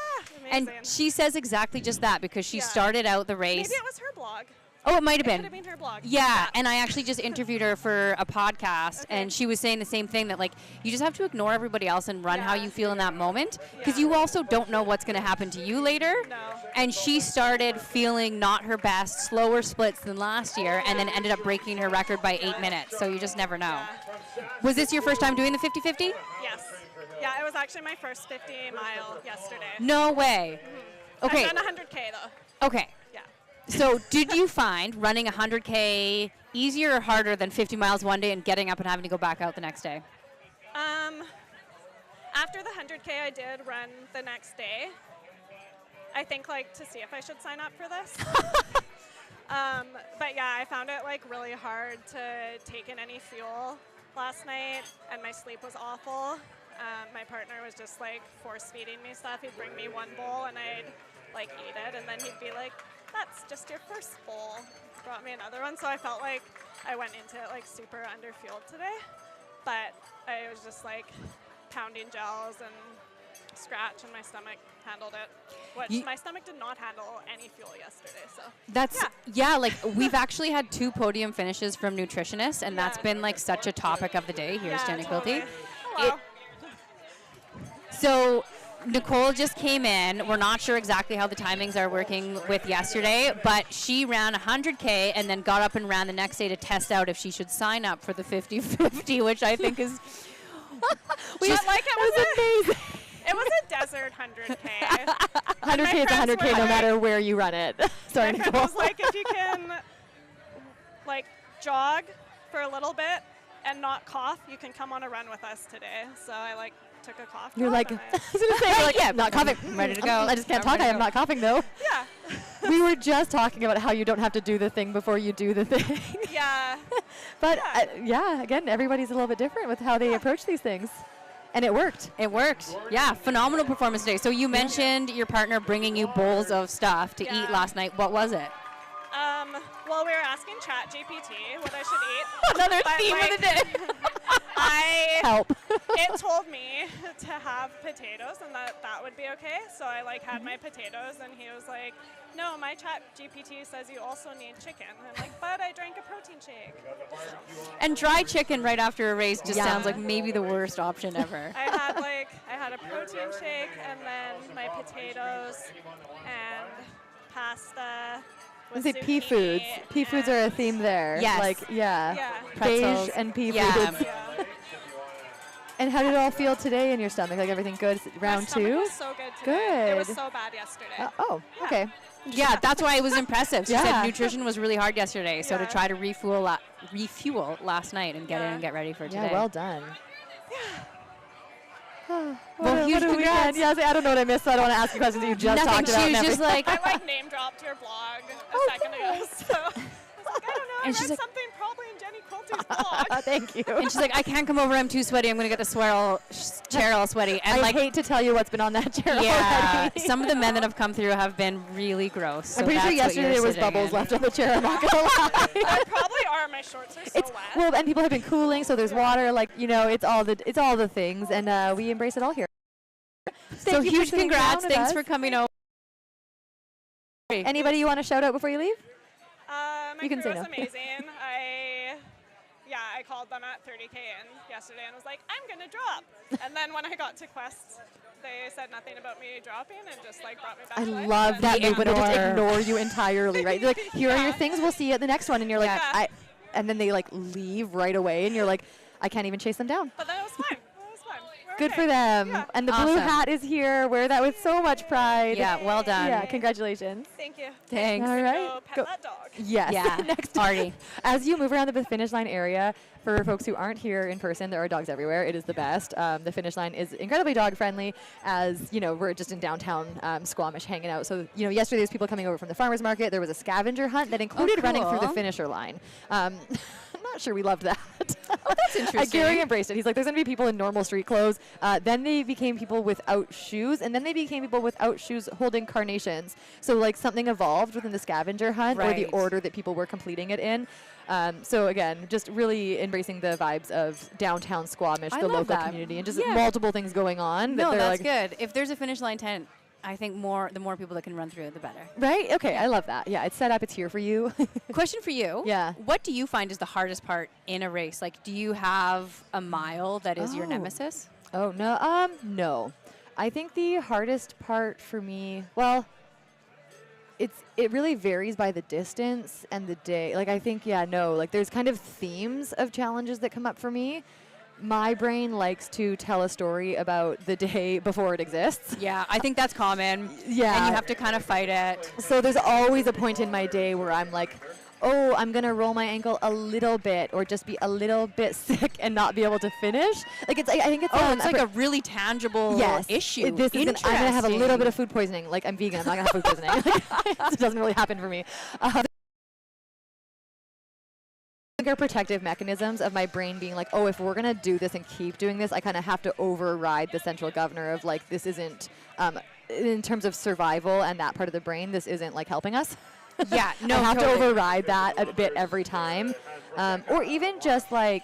And she says exactly just that, because she started out the race. Maybe it was her blog. Oh, it might have been. It could have been her blog. Yeah, and I actually just interviewed her for a podcast, and she was saying the same thing, that, like, you just have to ignore everybody else and run how you feel in that moment, because you also don't know what's going to happen to you later. No. And she started feeling not her best, slower splits than last year, and then ended up breaking her record by 8 minutes, so you just never know. Was this your first time doing the 50-50? Yes. Yeah, it was actually my first 50-mile yesterday. No way. Okay. I've done 100K, though. Okay. Yeah. So did you find running 100K easier or harder than 50 miles one day and getting up and having to go back out the next day? After the 100K, I did run the next day. I think, like, to see if I should sign up for this. But yeah, I found it, like, really hard to take in any fuel last night, and my sleep was awful. My partner was just, like, force-feeding me stuff. He'd bring me one bowl, and I'd, like, eat it, and then he'd be like, that's just your first bowl. Brought me another one, so I felt like I went into it, like, super underfueled today. But I was just, like, pounding gels and scratch, and my stomach handled it, which my stomach did not handle any fuel yesterday. So that's like we've actually had 2 podium finishes from nutritionists, and that's been like such a topic of the day. Here's Jenny Quilty. So Nicole just came in. We're not sure exactly how the timings are working with yesterday, but she ran 100K and then got up and ran the next day to test out if she should sign up for the 50-50, which I think is amazing. It was a desert 100K. 100K is 100K no matter where you run it. Sorry, my Nicole. friend was like, if you can, like, jog for a little bit and not cough, you can come on a run with us today. So I, like, took a cough. You're like, I was going to say, like, yeah, not coughing. I'm ready to go. I just can't talk. I am not coughing, though. Yeah. We were just talking about how you don't have to do the thing before you do the thing. Yeah. But, again, everybody's a little bit different with how they approach these things. And it worked. It worked. Yeah, phenomenal performance today. So you mentioned your partner bringing you bowls of stuff to eat last night. What was it? Well, we were asking ChatGPT what I should eat. Another theme of the day. Help. It told me to have potatoes and that would be okay. So I, like, had my potatoes, and he was like, no, my ChatGPT says you also need chicken. I'm like, but I drank a protein shake. And dry chicken right after a race just sounds like maybe the worst option ever. I had a protein shake, and then my potatoes and pasta. I say pea foods. Pea foods are a theme there. Yes. Like, Pretzels. beige and pea foods. And how did it all feel today in your stomach? Like, everything good? Round 2? My stomach was so good today. It was so bad yesterday. Okay. Yeah, that's why it was impressive. She said nutrition was really hard yesterday, so to try to refuel last night and get in and get ready for today. Yeah, well done. Well, huge congrats. Yeah, I don't know what I missed, so I don't want to ask you questions that you just talked about. She was just like, I, like, name dropped your blog a second ago, so I was like, I don't know, and I she's read like, something probably in Jenny Quilty's blog. Thank you. And she's like, I can't come over, I'm too sweaty, I'm going to get the chair all sweaty. And I hate to tell you what's been on that chair already. Some of the men that have come through have been really gross. So I'm pretty sure yesterday there was bubbles left on the chair, I'm not going to lie. There probably are. My shorts are so wet. Well, and people have been cooling, so there's water, like, it's all the things, and we embrace it all here. So huge congrats. Thanks for coming over. Anybody you want to shout out before you leave? My You can crew say was no. amazing. I called them at 30K in yesterday and was like, I'm going to drop. And then when I got to Quest, they said nothing about me dropping and just, like, brought me back I to life. love that Yeah. move when they just ignore you entirely, right? They're like, here are your things, we'll see you at the next one. And you're like, and then they, like, leave right away, and you're like, I can't even chase them down. But that was fun. That was fun. Good for them. And the blue Awesome. hat is here. Wear that with so much pride. Yeah, well done. Yeah, congratulations. Thank you. Thanks. All right. Go pet that dog. Yes. Yeah. Next Party. As you move around the finish line area, for folks who aren't here in person, there are dogs everywhere. It is the best. The finish line is incredibly dog friendly. As you know, we're just in downtown Squamish hanging out. So yesterday there's people coming over from the farmers market. There was a scavenger hunt that included running through the cool. finisher line. I'm not sure we loved that. Oh, that's interesting. Gary embraced it. He's like, there's going to be people in normal street clothes. Then they became people without shoes, and then they became people without shoes holding carnations. So like something evolved within the scavenger hunt or the Right. order that people were completing it in. So again, just really embracing the vibes of downtown Squamish, I the love local that. community, and just Yeah. multiple things going on. No, they're that's like, good. If there's a finish line tent, I think the more people that can run through it, the better. Right? Okay, I love that. Yeah, it's set up. It's here for you. Question for you. Yeah. What do you find is the hardest part in a race? Like, do you have a mile that is your Oh. nemesis? Oh, no. No. I think the hardest part for me, well, it really varies by the distance and the day. Like, I think, like there's kind of themes of challenges that come up for me. My brain likes to tell a story about the day before it exists. Yeah, I think that's common. Yeah. And you have to kind of fight it. So there's always a point in my day where I'm like, oh, I'm going to roll my ankle a little bit or just be a little bit sick and not be able to finish. Like, I think it's it's like a really tangible issue. I'm going to have a little bit of food poisoning. Like, I'm vegan. I'm not going to have food poisoning. It doesn't really happen for me. Are protective mechanisms of my brain being like, oh, if we're going to do this and keep doing this, I kind of have to override the central governor of like, this isn't, in terms of survival and that part of the brain, this isn't like helping us. Yeah, no, I have totally. to override that a bit every time. Or even just like,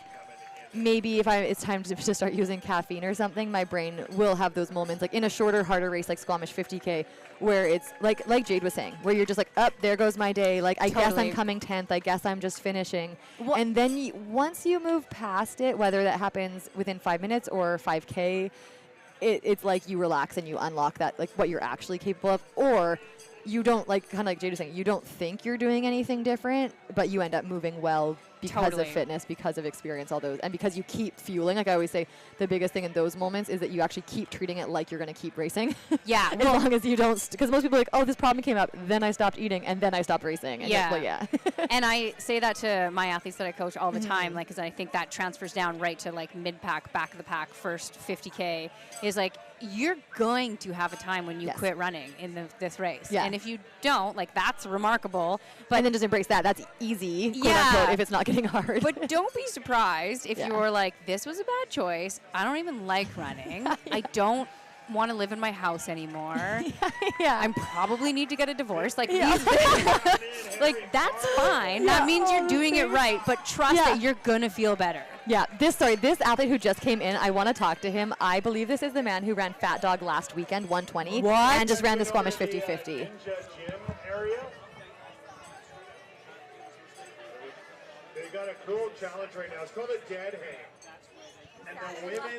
maybe if it's time to start using caffeine or something, my brain will have those moments, like in a shorter, harder race like Squamish 50K, where it's like Jade was saying, where you're just like, there goes my day. Like, I guess Totally. I'm coming 10th. I guess I'm just finishing. And then once you move past it, whether that happens within 5 minutes or 5K, it's like you relax and you unlock that, like what you're actually capable of, or you don't, like, kind of like Jade was saying, you don't think you're doing anything different, but you end up moving well because Totally. of fitness, because of experience, all those, and because you keep fueling. Like I always say, the biggest thing in those moments is that you actually keep treating it like you're going to keep racing. Yeah. As long as you don't, because most people are like, oh, this problem came up, then I stopped eating, and then I stopped racing. And Yeah. yeah. And I say that to my athletes that I coach all the time, like, because I think that transfers down right to like mid-pack, back of the pack, first 50K, is like, you're going to have a time when you Yes. quit running in this race. Yeah. And if you don't, like, that's remarkable. But and then just embrace that. That's easy, quote Yeah. unquote, if it's not getting hard. But don't be surprised if Yeah. you're like, this was a bad choice. I don't even like running. I don't want to live in my house anymore. Yeah. I probably need to get a divorce. Like, Yeah. like that's fine. Yeah. That means you're doing it right. But trust Yeah. that you're going to feel better. Yeah, this athlete who just came in, I want to talk to him. I believe this is the man who ran Fat Dog last weekend, 120, What? and just ran the Squamish 50-50. They got a cool challenge right now. It's called a dead hang.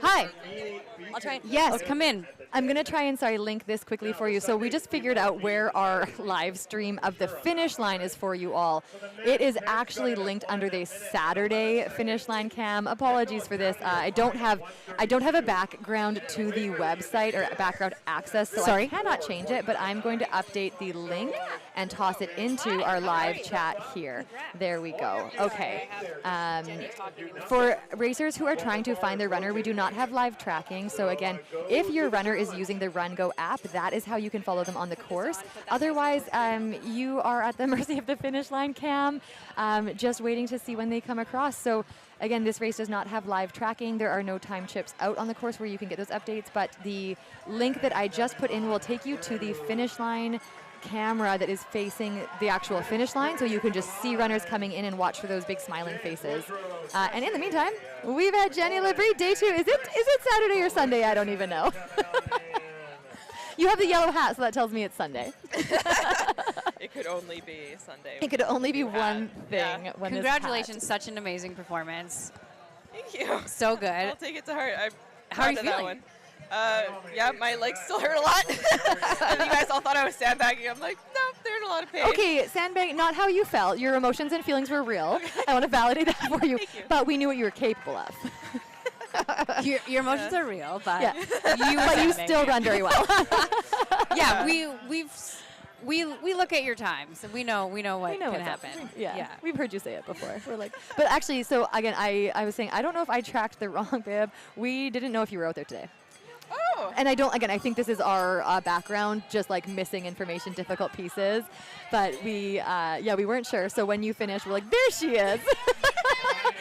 Hi. I'll try. Yes, come in. I'm going to try and, link this quickly for you. So we just figured out where our live stream of the finish line is for you all. It is actually linked under the Saturday finish line cam. Apologies for this. I don't have a background to the website or background access, so I cannot change it, but I'm going to update the link and toss it into our live chat here. There we go. Okay. For racers who are trying to find their runner, we do not have live tracking. So again, if your runner is using the Run Go app, that is how you can follow them on the course. Otherwise, you are at the mercy of the finish line cam, just waiting to see when they come across. So again, this race does not have live tracking. There are no time chips out on the course where you can get those updates, but the link that I just put in will take you to the finish line camera that is facing the actual finish line, so you can just see runners coming in and watch for those big smiling faces. And in the meantime, we've had Jenny Labrie, day 2. Is it Saturday or Sunday? I don't even know. You have the yellow hat, so that tells me it's Sunday. It could only be Sunday. It could only be one thing. Yeah. When Congratulations, such an amazing performance. Thank you. So good. I'll take it to heart. I'm How are you proud of that feeling? one. Yeah, my legs still hurt a lot. And you guys all thought I was sandbagging. I'm like, no, they're in a lot of pain. Okay, sandbag, not how you felt. Your emotions and feelings were real. I want to validate that for you. But we knew what you were capable of. Your emotions are real, but Yeah. But you still run very well. Yeah, we look at your times and we know what can what's up. happen. Yeah. We've heard you say it before. We're like, but actually, so again, I was saying, I don't know if I tracked the wrong bib. We didn't know if you were out there today. Oh. And I think this is our background, just like missing information, difficult pieces. But we weren't sure. So when you finished, we're like, there she is.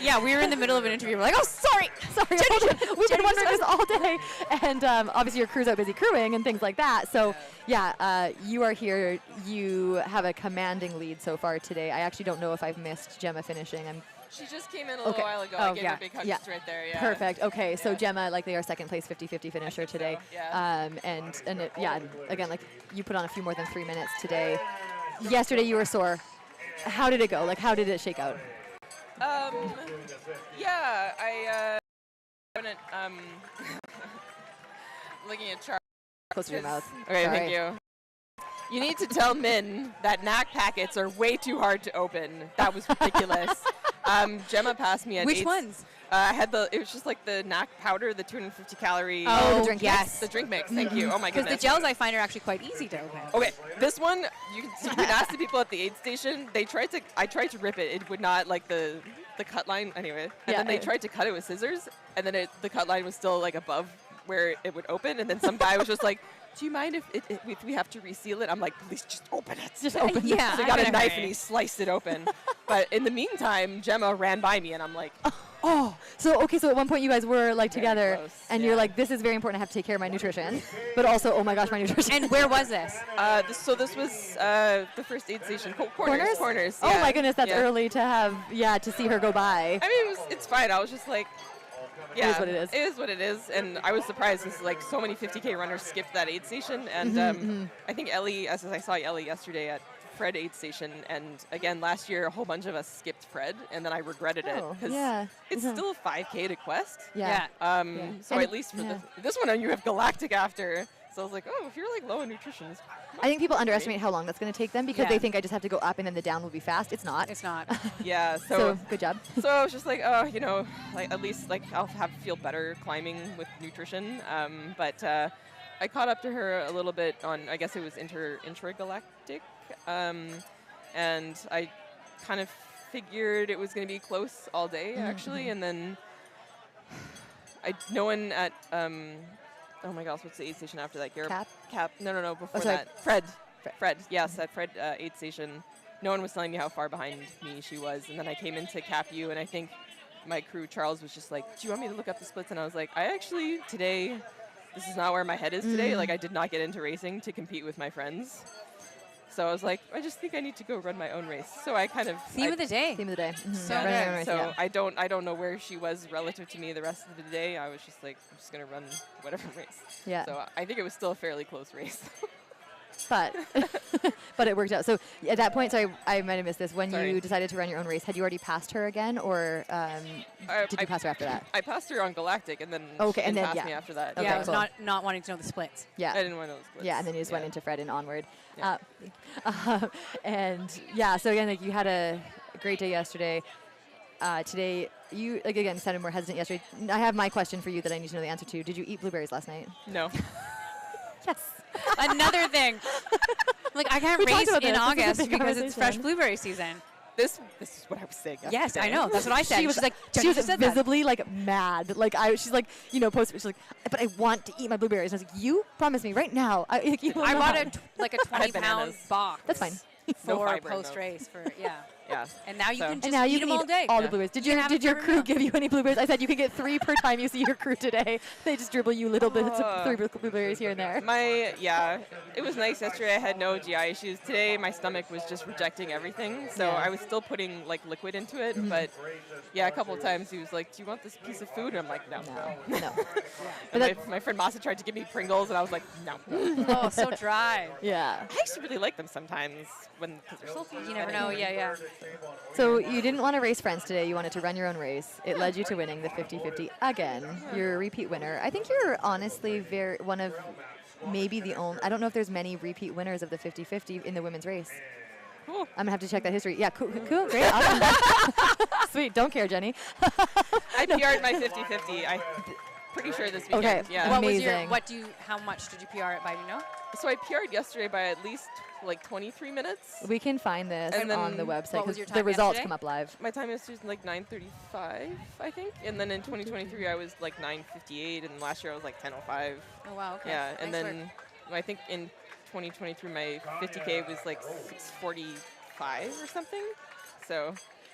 Yeah, we were in the middle of an interview. We're like, oh, sorry. We've been wondering this all day. And obviously your crew's out busy crewing and things like that. So you are here. You have a commanding lead so far today. I actually don't know if I've missed Gemma finishing. She just came in a little while ago. I gave her a big hug just right there. Yeah. Perfect. Okay, so Gemma, likely our second place 50-50 finisher today. So, yeah. Again, like you put on a few more than 3 minutes today. Yesterday you were sore. How did it go? Like, how did it shake out? Yeah, I looking at Charles. Close to your mouth. Okay, Sorry. thank you. You need to tell Min that knack packets are way too hard to open. That was ridiculous. Gemma passed me at Which ones? I had it was just like the knack powder, the 250 calorie. Oh, the drink mix. The drink mix. Thank you. Oh my goodness. Because the gels I find are actually quite easy to open. Okay, this one you can ask the people at the aid station. I tried to rip it. It would not like the cut line anyway. And then they tried to cut it with scissors, and then the cut line was still like above where it would open. And then some guy was just like, "Do you mind if we have to reseal it?" I'm like, "Please just open it." Just open it. Yeah. So he got a knife and he sliced it open. But in the meantime, Gemma ran by me, and I'm like, Oh, so at one point you guys were like together, close, and you're like, this is very important. I have to take care of my nutrition, but also, oh my gosh, my nutrition. And where was this? This was the first aid station. Corners. Oh yeah. my goodness, that's Yeah. early to have, to see her go by. I mean, it's fine. I was just like, yeah, It is what it is. It is what it is, and I was surprised because like so many 50K runners skipped that aid station, and I think Ellie, as I saw Ellie yesterday at Fred aid station, and again last year a whole bunch of us skipped Fred, and then I regretted it because it's still 5K to Quest. Yeah. So And at least for this one, you have Galactic after. So I was like, oh, if you're like low in nutrition. I think people underestimate how long that's going to take them because they think I just have to go up and then the down will be fast. It's not. It's not. Yeah. So good job. So I was just like, oh, like at least like I'll feel better climbing with nutrition. But I caught up to her a little bit on, I guess it was intragalactic, and I kind of figured it was going to be close all day actually, and then no one at oh my gosh, what's the aid station after that? Cap? No, before that. Fred. Yes, at Fred aid station. No one was telling me how far behind me she was, and then I came into Cap U, and I think my crew, Charles, was just like, do you want me to look up the splits? And I was like, today, this is not where my head is today. Like, I did not get into racing to compete with my friends. So I was like, I just think I need to go run my own race. So I kind of Theme of the day. Mm-hmm. So I don't know where she was relative to me the rest of the day. I was just like, I'm just gonna run whatever race. Yeah. So I think it was still a fairly close race. But it worked out. So at that point, sorry, I might have missed this. When you decided to run your own race, had you already passed her again, or did you pass her after that? I passed her on Galactic, and then she passed me after that. Okay, yeah, cool. not wanting to know the splits. Yeah. I didn't want to know the splits. Yeah, and then you just went into Fred and onward. Yeah. So again, like you had a great day yesterday. Today, you again sounded more hesitant yesterday. I have my question for you that I need to know the answer to. Did you eat blueberries last night? No. Yes. Another thing. Like I can't race in August because it's fresh blueberry season. This is what I was saying. Yes, I know. That's what I said. She was like, she was visibly like mad. Like she's like, she's like, but I want to eat my blueberries. And I was like, you promise me right now. I bought a 20-pound box. That's fine. For post-race, Yeah. And now you can just eat them all day. All the blueberries. Did your crew give you any blueberries? I said you can get 3 per time you see your crew today. They just dribble you little bits of 3 blueberries here and there. It was nice yesterday. I had no GI issues. Today my stomach was just rejecting everything, so I was still putting like liquid into it. But a couple of times he was like, "Do you want this piece of food?" And I'm like, "No." And my friend Masa tried to give me Pringles, and I was like, "No." Oh, so dry. Yeah. I actually really like them sometimes because they're salty. You never know. Yeah. So you didn't want to race friends today. You wanted to run your own race. It led you to winning the 50-50 again. You're a repeat winner. I think you're honestly one of maybe the only. I don't know if there's many repeat winners of the 50-50 in the women's race. Cool. I'm gonna have to check that history. Yeah, cool, great, awesome. Sweet, don't care, Jenny. I PR'd my 50-50. I'm pretty sure this weekend. Okay, yeah. What amazing. was how much did you PR it by, do you know? So I PR'd yesterday by at least like 23 minutes. We can find this And then on the website what was because your the time results yesterday? come up live. My time yesterday was like 9:35, I think. And then in 2023, I was like 9:58, and last year I was like 10:05. Oh, wow, okay. Yeah, and Nice then I think in 2023, my 50K was like 6:45 or something.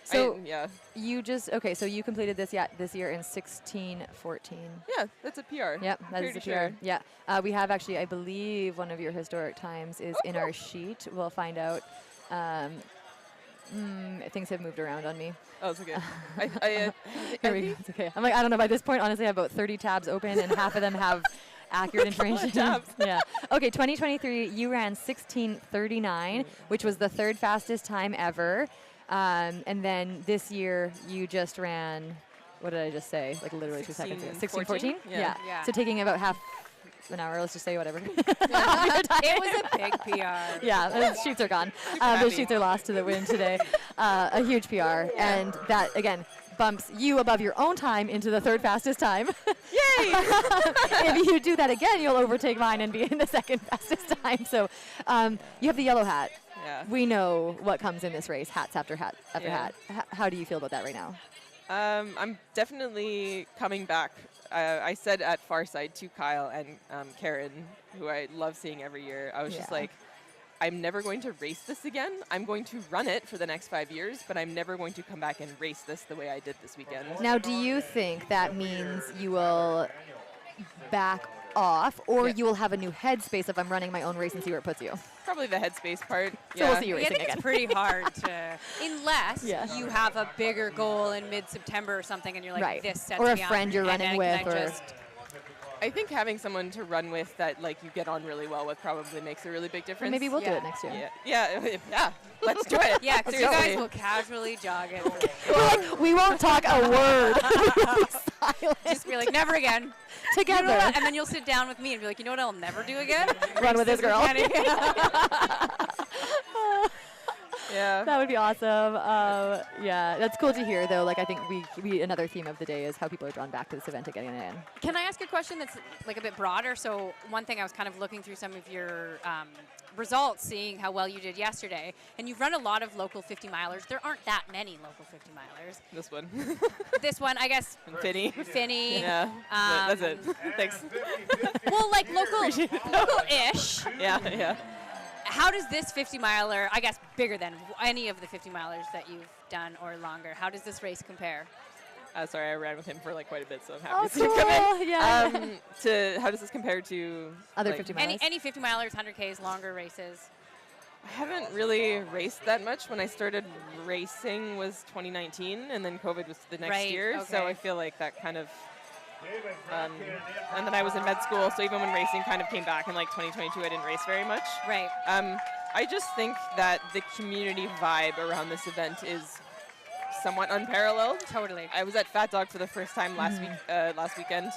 So, yeah. You just so you completed this year in 16:14. Yeah, that's a PR. Yep, that is Pretty a PR. sure. Yeah, we have actually, I believe, one of your historic times is in our sheet. We'll find out. Things have moved around on me. Oh, it's okay. Here we go. It's okay. I'm like, I don't know. By this point, honestly, I have about 30 tabs open, and half of them have accurate information. Yeah. Okay, 2023, you ran 16:39, which was the third fastest time ever. And then this year, you just ran, what did I just say? Like literally 2 seconds ago. 16:14? Yeah. So taking about half an hour, let's just say whatever. It was a big PR. Yeah, the sheets are gone. The sheets are lost to the wind today. A huge PR. And that, again, bumps you above your own time into the third fastest time. Yay! If you do that again, you'll overtake mine and be in the second fastest time. So you have the yellow hat. Yeah. We know what comes in this race, hats after hat after Yeah. hat. How do you feel about that right now? I'm definitely coming back. I said at Farside to Kyle and Karen, who I love seeing every year, I was just like, I'm never going to race this again. I'm going to run it for the next 5 years, but I'm never going to come back and race this the way I did this weekend. Now, do you think that means you will back off, or you will have a new headspace if I'm running my own race and see where it puts you? Probably the headspace part. So we'll see you I racing think again. it's pretty hard to, unless Yeah. you have a bigger goal in mid-September or something, and you're like, Right. this sets Or a me up, friend you're and running then with, can I or- just I think having someone to run with that like you get on really well with probably makes a really big difference. maybe we'll do it next year. Yeah. Let's do it. Yeah, because you Seriously. guys will casually jog it. We won't talk a word. Just be like, never again. Together. You know what? And then you'll sit down with me and be like, you know what I'll never do again? Run with this girl. Yeah. That would be awesome. Yeah, that's cool to hear, though. Like, I think we another theme of the day is how people are drawn back to this event and getting it in. Can I ask a question that's like a bit broader? So one thing I was kind of looking through some of your results, seeing how well you did yesterday, and you've run a lot of local 50 milers. There aren't that many local 50 milers. This one. This one, I guess. Finny. Finny. Yeah. That's it. Thanks. Well, like local-ish. Yeah. How does this 50 miler, I guess bigger than any of the 50 milers that you've done or longer, how does this race compare? Sorry, I ran with him for like quite a bit, so I'm happy Oh, to see him cool. come in. Yeah. How does this compare to Other like, 50 milers? Any 50 milers, 100Ks, longer races? I haven't really raced that much. When I started racing was 2019, and then COVID was the next Right, year. So okay. I feel like that kind of. And then I was in med school, so even when racing kind of came back in like 2022, I didn't race very much. Right. I just think that the community vibe around this event is somewhat unparalleled. Totally. I was at Fat Dog for the first time last weekend.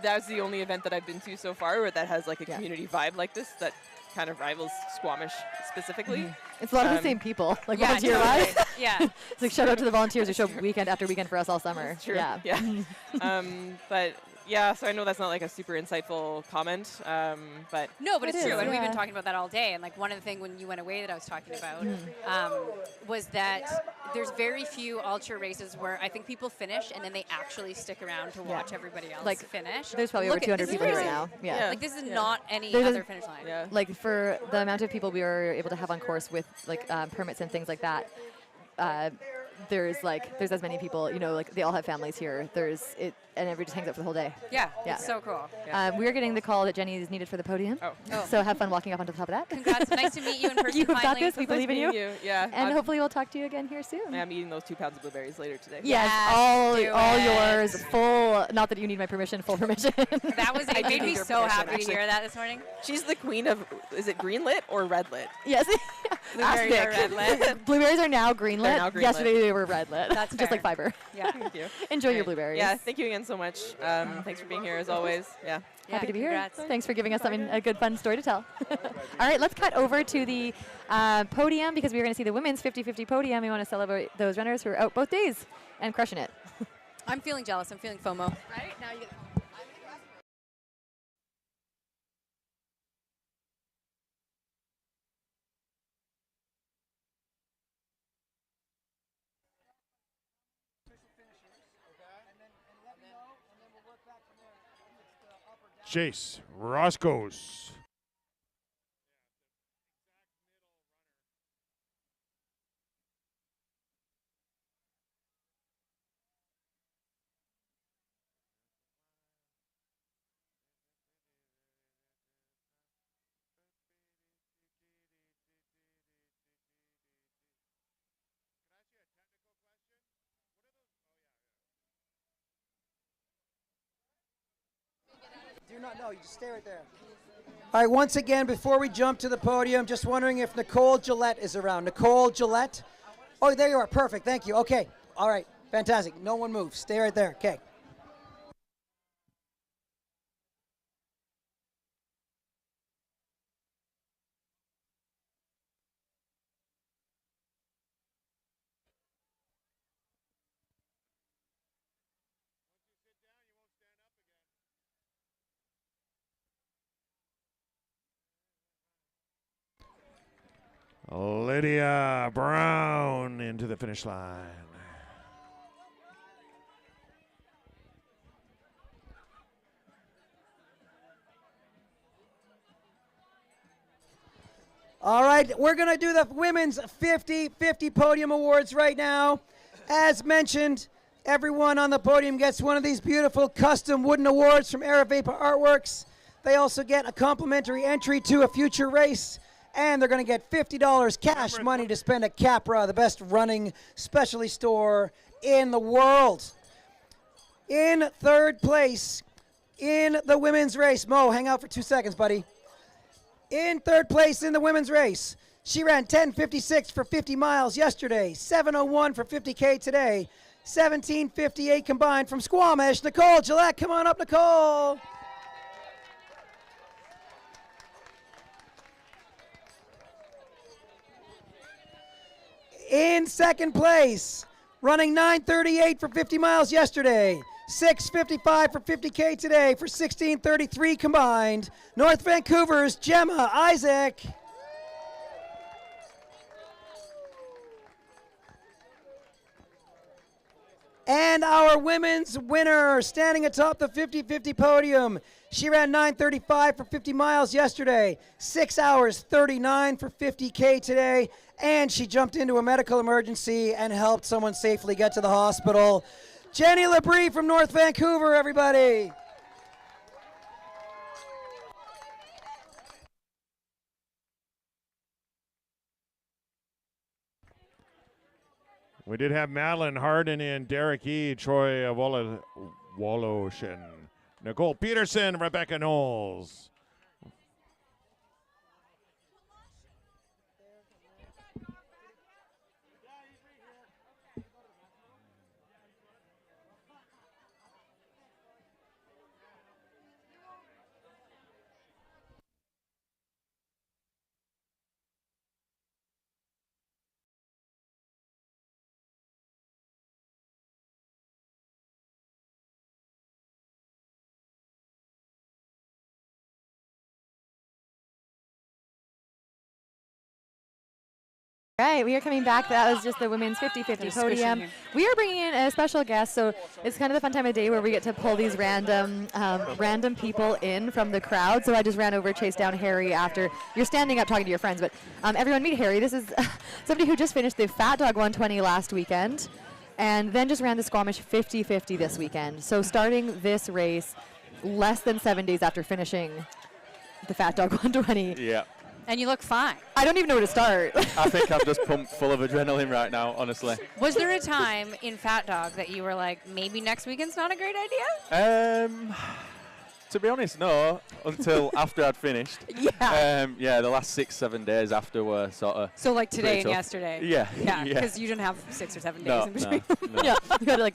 That was the only event that I've been to so far where that has like a community vibe like this that kind of rivals Squamish specifically. It's a lot of the same people, like Yeah, volunteer totally. wise. Yeah. It's like shout out to the volunteers who show up weekend after weekend for us all summer. True. Yeah. But yeah, so I know that's not like a super insightful comment, but No, but It it's true, is, and we've yeah. been talking about that all day. And like one of the things when you went away that I was talking about was that there's very few ultra races where I think people finish and then they actually stick around to watch everybody else Like, finish. there's probably Look over at 200 this people here is- now. Yeah. Like this is not any There's other a- finish line. Yeah. Like for the amount of people we were able to have on course with like permits and things like that, there's as many people, like they all have families here. And everybody just hangs out for the whole day. Yeah, Yeah. it's so cool. We're getting the call that Jenny is needed for the podium. Oh. So have fun walking up onto the top of that. Congrats. Nice to meet you in person You have got finally. this. We believe in you. Yeah. And hopefully we'll talk to you again here soon. I'm eating those 2 pounds of blueberries later today. Yes, do all it. yours. Full. Not that you need my permission. Full permission. That was it. I Made do me need your so permission, happy to actually. hear that this morning. She's the queen of, is it green lit or red lit? Yes. Blueberries Ask are Nick. red lit. Blueberries are now green lit. They're now green Yesterday they were red lit. That's just like fair. fiber. Yeah, thank you. Enjoy your Right. blueberries. Yeah, thank you again so much. Thanks for being here as always. Yeah. Happy to be here. Thanks for giving us a good, fun story to tell. All right, let's cut over to the podium because we're going to see the women's 50-50 podium. We want to celebrate those runners who are out both days and crushing it. I'm feeling jealous. I'm feeling FOMO. Right? Now you get Chase Roscoe's. Do not know. You just stay right there. All right, once again, before we jump to the podium, just wondering if Nicole Gillette is around. Nicole Gillette? Oh, there you are. Perfect. Thank you. Okay. All right. Fantastic. No one moves. Stay right there. Okay. Lydia Brown into the finish line. All right, we're going to do the women's 50-50 podium awards right now. As mentioned, everyone on the podium gets one of these beautiful custom wooden awards from Air Vapor Artworks. They also get a complimentary entry to a future race. And they're going to get $50 cash money to spend at Capra, the best running specialty store in the world. In third place in the women's race, Mo, hang out for 2 seconds, buddy. In third place in the women's race, she ran 10:56 for 50 miles yesterday, 7:01 for 50K today, 17:58 combined from Squamish. Nicole Gillette, come on up, Nicole. In second place, running 9:38 for 50 miles yesterday, 6:55 for 50K today for 16:33 combined, North Vancouver's Gemma Isaac. And our women's winner, standing atop the 50-50 podium. She ran 9:35 for 50 miles yesterday, 6 hours 39 for 50K today, and she jumped into a medical emergency and helped someone safely get to the hospital. Jenny Labrie from North Vancouver, everybody. We did have Madeline Harden in, Derek E., Troy Woloshin, Nicole Peterson, Rebecca Knowles. All right, we are coming back. That was just the women's 50-50 podium. We are bringing in a special guest, so it's kind of the fun time of day where we get to pull these random people in from the crowd. So I just ran over, chased down Harry after. You're standing up talking to your friends, but everyone meet Harry. This is somebody who just finished the Fat Dog 120 last weekend and then just ran the Squamish 50-50 this weekend. So starting this race less than 7 days after finishing the Fat Dog 120. Yeah. And you look fine. I don't even know where to start. I think I'm just pumped full of adrenaline right now, honestly. Was there a time in Fat Dog that you were like, maybe next weekend's not a great idea? To be honest, no. Until after I'd finished. Yeah. The last 6-7 days after were sort of. So like today and tough. yesterday. Yeah. Yeah, because you didn't have 6 or 7 days in between. No. Yeah, you gotta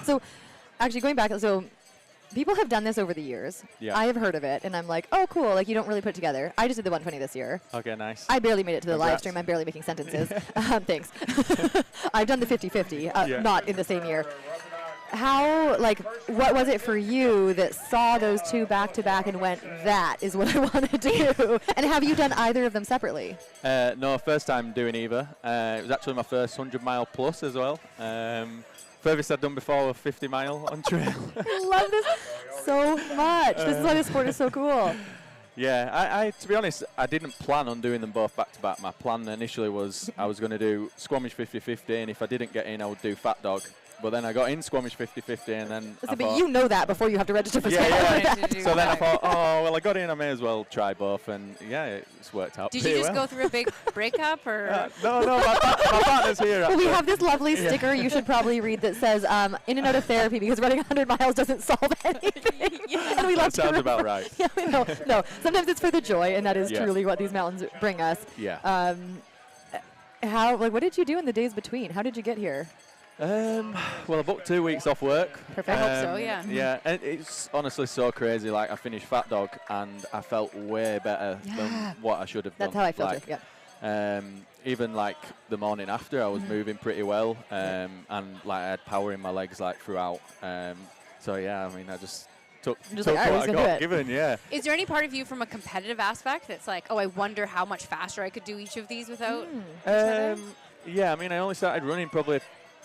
So, actually, going back, so people have done this over the years. Yeah. I have heard of it, and I'm like, oh, cool. Like, you don't really put it together. I just did the 120 this year. Okay, nice. I barely made it to the live Congrats. stream. I'm barely making sentences. Thanks. I've done the 50-50, not in the same year. How, like, what was it for you that saw those two back to back and went, that is what I want to do? And have you done either of them separately? No, first time doing either. It was actually my first 100-mile plus as well. Furthest I'd done before was 50-mile on trail. I love this so much. This is why this sport is so cool. Yeah, I to be honest, I didn't plan on doing them both back to back. My plan initially was I was going to do Squamish 50-50, and if I didn't get in, I would do Fat Dog. But then I got in Squamish 50-50, and then I But thought, you know that before you have to register for Squamish. So then I thought, oh, well, I got in, I may as well try both, and yeah, it's worked out. Did you just go through a big breakup, or? No, my partner's here. Well, we have this lovely sticker you should probably read that says, in and out of therapy because running 100 miles doesn't solve anything. And we love That sounds about right. Yeah, we know. No, sometimes it's for the joy, and that is Yeah. truly what these mountains bring us. Yeah. What did you do in the days between? How did you get here? Well, I booked 2 weeks off work. Perfect. I hope so, yeah. Yeah, and it's honestly so crazy. Like, I finished Fat Dog, and I felt way better than what I should have done. That's how I feel like, too, yeah. Even like the morning after, I was moving pretty well, and like I had power in my legs like throughout. So yeah, I mean, I just took Just took like, all right, what I let's go do got it. given. Yeah. Is there any part of you from a competitive aspect that's like, oh, I wonder how much faster I could do each of these without each other? Yeah, I mean, I only started running probably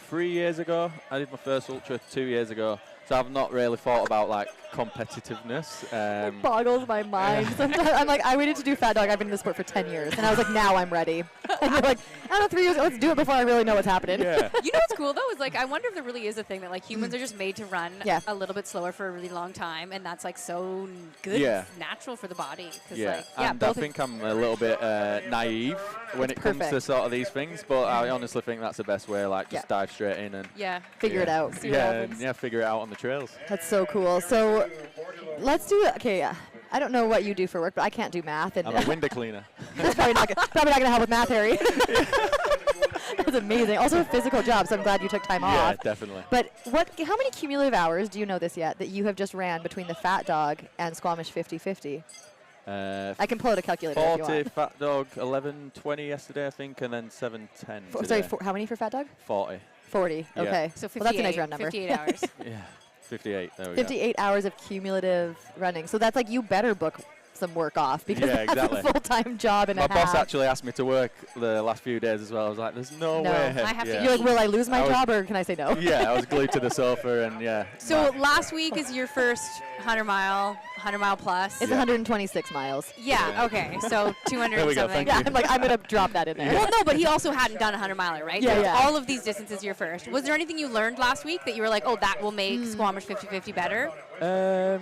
3 years ago. I did my first ultra 2 years ago, so I've not really thought about like competitiveness. It boggles my mind. Sometimes I'm like, I waited to do Fat Dog. I've been in the sport for 10 years. And I was like, now I'm ready. And you're like, I don't know, 3 years, let's do it before I really know what's happening. Yeah. You know what's cool though is like I wonder if there really is a thing that like humans are just made to run a little bit slower for a really long time, and that's like so good, natural for the body. Yeah, like, and I think I'm a little bit naive when it comes to sort of these things, but I honestly think that's the best way. Like, just dive straight in and figure it out. See what happens. Figure it out on the trails. That's so cool. So let's do it. Okay, I don't know what you do for work, but I can't do math. And I'm a window cleaner. That's probably not going to help with math, Harry. That's amazing. Also a physical job, so I'm glad you took time off. Yeah, definitely. But how many cumulative hours, do you know this yet, that you have just ran between the Fat Dog and Squamish 50-50? I can pull out a calculator if you 40 want. Fat Dog, 11:20 yesterday, I think, and then 7:10 Sorry, today. how many for Fat Dog? 40. 40, Yeah. okay. So well, that's a nice 58 round number. 58 hours. Yeah, 58. There we 58 hours of cumulative running. So that's like you better book some work off because Yeah, that's exactly. a full-time job and My a half. boss actually asked me to work the last few days as well. I was like, there's no way. I have Yeah. to. You're like, will I lose my I was- job or can I say no? Yeah, I was glued to the sofa and yeah. So last week is your first 100 mile plus. It's 126 miles. Yeah, okay. So 200 There we go, something. thank you. I'm like, I'm going to drop that in there. Well, no, but he also hadn't done a 100 miler, right? Yeah, So yeah. all of these distances your first. Was there anything you learned last week that you were like, oh, that will make Squamish 50-50 better?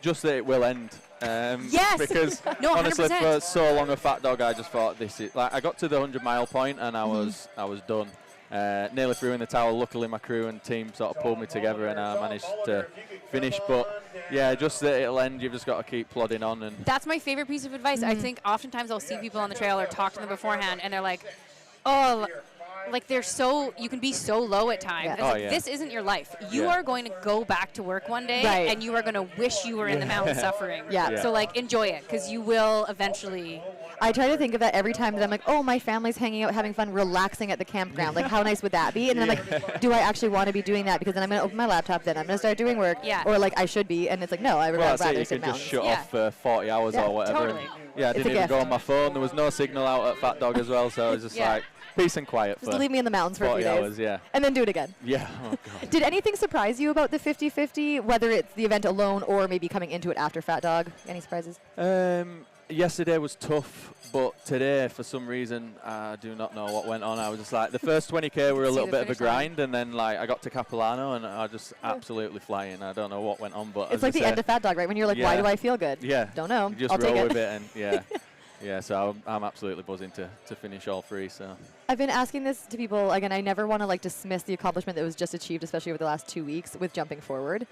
Just that it will end. Yes! Because No, honestly, 100%. for so long a Fat Dog, I just thought this is like I got to the 100-mile point and I was done. Nearly threw in the towel. Luckily, my crew and team sort of pulled me together and I managed to finish. But yeah, just that it'll end. You've just got to keep plodding on. And That's my favorite piece of advice. I think oftentimes I'll see people on the trail or talk to them beforehand, and they're like, oh, like you can be so low at times. Yeah. It's Oh, like, yeah. this isn't your life. You Yeah. are going to go back to work one day, Right. and you are going to wish you were in the mountain suffering. Yeah. So, like, enjoy it, because you will eventually. I try to think of that every time that I'm like, oh, my family's hanging out, having fun, relaxing at the campground. Like, how nice would that be? And then I'm like, do I actually want to be doing that? Because then I'm going to open my laptop, then I'm going to start doing work. Yeah. Or like I should be. And it's like, no, I would well, that's rather it. sit You in can just mountains. shut off for 40 hours Yeah, or whatever. totally. And yeah, I It's a didn't even go gift. on my phone. There was no signal out at Fat Dog as well, so it was just Yeah. like peace and quiet Just for leave me in the mountains for a 40 few days. hours. Yeah. And then do it again. Yeah. Oh, God. Did anything surprise you about the 50-50, whether it's the event alone or maybe coming into it after Fat Dog? Any surprises? Yesterday was tough, but today, for some reason, I do not know what went on. I was just like, the first 20K were a See little the bit of a finish line. grind, and then like I got to Capilano, and I was just absolutely flying. I don't know what went on, but It's like the end of Fat Dog, right? When you're like, why Yeah. do I feel good? Yeah. Don't know. You just I'll take roll it. with it, and yeah. Yeah, so I'm absolutely buzzing to finish all three. So I've been asking this to people, again, I never want to like dismiss the accomplishment that was just achieved, especially over the last 2 weeks with jumping forward.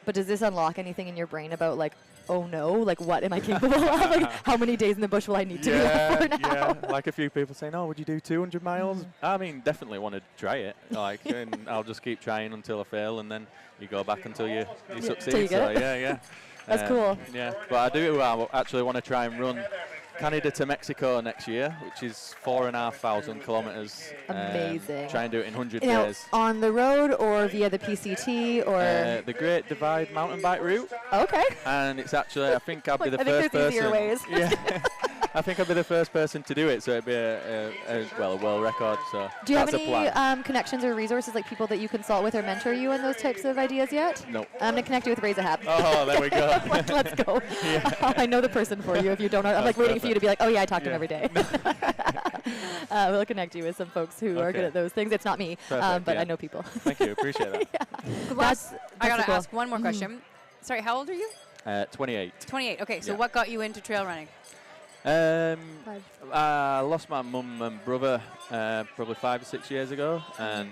But does this unlock anything in your brain about like, oh no, like what am I capable of? Like how many days in the bush will I need to be left for now? Yeah, like a few people saying, oh, would you do 200 miles? I mean, definitely want to try it. Like, and I'll just keep trying until I fail, and then you go back until you succeed. Till you get so it. yeah. That's cool. Yeah, but I actually want to try and run Canada to Mexico next year, which is 4,500 kilometers. Amazing. Try and do it in 100 Now, days. on the road or via the PCT or The Great Divide mountain bike route. Okay. And it's actually, I think I'll be the I think first there's person. easier ways. Yeah. I think I'll be the first person to do it, so it'd be a world record. So do you have that's any a plan. connections or resources, like people that you consult with or mentor you in those types of ideas yet? No. I'm going to connect you with Razahab. Oh, there we go. Let's go. I know the person for you if you don't know. I'm like waiting for you to be like, oh yeah, I talk to him every day. We'll connect you with some folks who are good at those things. It's not me, but I know people. Thank you. Appreciate that. I got to cool. ask one more question. Sorry, how old are you? 28. 28. Okay, so Yeah. what got you into trail running? I lost my mum and brother probably 5 or 6 years ago, and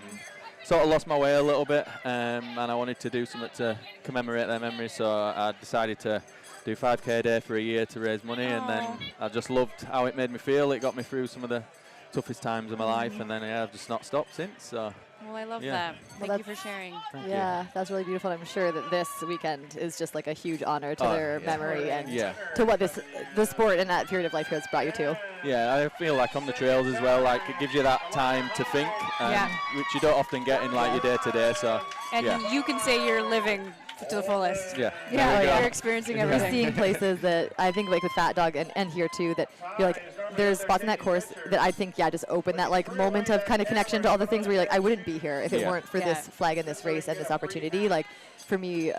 sort of lost my way a little bit, and I wanted to do something to commemorate their memories, so I decided to do 5K a day for a year to raise money, and then I just loved how it made me feel. It got me through some of the toughest times of my life, and then I've just not stopped since. So. Well, I love Yeah. that. Well, Thank you for sharing. Yeah, that's really beautiful. I'm sure that this weekend is just like a huge honor to their memory and to what the sport and that period of life has brought you to. Yeah, I feel like on the trails as well, like it gives you that time to think, which you don't often get in like your day-to-day. So, And you can say you're living to the fullest. Yeah. You're experiencing everything. You're seeing places that I think like with Fat Dog and here too that you're like, there's spots in that course that I think, just open that like moment of kind of connection to all the things where you're like, I wouldn't be here if it weren't for this flag and this race and this opportunity. Like for me,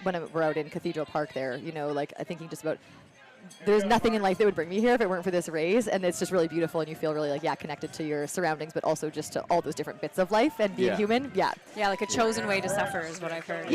when we're out in Cathedral Park there, like I'm thinking just about, there's nothing in life that would bring me here if it weren't for this race, and it's just really beautiful, and you feel really like connected to your surroundings, but also just to all those different bits of life and being human. Yeah, like a chosen way to suffer is what I've heard.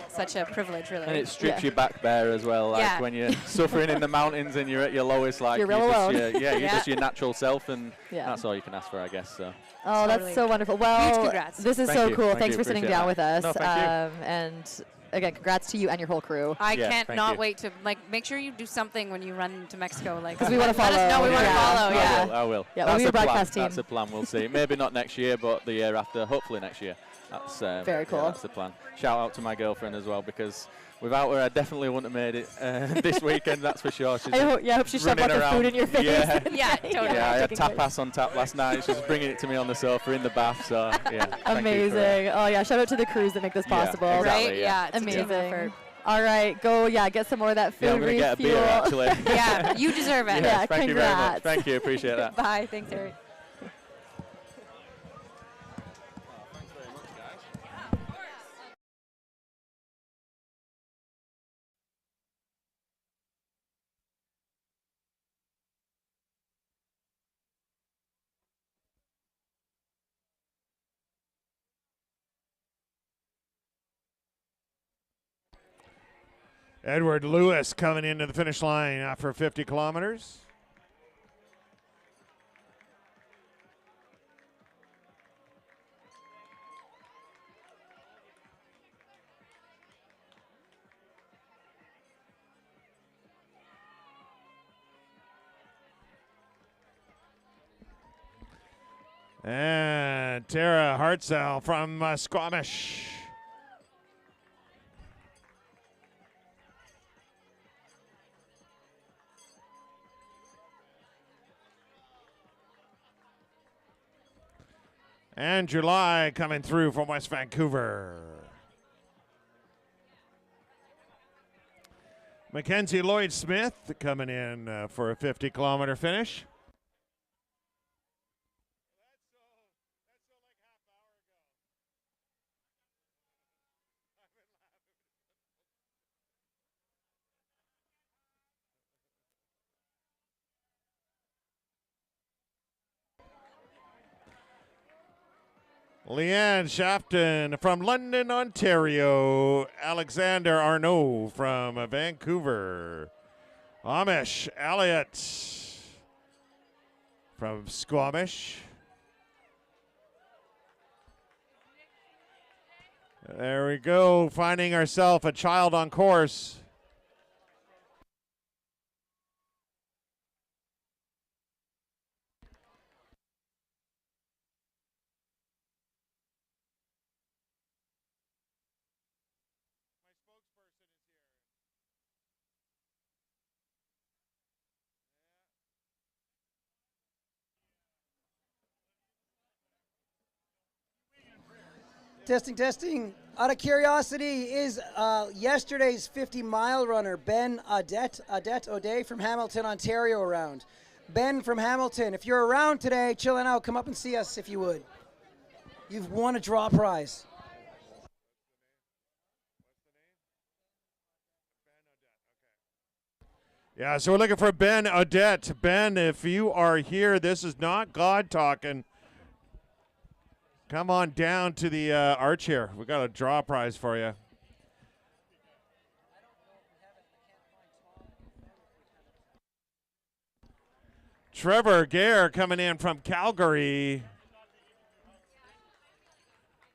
Such a privilege, really. And it strips you back bare as well, like when you're suffering in the mountains and you're at your lowest, like you're real alone. You're just your natural self, and that's all you can ask for, I guess. So. Oh, that's so wonderful. Well, huge congrats. This is so cool. Thanks for sitting down with us. No, thank you. And again, congrats to you and your whole crew. I can't not wait to make sure you do something when you run to Mexico. Like, because we want to follow. Let us know. We want to follow. Yeah. I will. Yeah, we'll be a broadcast team. That's a plan. We'll see. Maybe not next year, but the year after. Hopefully next year. That's very cool. That's the plan. Shout out to my girlfriend as well, because without her, I definitely wouldn't have made it this weekend. That's for sure. She's I hope she shoved lots of food in your face. Yeah, totally. Yeah, I had tapas on tap last night. She was bringing it to me on the sofa in the bath. So yeah. Amazing. Oh yeah, shout out to the crews that make this possible. Yeah, exactly, right? Yeah, it's amazing. All right, go. Yeah, get some more of that food. Yeah, I'm gonna get a beer actually. Yeah, you deserve it. Yeah, thank you very much. Thank you. Appreciate that. Bye. Thanks, Harry. Edward Lewis coming into the finish line after 50 kilometers. And Tara Hartzell from Squamish. And July coming through from West Vancouver. Mackenzie Lloyd-Smith coming in for a 50-kilometer finish. Leanne Shafton from London, Ontario. Alexander Arnault from Vancouver. Amish Elliott from Squamish. There we go, finding ourselves a child on course. Testing, testing. Out of curiosity, is yesterday's 50-mile runner Ben O'Day from Hamilton, Ontario around? Ben from Hamilton, if you're around today, chilling out, come up and see us if you would. You've won a draw prize. Yeah, so we're looking for Ben Odette. Ben, if you are here, this is not God talking. Come on down to the arch here. We got a draw prize for you. Trevor Gare coming in from Calgary.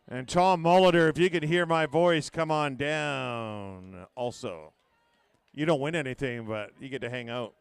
And Tom Molitor, if you can hear my voice, come on down also. You don't win anything, but you get to hang out.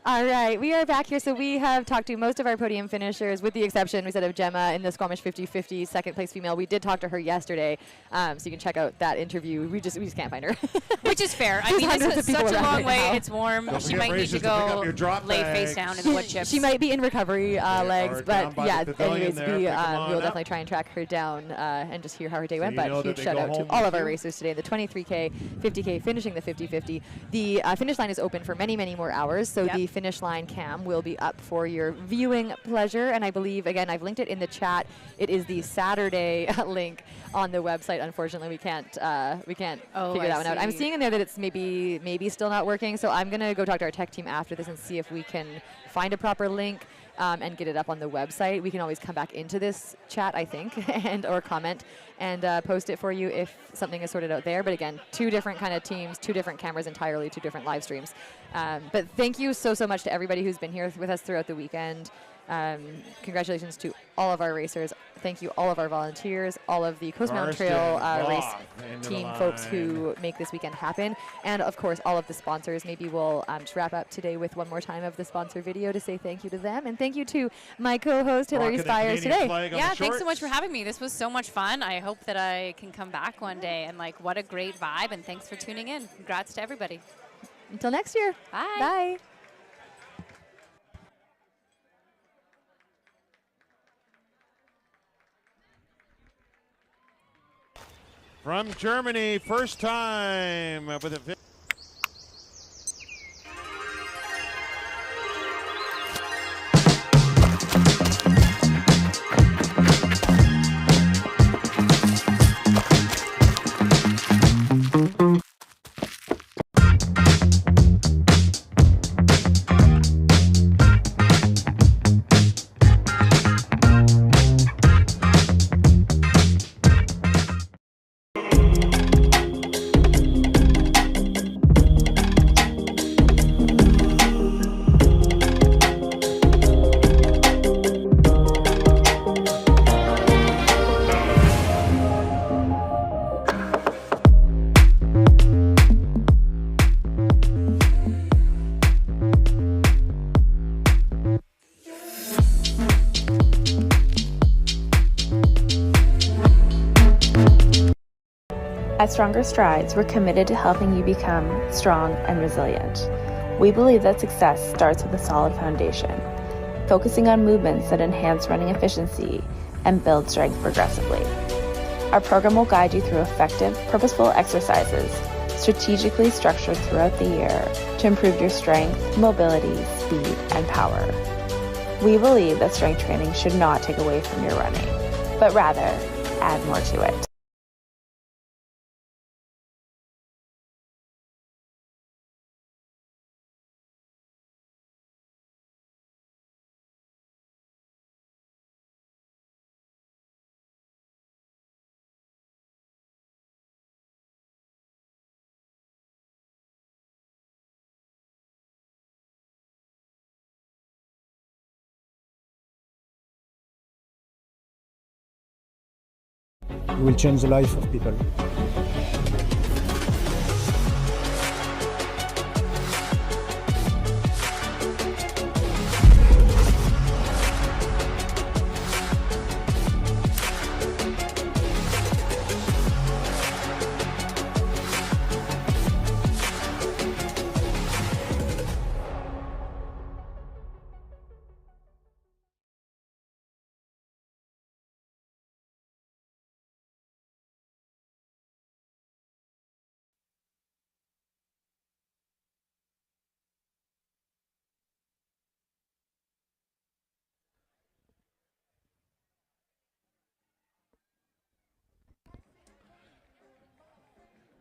All right, we are back here. So we have talked to most of our podium finishers, with the exception, we said, of Gemma in the Squamish 50-50 second place female. We did talk to her yesterday, so you can check out that interview. We just can't find her. Which is fair. I mean, it's such a long way. It's warm. She might need to go lay face down in the wood chips. She might be in recovery legs, but yeah. Anyways, we will definitely try and track her down and just hear how her day went. But huge shout out to all of our racers today. The 23K, 50K, finishing the 50-50. The finish line is open for many, many more hours. So the finish line cam will be up for your viewing pleasure, and I believe, again, I've linked it in the chat. It is the Saturday link on the website. Unfortunately, we can't figure that one out. I'm seeing in there that it's maybe still not working, so I'm gonna go talk to our tech team after this and see if we can find a proper link and get it up on the website. We can always come back into this chat, I think, and or comment and post it for you if something is sorted out there. But again, two different kind of teams, two different cameras entirely, two different live streams. But thank you so much to everybody who's been here with us throughout the weekend. Congratulations to all of our racers. Thank you all of our volunteers, all of the Coast Mountain Trail race team folks who make this weekend happen, and of course all of the sponsors. Maybe we'll just wrap up today with one more time of the sponsor video to say thank you to them, and thank you to my co-host Hillary Spires today. Yeah, thanks so much for having me. This was so much fun. I hope that I can come back one day, and like, what a great vibe, and thanks for tuning in. Congrats to everybody. Until next year. Bye. Bye. From Germany, first time with a At Stronger Strides, we're committed to helping you become strong and resilient. We believe that success starts with a solid foundation, focusing on movements that enhance running efficiency and build strength progressively. Our program will guide you through effective, purposeful exercises, strategically structured throughout the year to improve your strength, mobility, speed, and power. We believe that strength training should not take away from your running, but rather add more to it. You will change the life of people.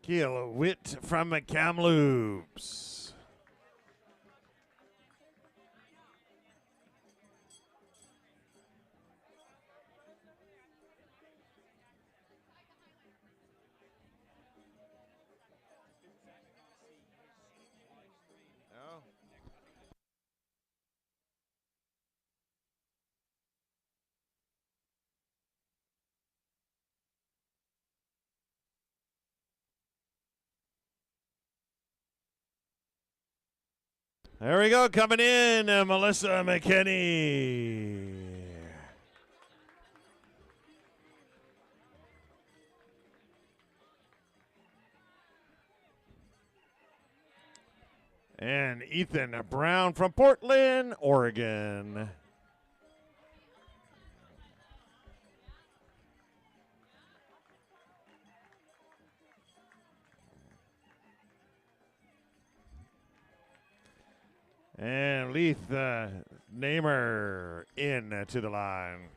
Keel Witt from Kamloops. There we go, coming in, Melissa McKinney. And Ethan Brown from Portland, Oregon. And Leith Namer in to the line.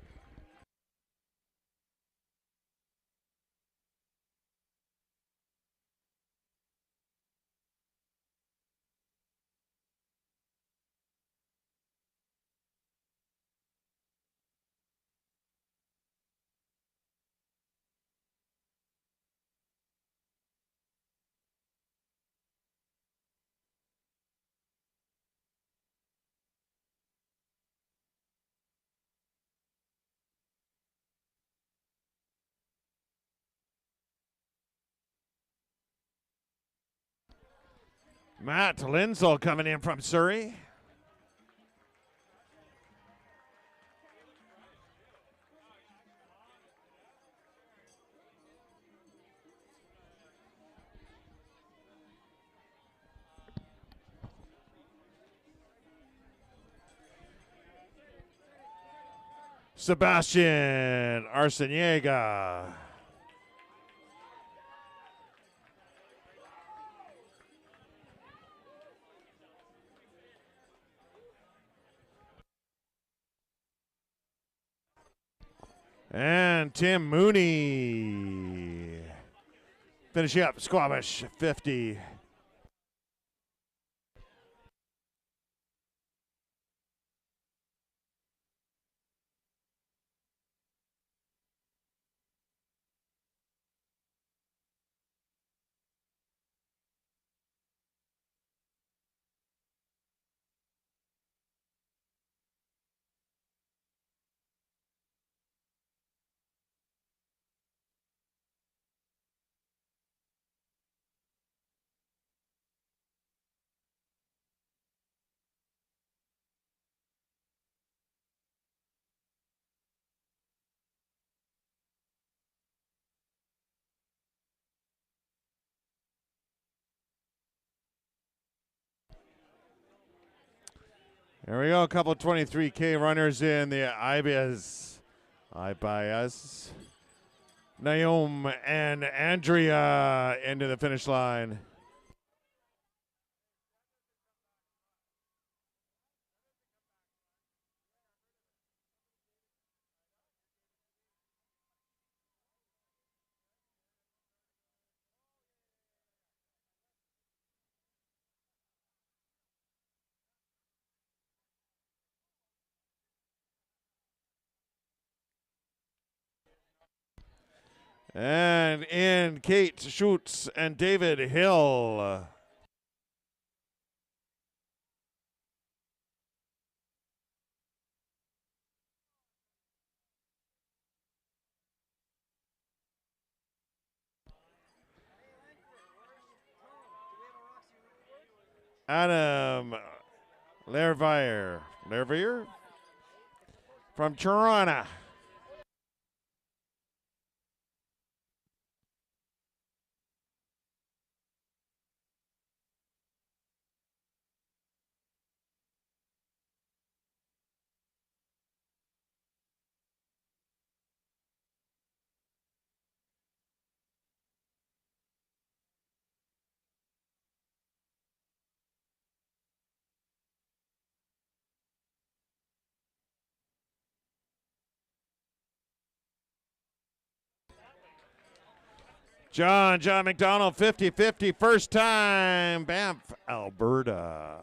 Matt Lindsell coming in from Surrey. Sebastian Arciniega. And Tim Mooney finishing up Squamish 50. There we go, a couple of 23K runners in the Ibias. Naomi and Andrea into the finish line. And in Kate Schutz and David Hill. Adam Lervier from Toronto. John McDonald, 50-50, first time, Banff, Alberta.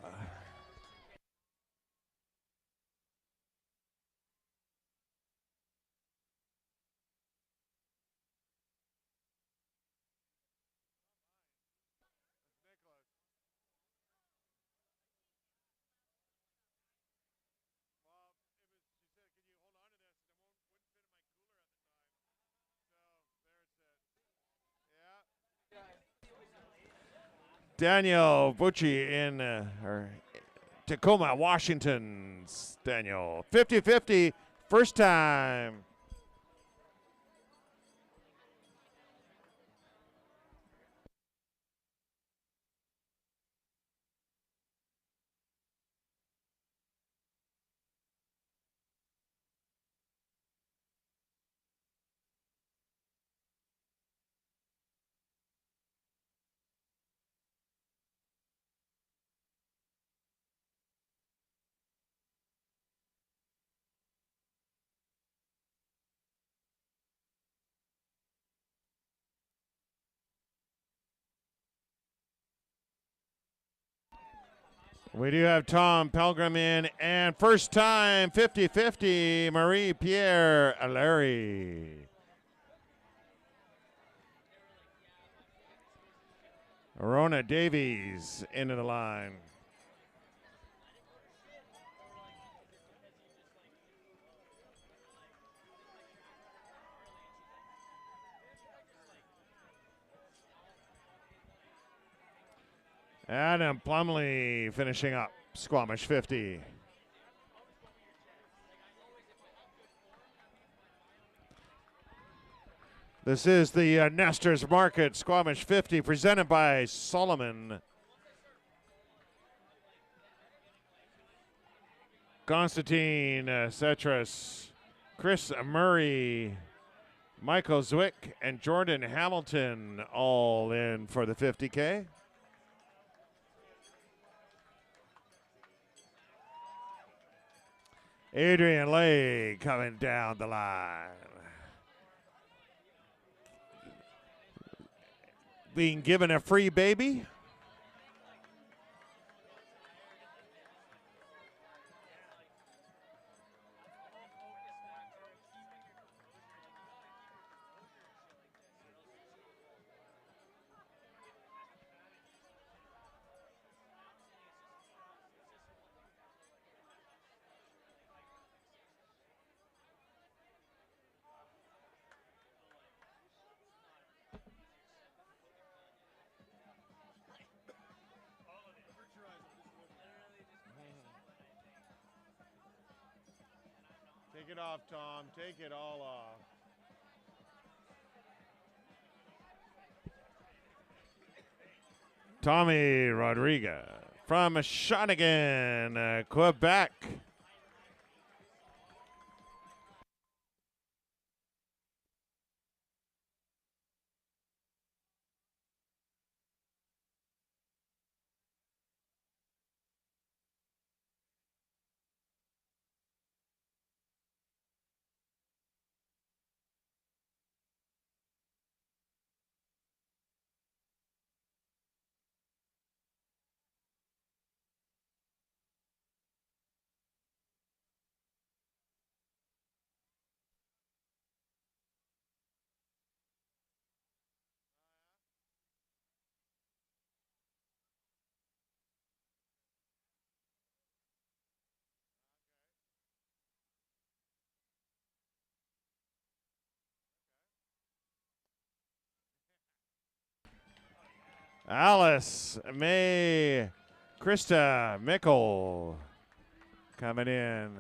Daniel Bucci in Tacoma, Washington. Daniel, 50-50, first time. We do have Tom Pelgrim in, and first time 50-50, Marie-Pierre Larry. Rona Davies into the line. Adam Plumley finishing up Squamish 50. This is the Nestor's Market Squamish 50 presented by Solomon. Constantine Cetras, Chris Murray, Michael Zwick, and Jordan Hamilton all in for the 50K. Adrian Lay coming down the line. Being given a free baby. Take it off, Tom. Take it all off. Tommy Rodriguez from Shawinigan, Quebec. Alice May Krista Mickle coming in.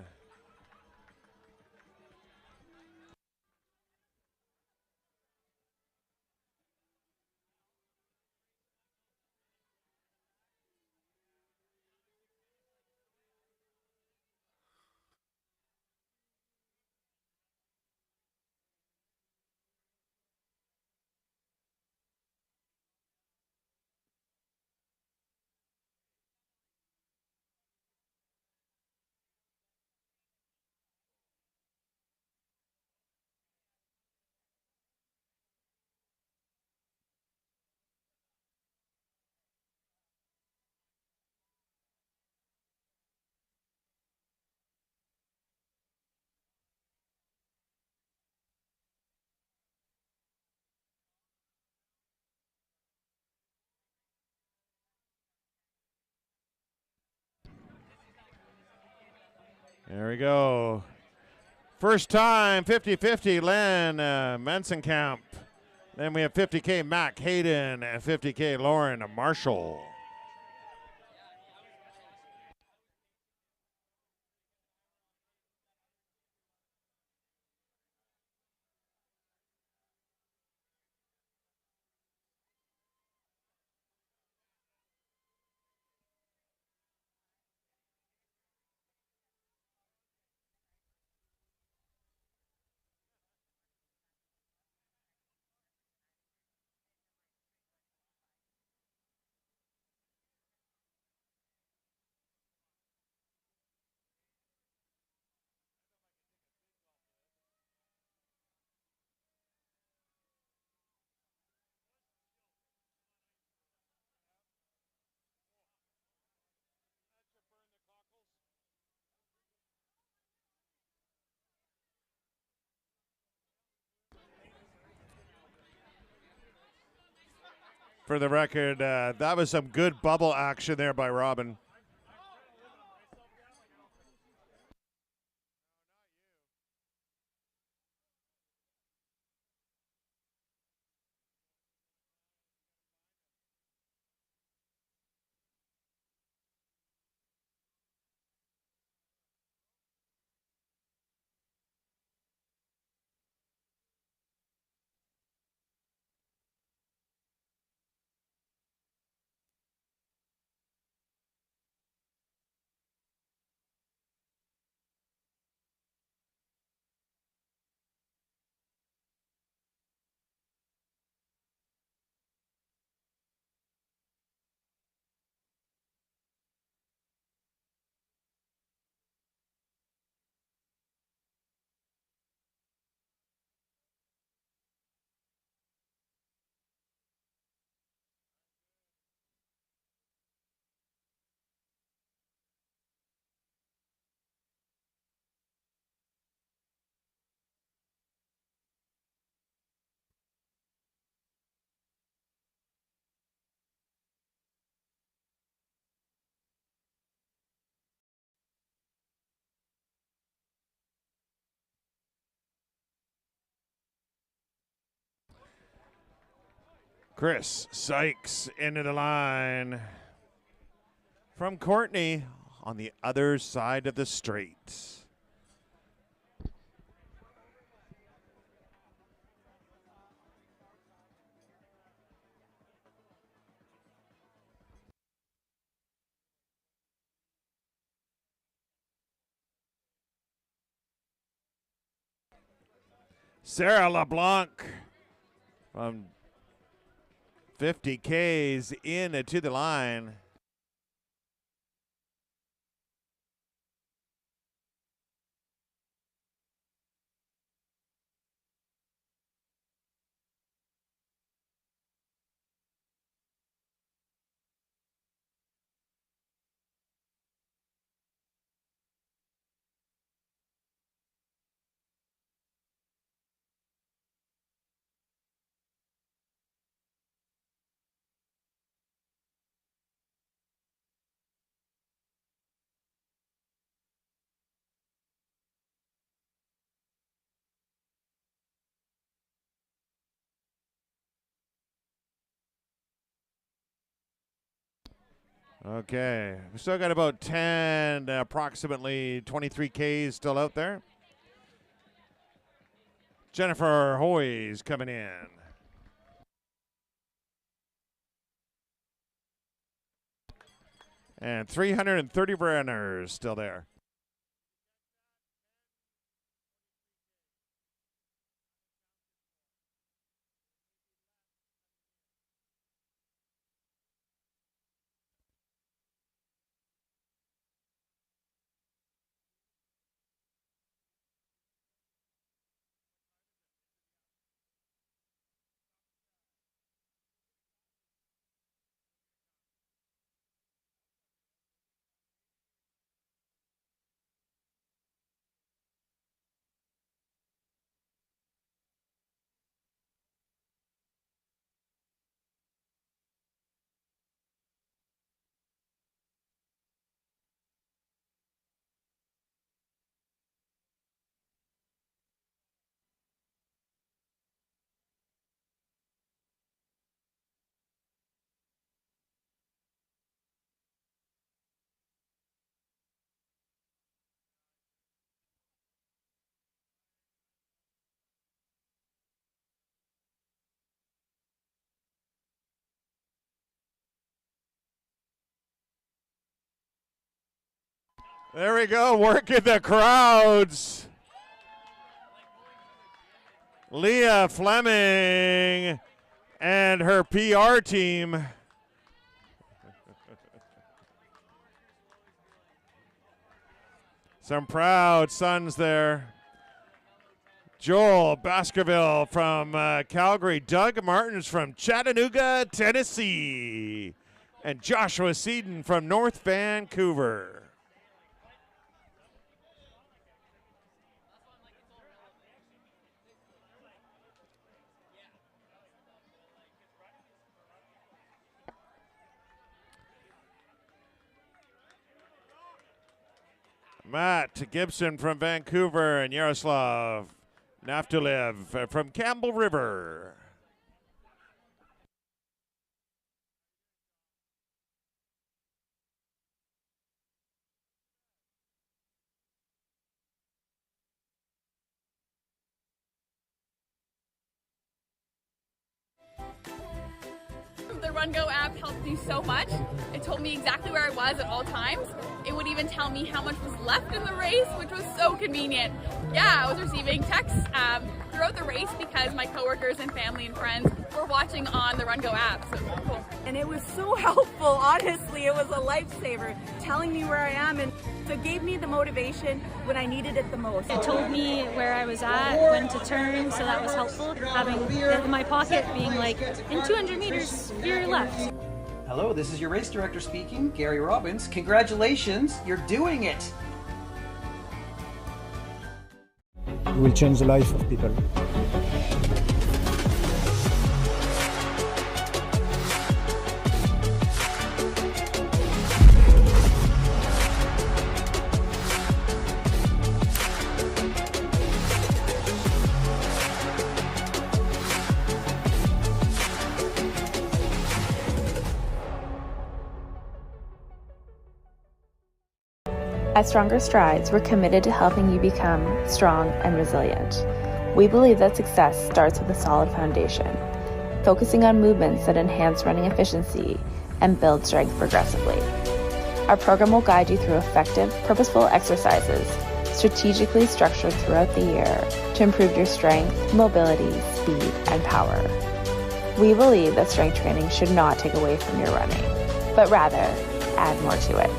There we go. First time 50-50 Len Mensenkamp. Then we have 50K Mac Hayden and 50K Lauren Marshall. For the record, that was some good bubble action there by Robin. Chris Sykes into the line from Courtney on the other side of the straight. Sarah LeBlanc from 50 Ks in to the line. Okay, we still got about 10, approximately 23 Ks still out there. Jennifer Hoy's coming in. And 330 runners still there. There we go, working the crowds. Leah Fleming and her PR team. Some proud sons there. Joel Baskerville from Calgary. Doug Martins from Chattanooga, Tennessee. And Joshua Seaton from North Vancouver. Matt Gibson from Vancouver and Yaroslav Naftulev from Campbell River. The Run Go app helped me so much. It told me exactly where I was at all times. It would even tell me how much was left in the race, which was so convenient. Yeah, I was receiving texts throughout the race because my coworkers and family and friends were watching on the Run Go app. So it was cool. And it was so helpful, honestly. It was a lifesaver, telling me where I am, and so it gave me the motivation when I needed it the most. It told me where I was at, when to turn, so that was helpful. Having it in my pocket being like, in 200 meters, you're left. Hello, this is your race director speaking, Gary Robbins. Congratulations, you're doing it. You will change the life of people. At Stronger Strides, we're committed to helping you become strong and resilient. We believe that success starts with a solid foundation, focusing on movements that enhance running efficiency and build strength progressively. Our program will guide you through effective, purposeful exercises, strategically structured throughout the year to improve your strength, mobility, speed, and power. We believe that strength training should not take away from your running, but rather add more to it.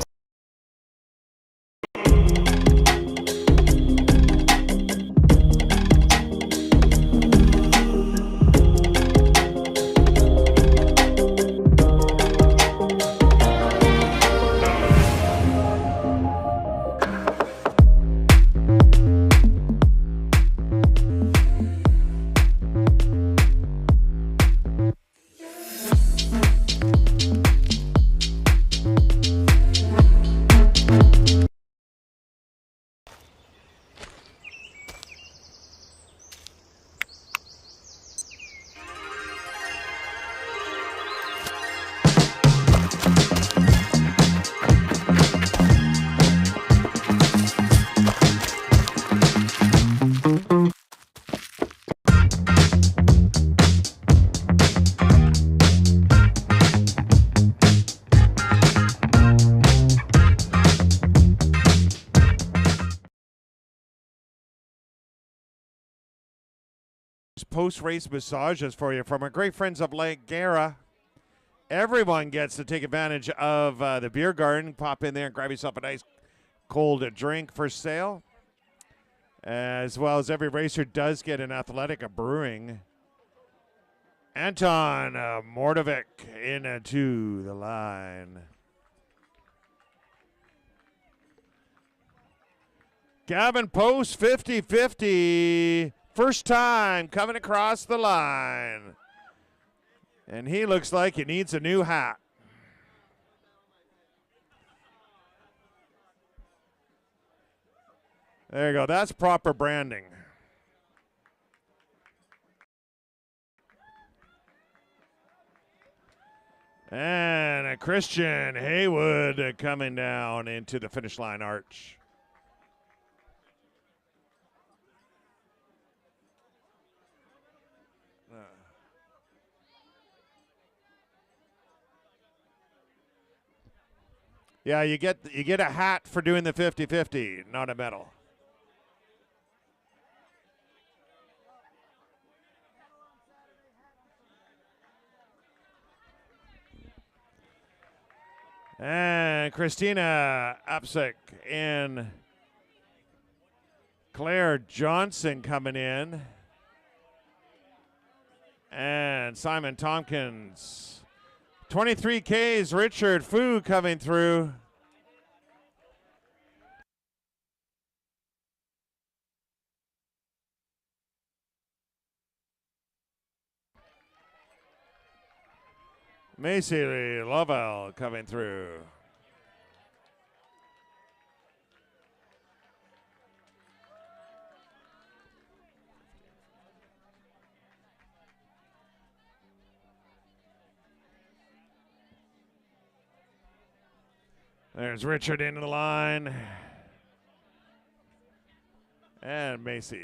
Post-race massages for you from our great friends of Lake Gara. Everyone gets to take advantage of the beer garden. Pop in there and grab yourself a nice cold drink for sale. As well as every racer does get an Athletic Brewing. Anton Mordovic into the line. Gavin Post, 50-50. First time coming across the line. And he looks like he needs a new hat. There you go. That's proper branding. And a Christian Haywood coming down into the finish line arch. Yeah, you get a hat for doing the 50-50, not a medal. And Christina Apsick and Claire Johnson coming in. And Simon Tompkins. 23Ks, Richard Fu coming through. Macy Lovell coming through. There's Richard into the line. And Macy.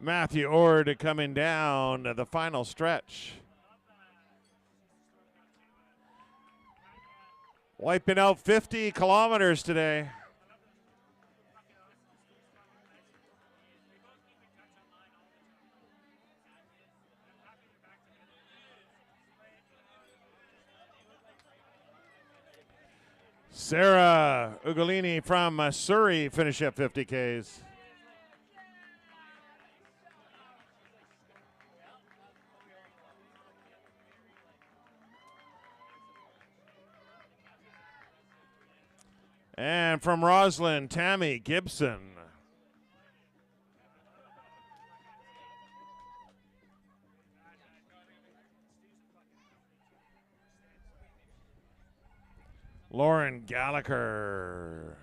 Matthew Ord coming down to the final stretch. Wiping out 50 kilometers today. Sarah Ugolini from Surrey finish up 50Ks. And from Roslyn, Tammy Gibson. Lauren Gallagher.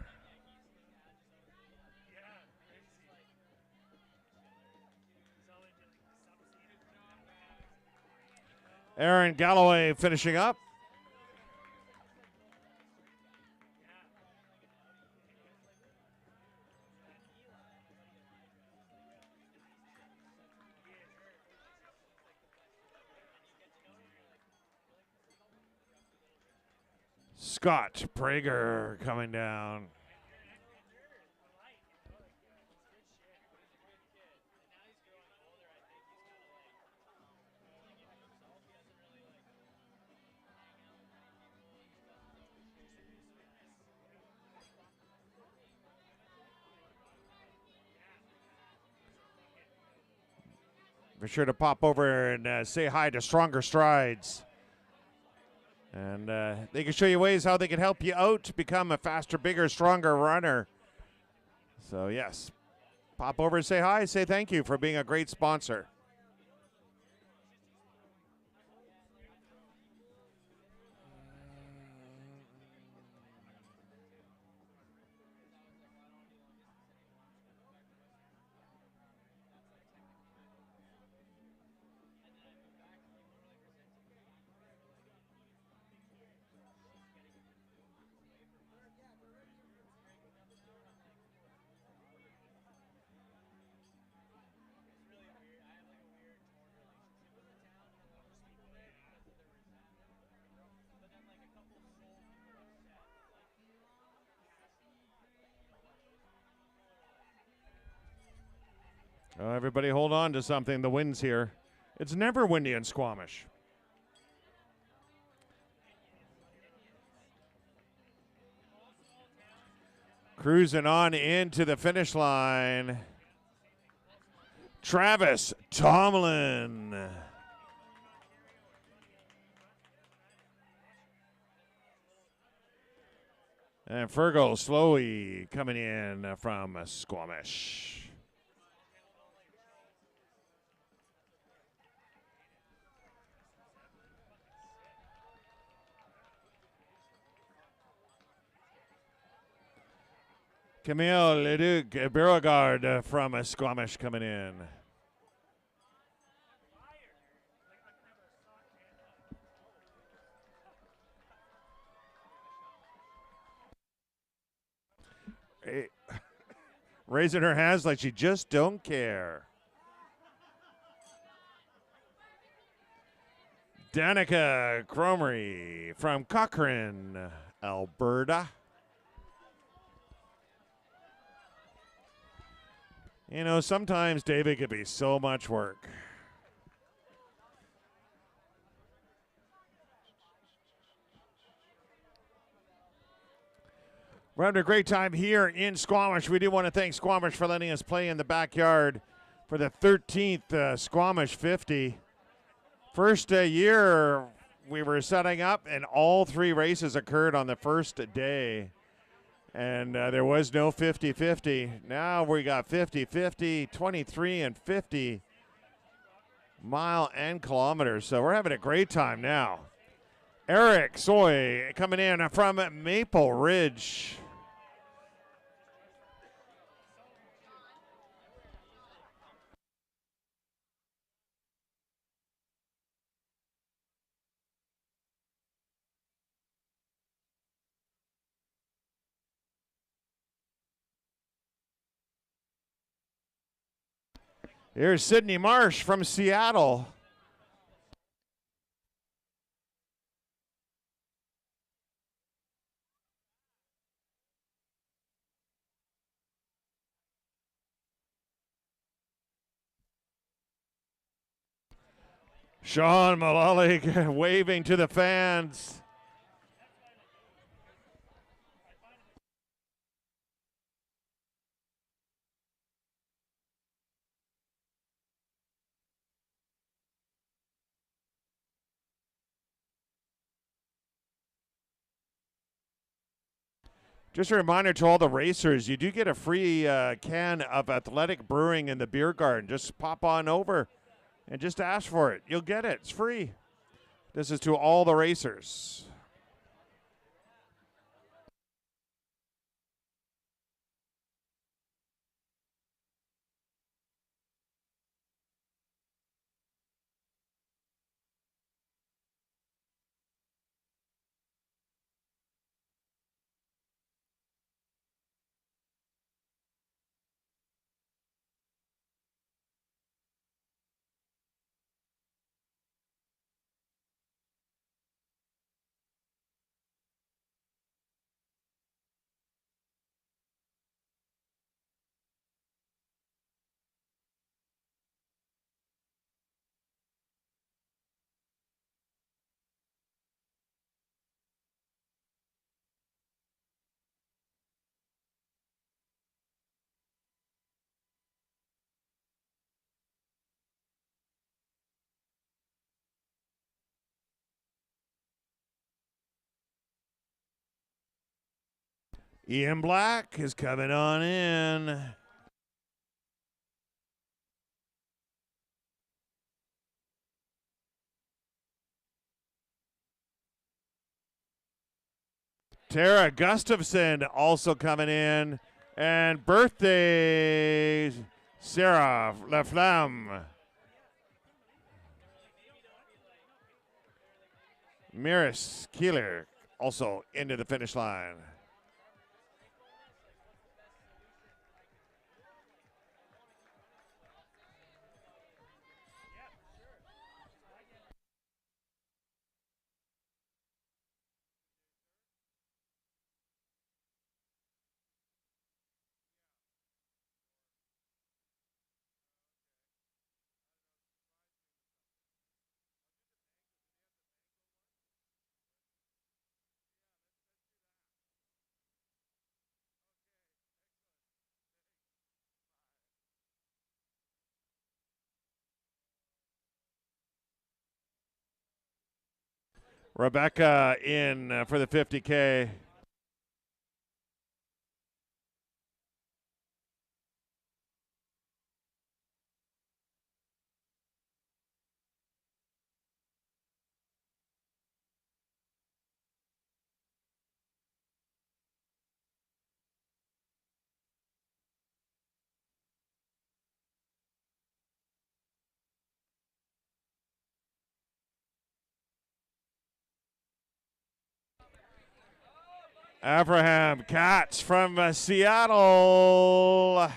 Aaron Galloway finishing up Scott Prager coming down. Be sure to pop over and say hi to Stronger Strides. And they can show you ways how they can help you out to become a faster, bigger, stronger runner. So, yes, pop over and say hi. Say thank you for being a great sponsor. Oh, everybody hold on to something. The wind's here. It's never windy in Squamish. Cruising on into the finish line. Travis Tomlin. And Fergal Slowey coming in from Squamish. Camille Leduc Beauregard from Squamish coming in. Hey. Raising her hands like she just don't care. Danica Cromery from Cochrane, Alberta. You know, sometimes David could be so much work. We're having a great time here in Squamish. We do want to thank Squamish for letting us play in the backyard for the 13th Squamish 50. First year we were setting up, and all three races occurred on the first day. And there was no 50-50. Now we got 50-50, 23 and 50 mile and kilometers. So we're having a great time now. Eric Soy coming in from Maple Ridge. Here's Sydney Marsh from Seattle. Sean Malalik waving to the fans. Just a reminder to all the racers, you do get a free can of Athletic Brewing in the beer garden. Just pop on over and just ask for it. You'll get it. It's free. This is to all the racers. Ian Black is coming on in. Tara Gustafson also coming in. And birthday Sarah Laflamme. Miris Keeler also into the finish line. Rebecca in for the 50K. Abraham Katz from Seattle.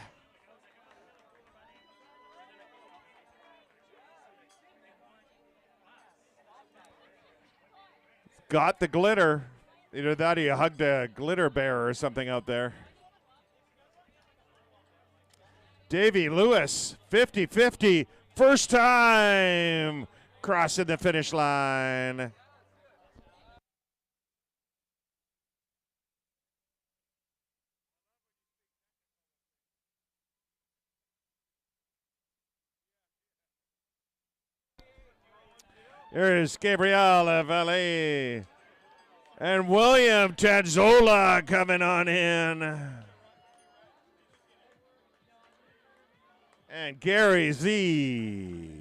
Got the glitter. Either that or you hugged a glitter bear or something out there. Davey Lewis, 50-50, first time crossing the finish line. Here's Gabrielle Valet. And William Tadzola coming on in. And Gary Z.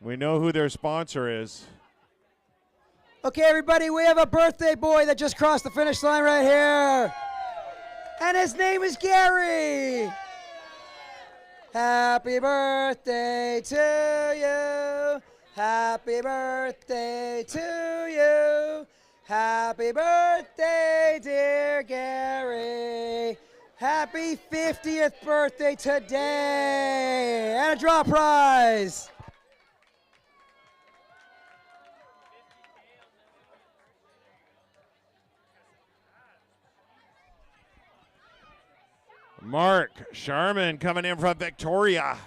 We know who their sponsor is. Okay, everybody, we have a birthday boy that just crossed the finish line right here. And his name is Gary. Happy birthday to you. Happy birthday to you. Happy birthday, dear Gary. Happy 50th birthday today. And a draw prize. Mark Sharman coming in from Victoria.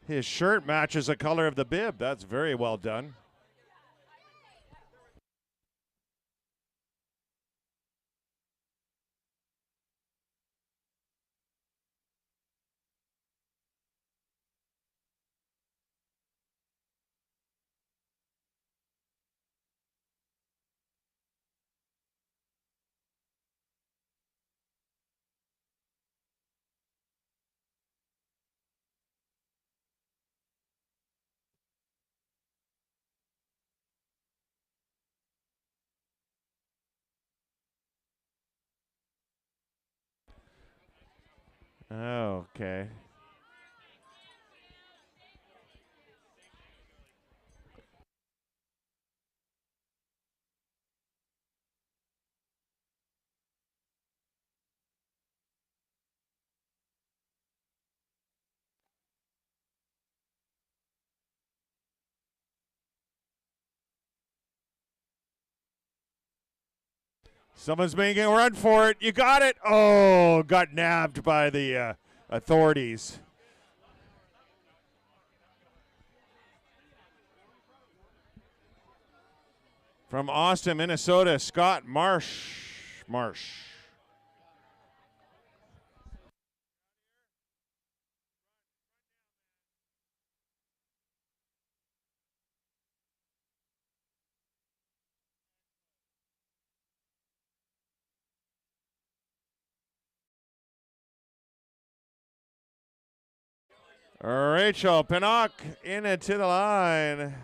His shirt matches the color of the bib. That's very well done. Okay. Someone's making a run for it. You got it. Oh, got nabbed by the authorities. From Austin, Minnesota, Scott Marsh. Rachel Pinnock in it to the line.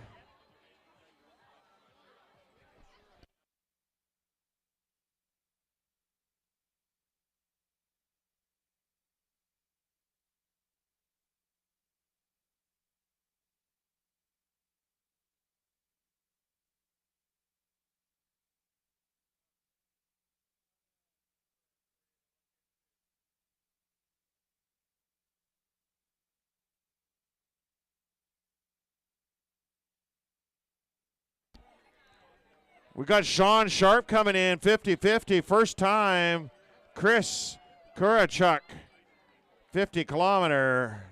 We got Sean Sharp coming in, 50-50, first time. Chris Kurachuk, 50-kilometer.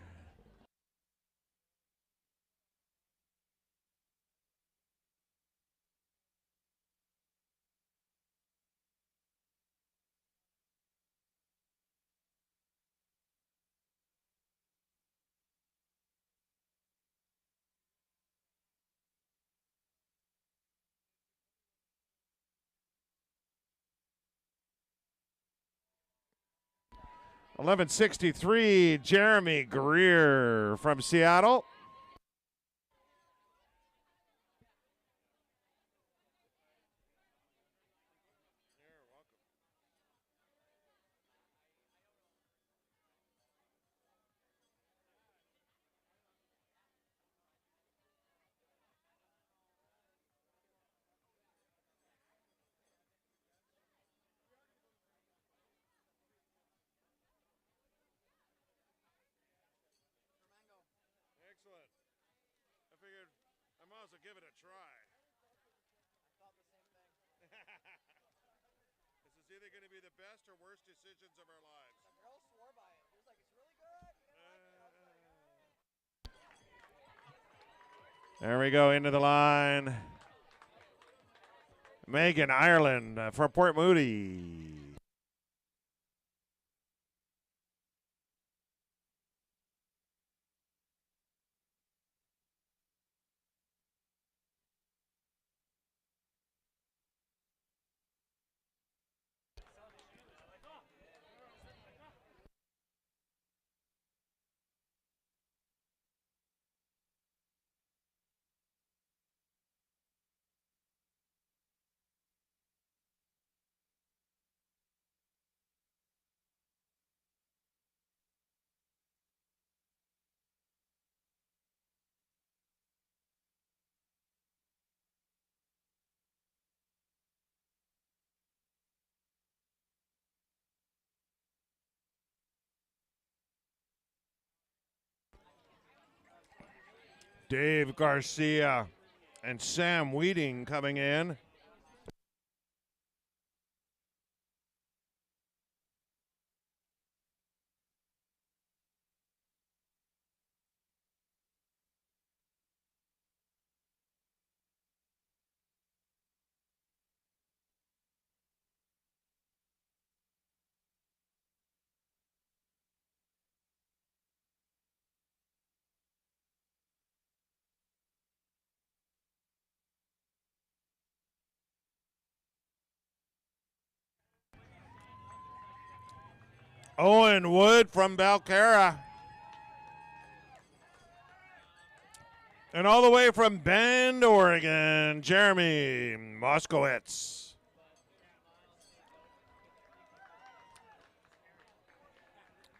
$11.63, Jeremy Greer from Seattle. Excellent. I figured I might as well give it a try. This is either going to be the best or worst decisions of our lives. The girl swore by it. He was like, it's really good. There we go, into the line. Megan Ireland from Port Moody. Dave Garcia and Sam Wheating coming in. Owen Wood from Balcarra. And all the way from Bend, Oregon, Jeremy Moskowitz.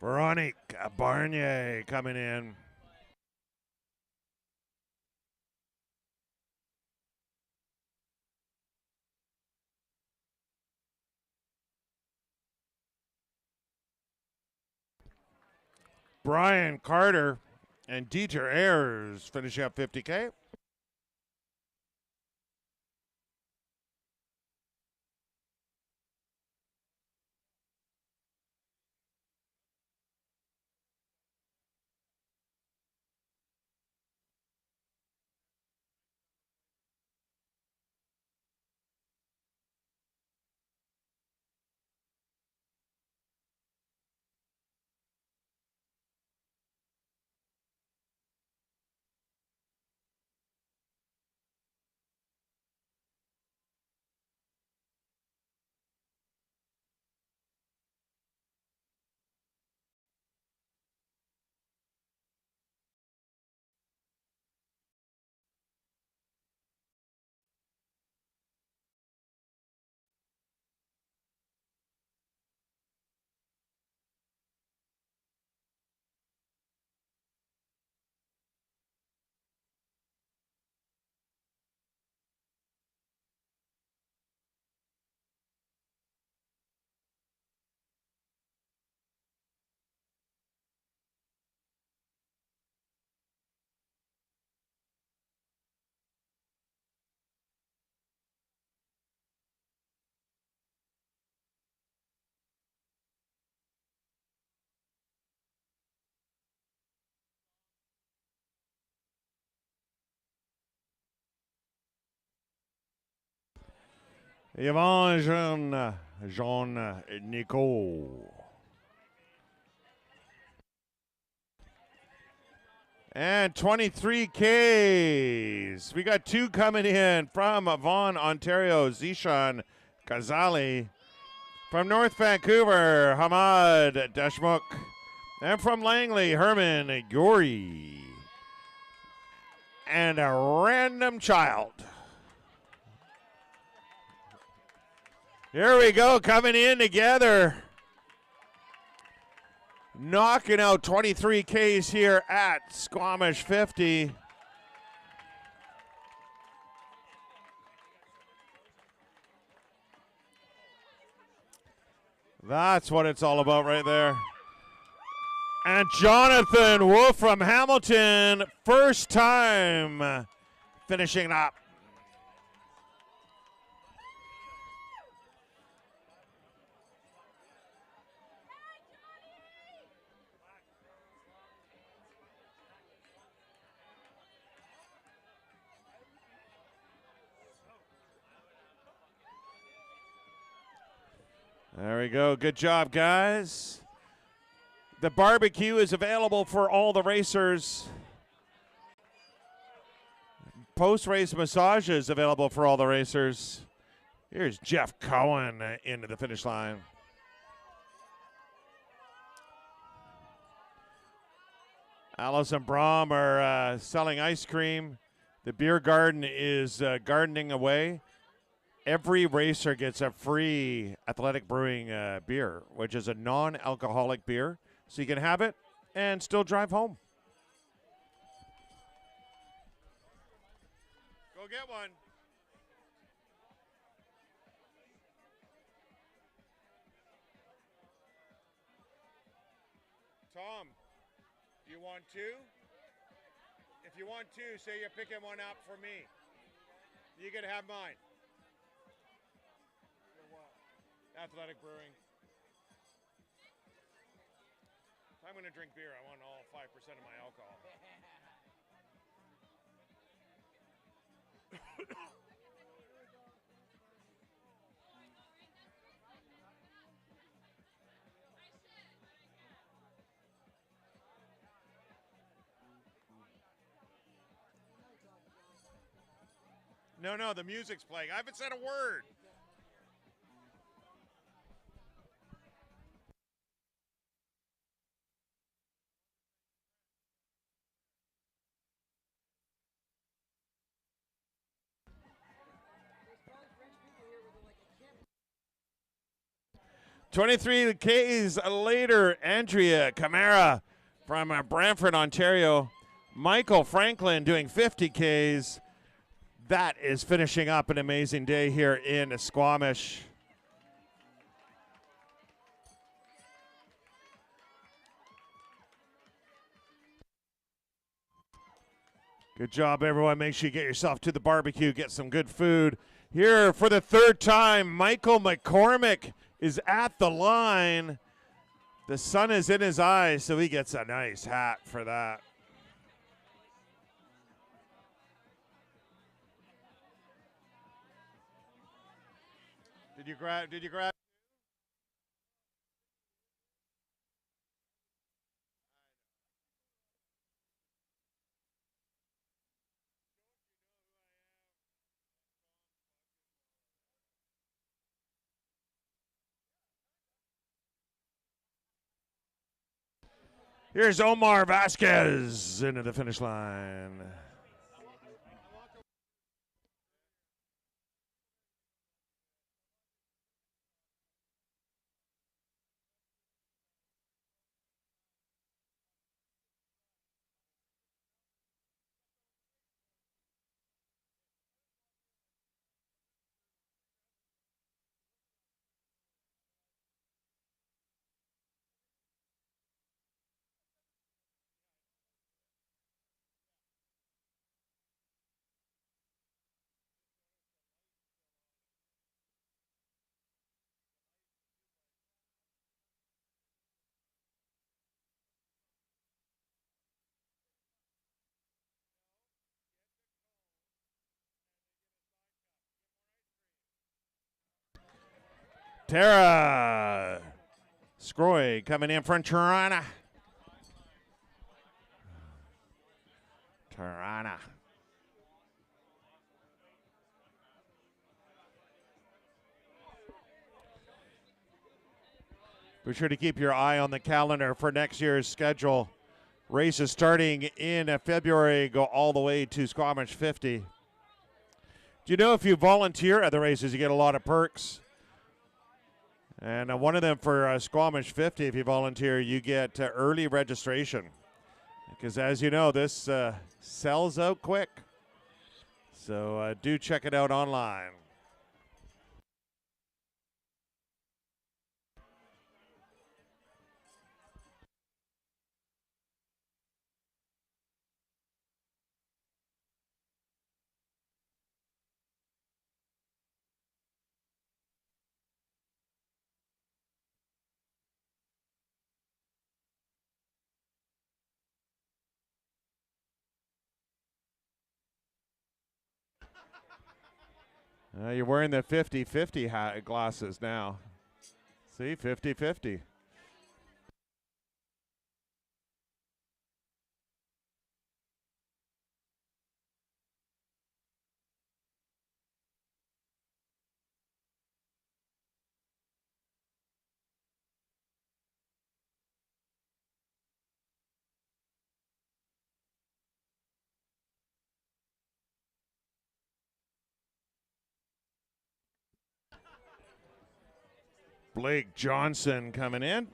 Veronique Barnier coming in. Brian Carter and Dieter Ayers finishing up 50K. Yvonne Jean Nicole. And 23 Ks. We got 2 coming in from Vaughan, Ontario, Zishan Ghazali. From North Vancouver, Hamad Dashmuk. And from Langley, Herman Gori. And a random child. Here we go, coming in together. Knocking out 23 Ks here at Squamish 50. That's what it's all about right there. And Jonathan Wolf from Hamilton, first time finishing up. There we go. Good job, guys. The barbecue is available for all the racers. Post-race massage is available for all the racers. Here's Jeff Cohen into the finish line. Alice and Brom are selling ice cream. The beer garden is gardening away. Every racer gets a free Athletic Brewing beer, which is a non-alcoholic beer. So you can have it and still drive home. Go get one. Tom, do you want 2? If you want 2, say you're picking one up for me. You can have mine. Athletic Brewing. If I'm going to drink beer, I want all 5% of my alcohol. No, the music's playing. I haven't said a word. "23 Ks later, Andrea Camara from Brantford, Ontario. Michael Franklin doing 50 Ks. That is finishing up an amazing day here in Squamish. Good job, everyone. Make sure you get yourself to the barbecue, get some good food. Here for the 3rd time, Michael McCormick is at the line. The sun is in his eyes, so he gets a nice hat for that. Did you grab? Here's Omar Vasquez into the finish line. Tara Scroy coming in from Tirana. Tirana. Be sure to keep your eye on the calendar for next year's schedule. Races starting in February go all the way to Squamish 50. Do you know if you volunteer at the races, you get a lot of perks? And one of them for Squamish 50, if you volunteer, you get early registration. Because as you know, this sells out quick. So do check it out online. You're wearing the 50-50 glasses now. See, 50-50. Blake Johnson coming in.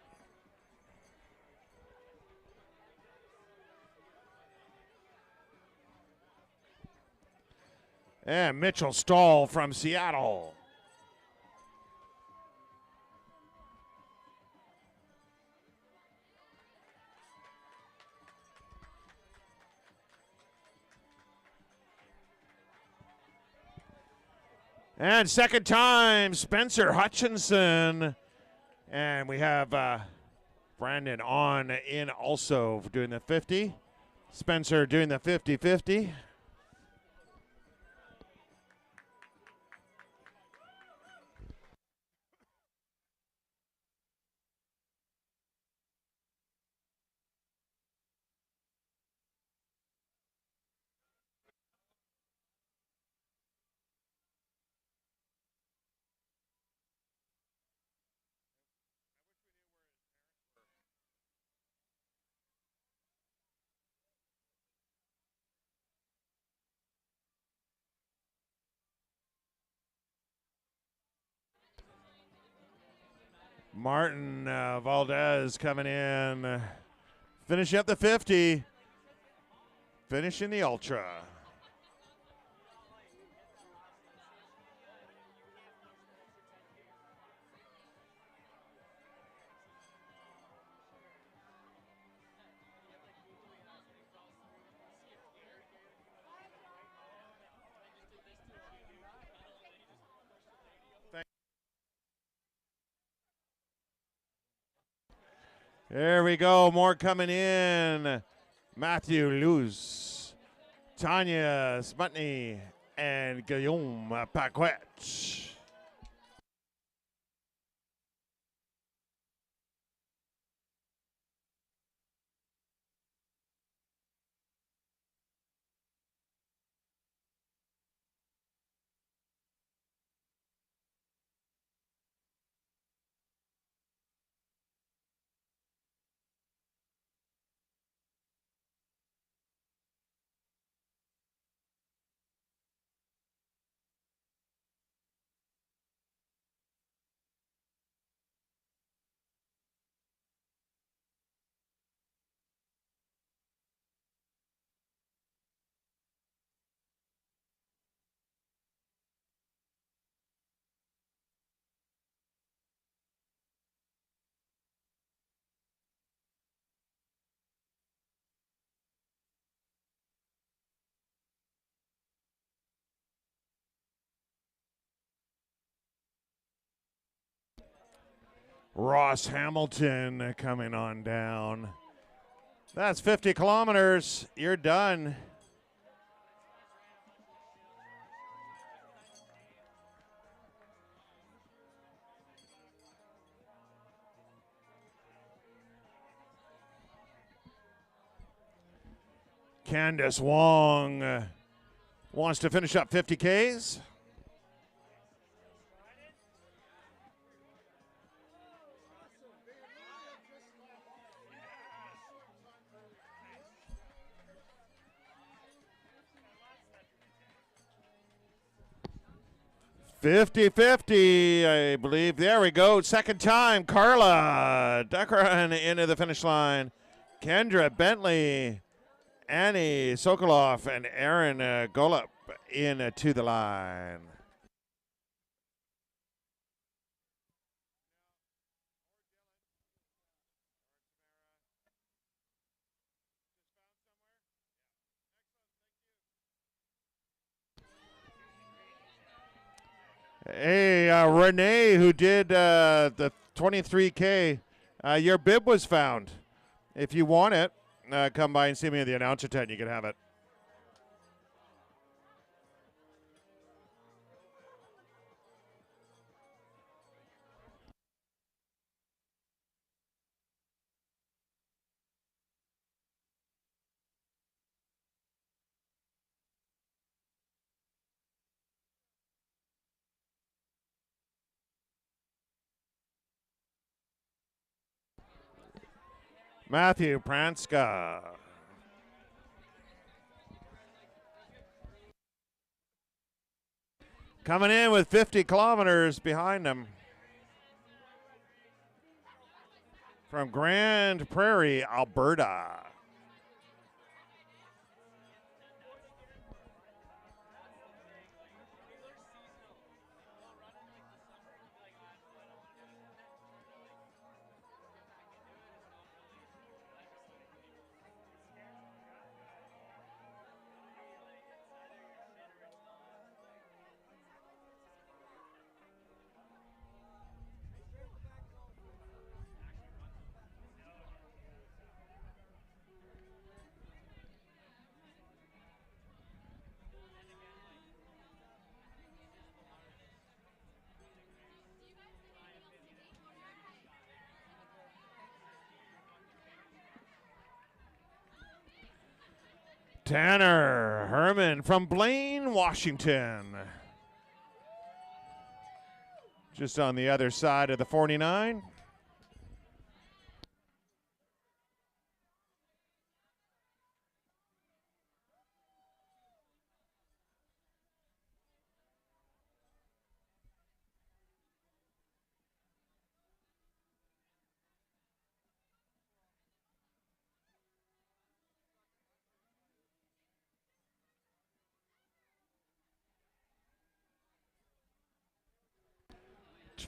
And Mitchell Stahl from Seattle. And second time, Spencer Hutchinson. And we have Brandon on in also doing the 50. Spencer doing the 50-50. Martin Valdez coming in, finishing up the 50, finishing the Ultra. There we go. More coming in. Matthew Luz, Tanya Smutney, and Guillaume Paquette. Ross Hamilton coming on down. That's 50 kilometers. You're done. Candace Wong wants to finish up 50 Ks. "50-50", I believe. There we go. Second time, Carla Duckran into the finish line. Kendra Bentley, Annie Sokoloff, and Aaron Golub in to the line. Hey, Renee, who did the 23K, your bib was found. If you want it, come by and see me at the announcer tent. You can have it. Matthew Pranska. Coming in with 50 kilometers behind him. From Grand Prairie, Alberta. Tanner Herman from Blaine, Washington. Just on the other side of the 49.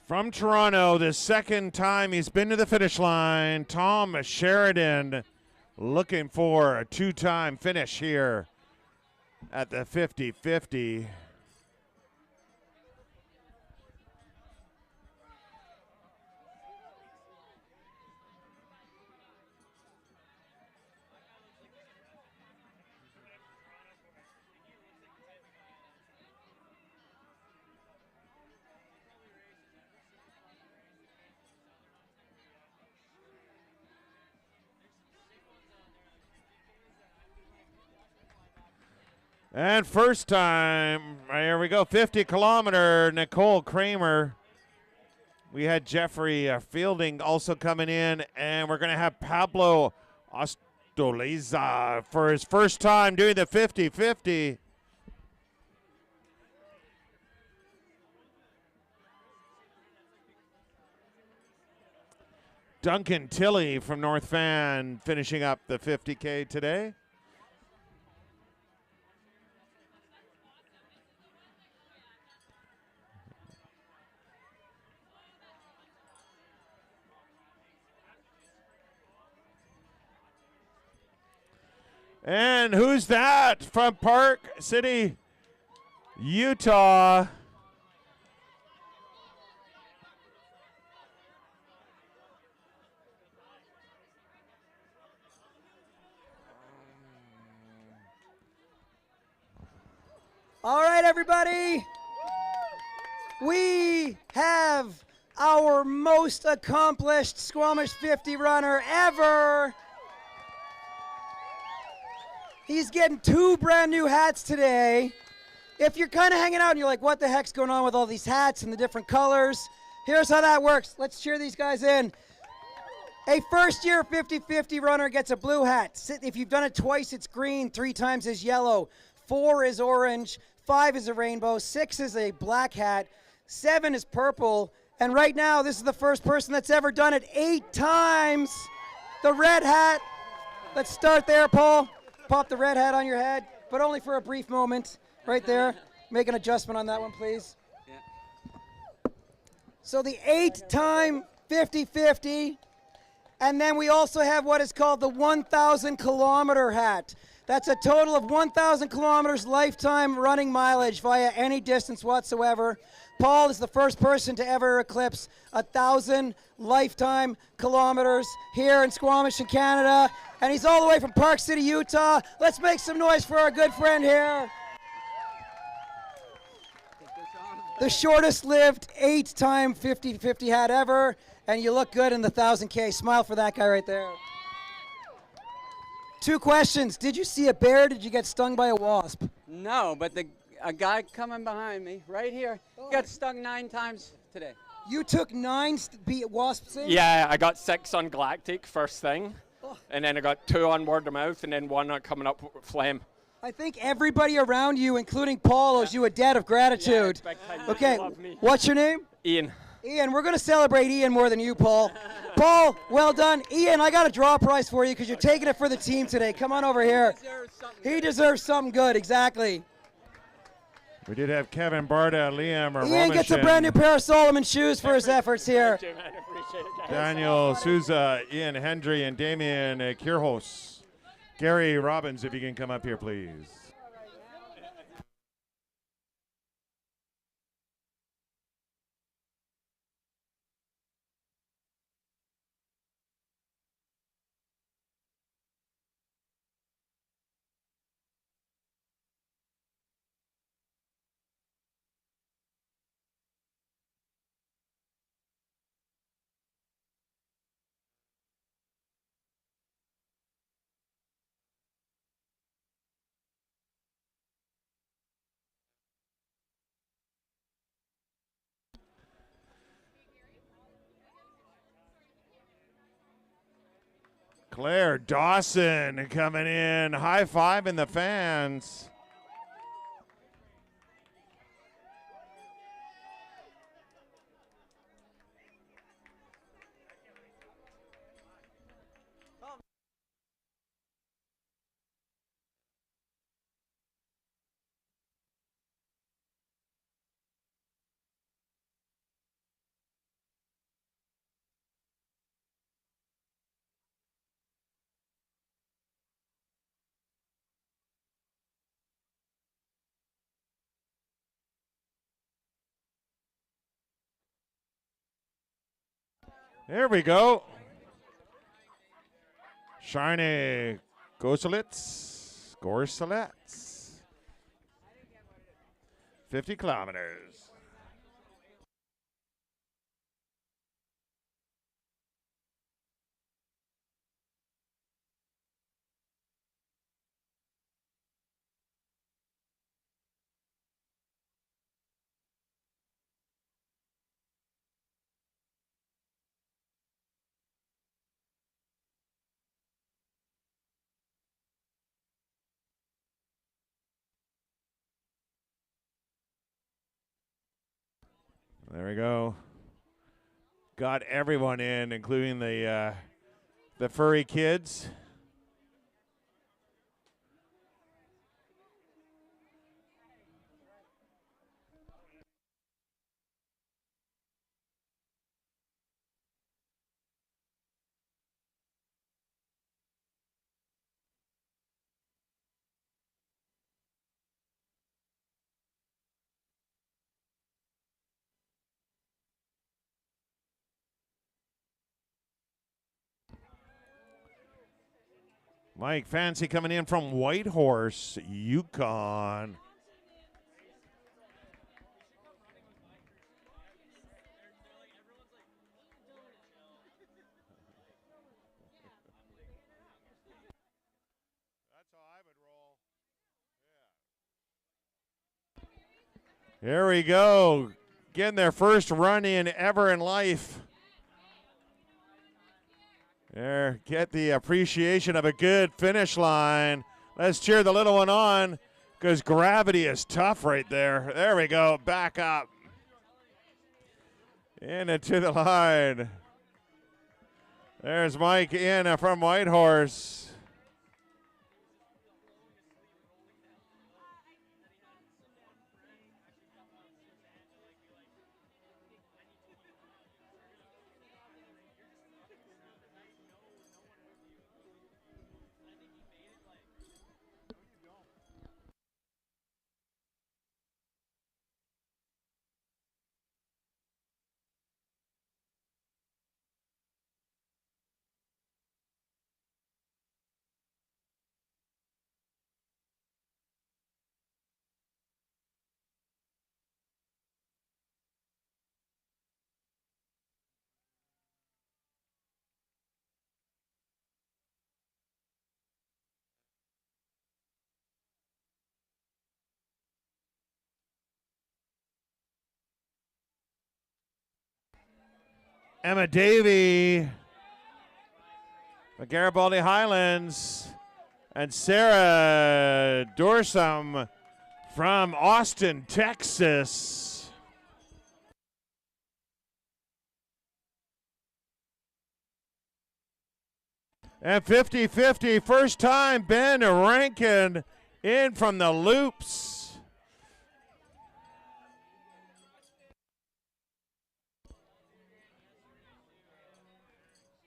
From Toronto, the second time he's been to the finish line, Tom Sheridan looking for a two-time finish here at the 50-50. And first time, here we go, 50-kilometer, Nicole Kramer. We had Jeffrey Fielding also coming in, and we're going to have Pablo Ostoliza for his first time doing the 50-50. Duncan Tilley from North Van finishing up the 50K today. And who's that from Park City, Utah? All right, everybody. We have our most accomplished Squamish 50 runner ever. He's getting 2 brand new hats today. If you're kind of hanging out and you're like, what the heck's going on with all these hats and the different colors? Here's how that works. Let's cheer these guys in. A first-year 50-50 runner gets a blue hat. If you've done it twice, it's green. 3 times is yellow. 4 is orange. 5 is a rainbow. 6 is a black hat. 7 is purple. And right now, this is the first person that's ever done it 8 times. The red hat. Let's start there, Paul. Pop the red hat on your head, but only for a brief moment. Right there. Make an adjustment on that one, please. Yeah. So the 8-time 50-50. And then we also have what is called the 1,000-kilometer hat. That's a total of 1,000 kilometers lifetime running mileage via any distance whatsoever. Paul is the first person to ever eclipse 1,000 lifetime kilometers here in Squamish in Canada. And he's all the way from Park City, Utah. Let's make some noise for our good friend here. The shortest lived 8-time 50-50 hat ever. And you look good in the 1,000K. Smile for that guy right there. 2 questions. Did you see a bear? Did you get stung by a wasp? No, but a guy coming behind me right here got stung 9 times today. You took 9 wasp stings? Yeah, I got 6 on Galactic first thing, and then I got 2 on word of mouth, and then 1 on coming up with Flame. I think everybody around you, including Paul, owes you a debt of gratitude. Yeah, okay, what's your name? Ian. Ian, we're going to celebrate Ian more than you, Paul. Paul, well done. Ian, I got a draw prize for you because you're taking it for the team today. Come on over here. He deserves something good, exactly. We did have Kevin Barda, Liam, or Ian gets a brand new pair of Solomon shoes for his efforts here. Thank you, man. I appreciate it, guys. Daniel Souza, Ian Hendry, and Damian Kirhos. Gary Robbins, if you can come up here, please. Claire Dawson coming in, high-fiving the fans. There we go. Shiny Gorselets. 50 kilometers. There we go. Got everyone in, including the furry kids. Mike Fancy coming in from Whitehorse, Yukon. That's how I would roll. Here we go. Getting their first run in ever in life. There, get the appreciation of a good finish line. Let's cheer the little one on because gravity is tough right there. There we go. Back up. In and to the line. There's Mike in from Whitehorse. Emma Davey, the Garibaldi Highlands, and Sarah Dorsum from Austin, Texas. And 50-50, first time Ben Rankin in from the loops.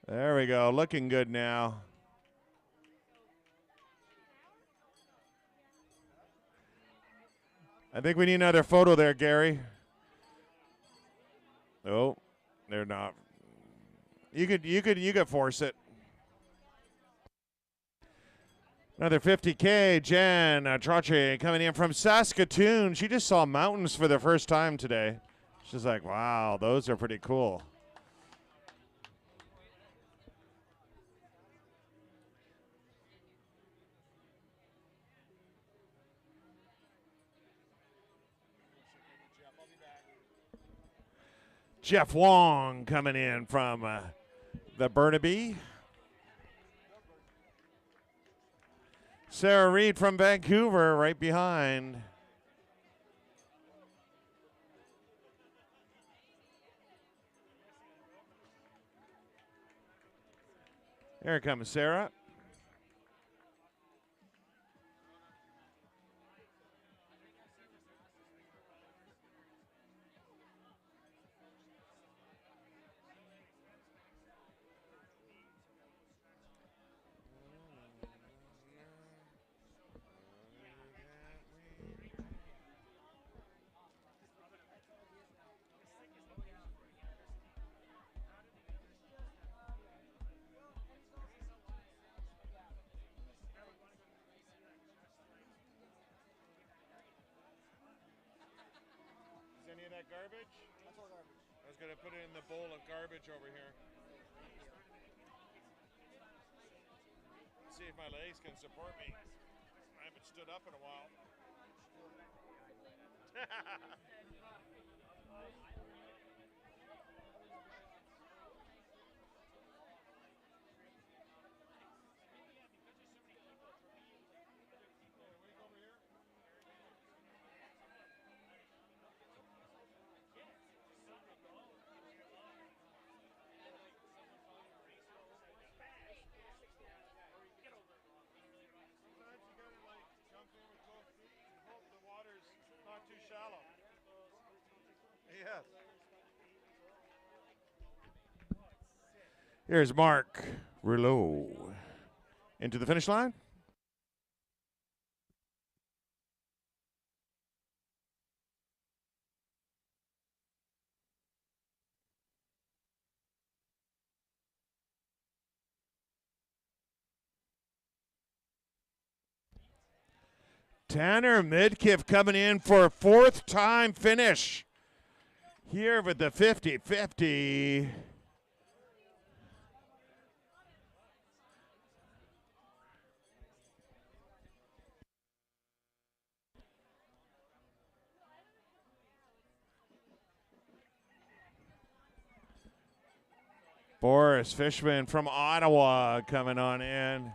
There we go, looking good now. I think we need another photo there, Gary. Oh, they're not. You could force it. Another 50K, Jen Troche coming in from Saskatoon. She just saw mountains for the first time today. She's like, wow, those are pretty cool. Jeff Wong coming in from the Burnaby. Sarah Reed from Vancouver right behind. Here comes Sarah. Garbage? That's all garbage. I was going to put it in the bowl of garbage over here. See if my legs can support me. I haven't stood up in a while. Too shallow. Yes. Here's Mark Rouleau into the finish line. Tanner Midkiff coming in for a fourth time finish here with the 50-50. Boris Fishman from Ottawa coming on in.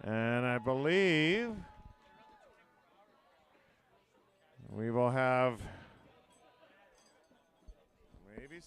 And I believe we will have maybe.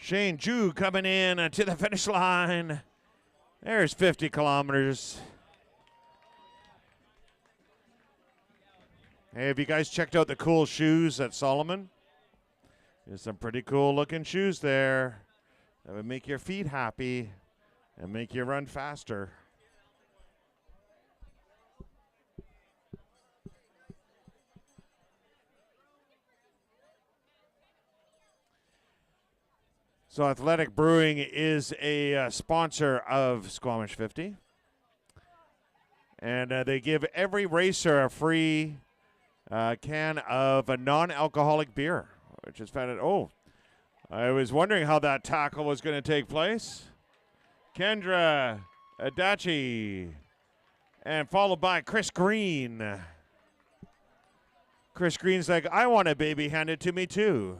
Shane Ju coming in to the finish line. There's 50 kilometers. Hey, have you guys checked out the cool shoes at Solomon? There's some pretty cool looking shoes there that would make your feet happy and make you run faster. So Athletic Brewing is a sponsor of Squamish 50. And they give every racer a free can of a non-alcoholic beer, which is found at, I was wondering how that tackle was going to take place. Kendra Adachi, and followed by Chris Green. Chris Green's like, I want a baby handed to me too.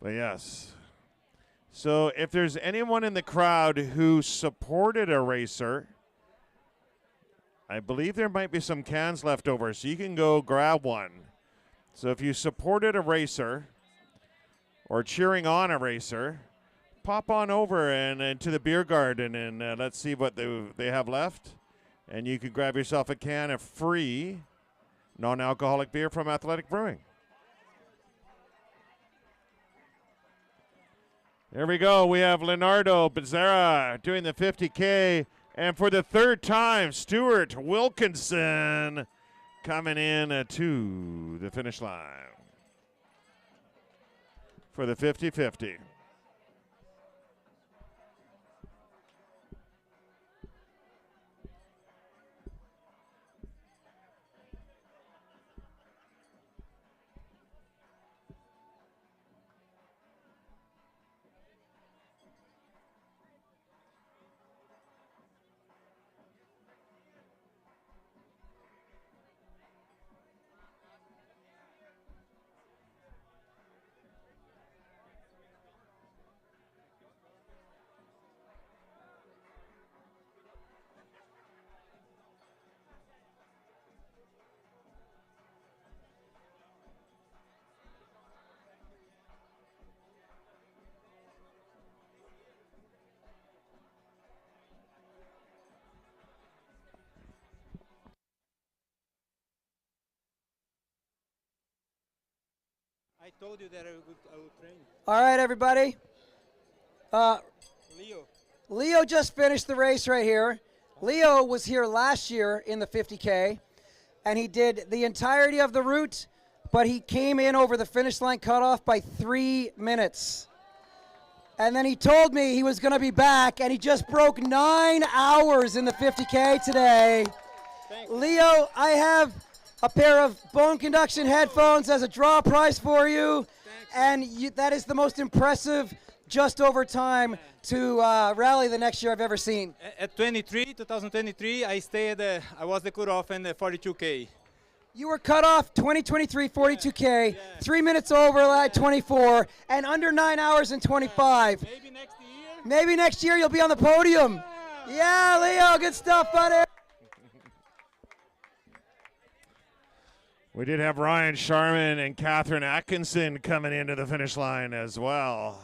But yes. So if there's anyone in the crowd who supported a racer, I believe there might be some cans left over, so you can go grab one. So if you supported a racer or cheering on a racer, pop on over and to the beer garden and let's see what they have left. And you can grab yourself a can of free non-alcoholic beer from Athletic Brewing. There we go. We have Leonardo Becerra doing the 50K. And for the third time, Stuart Wilkinson coming in to the finish line for the 50-50. I told you that I would train. All right, everybody. Leo just finished the race right here. Leo was here last year in the 50K, and he did the entirety of the route, but he came in over the finish line cutoff by 3 minutes. And then he told me he was going to be back, and he just broke 9 hours in the 50K today. Leo, I have a pair of bone conduction headphones as a draw prize for you, and that is the most impressive just over time to rally the next year I've ever seen. At 2023, I was the cutoff in the 42K. You were cut off 2023 42K, 3 minutes over at 24, and under 9 hours and 25. Maybe next year. Maybe next year you'll be on the podium. Yeah, Leo, good stuff, buddy. We did have Ryan Sharman and Catherine Atkinson coming into the finish line as well.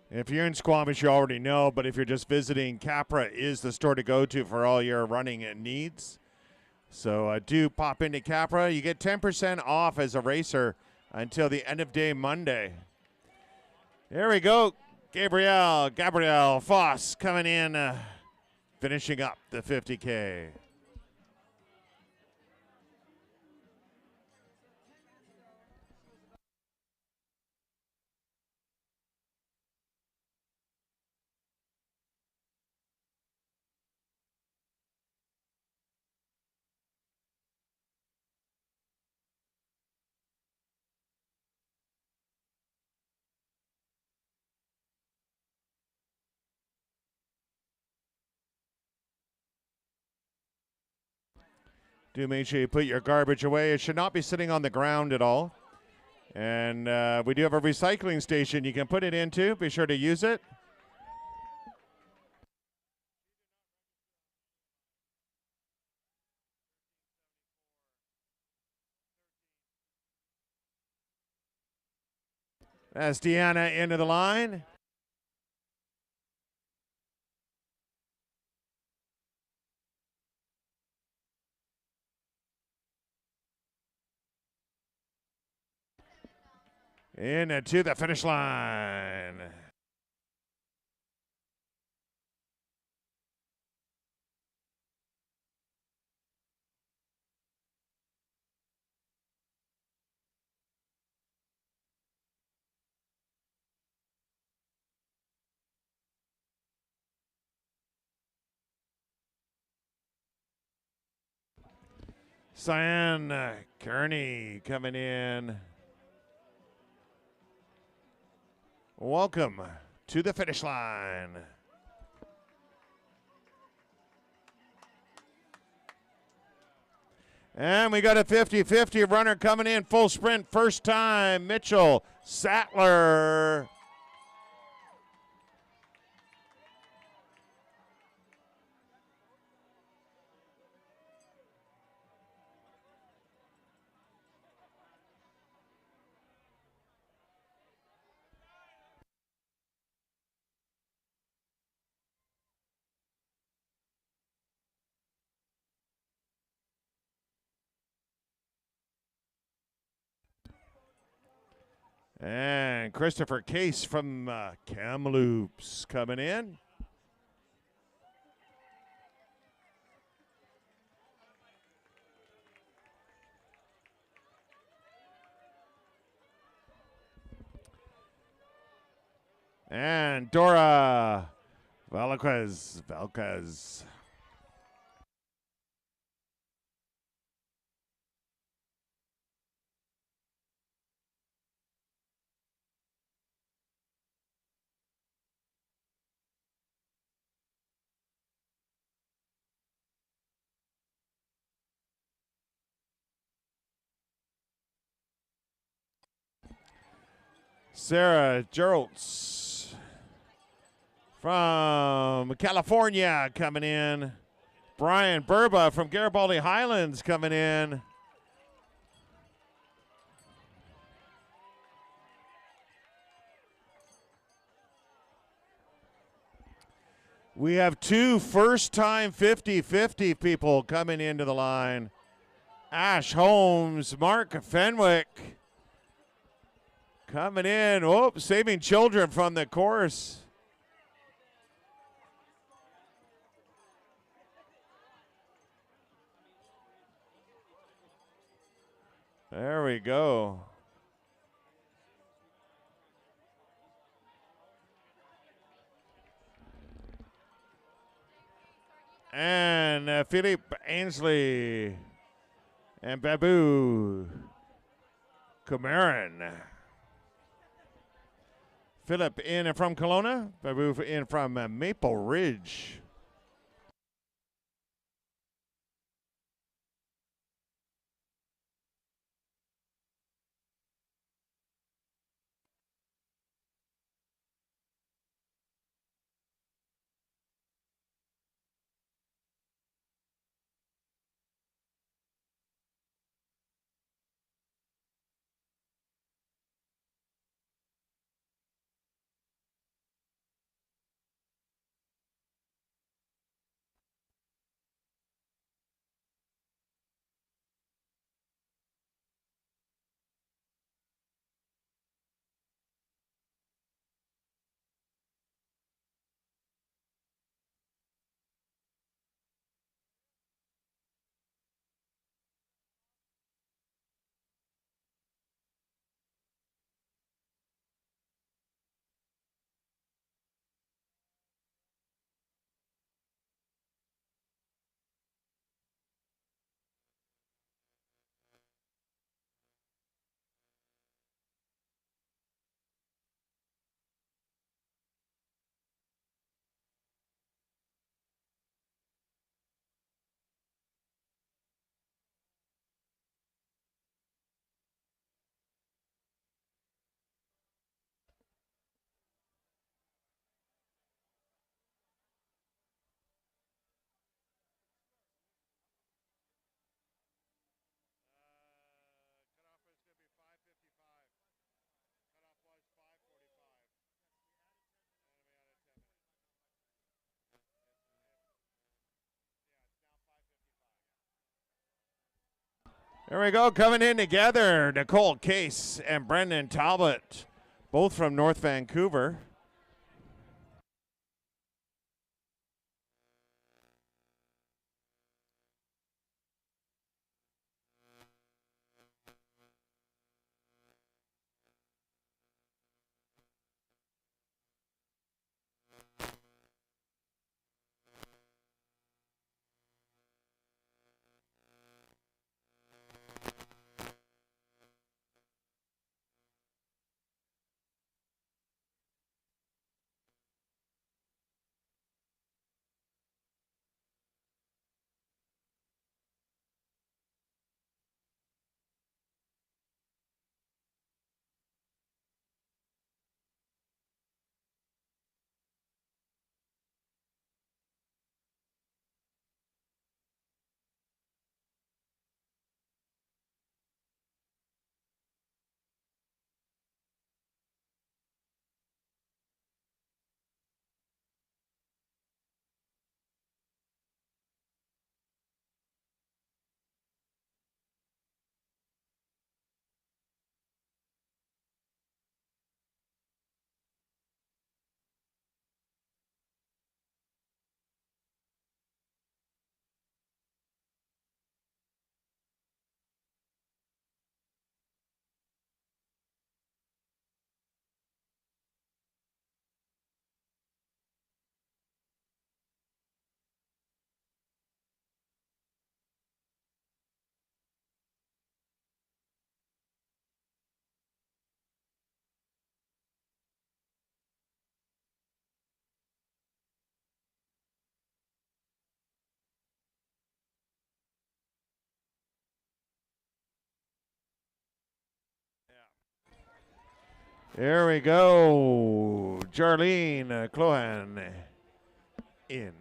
If you're in Squamish, you already know, but if you're just visiting, Capra is the store to go to for all your running needs. So do pop into Capra. You get 10% off as a racer until the end of day Monday. Here we go. Gabrielle Foss coming in, finishing up the 50K. Do make sure you put your garbage away. It should not be sitting on the ground at all. And we do have a recycling station you can put it into. Be sure to use it. That's Deanna into the line. In to the finish line. Cyan Kearney coming in. Welcome to the finish line. And we got a 50-50 runner coming in full sprint first time, Mitchell Sattler. And Christopher Case from Kamloops coming in. And Dora Valquez. Sarah Geralds from California coming in. Brian Burba from Garibaldi Highlands coming in. We have two first-time 50-50 people coming into the line. Ash Holmes, Mark Fenwick coming in. Oh, saving children from the course. There we go. And Philippe Ainsley and Babu Kumaran. Philip in from Kelowna, Babu in from Maple Ridge. There we go, coming in together, Nicole Case and Brendan Talbot, both from North Vancouver. There we go. Jarlene Clohan in.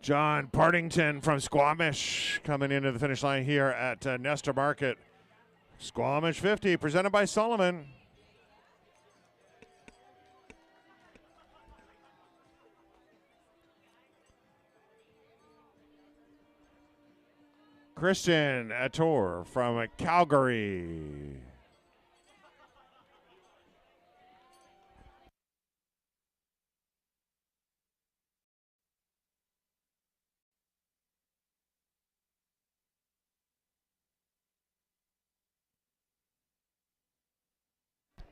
John Partington from Squamish coming into the finish line here at Nestor Market. Squamish 50, presented by Solomon. Christian Ator from Calgary.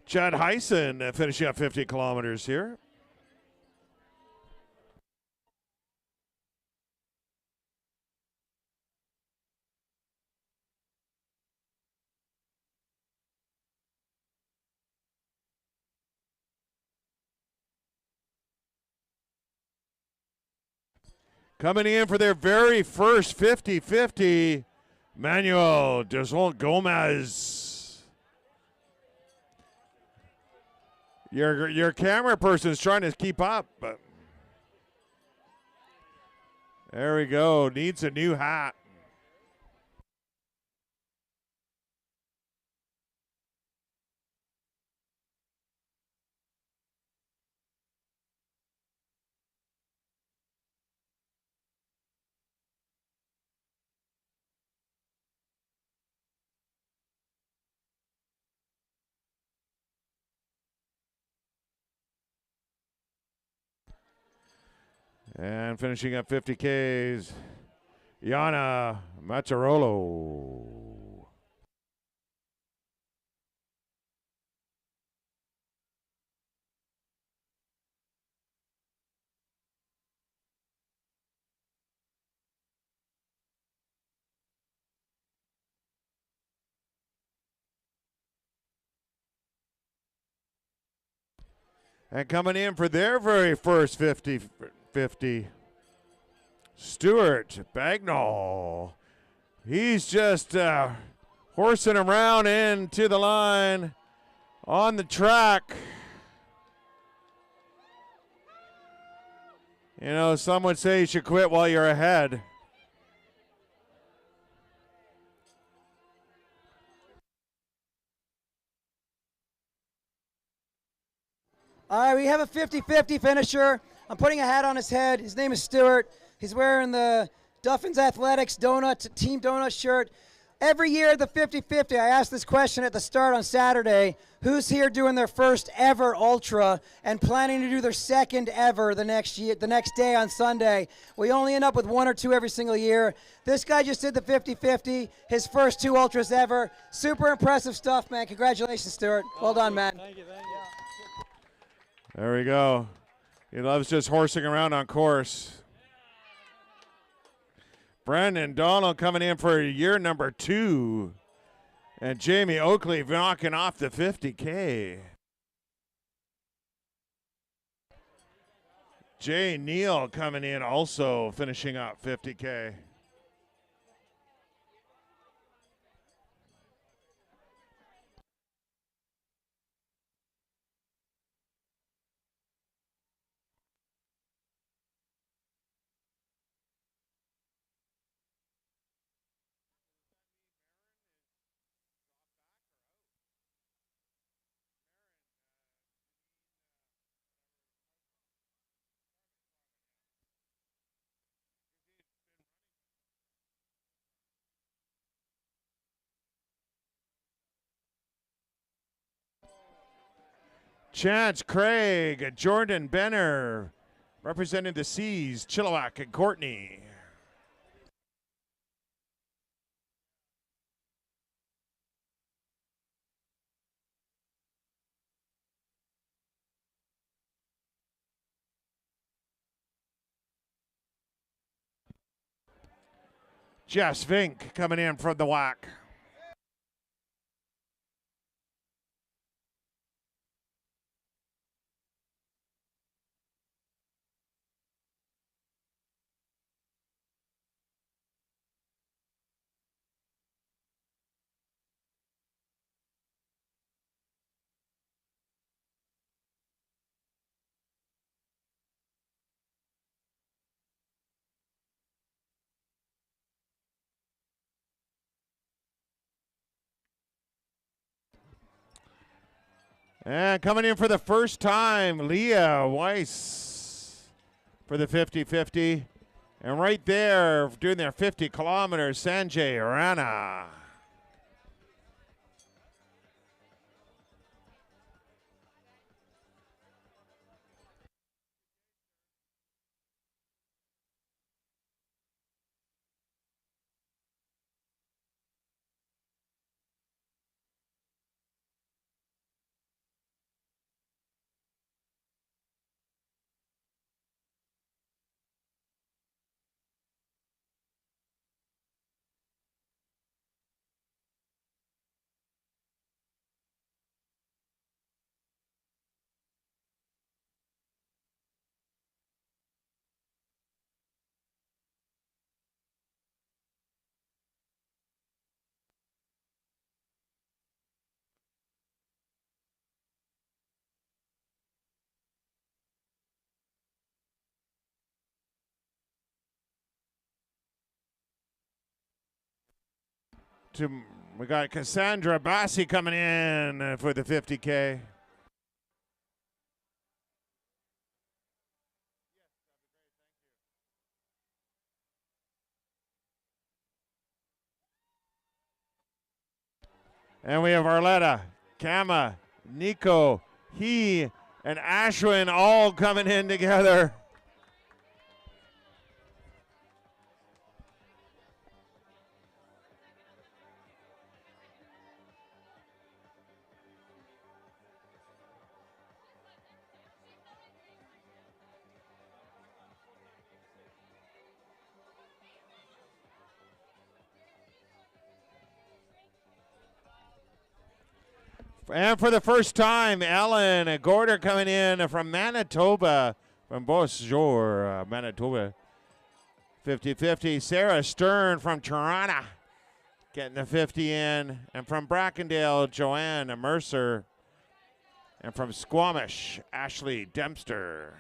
Chad Heisen finishing up 50 kilometers here. Coming in for their very first 50-50, Manuel Desol Gomez. Your camera person's trying to keep up, but there we go. Needs a new hat. And finishing up 50Ks, Yana Mazzarolo. And coming in for their very first 50-50, Stuart Bagnall. He's just horsing around into the line on the track. You know, some would say you should quit while you're ahead. All right, we have a 50-50 finisher. I'm putting a hat on his head. His name is Stuart. He's wearing the Duffins Athletics Team Donut shirt. Every year at the 50-50, I ask this question at the start on Saturday. Who's here doing their first ever ultra and planning to do their second ever the next day on Sunday? We only end up with 1 or 2 every single year. This guy just did the 50-50, his first 2 ultras ever. Super impressive stuff, man. Congratulations, Stuart. Well done, man. Thank you. There we go. He loves just horsing around on course. Brandon Donald coming in for year number 2. And Jamie Oakley knocking off the 50K. Jay Neal coming in also finishing up 50K. Chance Craig, Jordan Benner, representing the C's, Chilliwack and Courtney. Jess Vink coming in from the WAC. And coming in for the first time, Leah Weiss for the 50-50. And right there, doing their 50 kilometers, Sanjay Rana. We got Cassandra Bassi coming in for the 50K. And we have Arletta, Kama, Nico, and Ashwin all coming in together. And for the first time, Ellen Gorder coming in from Manitoba, from Beausejour, Manitoba. 50-50. Sarah Stern from Toronto getting the 50 in. And from Brackendale, Joanne Mercer. And from Squamish, Ashley Dempster.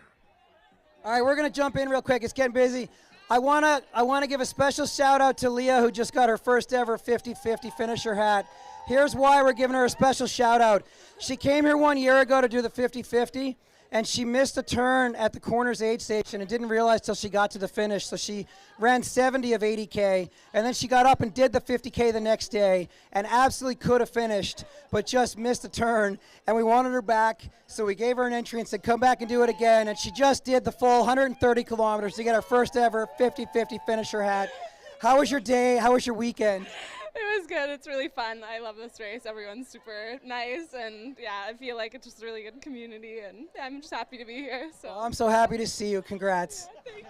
All right, we're going to jump in real quick. It's getting busy. I want to give a special shout out to Leah, who just got her first ever 50-50 finisher hat. Here's why we're giving her a special shout out. She came here 1 year ago to do the 50-50, and she missed a turn at the corners aid station and didn't realize till she got to the finish. So she ran 70 of 80K, and then she got up and did the 50K the next day and absolutely could have finished, but just missed a turn. And we wanted her back, so we gave her an entry and said, come back and do it again. And she just did the full 130 kilometers to get her first ever 50-50 finisher hat. How was your day? How was your weekend? It was good. It's really fun. I love this race. Everyone's super nice, and yeah, I feel like it's just a really good community, and I'm just happy to be here. So Well, I'm so happy to see you. Congrats. Thank you.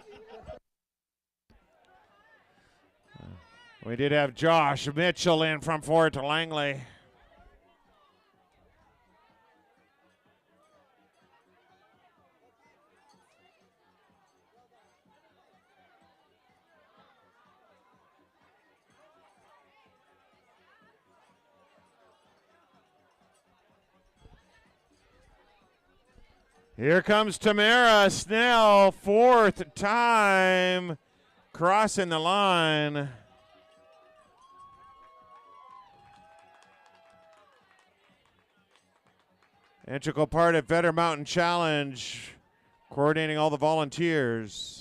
We did have Josh Mitchell in from Fort Langley. Here comes Tamara Snell, fourth time crossing the line. Integral part of Vetter Mountain Challenge, coordinating all the volunteers.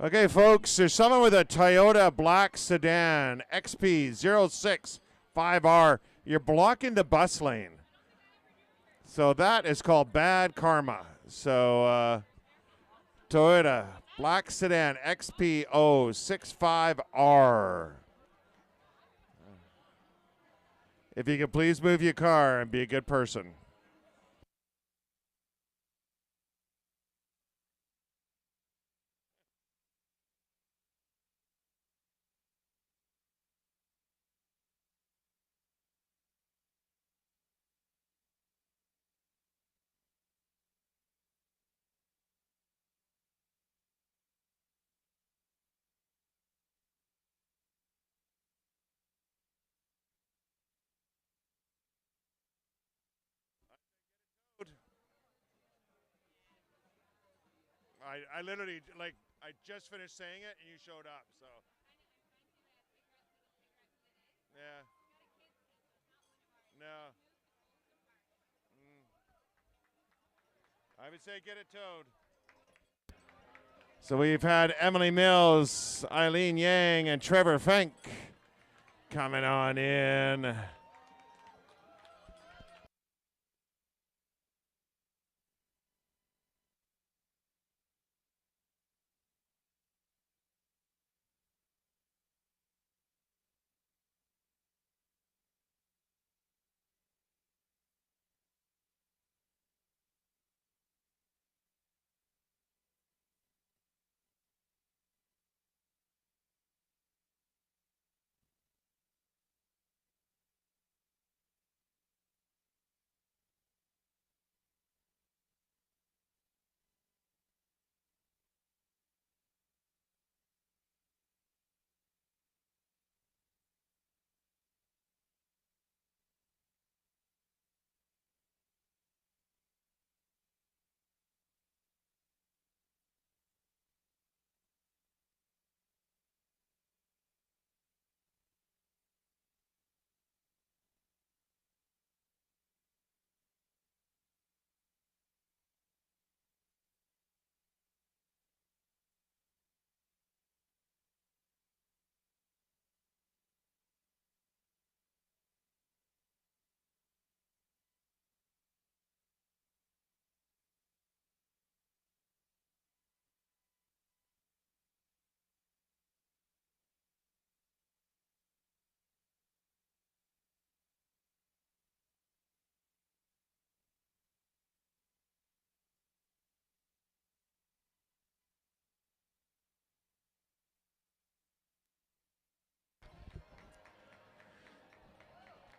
Okay, folks, there's someone with a Toyota black sedan, XP065R. You're blocking the bus lane. So that is called bad karma. So Toyota black sedan, XP065R. If you could please move your car and be a good person. I literally, like, I just finished saying it and you showed up, so. Yeah. No. I would say get it towed. So we've had Emily Mills, Eileen Yang, and Trevor Fink coming on in.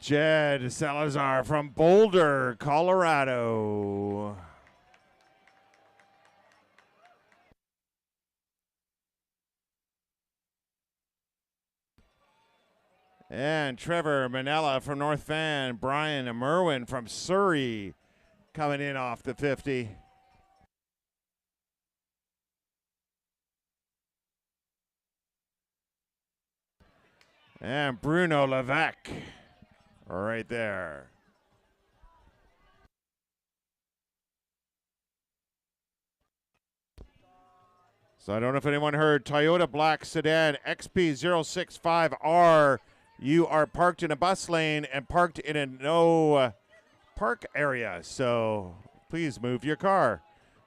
Jed Salazar from Boulder, Colorado. And Trevor Manella from North Van. Brian Merwin from Surrey coming in off the 50. And Bruno Levesque right there. So I don't know if anyone heard Toyota Black Sedan XP065R. You are parked in a bus lane and parked in a no park area. So please move your car.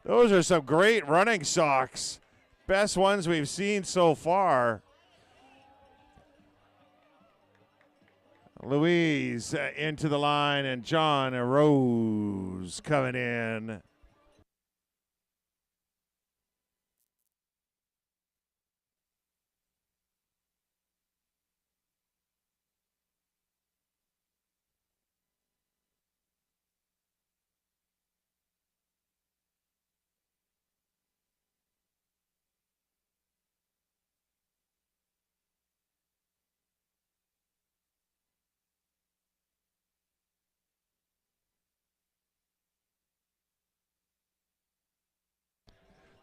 Those are some great running socks. Best ones we've seen so far. Louise into the line, and John Rose coming in.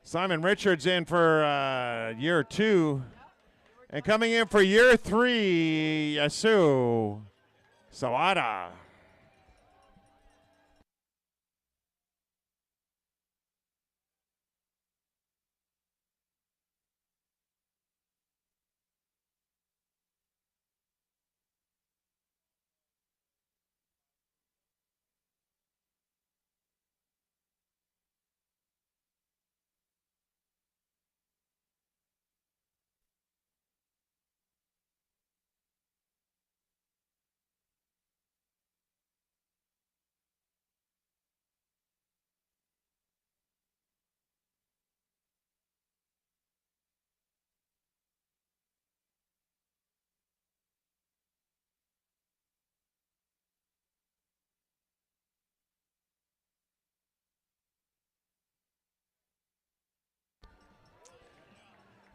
Simon Richards in for year 2. And coming in for year 3, Yasu Sawada.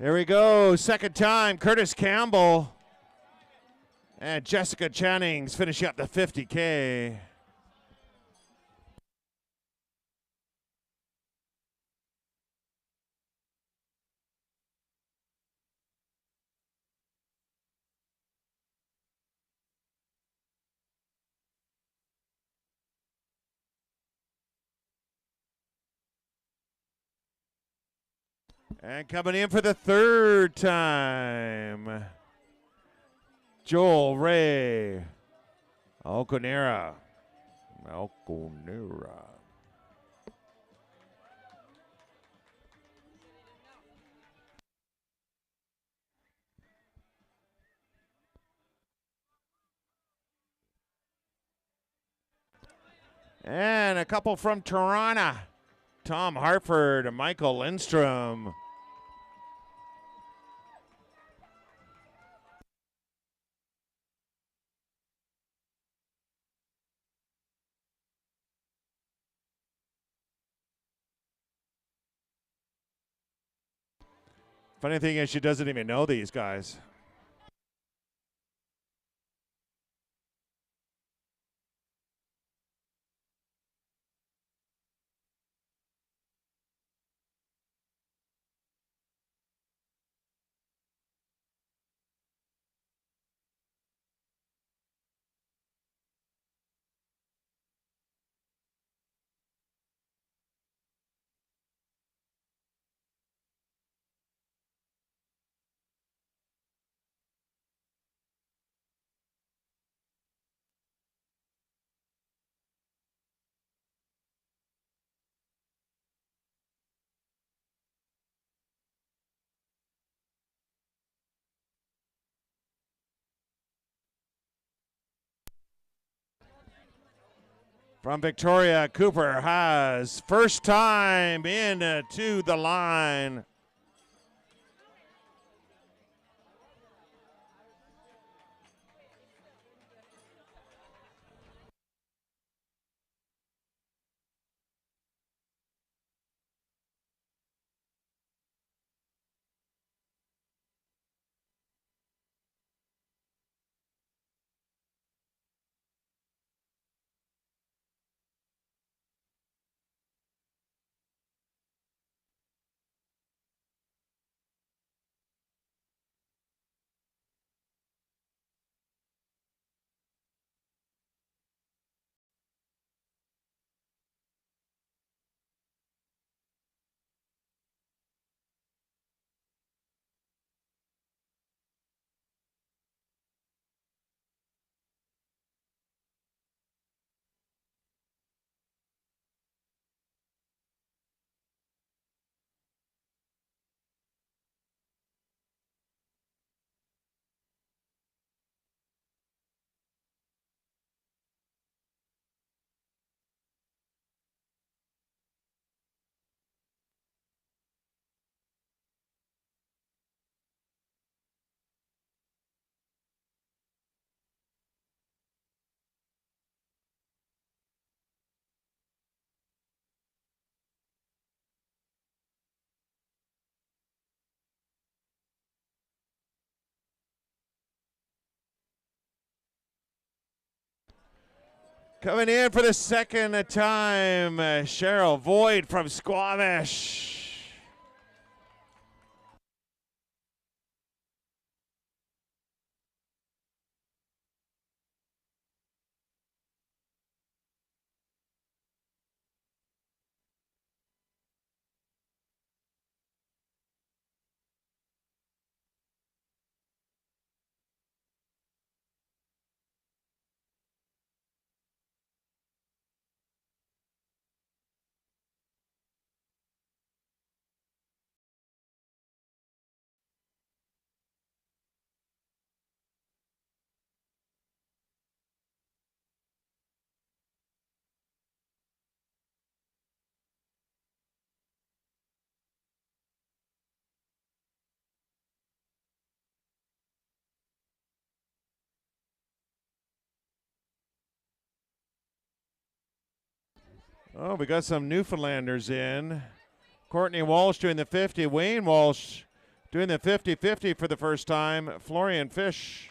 Here we go, second time, Curtis Campbell and Jessica Jennings finishing up the 50K. And coming in for the third time, Joel Ray Alconera. And a couple from Toronto, Tom Hartford and Michael Lindstrom. Funny thing is, she doesn't even know these guys. From Victoria, Cooper has first time into the line. Coming in for the second time, Cheryl Voigt from Squamish. Oh, we got some Newfoundlanders in. Courtney Walsh doing the 50. Wayne Walsh doing the 50-50 for the first time. Florian Fish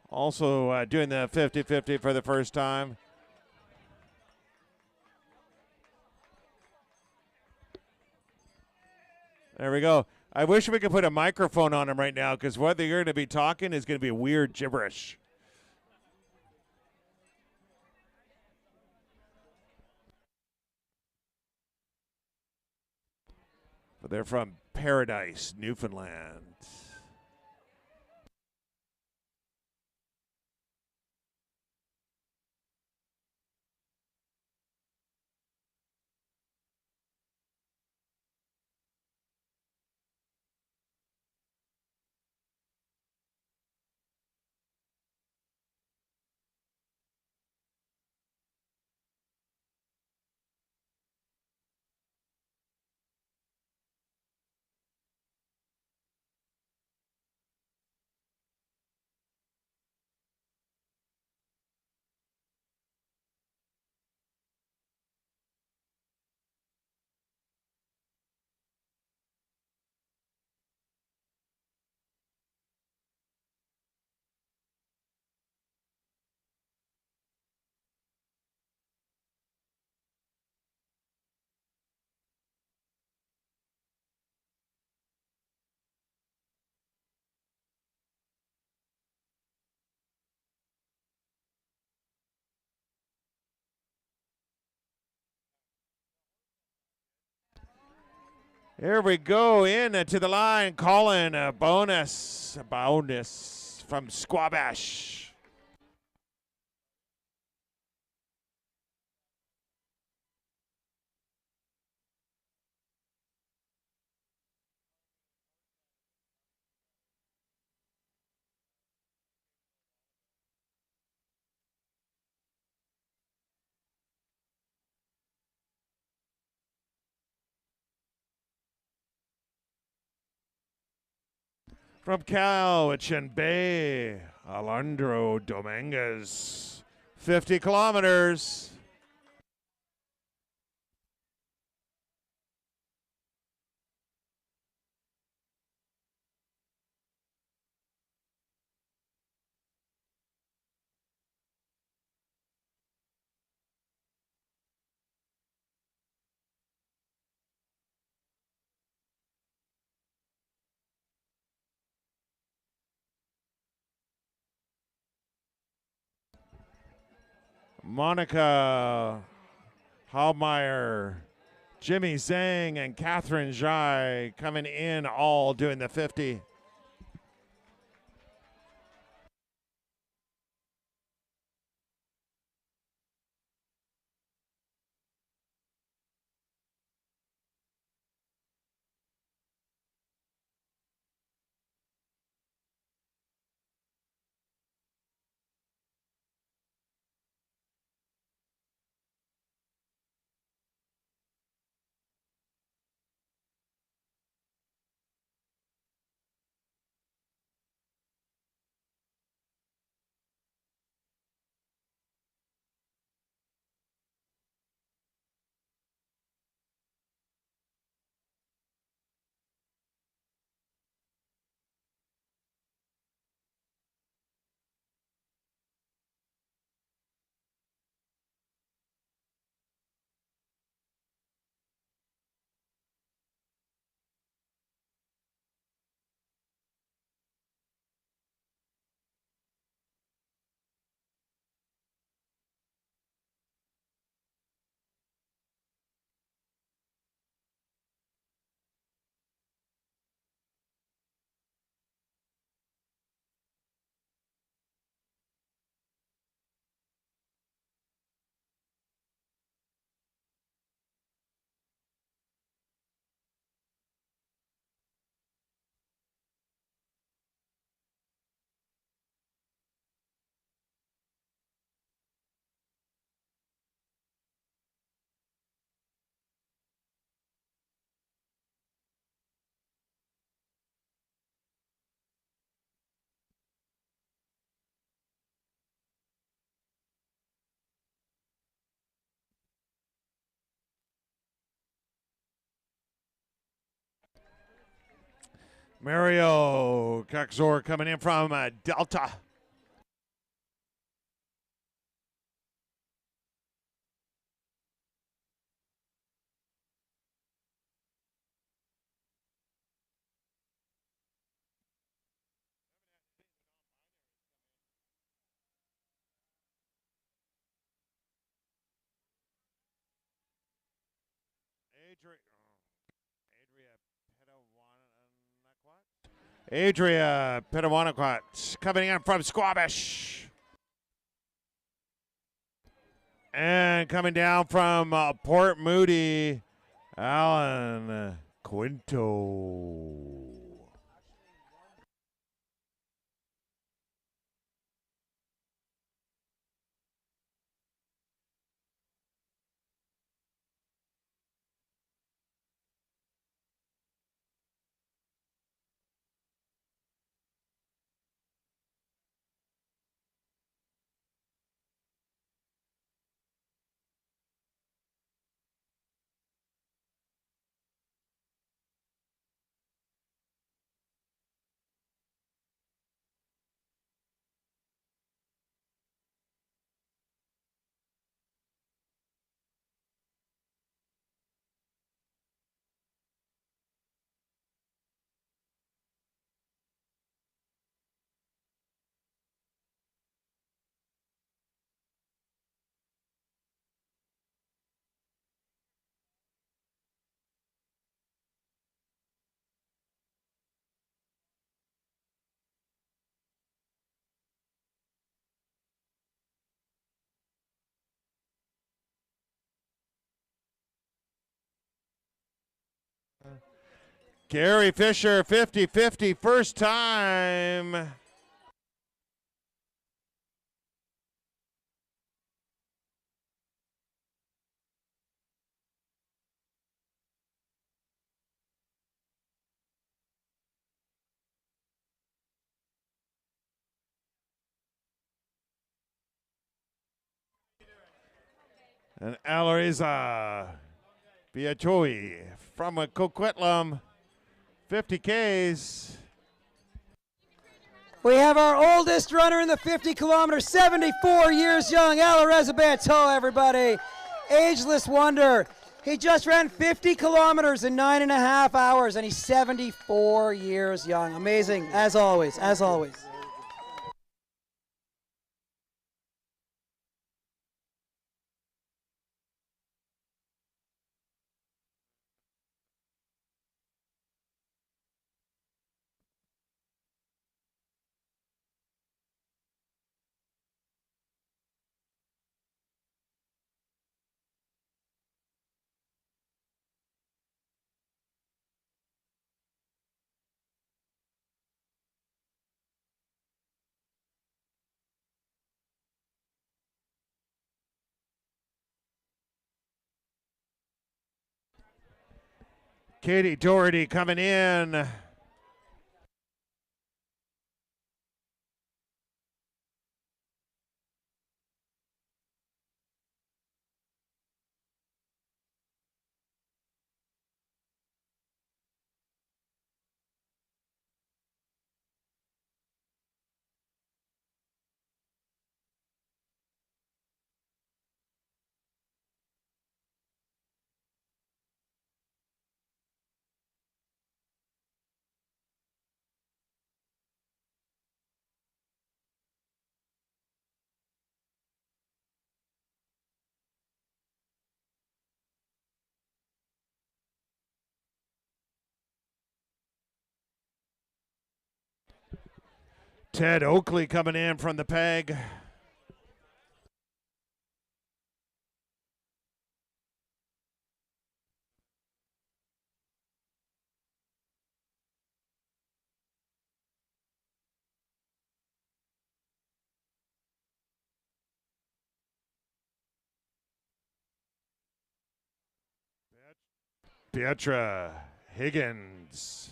also doing the 50-50 for the first time. There we go. I wish we could put a microphone on him right now, because what they're going to be talking is going to be weird gibberish. But they're from Paradise, Newfoundland. Here we go in to the line. Colin bonus from Squamish. From Cowichan Bay, Alejandro Dominguez, 50 kilometers. Monica Haubmeyer, Jimmy Zhang, and Catherine Zhai coming in, all doing the 50. Mario Kaczor coming in from Delta. Adria Petawanakwat coming in from Squamish. And coming down from Port Moody, Alan Quinto. Gary Fisher, 50-50, first time. And Alariza Biachoi from Coquitlam, 50 Ks. We have our oldest runner in the 50 kilometers, 74 years young, Alariza Biachoi, everybody. Ageless wonder. He just ran 50 kilometers in 9.5 hours, and he's 74 years young. Amazing, as always, as always. Katie Doherty coming in. Ted Oakley coming in from the peg. Pietra Higgins.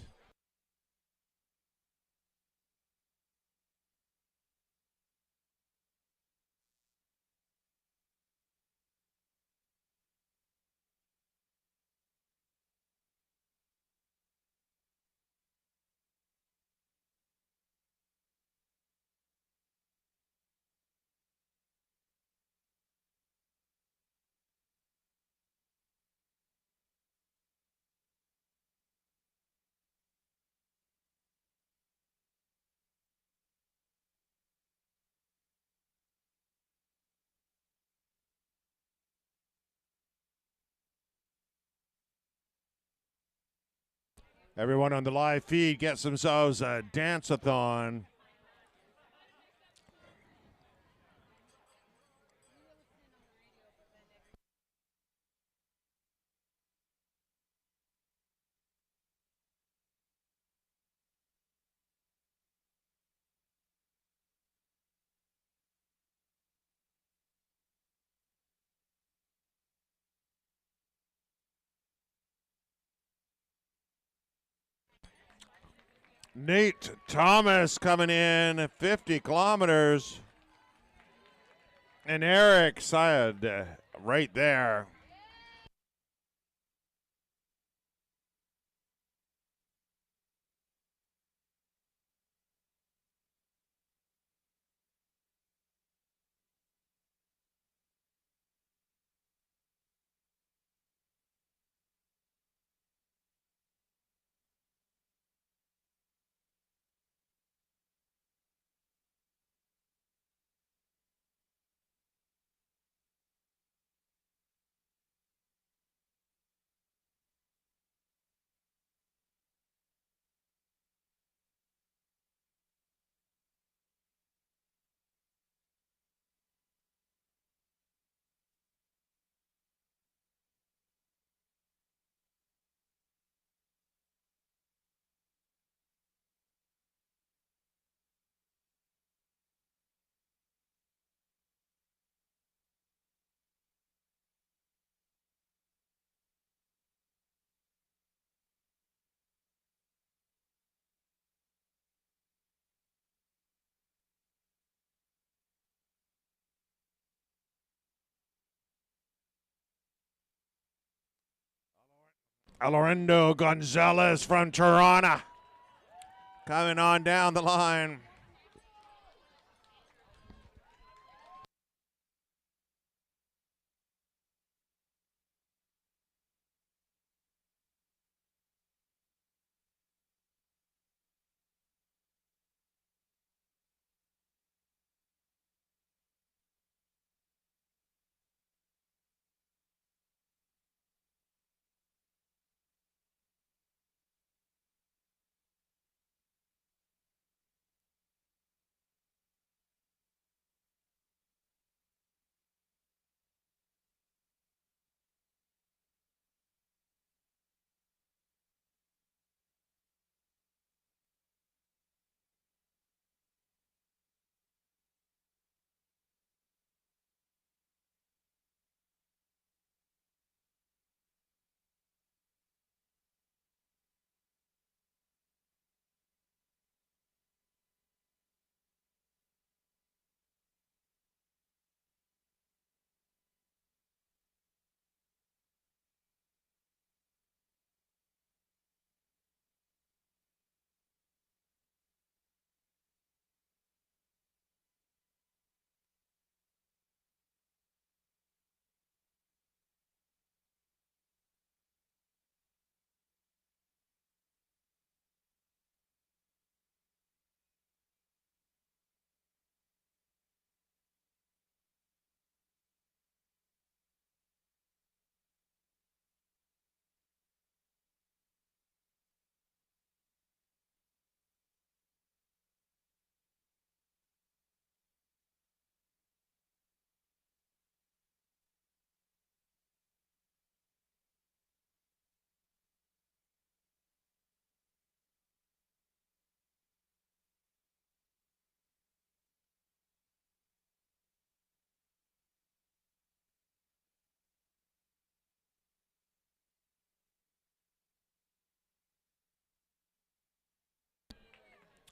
Everyone on the live feed gets themselves a dance-a-thon. Nate Thomas coming in 50 kilometers. And Eric Syed right there. Alorendo Gonzalez from Tirana coming on down the line.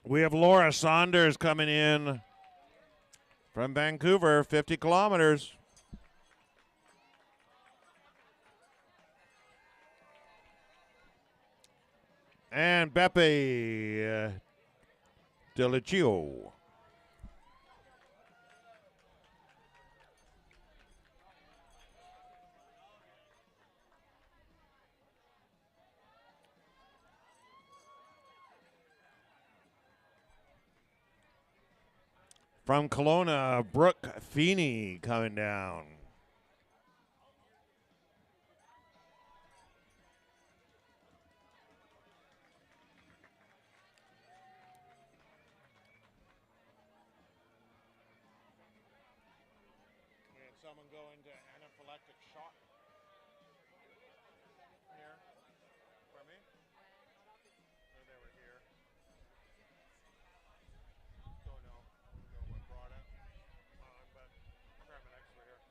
We have Laura Saunders coming in from Vancouver, 50 kilometers. And Beppe Deliccio. From Kelowna, Brooke Feeney coming down. someone go into anaphylactic shock. Here. For me? Or they were here. Don't know. I don't know what brought it on, but paramedics were here.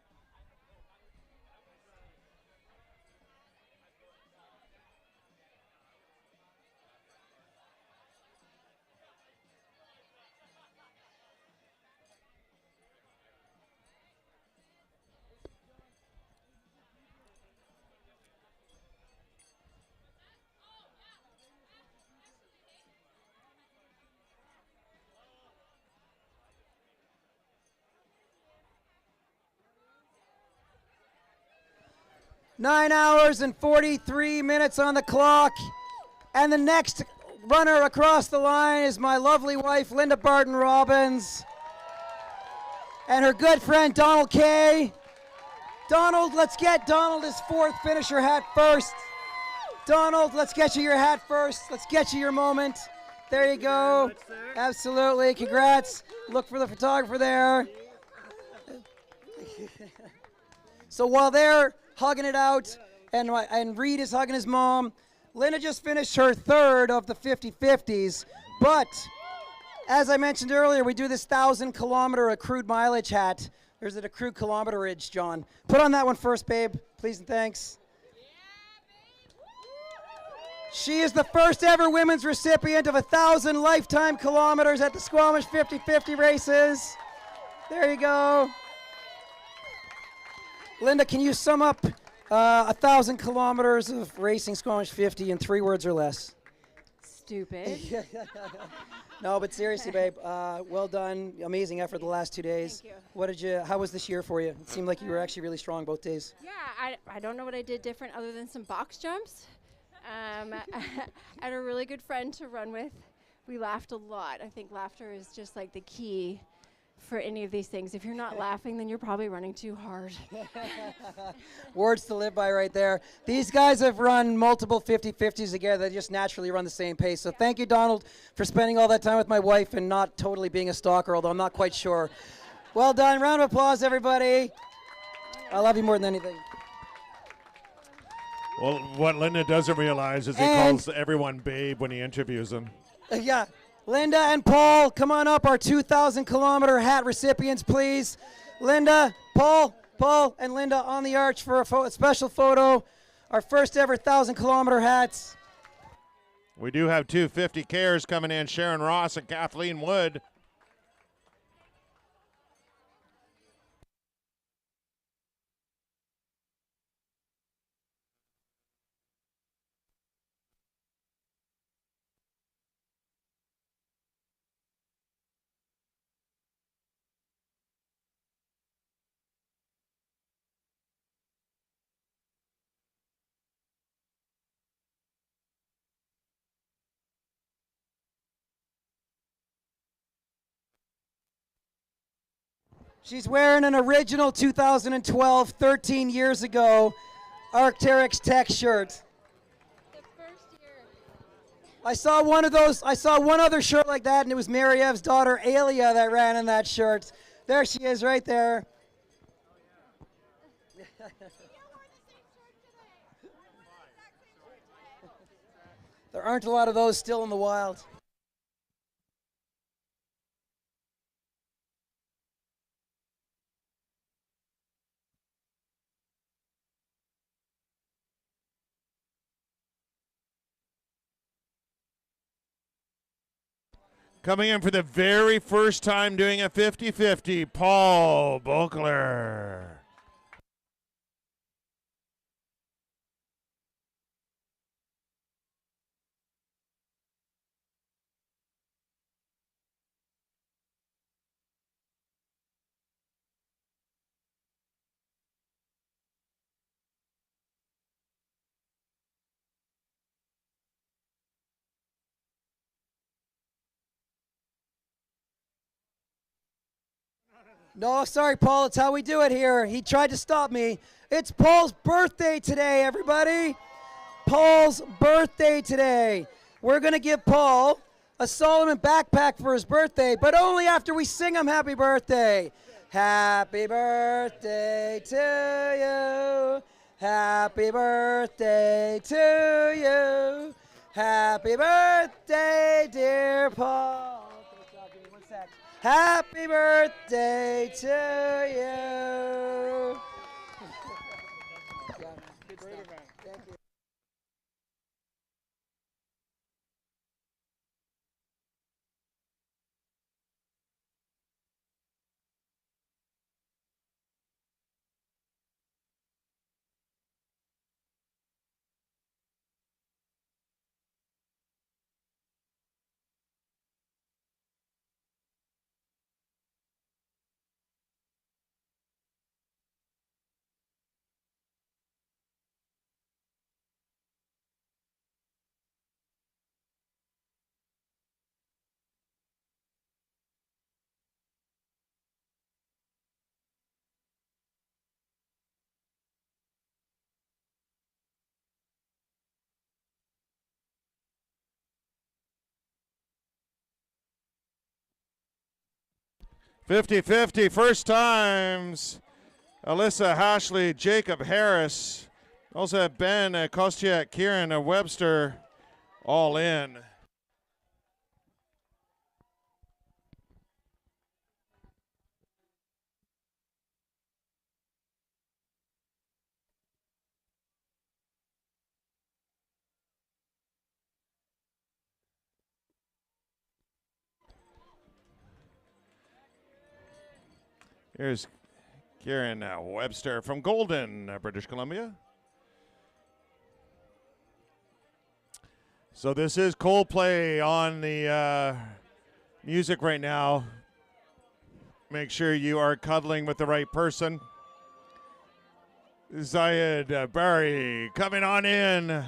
9 hours and 43 minutes on the clock. And the next runner across the line is my lovely wife, Linda Barton Robbins, and her good friend, Donald Kay. Donald, let's get Donald his fourth finisher hat first. Donald, let's get you your hat first. Let's get you your moment. There you go. Absolutely. Congrats. Look for the photographer there. So while they're hugging it out, and Reed is hugging his mom, Linda just finished her third of the 50-50s. But as I mentioned earlier, we do this 1,000-kilometer accrued mileage hat. There's an accrued kilometerage, John. Put on that one first, babe. Please and thanks. She is the first ever women's recipient of 1,000 lifetime kilometers at the Squamish 50-50 races. There you go. Linda, can you sum up 1,000 kilometers of racing Squamish 50 in 3 words or less? Stupid. No, but seriously, babe, well done. Amazing effort the last 2 days. Thank you. How was this year for you? It seemed like you were actually really strong both days. Yeah, I don't know what I did different other than some box jumps. I had a really good friend to run with. We laughed a lot. I think laughter is just like the key for any of these things. If you're not laughing, then you're probably running too hard. Words to live by right there. These guys have run multiple 50-50s together. They just naturally run the same pace. So thank you, Donald, for spending all that time with my wife and not totally being a stalker, although I'm not quite sure. Well done. Round of applause, everybody. I love you more than anything. Well, what Linda doesn't realize is he calls everyone babe when he interviews them. Yeah. Linda and Paul, come on up, our 2,000-kilometer hat recipients, please. Linda, Paul, and Linda on the arch for a special photo. Our first ever 1,000-kilometer hats. We do have 2 50Kers coming in, Sharon Ross and Kathleen Wood. She's wearing an original 2012, 13 years ago, Arc'teryx Tech shirt. The first year. I saw one of those, I saw one other shirt like that, and it was Mariev's daughter, Alia, that ran in that shirt. There she is right there. There aren't a lot of those still in the wild. Coming in for the very first time doing a 50-50, Paul Buchler. No, sorry, Paul. It's how we do it here. He tried to stop me. It's Paul's birthday today, everybody. Paul's birthday today. We're going to give Paul a Solomon backpack for his birthday, but only after we sing him happy birthday. Happy birthday to you. Happy birthday to you. Happy birthday, dear Paul. One sec. Happy birthday to you. Good stuff. Thank you. '50-50, first times. Alyssa Hashley, Jacob Harris. Also have Ben Kostiak, Kieran Webster, all in. Here's Kieran Webster from Golden, British Columbia. So this is Coldplay on the music right now. Make sure you are cuddling with the right person. Zayed Barry coming on in.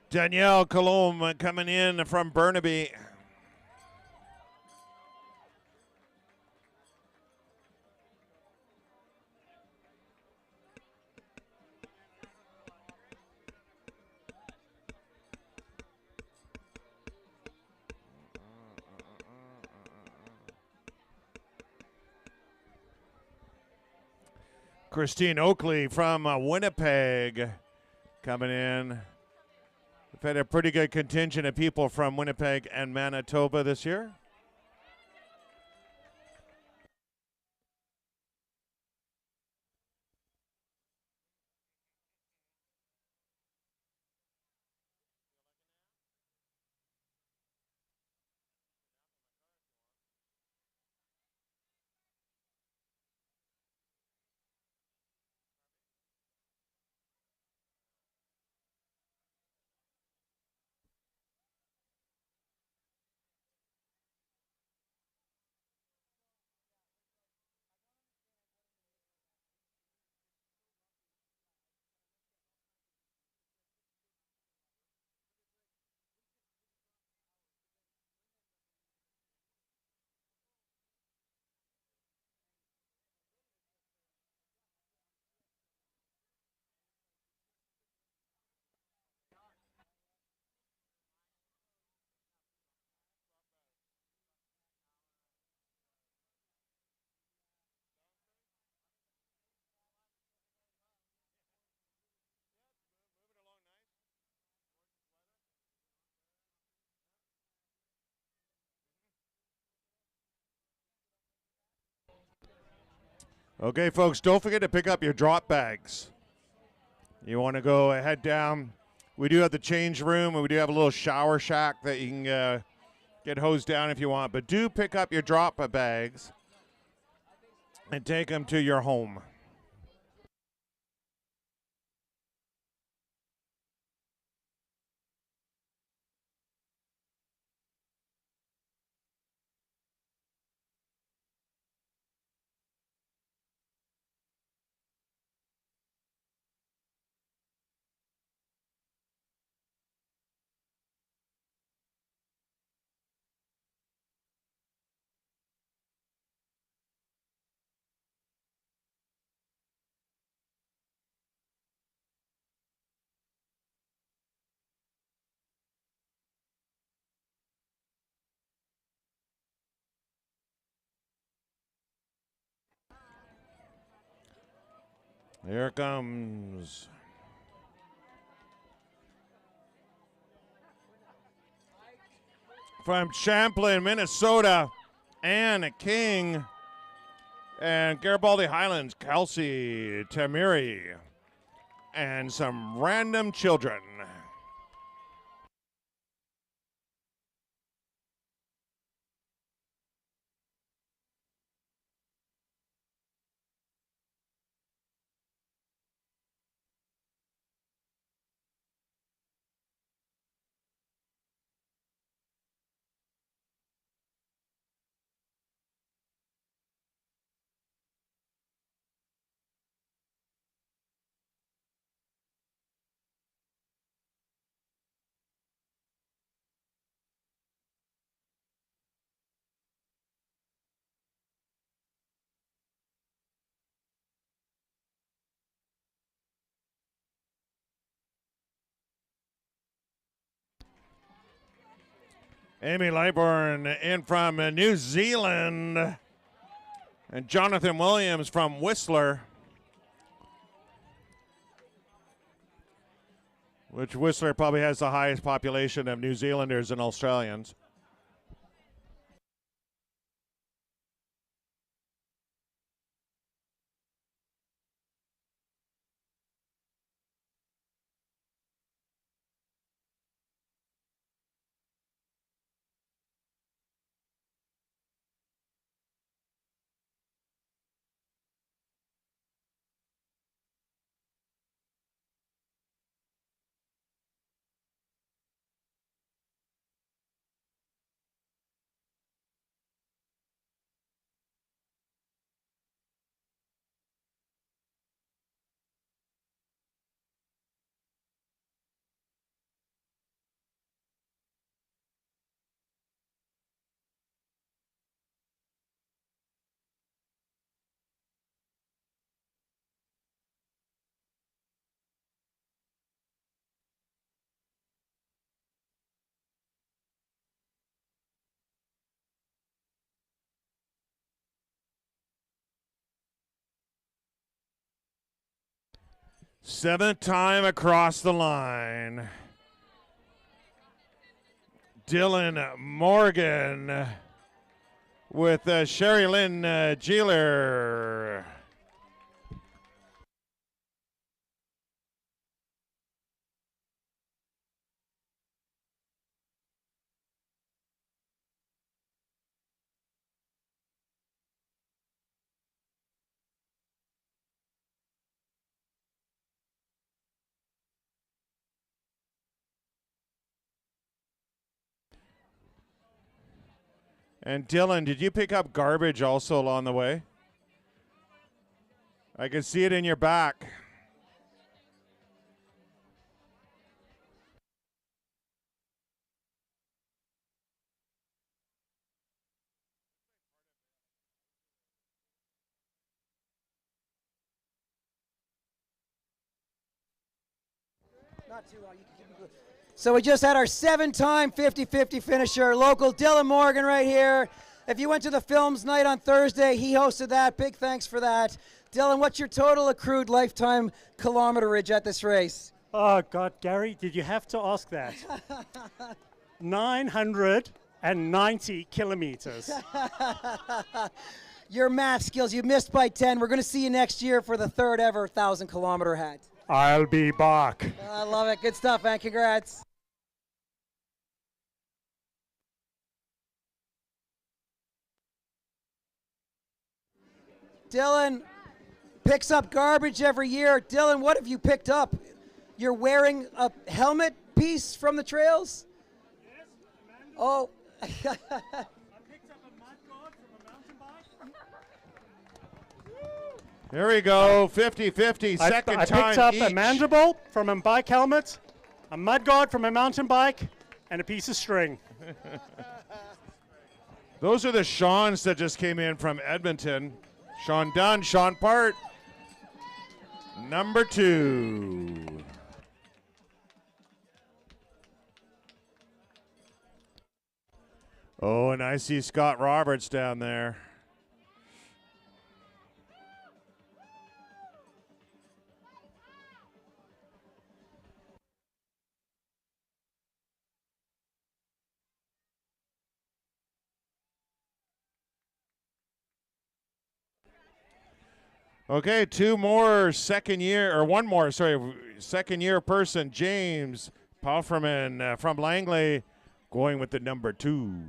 Danielle Colombe coming in from Burnaby. Christine Oakley from Winnipeg coming in. We've had a pretty good contingent of people from Winnipeg and Manitoba this year. Okay, folks, don't forget to pick up your drop bags. You want to go head down. We do have the change room, and we do have a little shower shack that you can get hosed down if you want, but do pick up your drop bags and take them to your home. Here comes from Champlain, Minnesota, Ann King, and Garibaldi Highlands, Kelsey Tamiri, and some random children. Amy Lightbourne in from New Zealand, and Jonathan Williams from Whistler, which Whistler probably has the highest population of New Zealanders and Australians. Seventh time across the line. Dylan Morgan with Sherry Lynn Jeeler. And Dylan, did you pick up garbage also along the way? I can see it in your back. Not too long. You can keep it good. So we just had our 7-time 50-50 finisher, local Dylan Morgan right here. If you went to the Films Night on Thursday, he hosted that. Big thanks for that. Dylan, what's your total accrued lifetime kilometerage at this race? Oh, God, Gary, did you have to ask that? 990 kilometers. Your math skills, you missed by 10. We're going to see you next year for the 3rd ever 1,000-kilometer hat. I'll be back. I love it. Good stuff, man. Congrats. Dylan picks up garbage every year. Dylan, what have you picked up? You're wearing a helmet piece from the trails? Oh. Here we go, 50-50, second I time picked up each. a mandible from a bike helmet, a mud guard from a mountain bike, and a piece of string. Those are the Seans that just came in from Edmonton. Sean Dunn, Sean Part, number 2. Oh, and I see Scott Roberts down there. Okay, one more second year person, James Palferman from Langley, going with the number 2.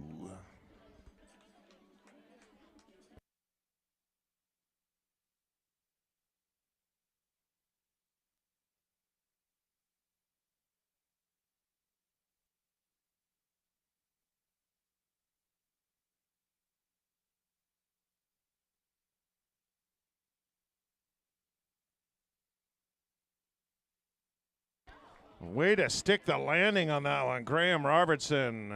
Way to stick the landing on that one, Graham Robertson.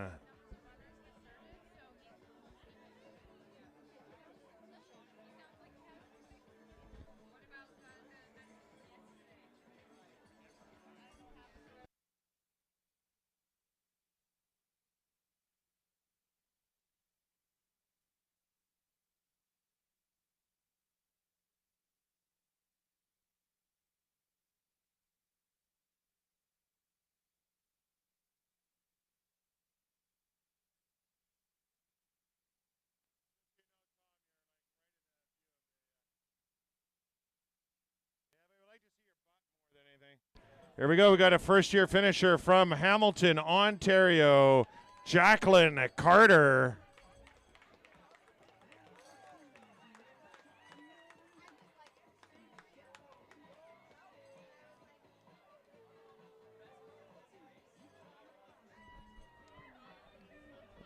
Here we go. We got a first-year finisher from Hamilton, Ontario, Jacqueline Carter.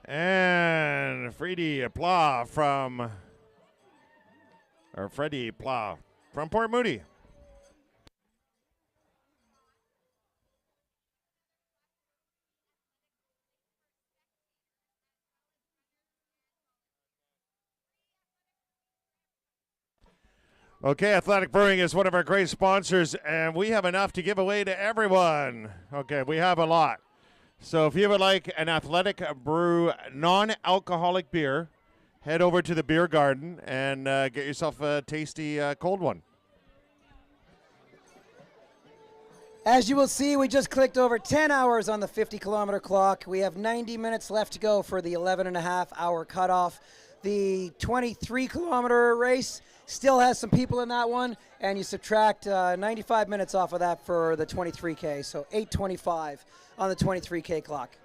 And Freddie Pla from Port Moody. Okay, Athletic Brewing is one of our great sponsors, and we have enough to give away to everyone. Okay, we have a lot. So if you would like an Athletic Brew non-alcoholic beer, head over to the beer garden and get yourself a tasty cold one. As you will see, we just clicked over 10 hours on the 50-kilometer clock. We have 90 minutes left to go for the 11.5-hour cutoff. The 23-kilometer race still has some people in that one, and you subtract 95 minutes off of that for the 23K, so 8:25 on the 23K clock.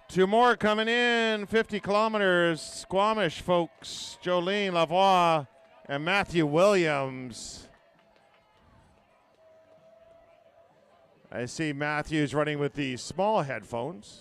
Two more coming in, 50 kilometers, Squamish folks, Jolene Lavoie and Matthew Williams. I see Matthews running with the small headphones.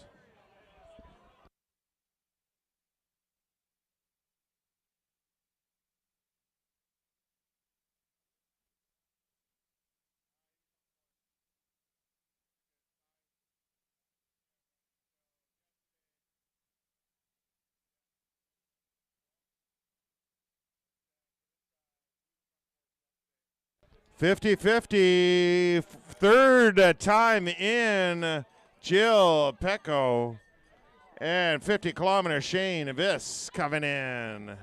.50, third time in, Jill Pecco. And 50-kilometer Shane Viss coming in.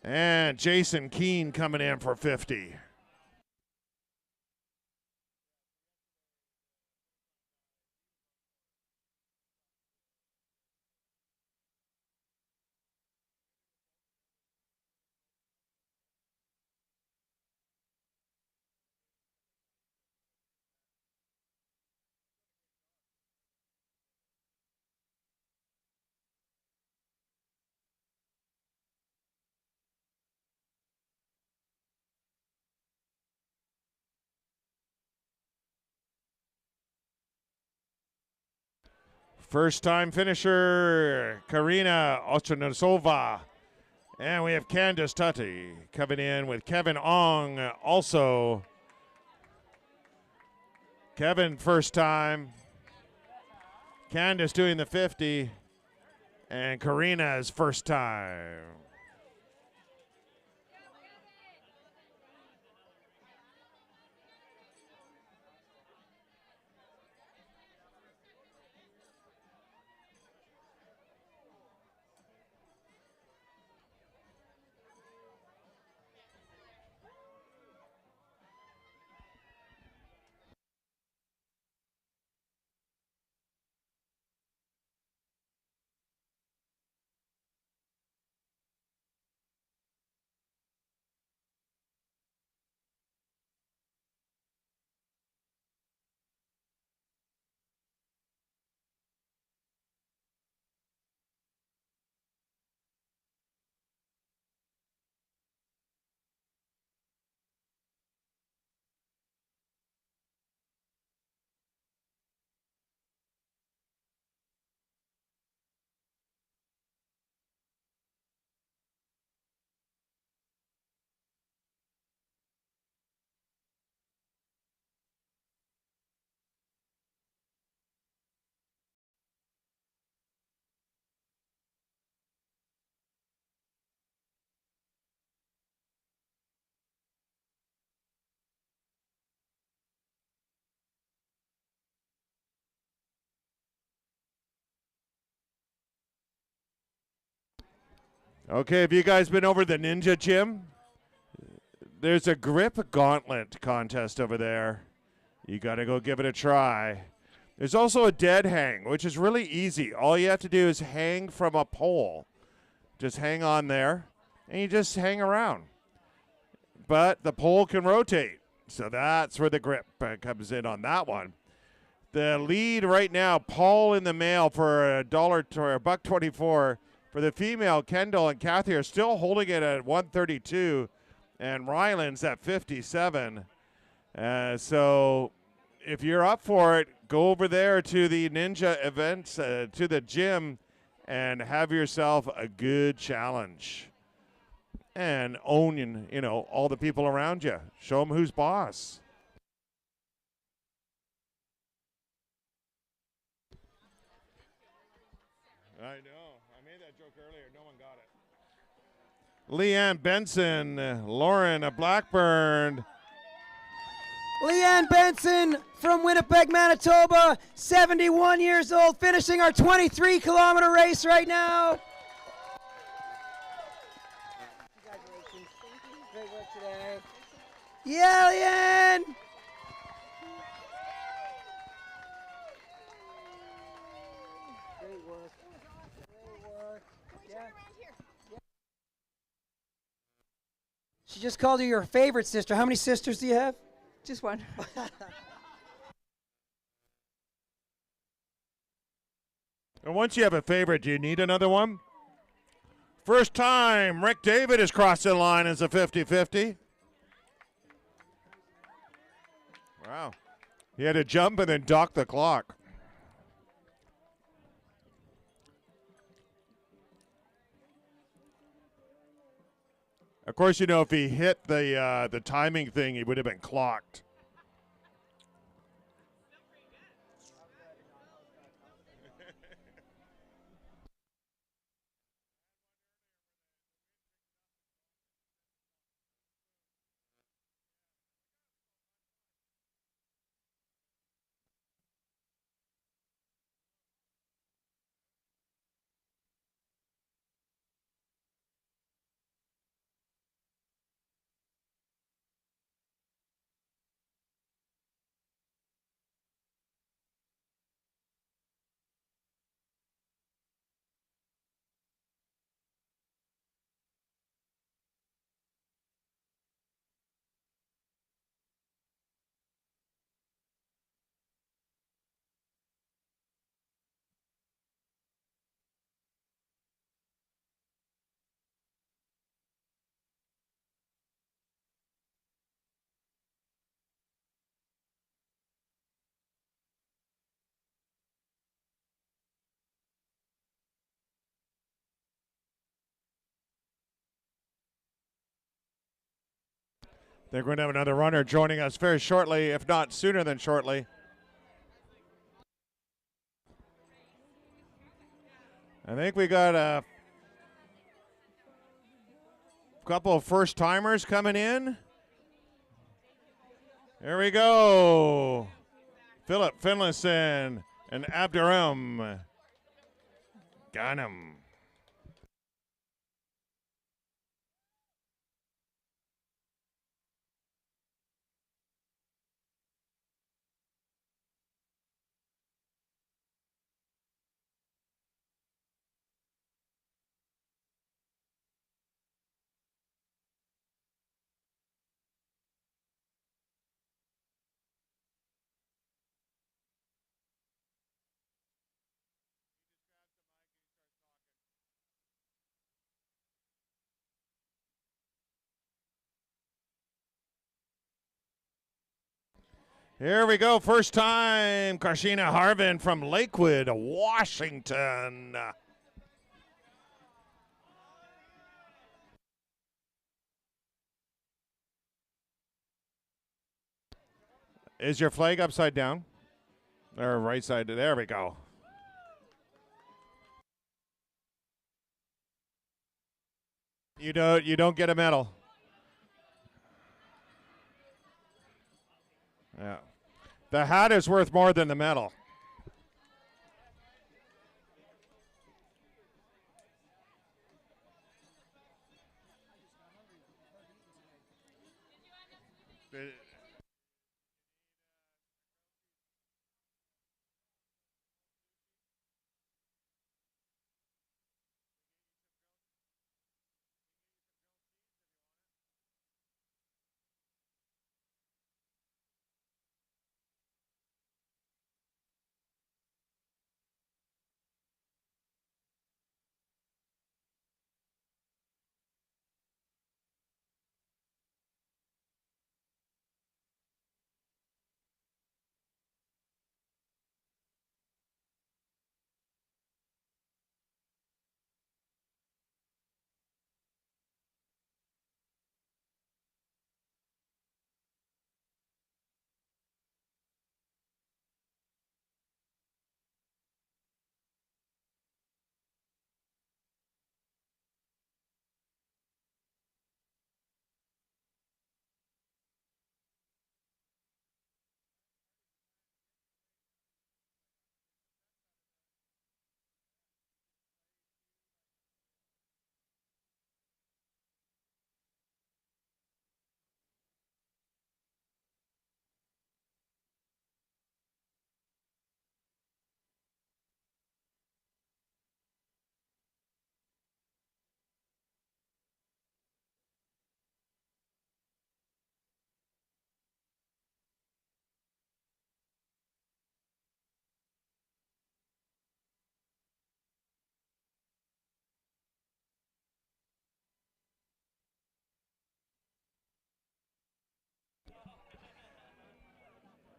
And Jason Keene coming in for 50. First-time finisher, Karina Ochanosova. And we have Candice Tutty coming in with Kevin Ong also. Kevin first time. Candice doing the 50. And Karina's first time. Okay, have you guys been over the Ninja Gym? There's a grip gauntlet contest over there. You got to go give it a try. There's also a dead hang, which is really easy. All you have to do is hang from a pole. Just hang on there, and you just hang around. But the pole can rotate, so that's where the grip comes in on that one. The lead right now, Paul in the male for $1.24. For the female, Kendall and Kathy are still holding it at 132, and Ryland's at 57. So if you're up for it, go over there to the Ninja events, to the gym, and have yourself a good challenge. And own, all the people around you. Show them who's boss. I know. Earlier, no one got it. Leanne Benson, Lauren Blackburn. Leanne Benson from Winnipeg, Manitoba, 71 years old, finishing our 23-kilometer race right now. Congratulations. Great work today. Yeah, Leanne. Great work. She just called you your favorite sister. How many sisters do you have? Just one. And once you have a favorite, do you need another one? First time Rick David has crossed the line as a 50-50. Wow. He had to jump and then dock the clock. Of course, if he hit the timing thing, he would have been clocked. They're going to have another runner joining us very shortly, if not sooner than shortly. I think we got a couple of first-timers coming in. Here we go. Philip Finlayson and Abdurrahim Ghanem. Here we go. First time, Karshina Harvin from Lakewood, Washington. Is your flag upside down? Or right side? There we go. You don't get a medal. Yeah. The hat is worth more than the medal.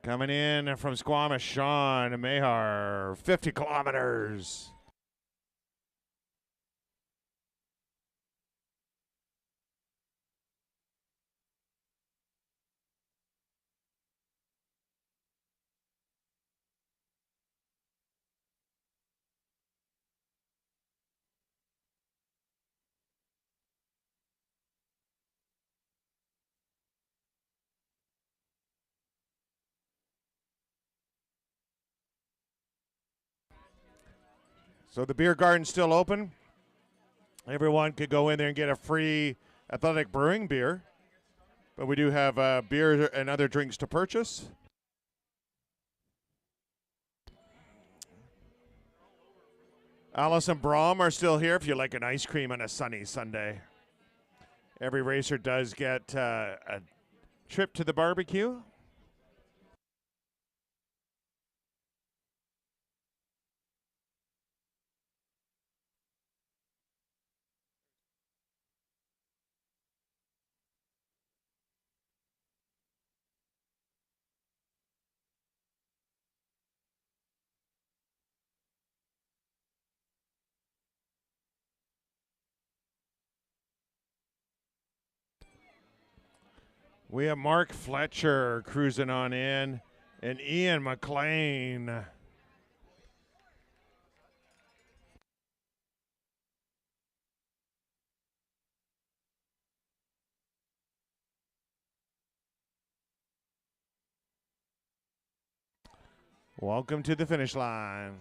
Coming in from Squamish, Sean Mahar, 50 kilometers. So the beer garden's still open. Everyone could go in there and get a free Athletic Brewing beer. But we do have beer and other drinks to purchase. Alice and Brom are still here if you like an ice cream on a sunny Sunday. Every racer does get a trip to the barbecue. We have Mark Fletcher cruising on in, and Ian McLean. Welcome to the finish line.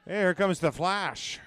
Hey, here comes the Flash.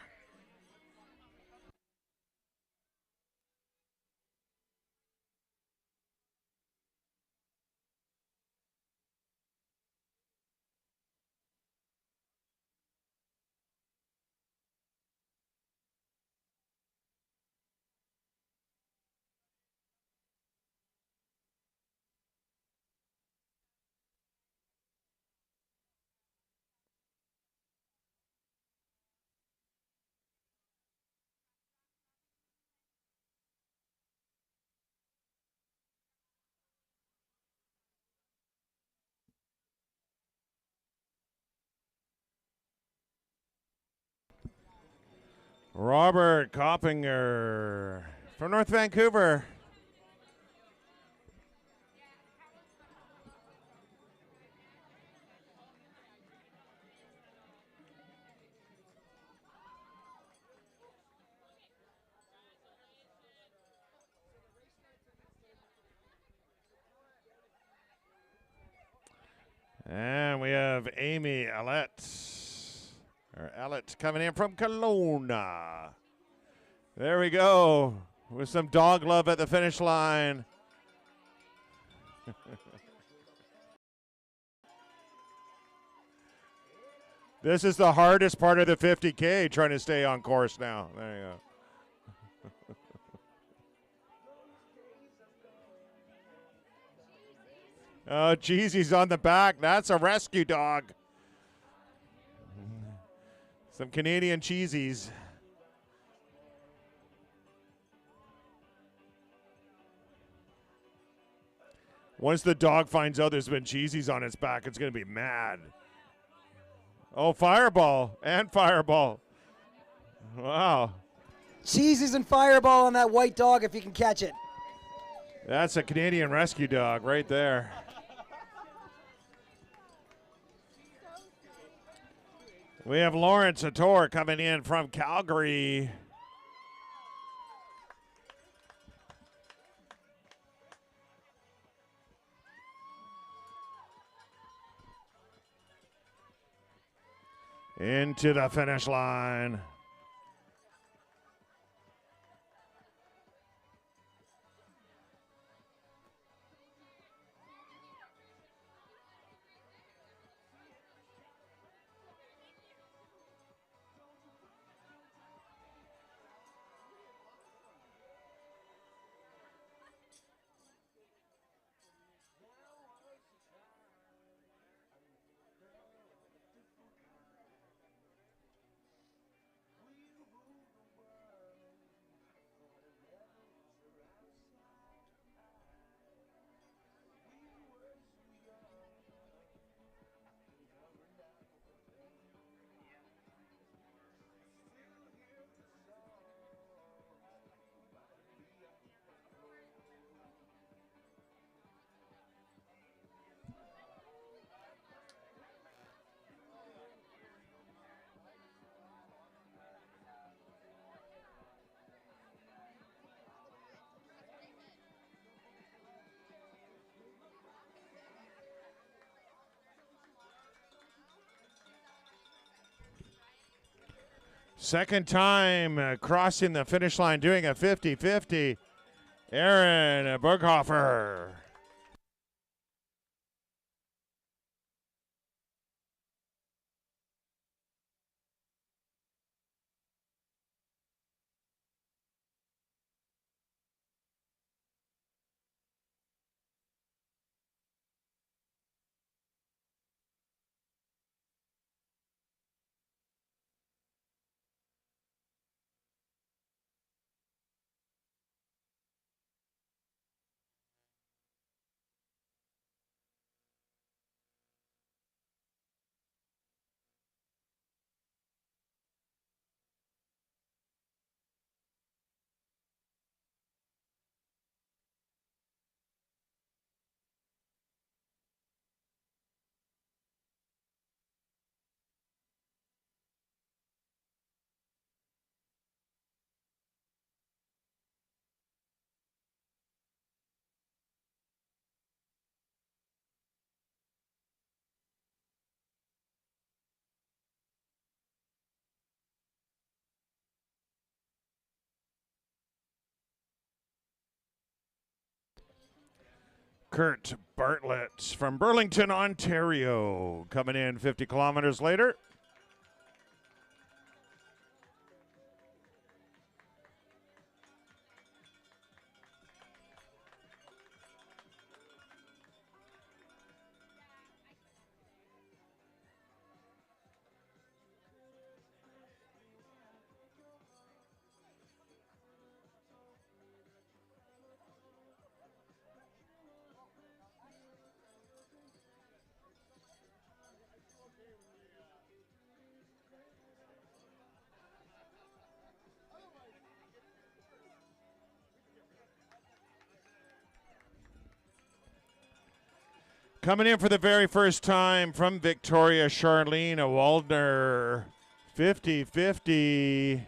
Robert Coppinger from North Vancouver. And we have Amy Allett coming in from Kelowna. There we go, with some dog love at the finish line. This is the hardest part of the 50K, trying to stay on course now. There you go. Oh, Jeezy's on the back. That's a rescue dog. Some Canadian cheesies. Once the dog finds out there's been cheesies on its back, it's going to be mad. Oh, Fireball and Fireball. Wow. Cheesies and Fireball on that white dog if you can catch it. That's a Canadian rescue dog right there. We have Lawrence Ator coming in from Calgary. Into the finish line. Second time crossing the finish line, doing a 50-50. Aaron Berghofer. Kurt Bartlett from Burlington, Ontario, coming in 50 kilometers later. Coming in for the very first time from Victoria, Charlene Waldner, 50-50.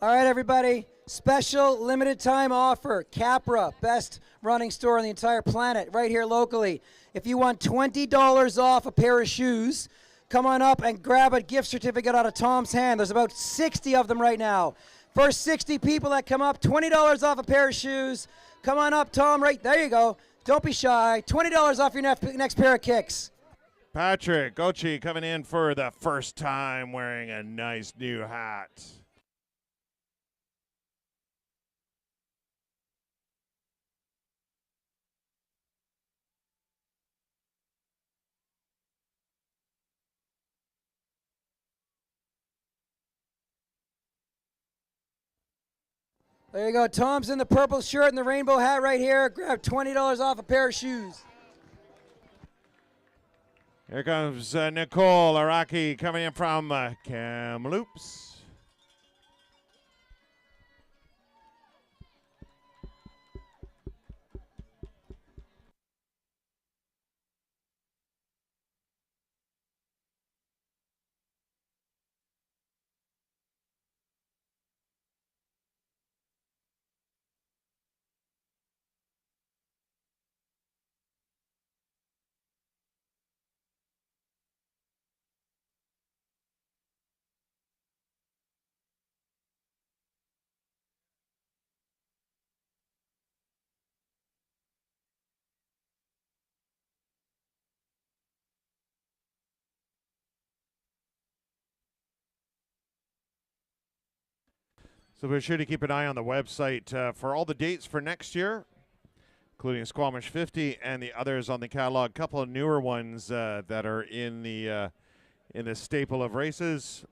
All right, everybody. Special limited time offer. Capra, best running store on the entire planet, right here locally. If you want $20 off a pair of shoes, come on up and grab a gift certificate out of Tom's hand. There's about 60 of them right now. First 60 people that come up, $20 off a pair of shoes. Come on up, Tom. Right there you go. Don't be shy. $20 off your next pair of kicks. Patrick Gochi coming in for the first time wearing a nice new hat. There you go. Tom's in the purple shirt and the rainbow hat right here. Grab $20 off a pair of shoes. Here comes Nicole Araki coming in from Kamloops. So be sure to keep an eye on the website for all the dates for next year, including Squamish 50 and the others on the catalog. A couple of newer ones that are in the staple of races.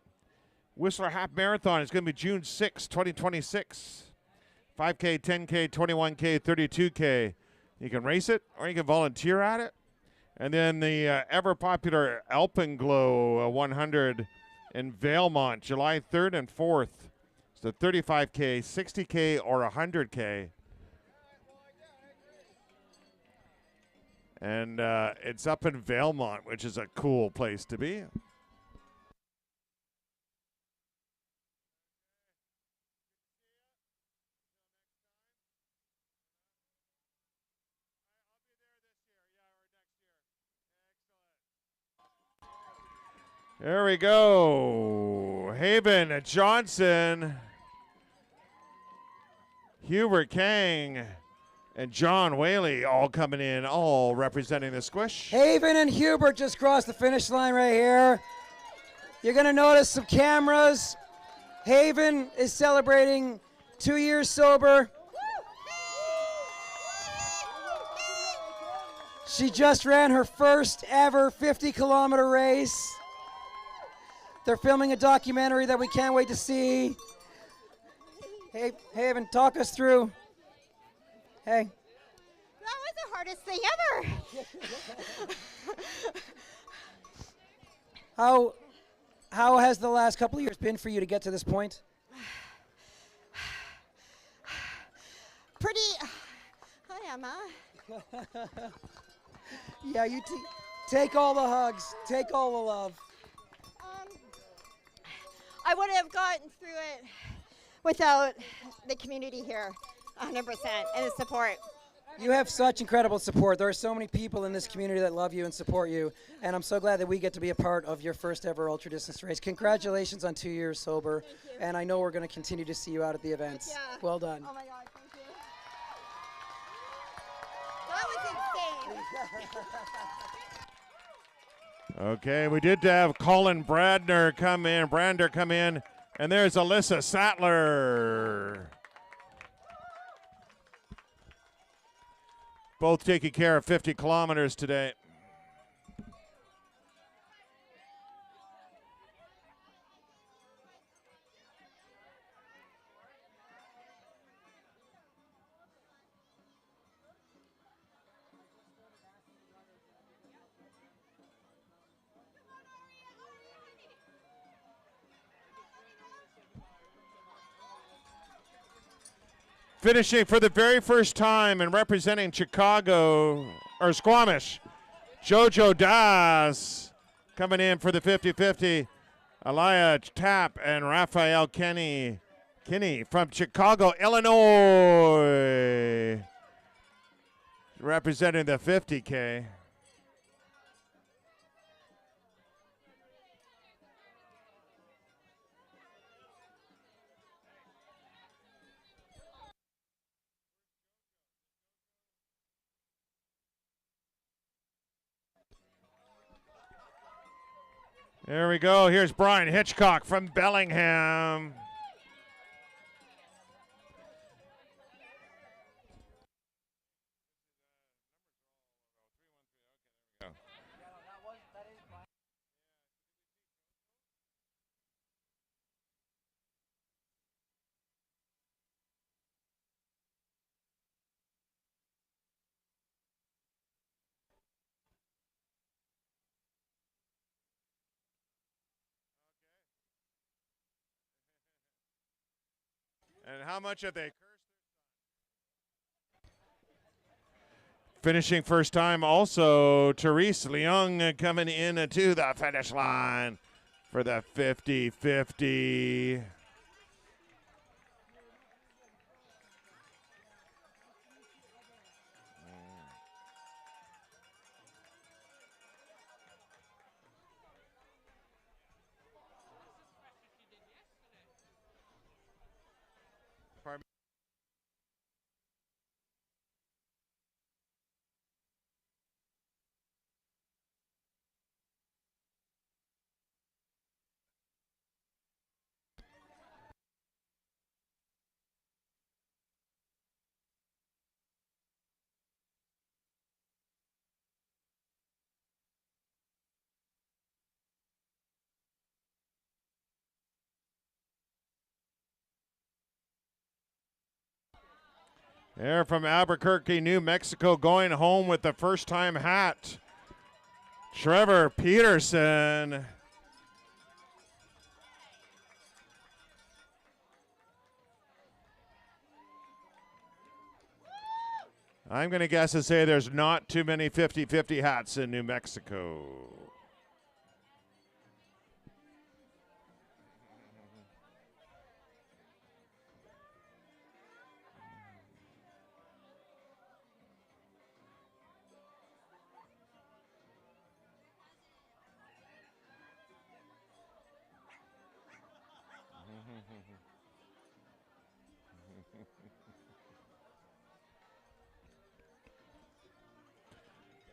Whistler Half Marathon is going to be June 6, 2026. 5K, 10K, 21K, 32K. You can race it or you can volunteer at it. And then the ever-popular Alpenglow 100 in Valemont, July 3rd and 4th. The 35K, 60K, or 100K. And it's up in Valemont, which is a cool place to be. There we go. Haven Johnson, Hubert Kang, and John Whaley all coming in, all representing the Squish. Haven and Hubert just crossed the finish line right here. You're going to notice some cameras. Haven is celebrating 2 years sober. She just ran her first ever 50-kilometer race. They're filming a documentary that we can't wait to see. Hey, Haven, talk us through. Hey. That was the hardest thing ever. How has the last couple of years been for you to get to this point? Pretty. Hi, Emma. Yeah, you take all the hugs, take all the love. I wouldn't have gotten through it without the community here, 100%, and the support. You have such incredible support. There are so many people in this community that love you and support you, and I'm so glad that we get to be a part of your first ever ultra distance race. Congratulations on 2 years sober, and I know we're going to continue to see you out at the events. Yeah. Well done. Oh my God, thank you. That was insane. Okay, we did have Colin Brander come in, and there's Alyssa Sattler. Both taking care of 50 kilometers today. Finishing for the very first time and representing Chicago, or Squamish, Jojo Das coming in for the 50-50. Aliyah Tapp and Raphael Kinney from Chicago, Illinois, representing the 50K. There we go. Here's Brian Hitchcock from Bellingham. And how much have they cursed? Finishing first time also, Therese Leung coming in to the finish line for the 50-50. There from Albuquerque, New Mexico, going home with the first-time hat, Trevor Peterson. I'm going to guess and say there's not too many 50-50 hats in New Mexico.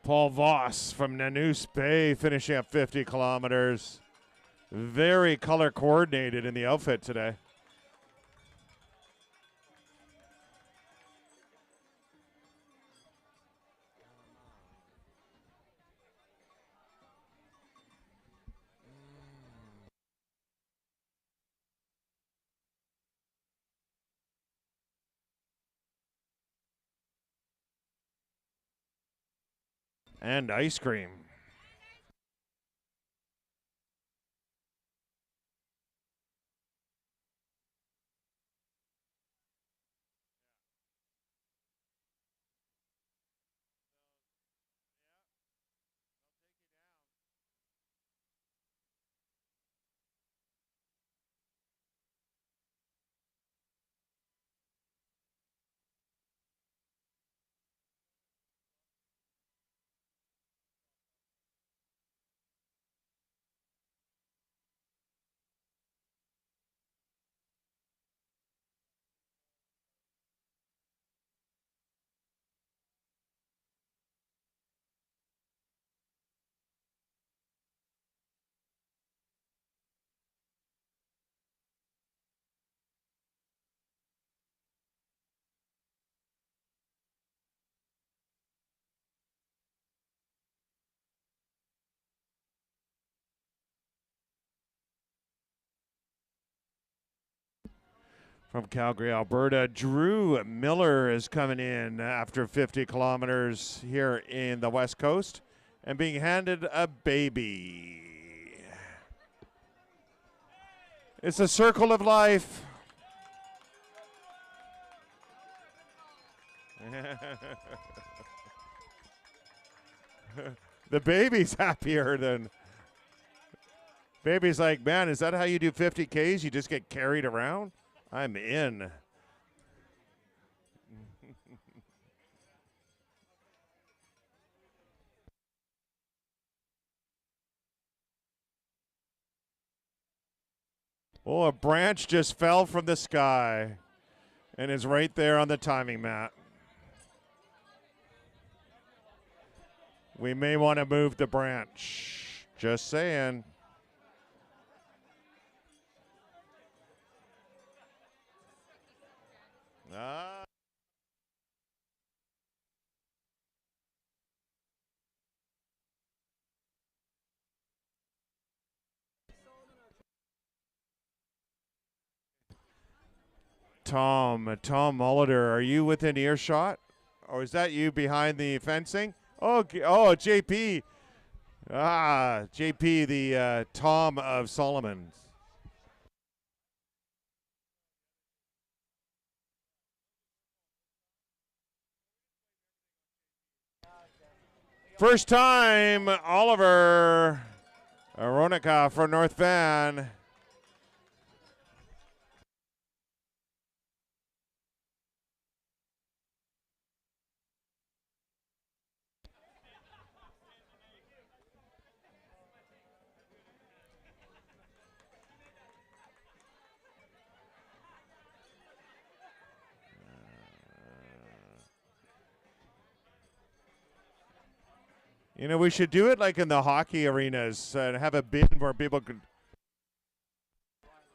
Paul Voss from Nanoose Bay finishing up 50 kilometers. Very color coordinated in the outfit today. And ice cream. From Calgary, Alberta, Drew Miller is coming in after 50 kilometers here in the West Coast and being handed a baby. It's a circle of life. The baby's happier than... Baby's like, man, is that how you do 50 Ks? You just get carried around? I'm in. Oh, a branch just fell from the sky and is right there on the timing mat. We may want to move the branch. Just saying. Tom Molitor, are you within earshot? Or is that you behind the fencing? Oh, JP. JP, the Tom of Solomon's. First time, Oliver Aronica from North Van. You know, we should do it like in the hockey arenas and have a bin where people can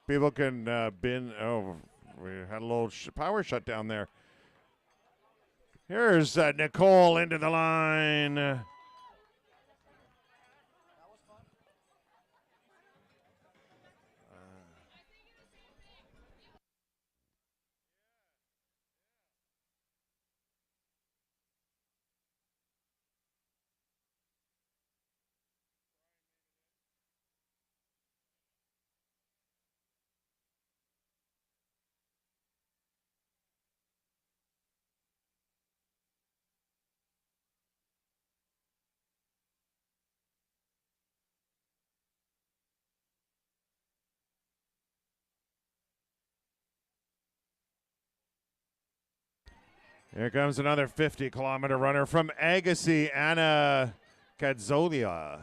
bin. Oh, we had a little power shutdown there. Here's Nicole into the line. Here comes another 50-kilometer runner from Agassiz, Anna Cazzola.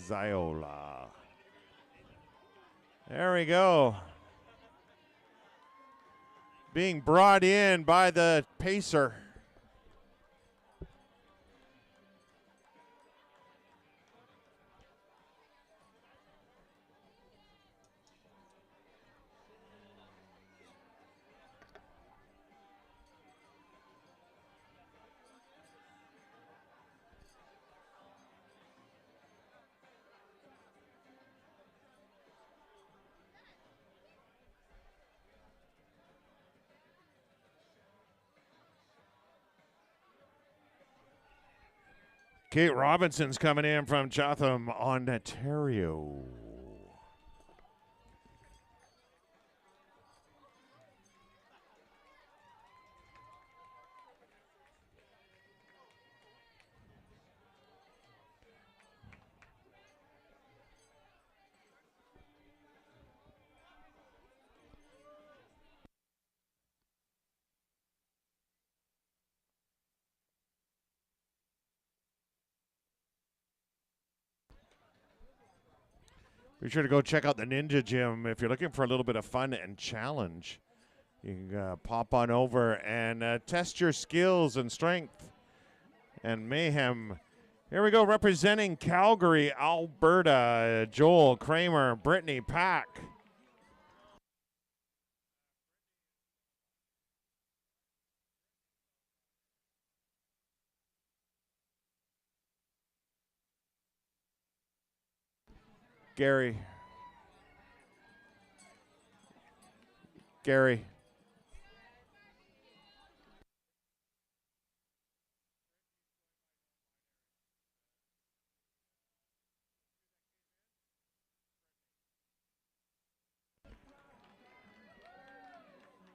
Ziola. There we go. Being brought in by the pacer. Kate Robinson's coming in from Chatham, Ontario. Be sure to go check out the Ninja Gym if you're looking for a little bit of fun and challenge. You can pop on over and test your skills and strength and mayhem. Here we go, representing Calgary, Alberta, Joel Kramer, Brittany Pack. Gary.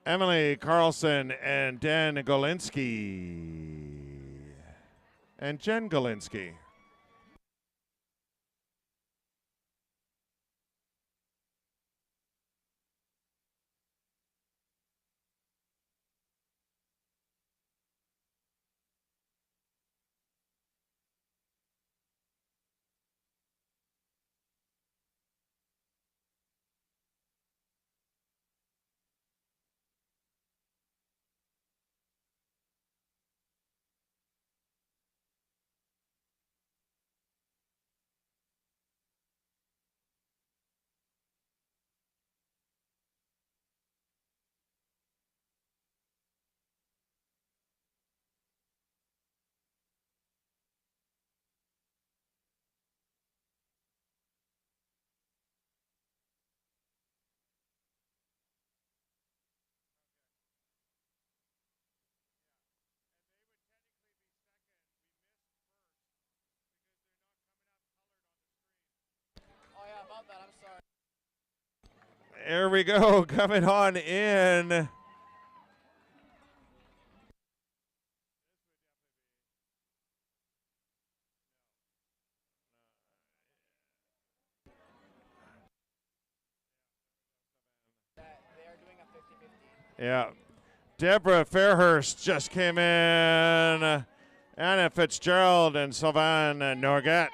Emily Carlson and Dan Golinsky. And Jen Golinsky. There we go, coming on in. Yeah. Deborah Fairhurst just came in. Anna Fitzgerald and Sylvain Norget.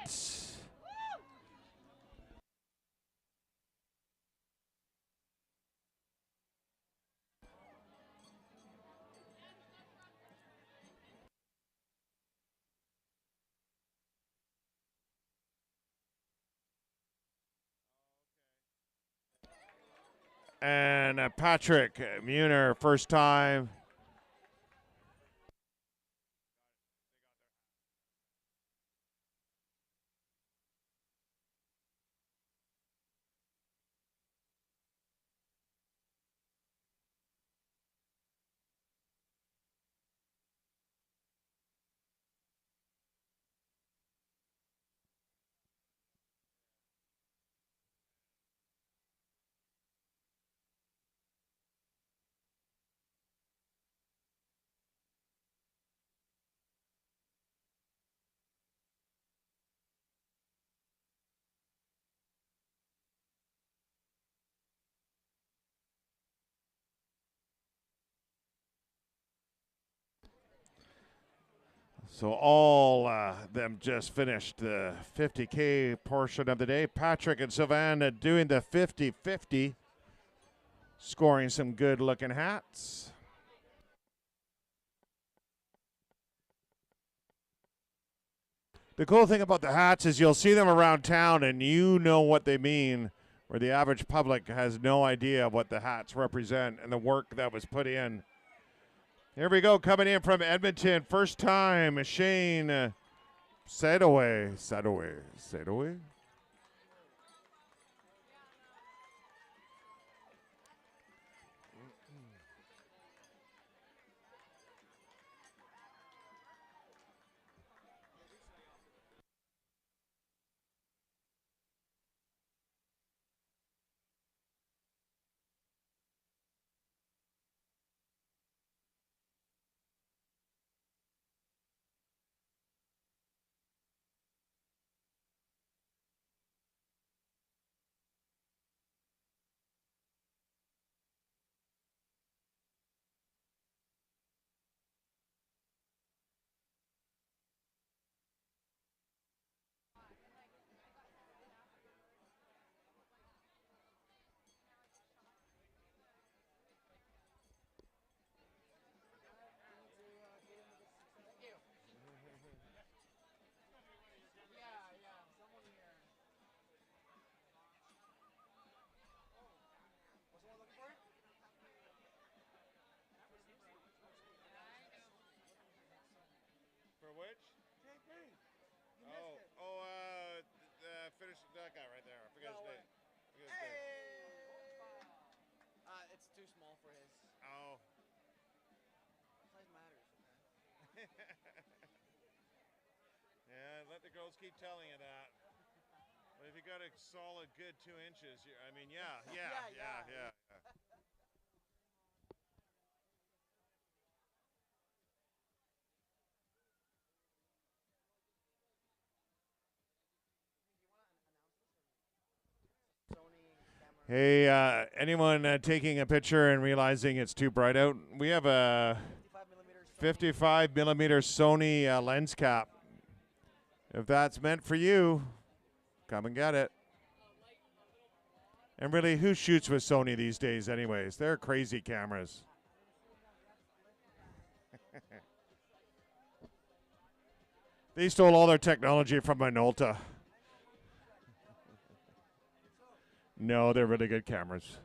And Patrick Muner, first time. So all them just finished the 50K portion of the day. Patrick and Sylvain doing the 50-50, scoring some good-looking hats. The cool thing about the hats is you'll see them around town and you know what they mean, where the average public has no idea what the hats represent and the work that was put in. Here we go, coming in from Edmonton, first time, Shane Sadoway. small for his. Oh. Size matters. Yeah, let the girls keep telling you that. But if you got a solid good 2 inches, I mean, yeah. Hey, anyone taking a picture and realizing it's too bright out? We have a 55 millimeter Sony lens cap. If that's meant for you, come and get it. And really, who shoots with Sony these days anyways? They're crazy cameras. They stole all their technology from Minolta. No, they're really good cameras.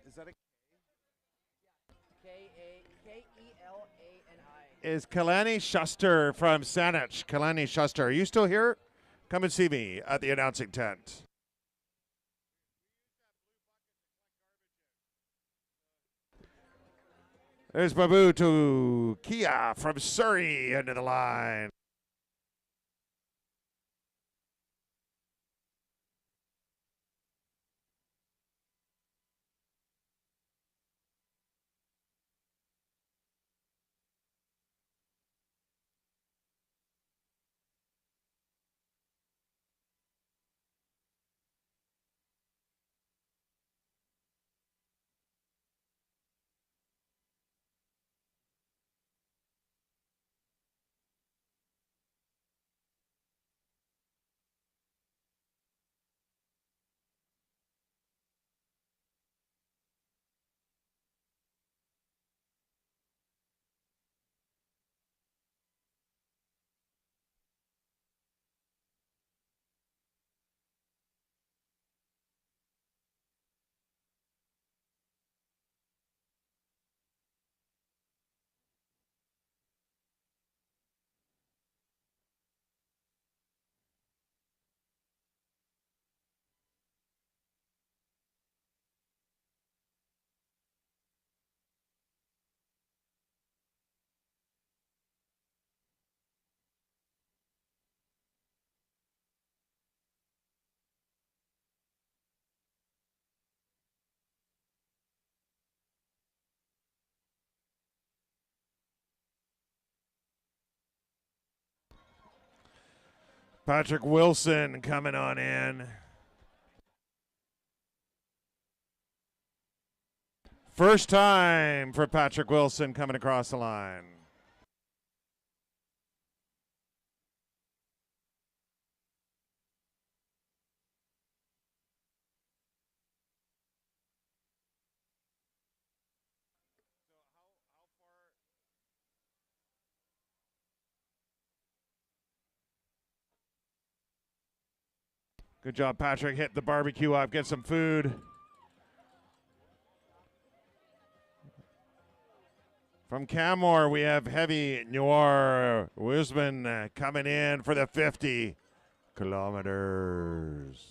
Is that a K-E-L-A-N-I? Is Kalani Shuster from Saanich. Kalani Shuster, are you still here? Come and see me at the announcing tent. There's Babu to Kia from Surrey into the line. Patrick Wilson coming on in. First time for Patrick Wilson coming across the line. Good job, Patrick. Hit the barbecue up, get some food. From Canmore, we have Heavy Noir Wisman coming in for the 50 kilometers.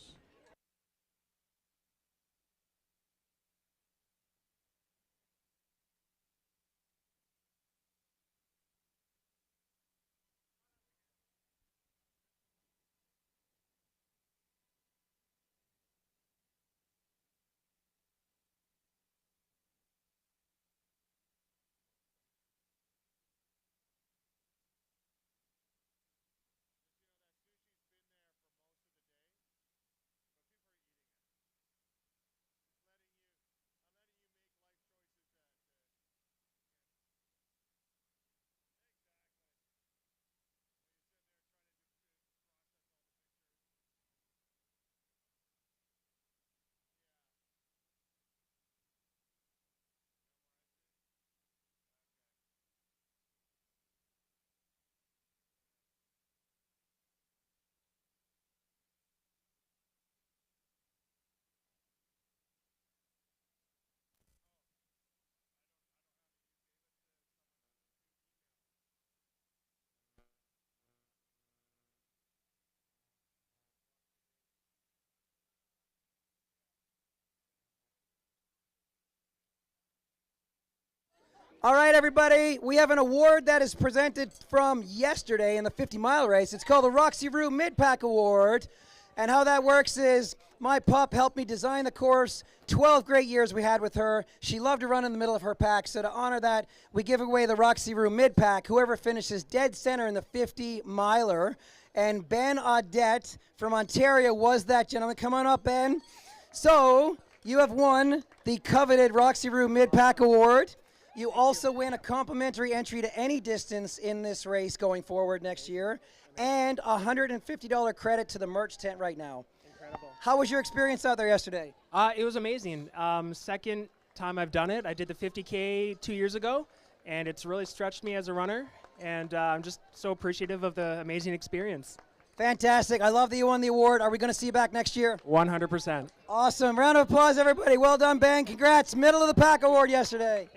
All right, everybody, we have an award that is presented from yesterday in the 50-mile race. It's called the Roxy Rue Mid-Pack Award. And how that works is my pup helped me design the course. 12 great years we had with her. She loved to run in the middle of her pack. So to honor that, we give away the Roxy Rue Mid-Pack, whoever finishes dead center in the 50-miler. And Ben Audette from Ontario was that gentleman. Come on up, Ben. So you have won the coveted Roxy Rue Mid-Pack Award. You also win a complimentary entry to any distance in this race going forward next year, and a $150 credit to the merch tent right now. Incredible. How was your experience out there yesterday? It was amazing. Second time I've done it. I did the 50K 2 years ago, and it's really stretched me as a runner, and I'm just so appreciative of the amazing experience. Fantastic. I love that you won the award. Are we going to see you back next year? 100%. Awesome. Round of applause, everybody. Well done, Ben. Congrats. Middle of the pack award yesterday.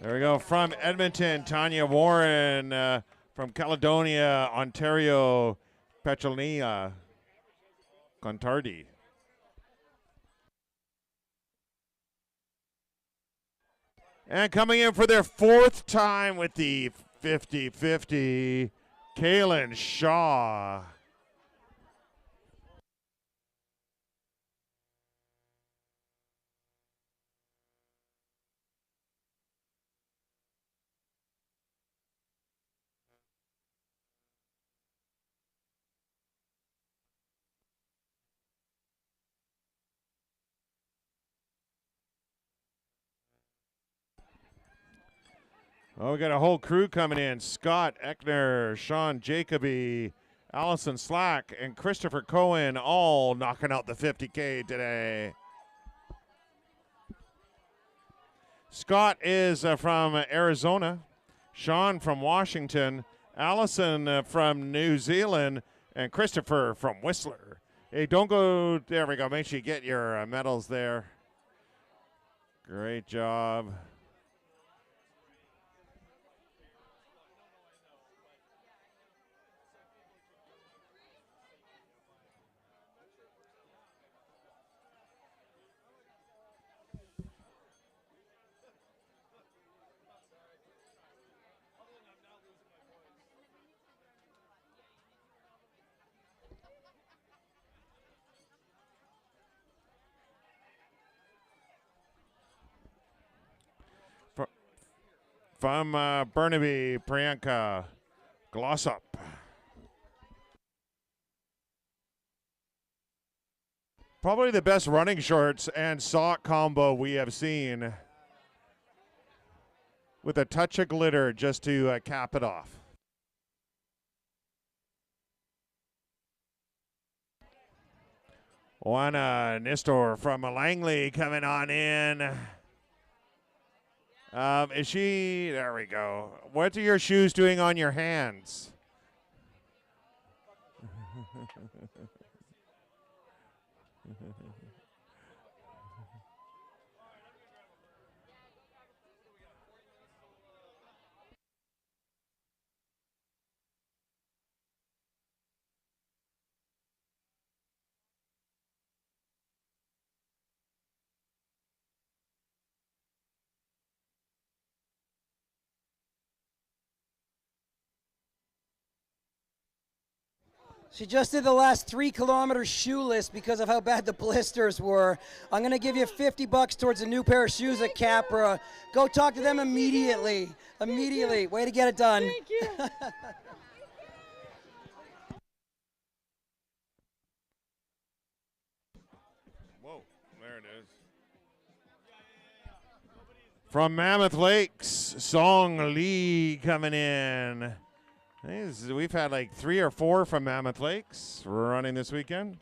There we go. From Edmonton, Tanya Warren. From Caledonia, Ontario, Petrolina Contardi. And coming in for their fourth time with the 50-50, Kaylin Shaw. Oh, we got a whole crew coming in. Scott Eckner, Sean Jacoby, Allison Slack, and Christopher Cohen all knocking out the 50K today. Scott is from Arizona, Sean from Washington, Allison from New Zealand, and Christopher from Whistler. Hey, don't go, there we go. Make sure you get your medals there. Great job. From Burnaby, Priyanka Glossop. Probably the best running shorts and sock combo we have seen, with a touch of glitter just to cap it off. Juana Nistor from Langley coming on in. Is she, there we go. What are your shoes doing on your hands? She just did the last 3 kilometers shoeless because of how bad the blisters were. I'm going to give you $50 towards a new pair of shoes at Capra. Go talk to them immediately. Immediately. Way to get it done. Thank you. Whoa, there it is. From Mammoth Lakes, Song Lee coming in. We've had like 3 or 4 from Mammoth Lakes running this weekend.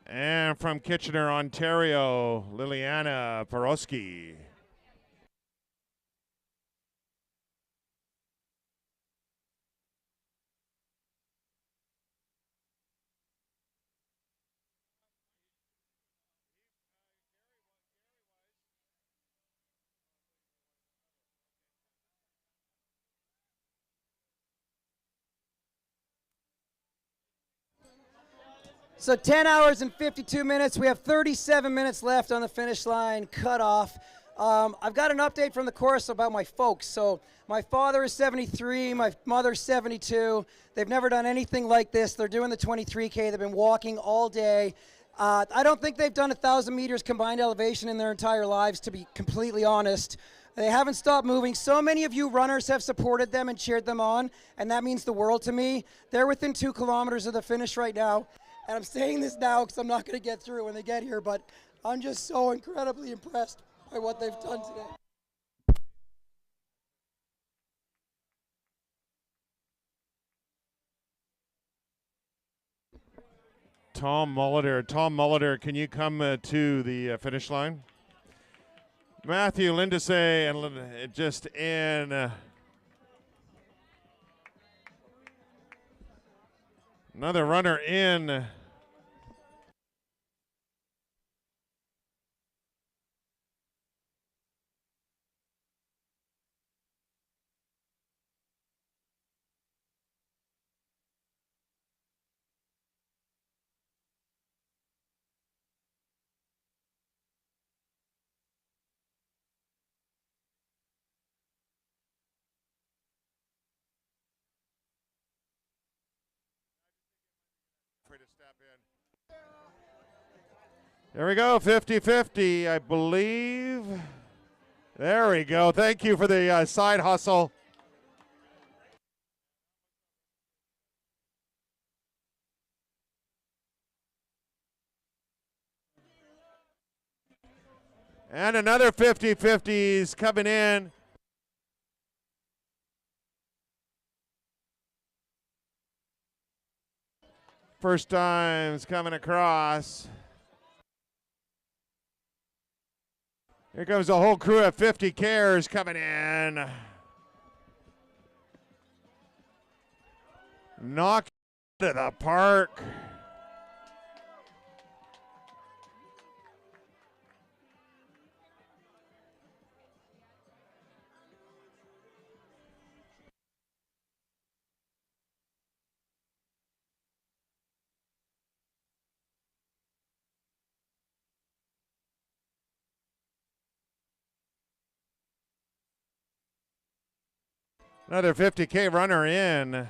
And from Kitchener, Ontario, Liliana Porosky. So 10 hours and 52 minutes. We have 37 minutes left on the finish line cutoff. I've got an update from the course about my folks. So my father is 73, my mother's 72. They've never done anything like this. They're doing the 23K. They've been walking all day. I don't think they've done 1,000 meters combined elevation in their entire lives, to be completely honest. They haven't stopped moving. So many of you runners have supported them and cheered them on, and that means the world to me. They're within 2 kilometers of the finish right now. And I'm saying this now because I'm not going to get through it when they get here, but I'm just so incredibly impressed by what they've done today. Tom Molitor, can you come to the finish line? Matthew Lindesay and just in. Another runner in. There we go, 50-50, I believe. There we go. Thank you for the side hustle. And another 50-50s coming in. First times coming across. Here comes the whole crew of 50Kers coming in. Knock it to the park. Another 50K runner in.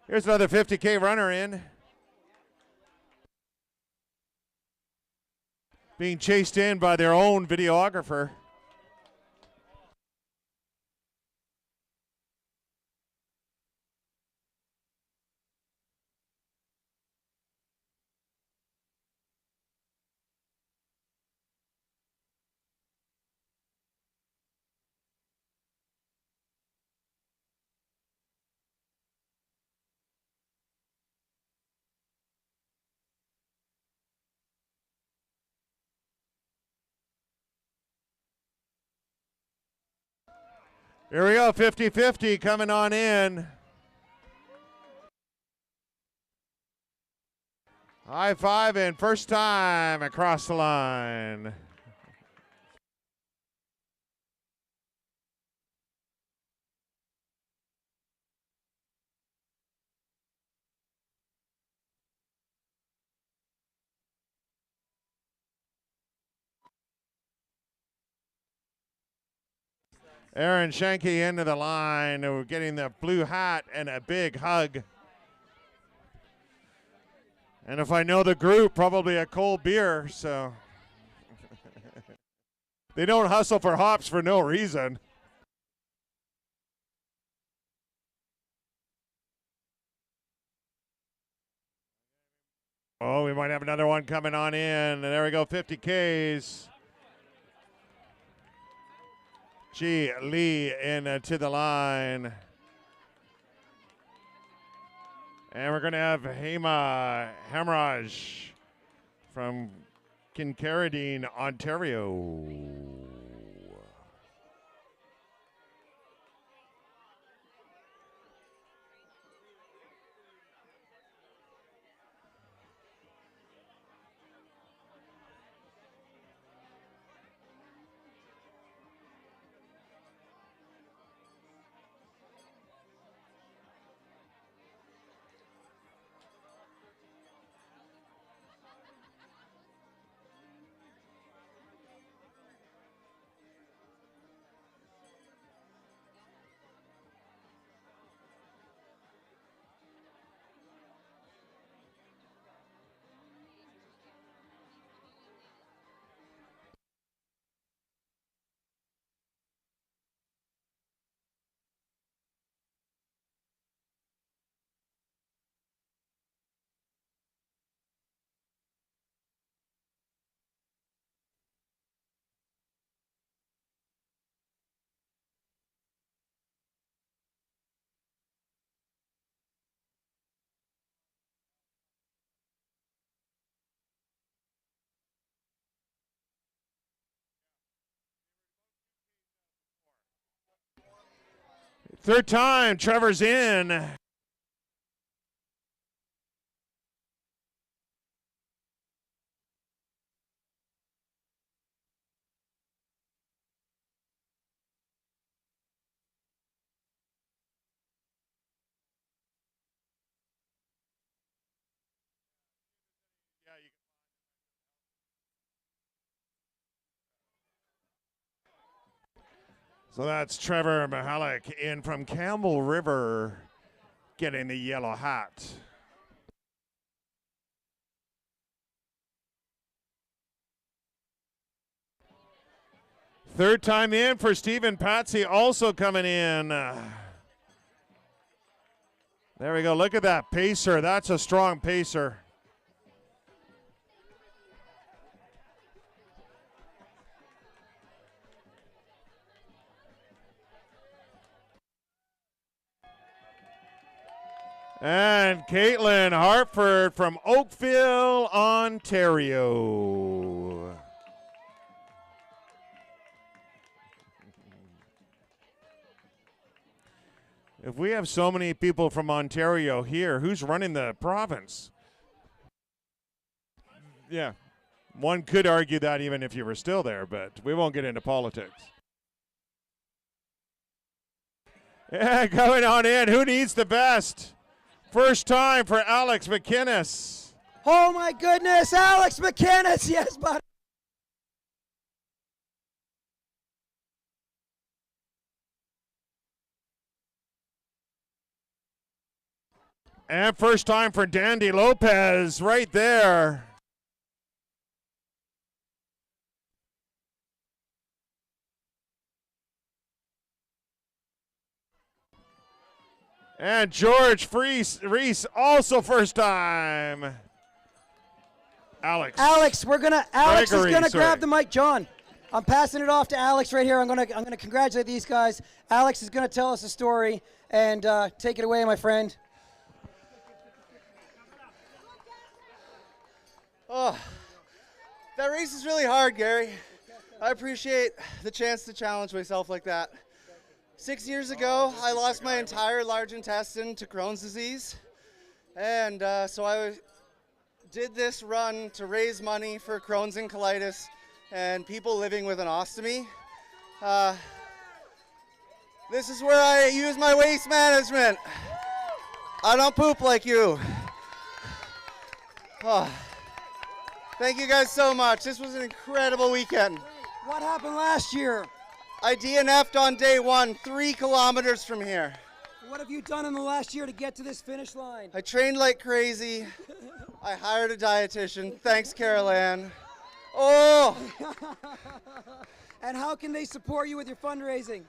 Here's another 50K runner in. Being chased in by their own videographer. Here we go, 50-50 coming on in. High five and first time across the line. Aaron Shanky into the line. We're getting the blue hat and a big hug. And if I know the group, probably a cold beer, so. They don't hustle for hops for no reason. Oh, we might have another one coming on in. And there we go, 50 Ks. G. Lee in to the line. And we're going to have Hema Hamraj from Kincaridine, Ontario. Third time, Trevor's in. So that's Trevor Mihalik in from Campbell River getting the yellow hat. Third time in for Stephen Patsy also coming in. There we go. Look at that pacer. That's a strong pacer. And Caitlin Hartford from Oakville, Ontario. If we have so many people from Ontario here, who's running the province? Yeah, one could argue that even if you were still there, but we won't get into politics. Yeah, going on in. Who needs the best? First time for Alex McInnes. Oh my goodness, Alex McInnes, yes, buddy. And first time for Dandy Lopez right there. And George Reese also first time. Alex is gonna grab the mic, John. I'm passing it off to Alex right here. I'm gonna congratulate these guys. Alex is gonna tell us a story and take it away, my friend. Oh, that race is really hard, Gary. I appreciate the chance to challenge myself like that. 6 years ago, I lost my entire large intestine to Crohn's disease. And so I did this run to raise money for Crohn's and colitis and people living with an ostomy. This is where I use my waste management. I don't poop like you. Oh. Thank you guys so much. This was an incredible weekend. What happened last year? I DNF'd on day 1, 3 kilometers from here. What have you done in the last year to get to this finish line? I trained like crazy. I hired a dietitian. Thanks, Carol Ann. Oh! And how can they support you with your fundraising?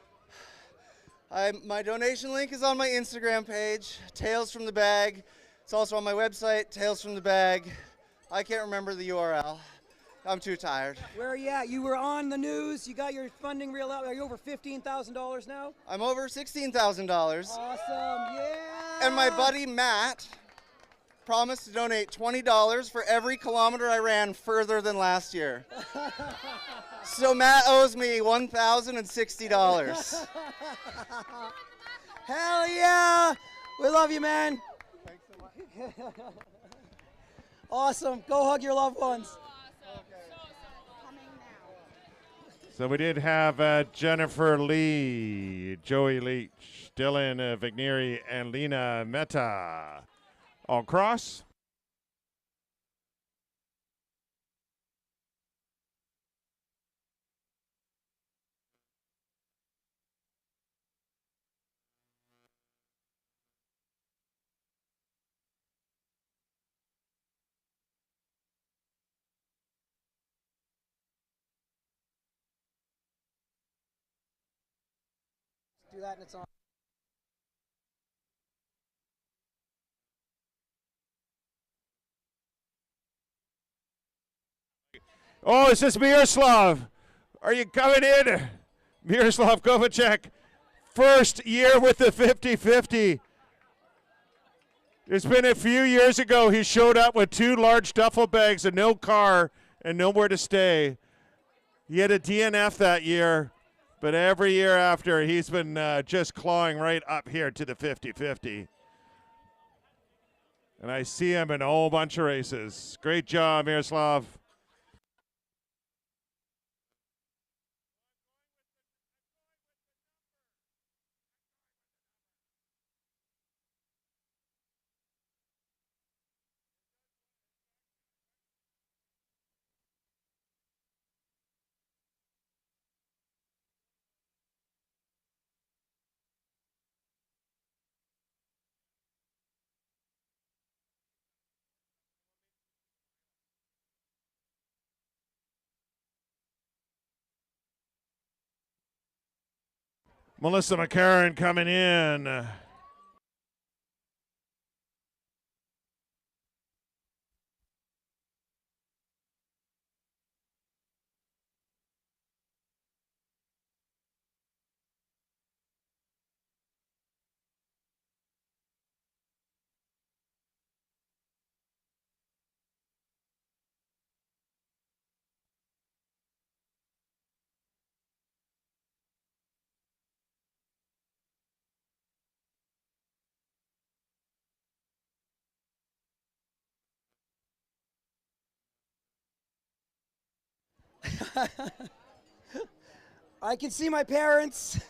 My donation link is on my Instagram page, Tales from the Bag. It's also on my website, Tales from the Bag. I can't remember the URL. I'm too tired. Where are you at? You were on the news. You got your funding reel out. Are you over $15,000 now? I'm over $16,000. Awesome, yeah! And my buddy Matt promised to donate $20 for every kilometer I ran further than last year. So Matt owes me $1,060. Hell yeah! We love you, man. Thanks so much. Awesome. Go hug your loved ones. So we did have Jennifer Lee, Joey Leach, Dylan Vigneri, and Lena Mehta all cross. Do that and it's on. Oh, it's just Miroslav. Are you coming in? Miroslav Kovacek, first year with the 50-50. It's been a few years ago he showed up with 2 large duffel bags and no car and nowhere to stay. He had a DNF that year, but every year after he's been just clawing right up here to the 50-50. And I see him in a whole bunch of races. Great job, Miroslav. Melissa McCarron coming in. I can see my parents.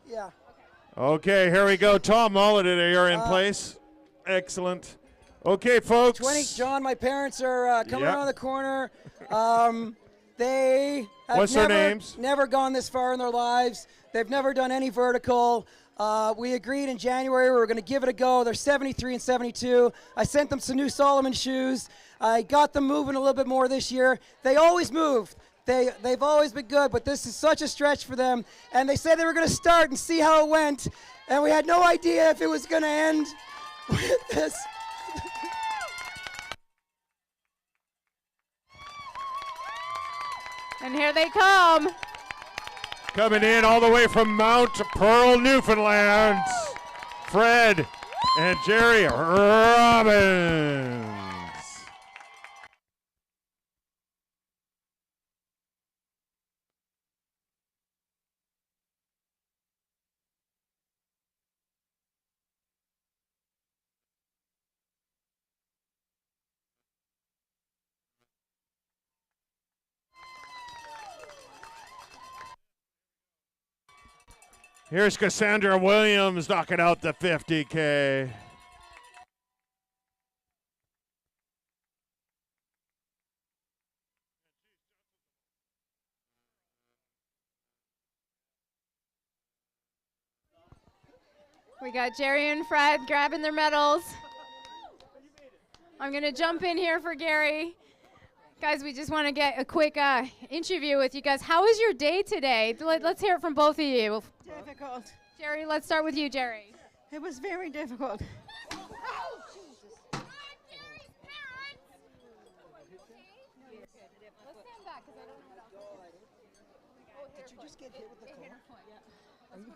Yeah. Okay, here we go. Tom Mullet, you're in place. Excellent. Okay, folks. 20, John, my parents are coming Yep. around the corner. They have What's their names? never gone this far in their lives. They've never done any vertical. We agreed in January we were going to give it a go. They're 73 and 72. I sent them some new Solomon shoes. I got them moving a little bit more this year. They always move. They've always been good, but this is such a stretch for them. And they said they were going to start and see how it went. And we had no idea if it was going to end with this. And here they come. Coming in all the way from Mount Pearl, Newfoundland, Fred and Jerry Robbins. Here's Cassandra Williams knocking out the 50K. We got Jerry and Fred grabbing their medals. I'm going to jump in here for Gary. Guys, we just want to get a quick interview with you guys. How was your day today? Let's hear it from both of you. Difficult. Jerry, let's start with you, Jerry. It was very difficult. Did you just get hit with the car? Are you?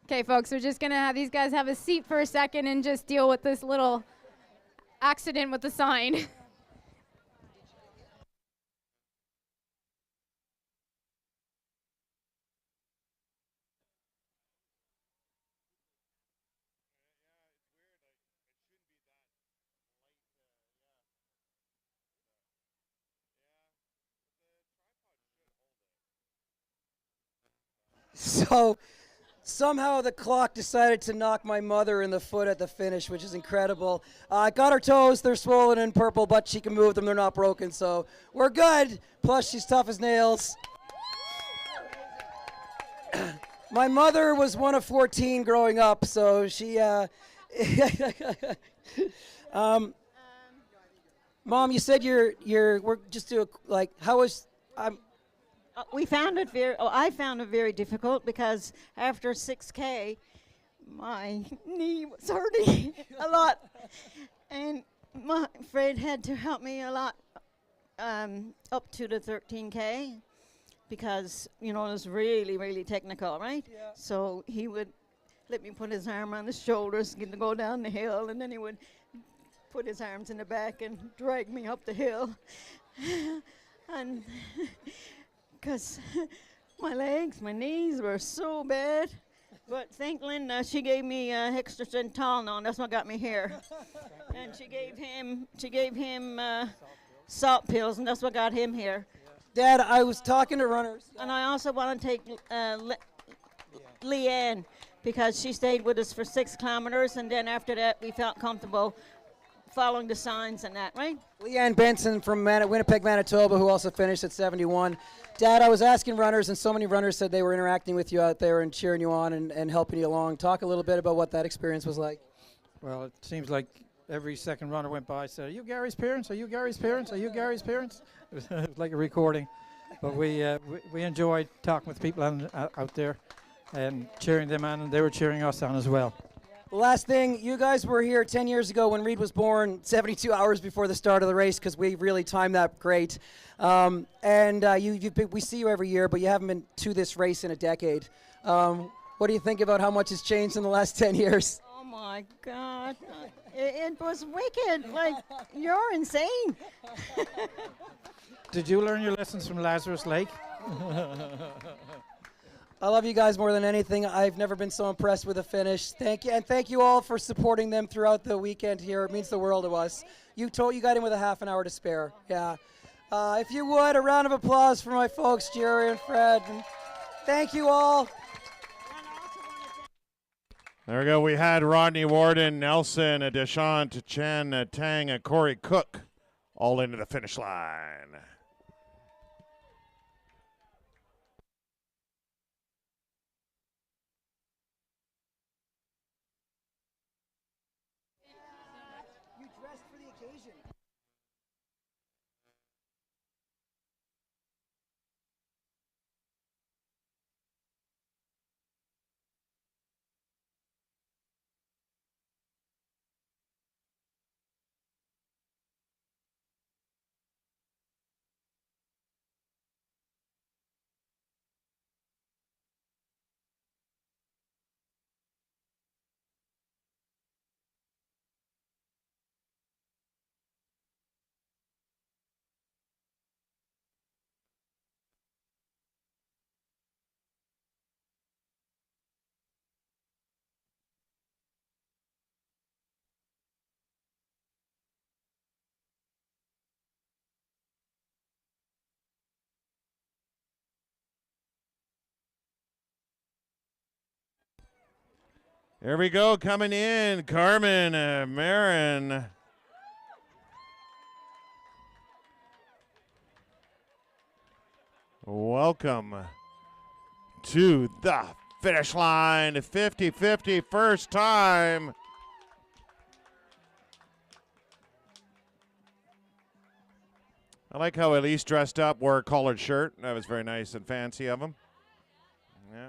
Okay, folks, we're just going to have these guys have a seat for a second and just deal with this little accident with the sign. So somehow the clock decided to knock my mother in the foot at the finish, which is incredible. Got her toes. They're swollen and purple, but she can move them. They're not broken, so we're good. Plus, she's tough as nails. My mother was one of 14 growing up, so she... Mom, you said we're just doing, like, how was... We found it I found it very difficult because after 6K, my knee was hurting a lot, and Fred had to help me a lot up to the 13K because it was really, really technical, right? Yeah. So he would let me put his arm on his shoulders to go down the hill, and then he would put his arms in the back and drag me up the hill, and. Because my knees were so bad. But thank Linda, she gave me extra strength Tylenol, and that's what got me here. And she gave him salt pills, and that's what got him here. Dad, I was talking to runners. And I also want to take Leanne, because she stayed with us for 6 kilometers, and then after that we felt comfortable following the signs and that, right? Leanne Benson from Winnipeg, Manitoba, who also finished at 71. Dad, I was asking runners, and so many runners said they were interacting with you out there and cheering you on and helping you along. Talk a little bit about what that experience was like. Well, it seems like every second runner went by said, "Are you Gary's parents? Are you Gary's parents? Are you Gary's parents?" It was like a recording. But we enjoyed talking with people out there and cheering them on, and they were cheering us on as well. The last thing, you guys were here 10 years ago when Reed was born, 72 hours before the start of the race, because we really timed that great. We see you every year, but you haven't been to this race in a decade. What do you think about how much has changed in the last 10 years? Oh my God, it was wicked. Like, you're insane. Did you learn your lessons from Lazarus Lake? I love you guys more than anything. I've never been so impressed with the finish. Thank you, and thank you all for supporting them throughout the weekend here. It means the world to us. You got in with a half an hour to spare. Yeah. If you would, a round of applause for my folks, Jerry and Fred. And thank you all. There we go. We had Rodney Warden, Nelson, Deschamps, Chen, Tang, Corey Cook all into the finish line. You dressed for the occasion. Here we go, coming in, Carmen Marin. Welcome to the finish line, 50-50, first time. I like how Elise dressed up, wore a collared shirt. That was very nice and fancy of him. Yeah.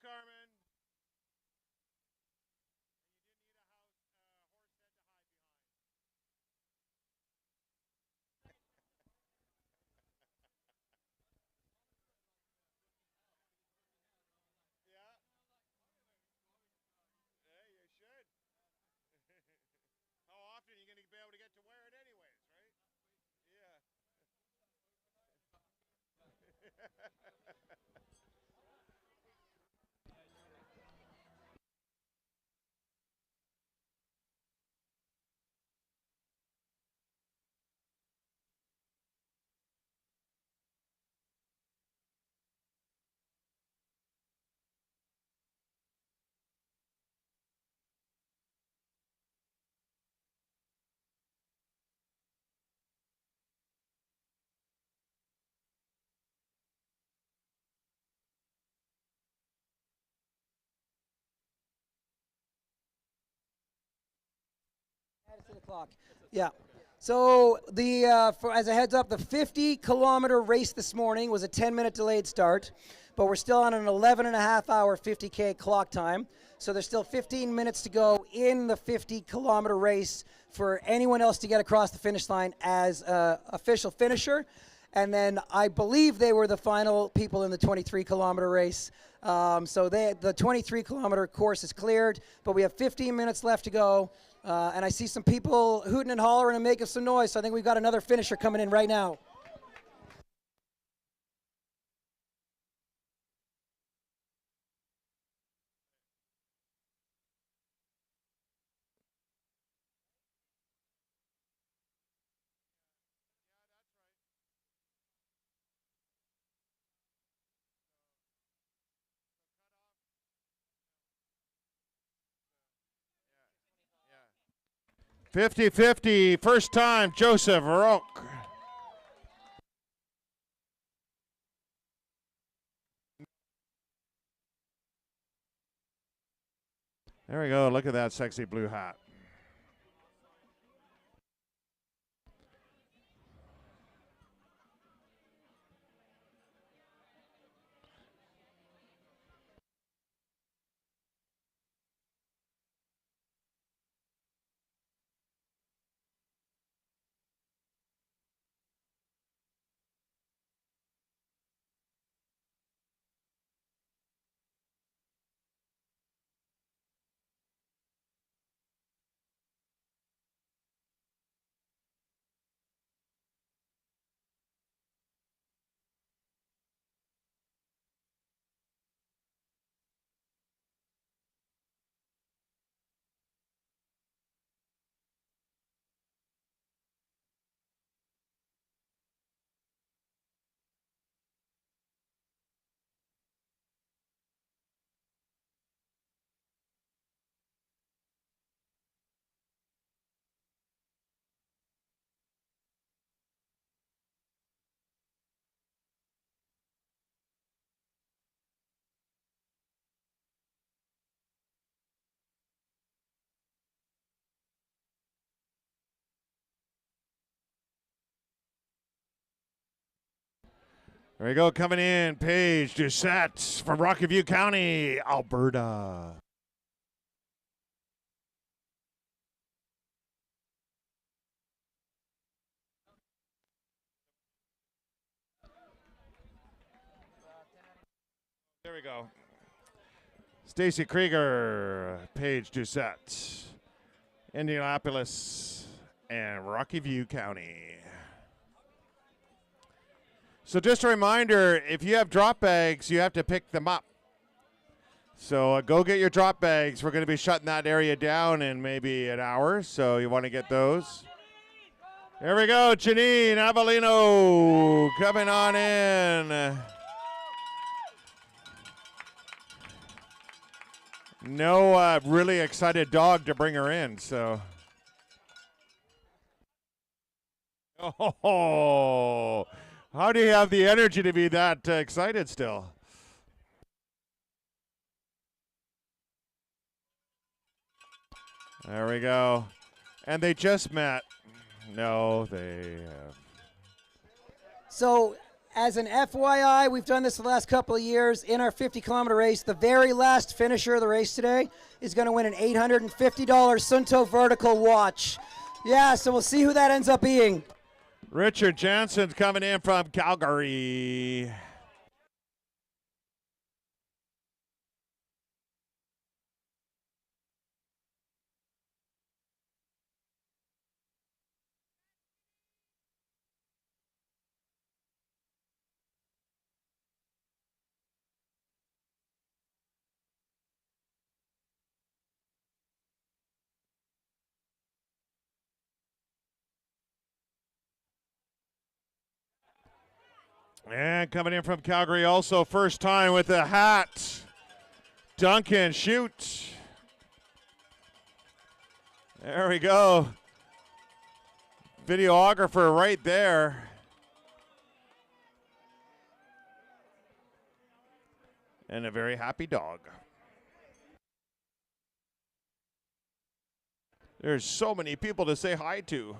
Carmen. How often are you going to be able to get to wear it anyways, right? Yeah. 10 o'clock. Yeah. So as a heads up, the 50-kilometer race this morning was a 10-minute delayed start, but we're still on an 11.5-hour 50K clock time. So there's still 15 minutes to go in the 50-kilometer race for anyone else to get across the finish line as an official finisher. And then I believe they were the final people in the 23-kilometer race. So the 23-kilometer course is cleared, but we have 15 minutes left to go. And I see some people hooting and hollering and making some noise, so I think we've got another finisher coming in right now.50-50, 50-50, first time, Joseph Roque. There we go. Look at that sexy blue hat. There we go, coming in, Paige Doucette from Rocky View County, Alberta. there we go. Stacy Krieger, Paige Doucette, Indianapolis, and Rocky View County. So just a reminder, if you have drop bags, you have to pick them up. So go get your drop bags. We're going to be shutting that area down in maybe an hour, so you want to get those. There we go, Janine Avellino coming on in. No really excited dog to bring her in, so. Oh, how do you have the energy to be that excited still? There we go. And they just met. No, they have. So, as an FYI, we've done this the last couple of years. In our 50-kilometer race, the very last finisher of the race today is going to win an $850 Sunto Vertical watch. Yeah, so we'll see who that ends up being. Richard Jansen's coming in from Calgary. And coming in from Calgary also, first time with a hat, Duncan Shoot. There we go. Videographer right there. And a very happy dog. There's so many people to say hi to.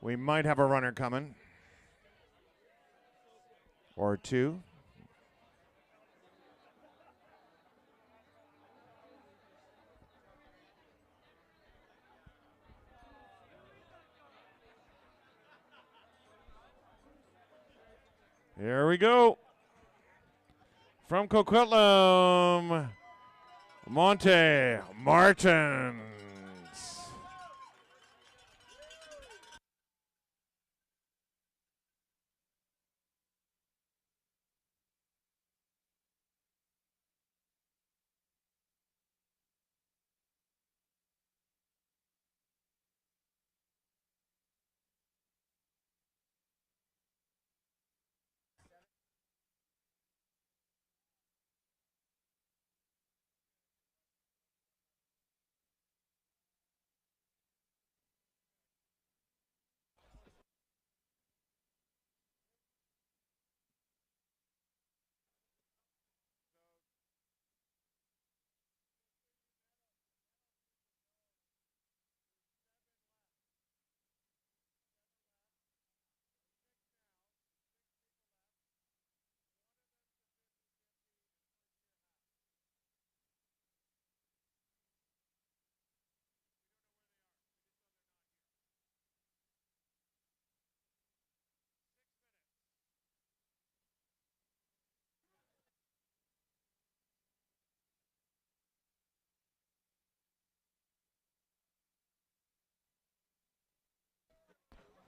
We might have a runner coming. Or two. Here we go. From Coquitlam, Monte Martins.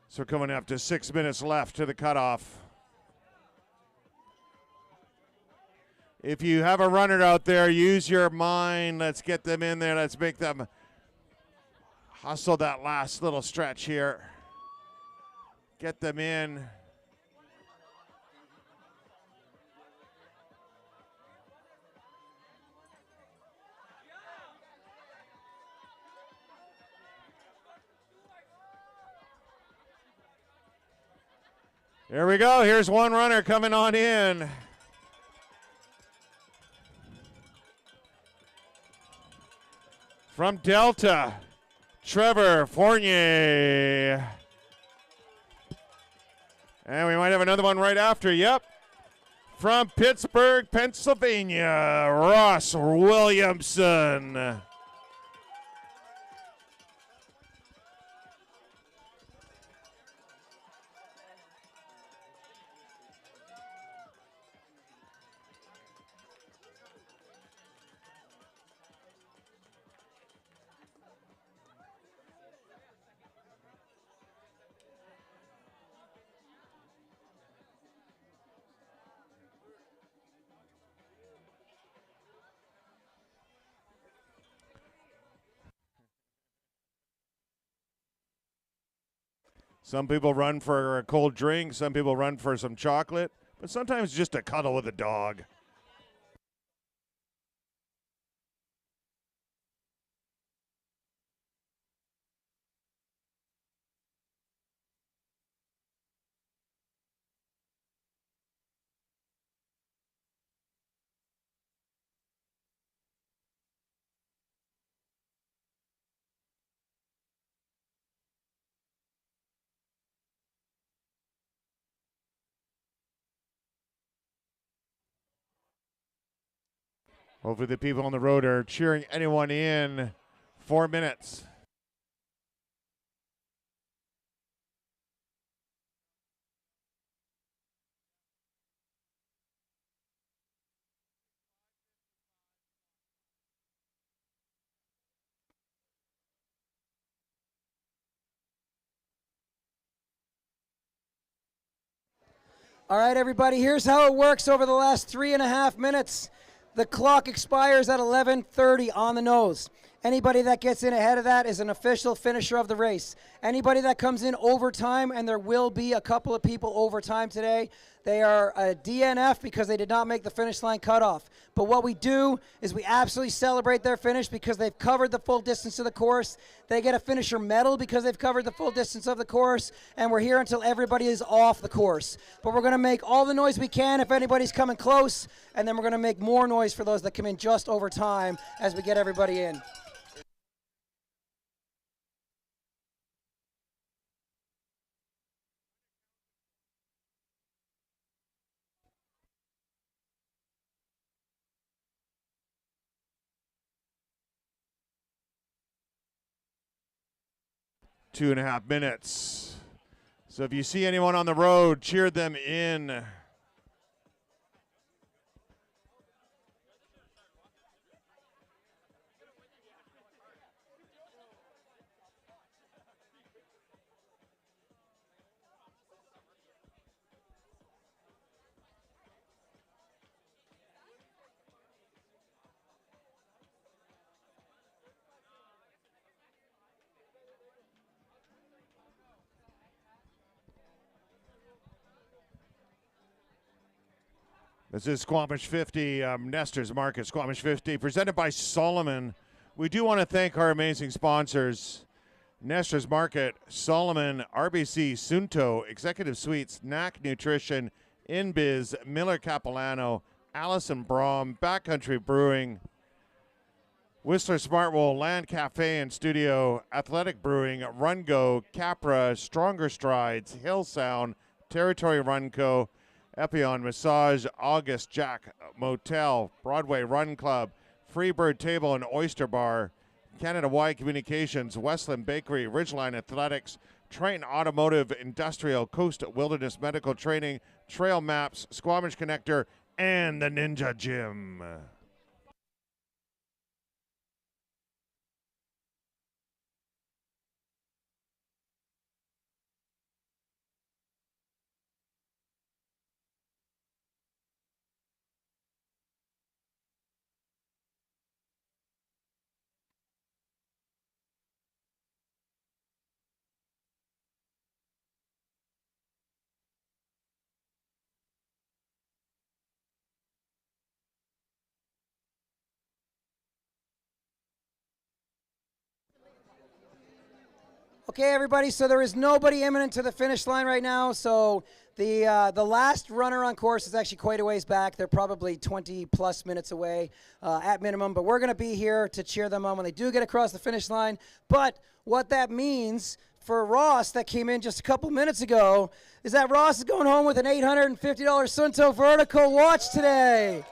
So coming up to 6 minutes left to the cutoff. If you have a runner out there, use your mind. Let's get them in there. Let's make them hustle that last little stretch here. Get them in. Here we go. Here's one runner coming on in. From Delta, Trevor Fournier. And we might have another one right after. Yep. From Pittsburgh, Pennsylvania, Ross Williamson. Some people run for a cold drink. Some people run for some chocolate. But sometimes just a cuddle with a dog. Hopefully the people on the road are cheering anyone in. 4 minutes. All right, everybody, here's how it works over the last 3.5 minutes. The clock expires at 11:30 on the nose. Anybody that gets in ahead of that is an official finisher of the race. Anybody that comes in overtime, and there will be a couple of people overtime today, they are a DNF because they did not make the finish line cutoff. But what we do is we absolutely celebrate their finish because they've covered the full distance of the course. They get a finisher medal because they've covered the full distance of the course, and we're here until everybody is off the course. But we're going to make all the noise we can if anybody's coming close, and then we're going to make more noise for those that come in just over time as we get everybody in. Two and a half minutes. So if you see anyone on the road, cheer them in. This is Squamish 50, Nestor's Market, Squamish 50, presented by Solomon. We do want to thank our amazing sponsors, Nestor's Market, Solomon, RBC, Sunto, Executive Suites, NAC Nutrition, InBiz, Miller Capilano, Allison Brom, Backcountry Brewing, Whistler Smartwool, Land Cafe and Studio, Athletic Brewing, Run Go, Capra, Stronger Strides, Hill Sound, Territory Run Co., Epion Massage, August Jack Motel, Broadway Run Club, Freebird Table and Oyster Bar, Canada Wide Communications, Westland Bakery, Ridgeline Athletics, Triton Automotive, Industrial, Coast Wilderness Medical Training, Trail Maps, Squamish Connector, and the Ninja Gym. Okay, everybody, so there is nobody imminent to the finish line right now, so the last runner on course is actually quite a ways back. They're probably 20-plus minutes away at minimum, but we're going to be here to cheer them on when they do get across the finish line. But what that means for Ross, that came in just a couple minutes ago, is that Ross is going home with an $850 Sunto Vertical watch today.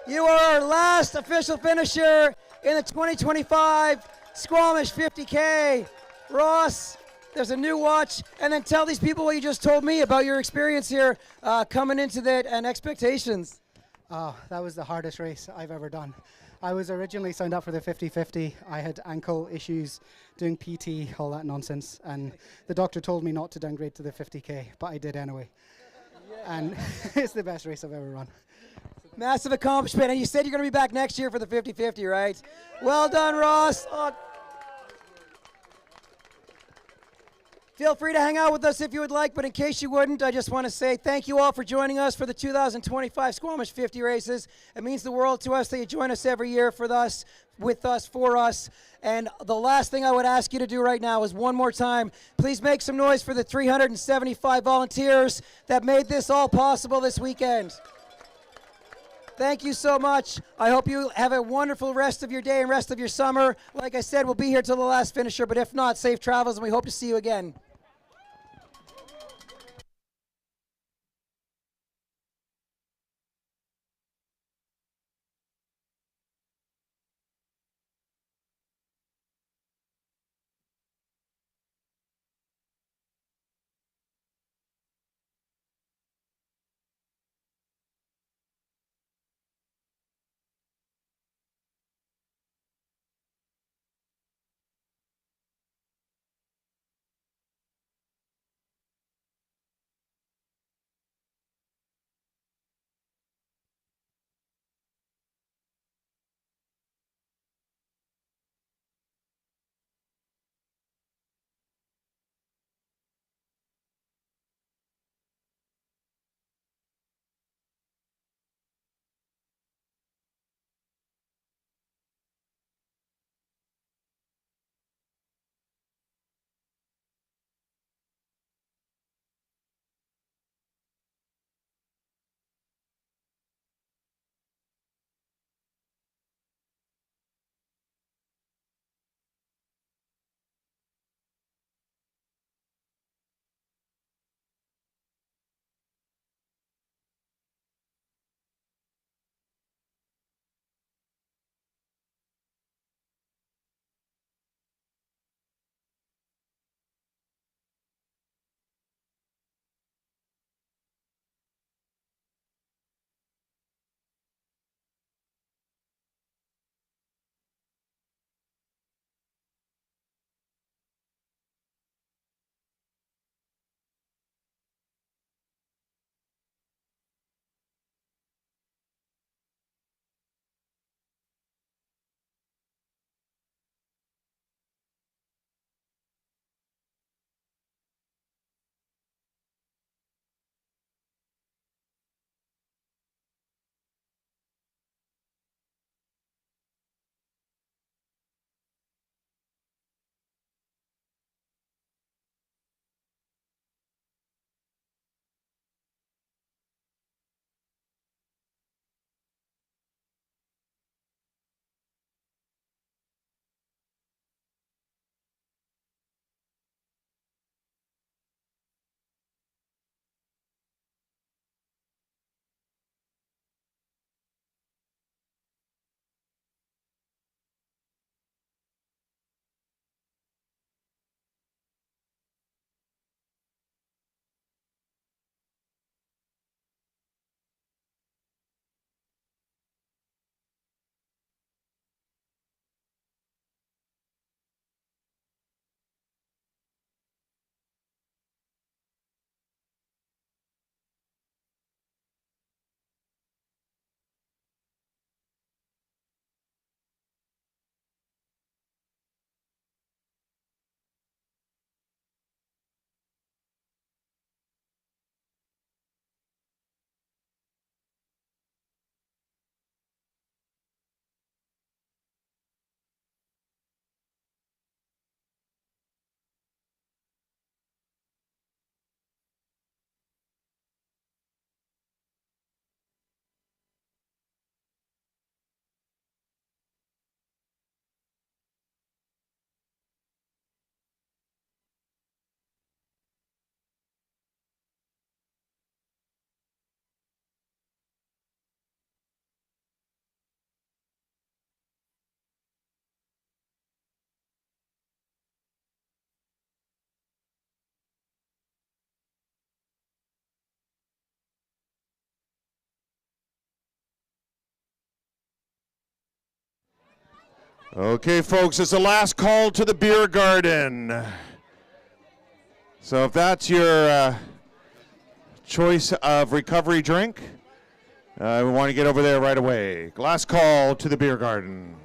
You are our last official finisher in the 2025 Squamish 50K. Ross, there's a new watch, and then tell these people what you just told me about your experience here coming into that and expectations. Oh, that was the hardest race I've ever done. I was originally signed up for the 50-50. I had ankle issues, doing PT, all that nonsense, and the doctor told me not to downgrade to the 50K, but I did anyway. And it's the best race I've ever run. Massive accomplishment, and you said you're going to be back next year for the 50-50, right? Well done, Ross. Feel free to hang out with us if you would like, but in case you wouldn't, I just want to say thank you all for joining us for the 2025 Squamish 50 races. It means the world to us that you join us every year for us, with us, for us. And the last thing I would ask you to do right now is one more time, please make some noise for the 375 volunteers that made this all possible this weekend. Thank you so much. I hope you have a wonderful rest of your day and rest of your summer. Like I said, we'll be here till the last finisher, but if not, safe travels, and we hope to see you again. Okay, folks, it's the last call to the beer garden. So if that's your choice of recovery drink, we want to get over there right away. Last call to the beer garden.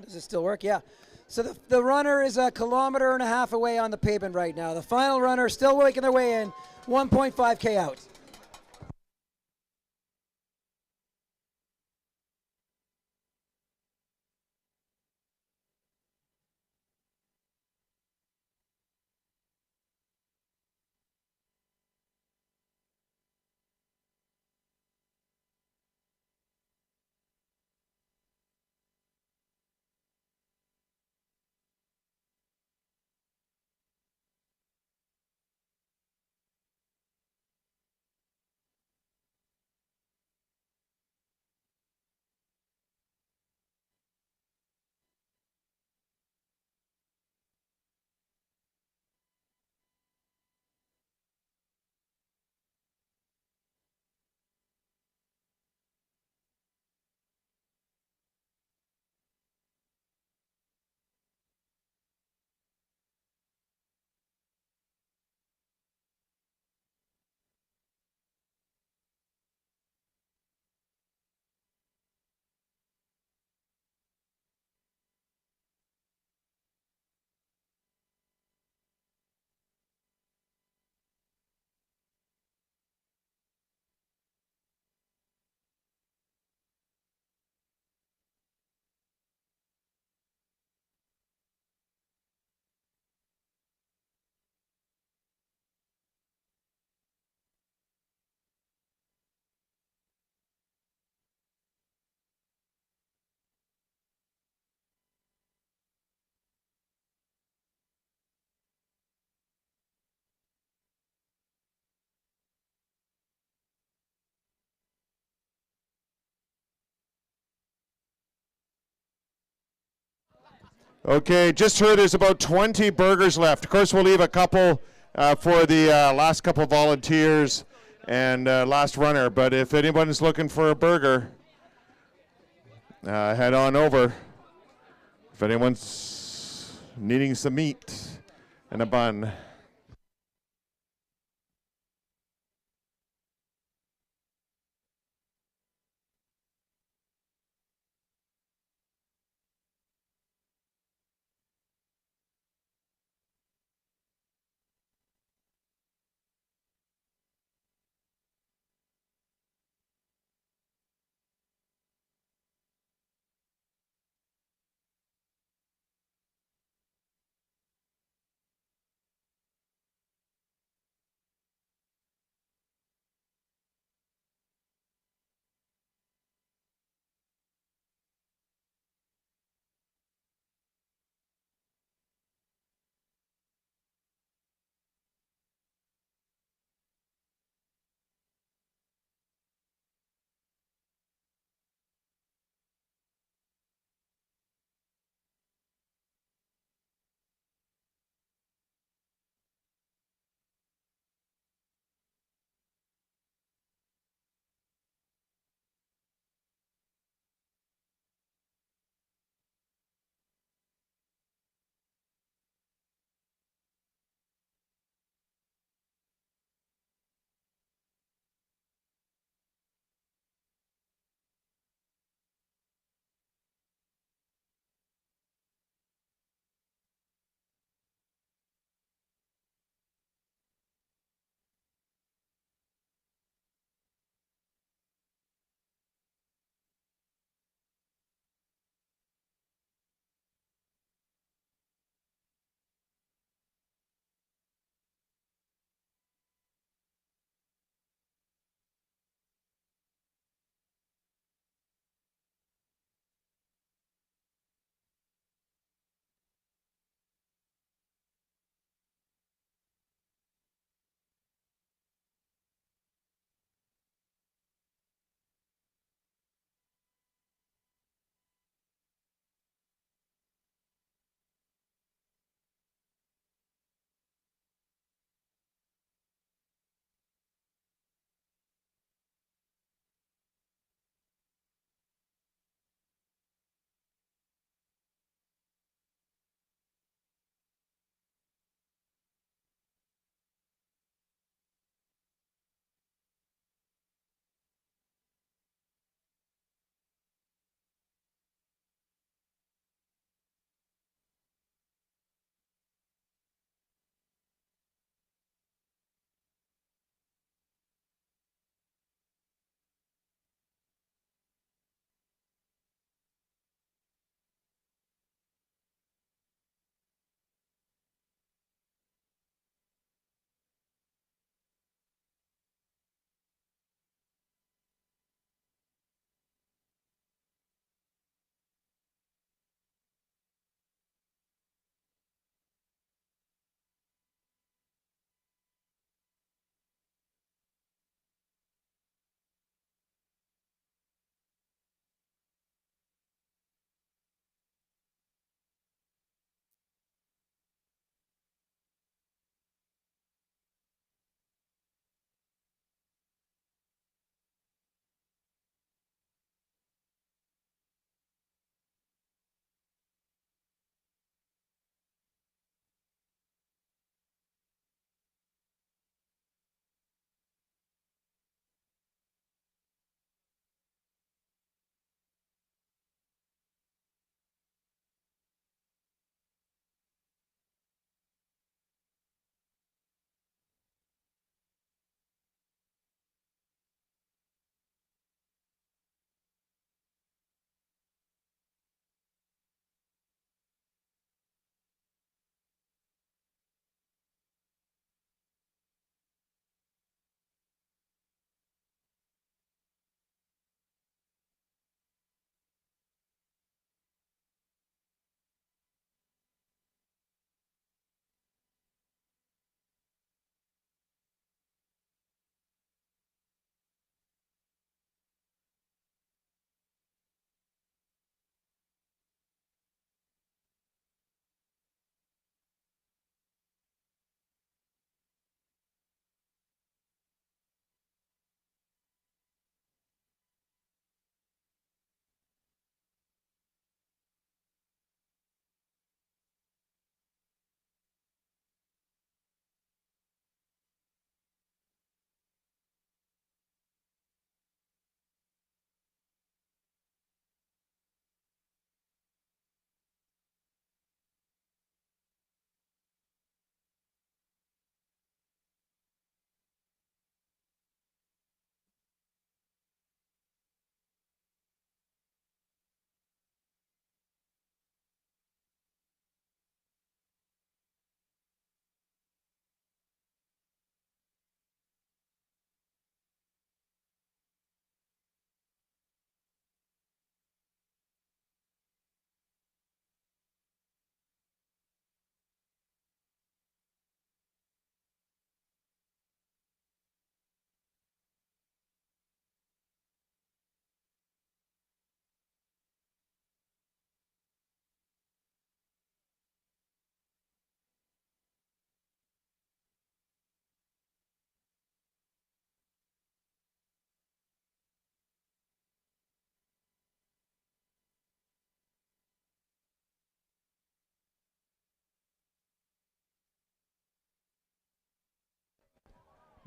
Does it still work? Yeah. So the runner is 1.5 kilometers away on the pavement right now. The final runner still making their way in, 1.5K out. Okay, just heard there's about 20 burgers left. Of course, we'll leave a couple for the last couple volunteers and last runner. But if anyone's looking for a burger, head on over. If anyone's needing some meat and a bun.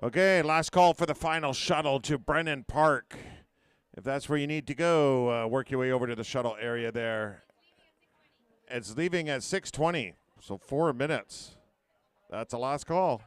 Okay, last call for the final shuttle to Brennan Park. If that's where you need to go, work your way over to the shuttle area there. It's leaving at 6:20, so 4 minutes. That's a last call.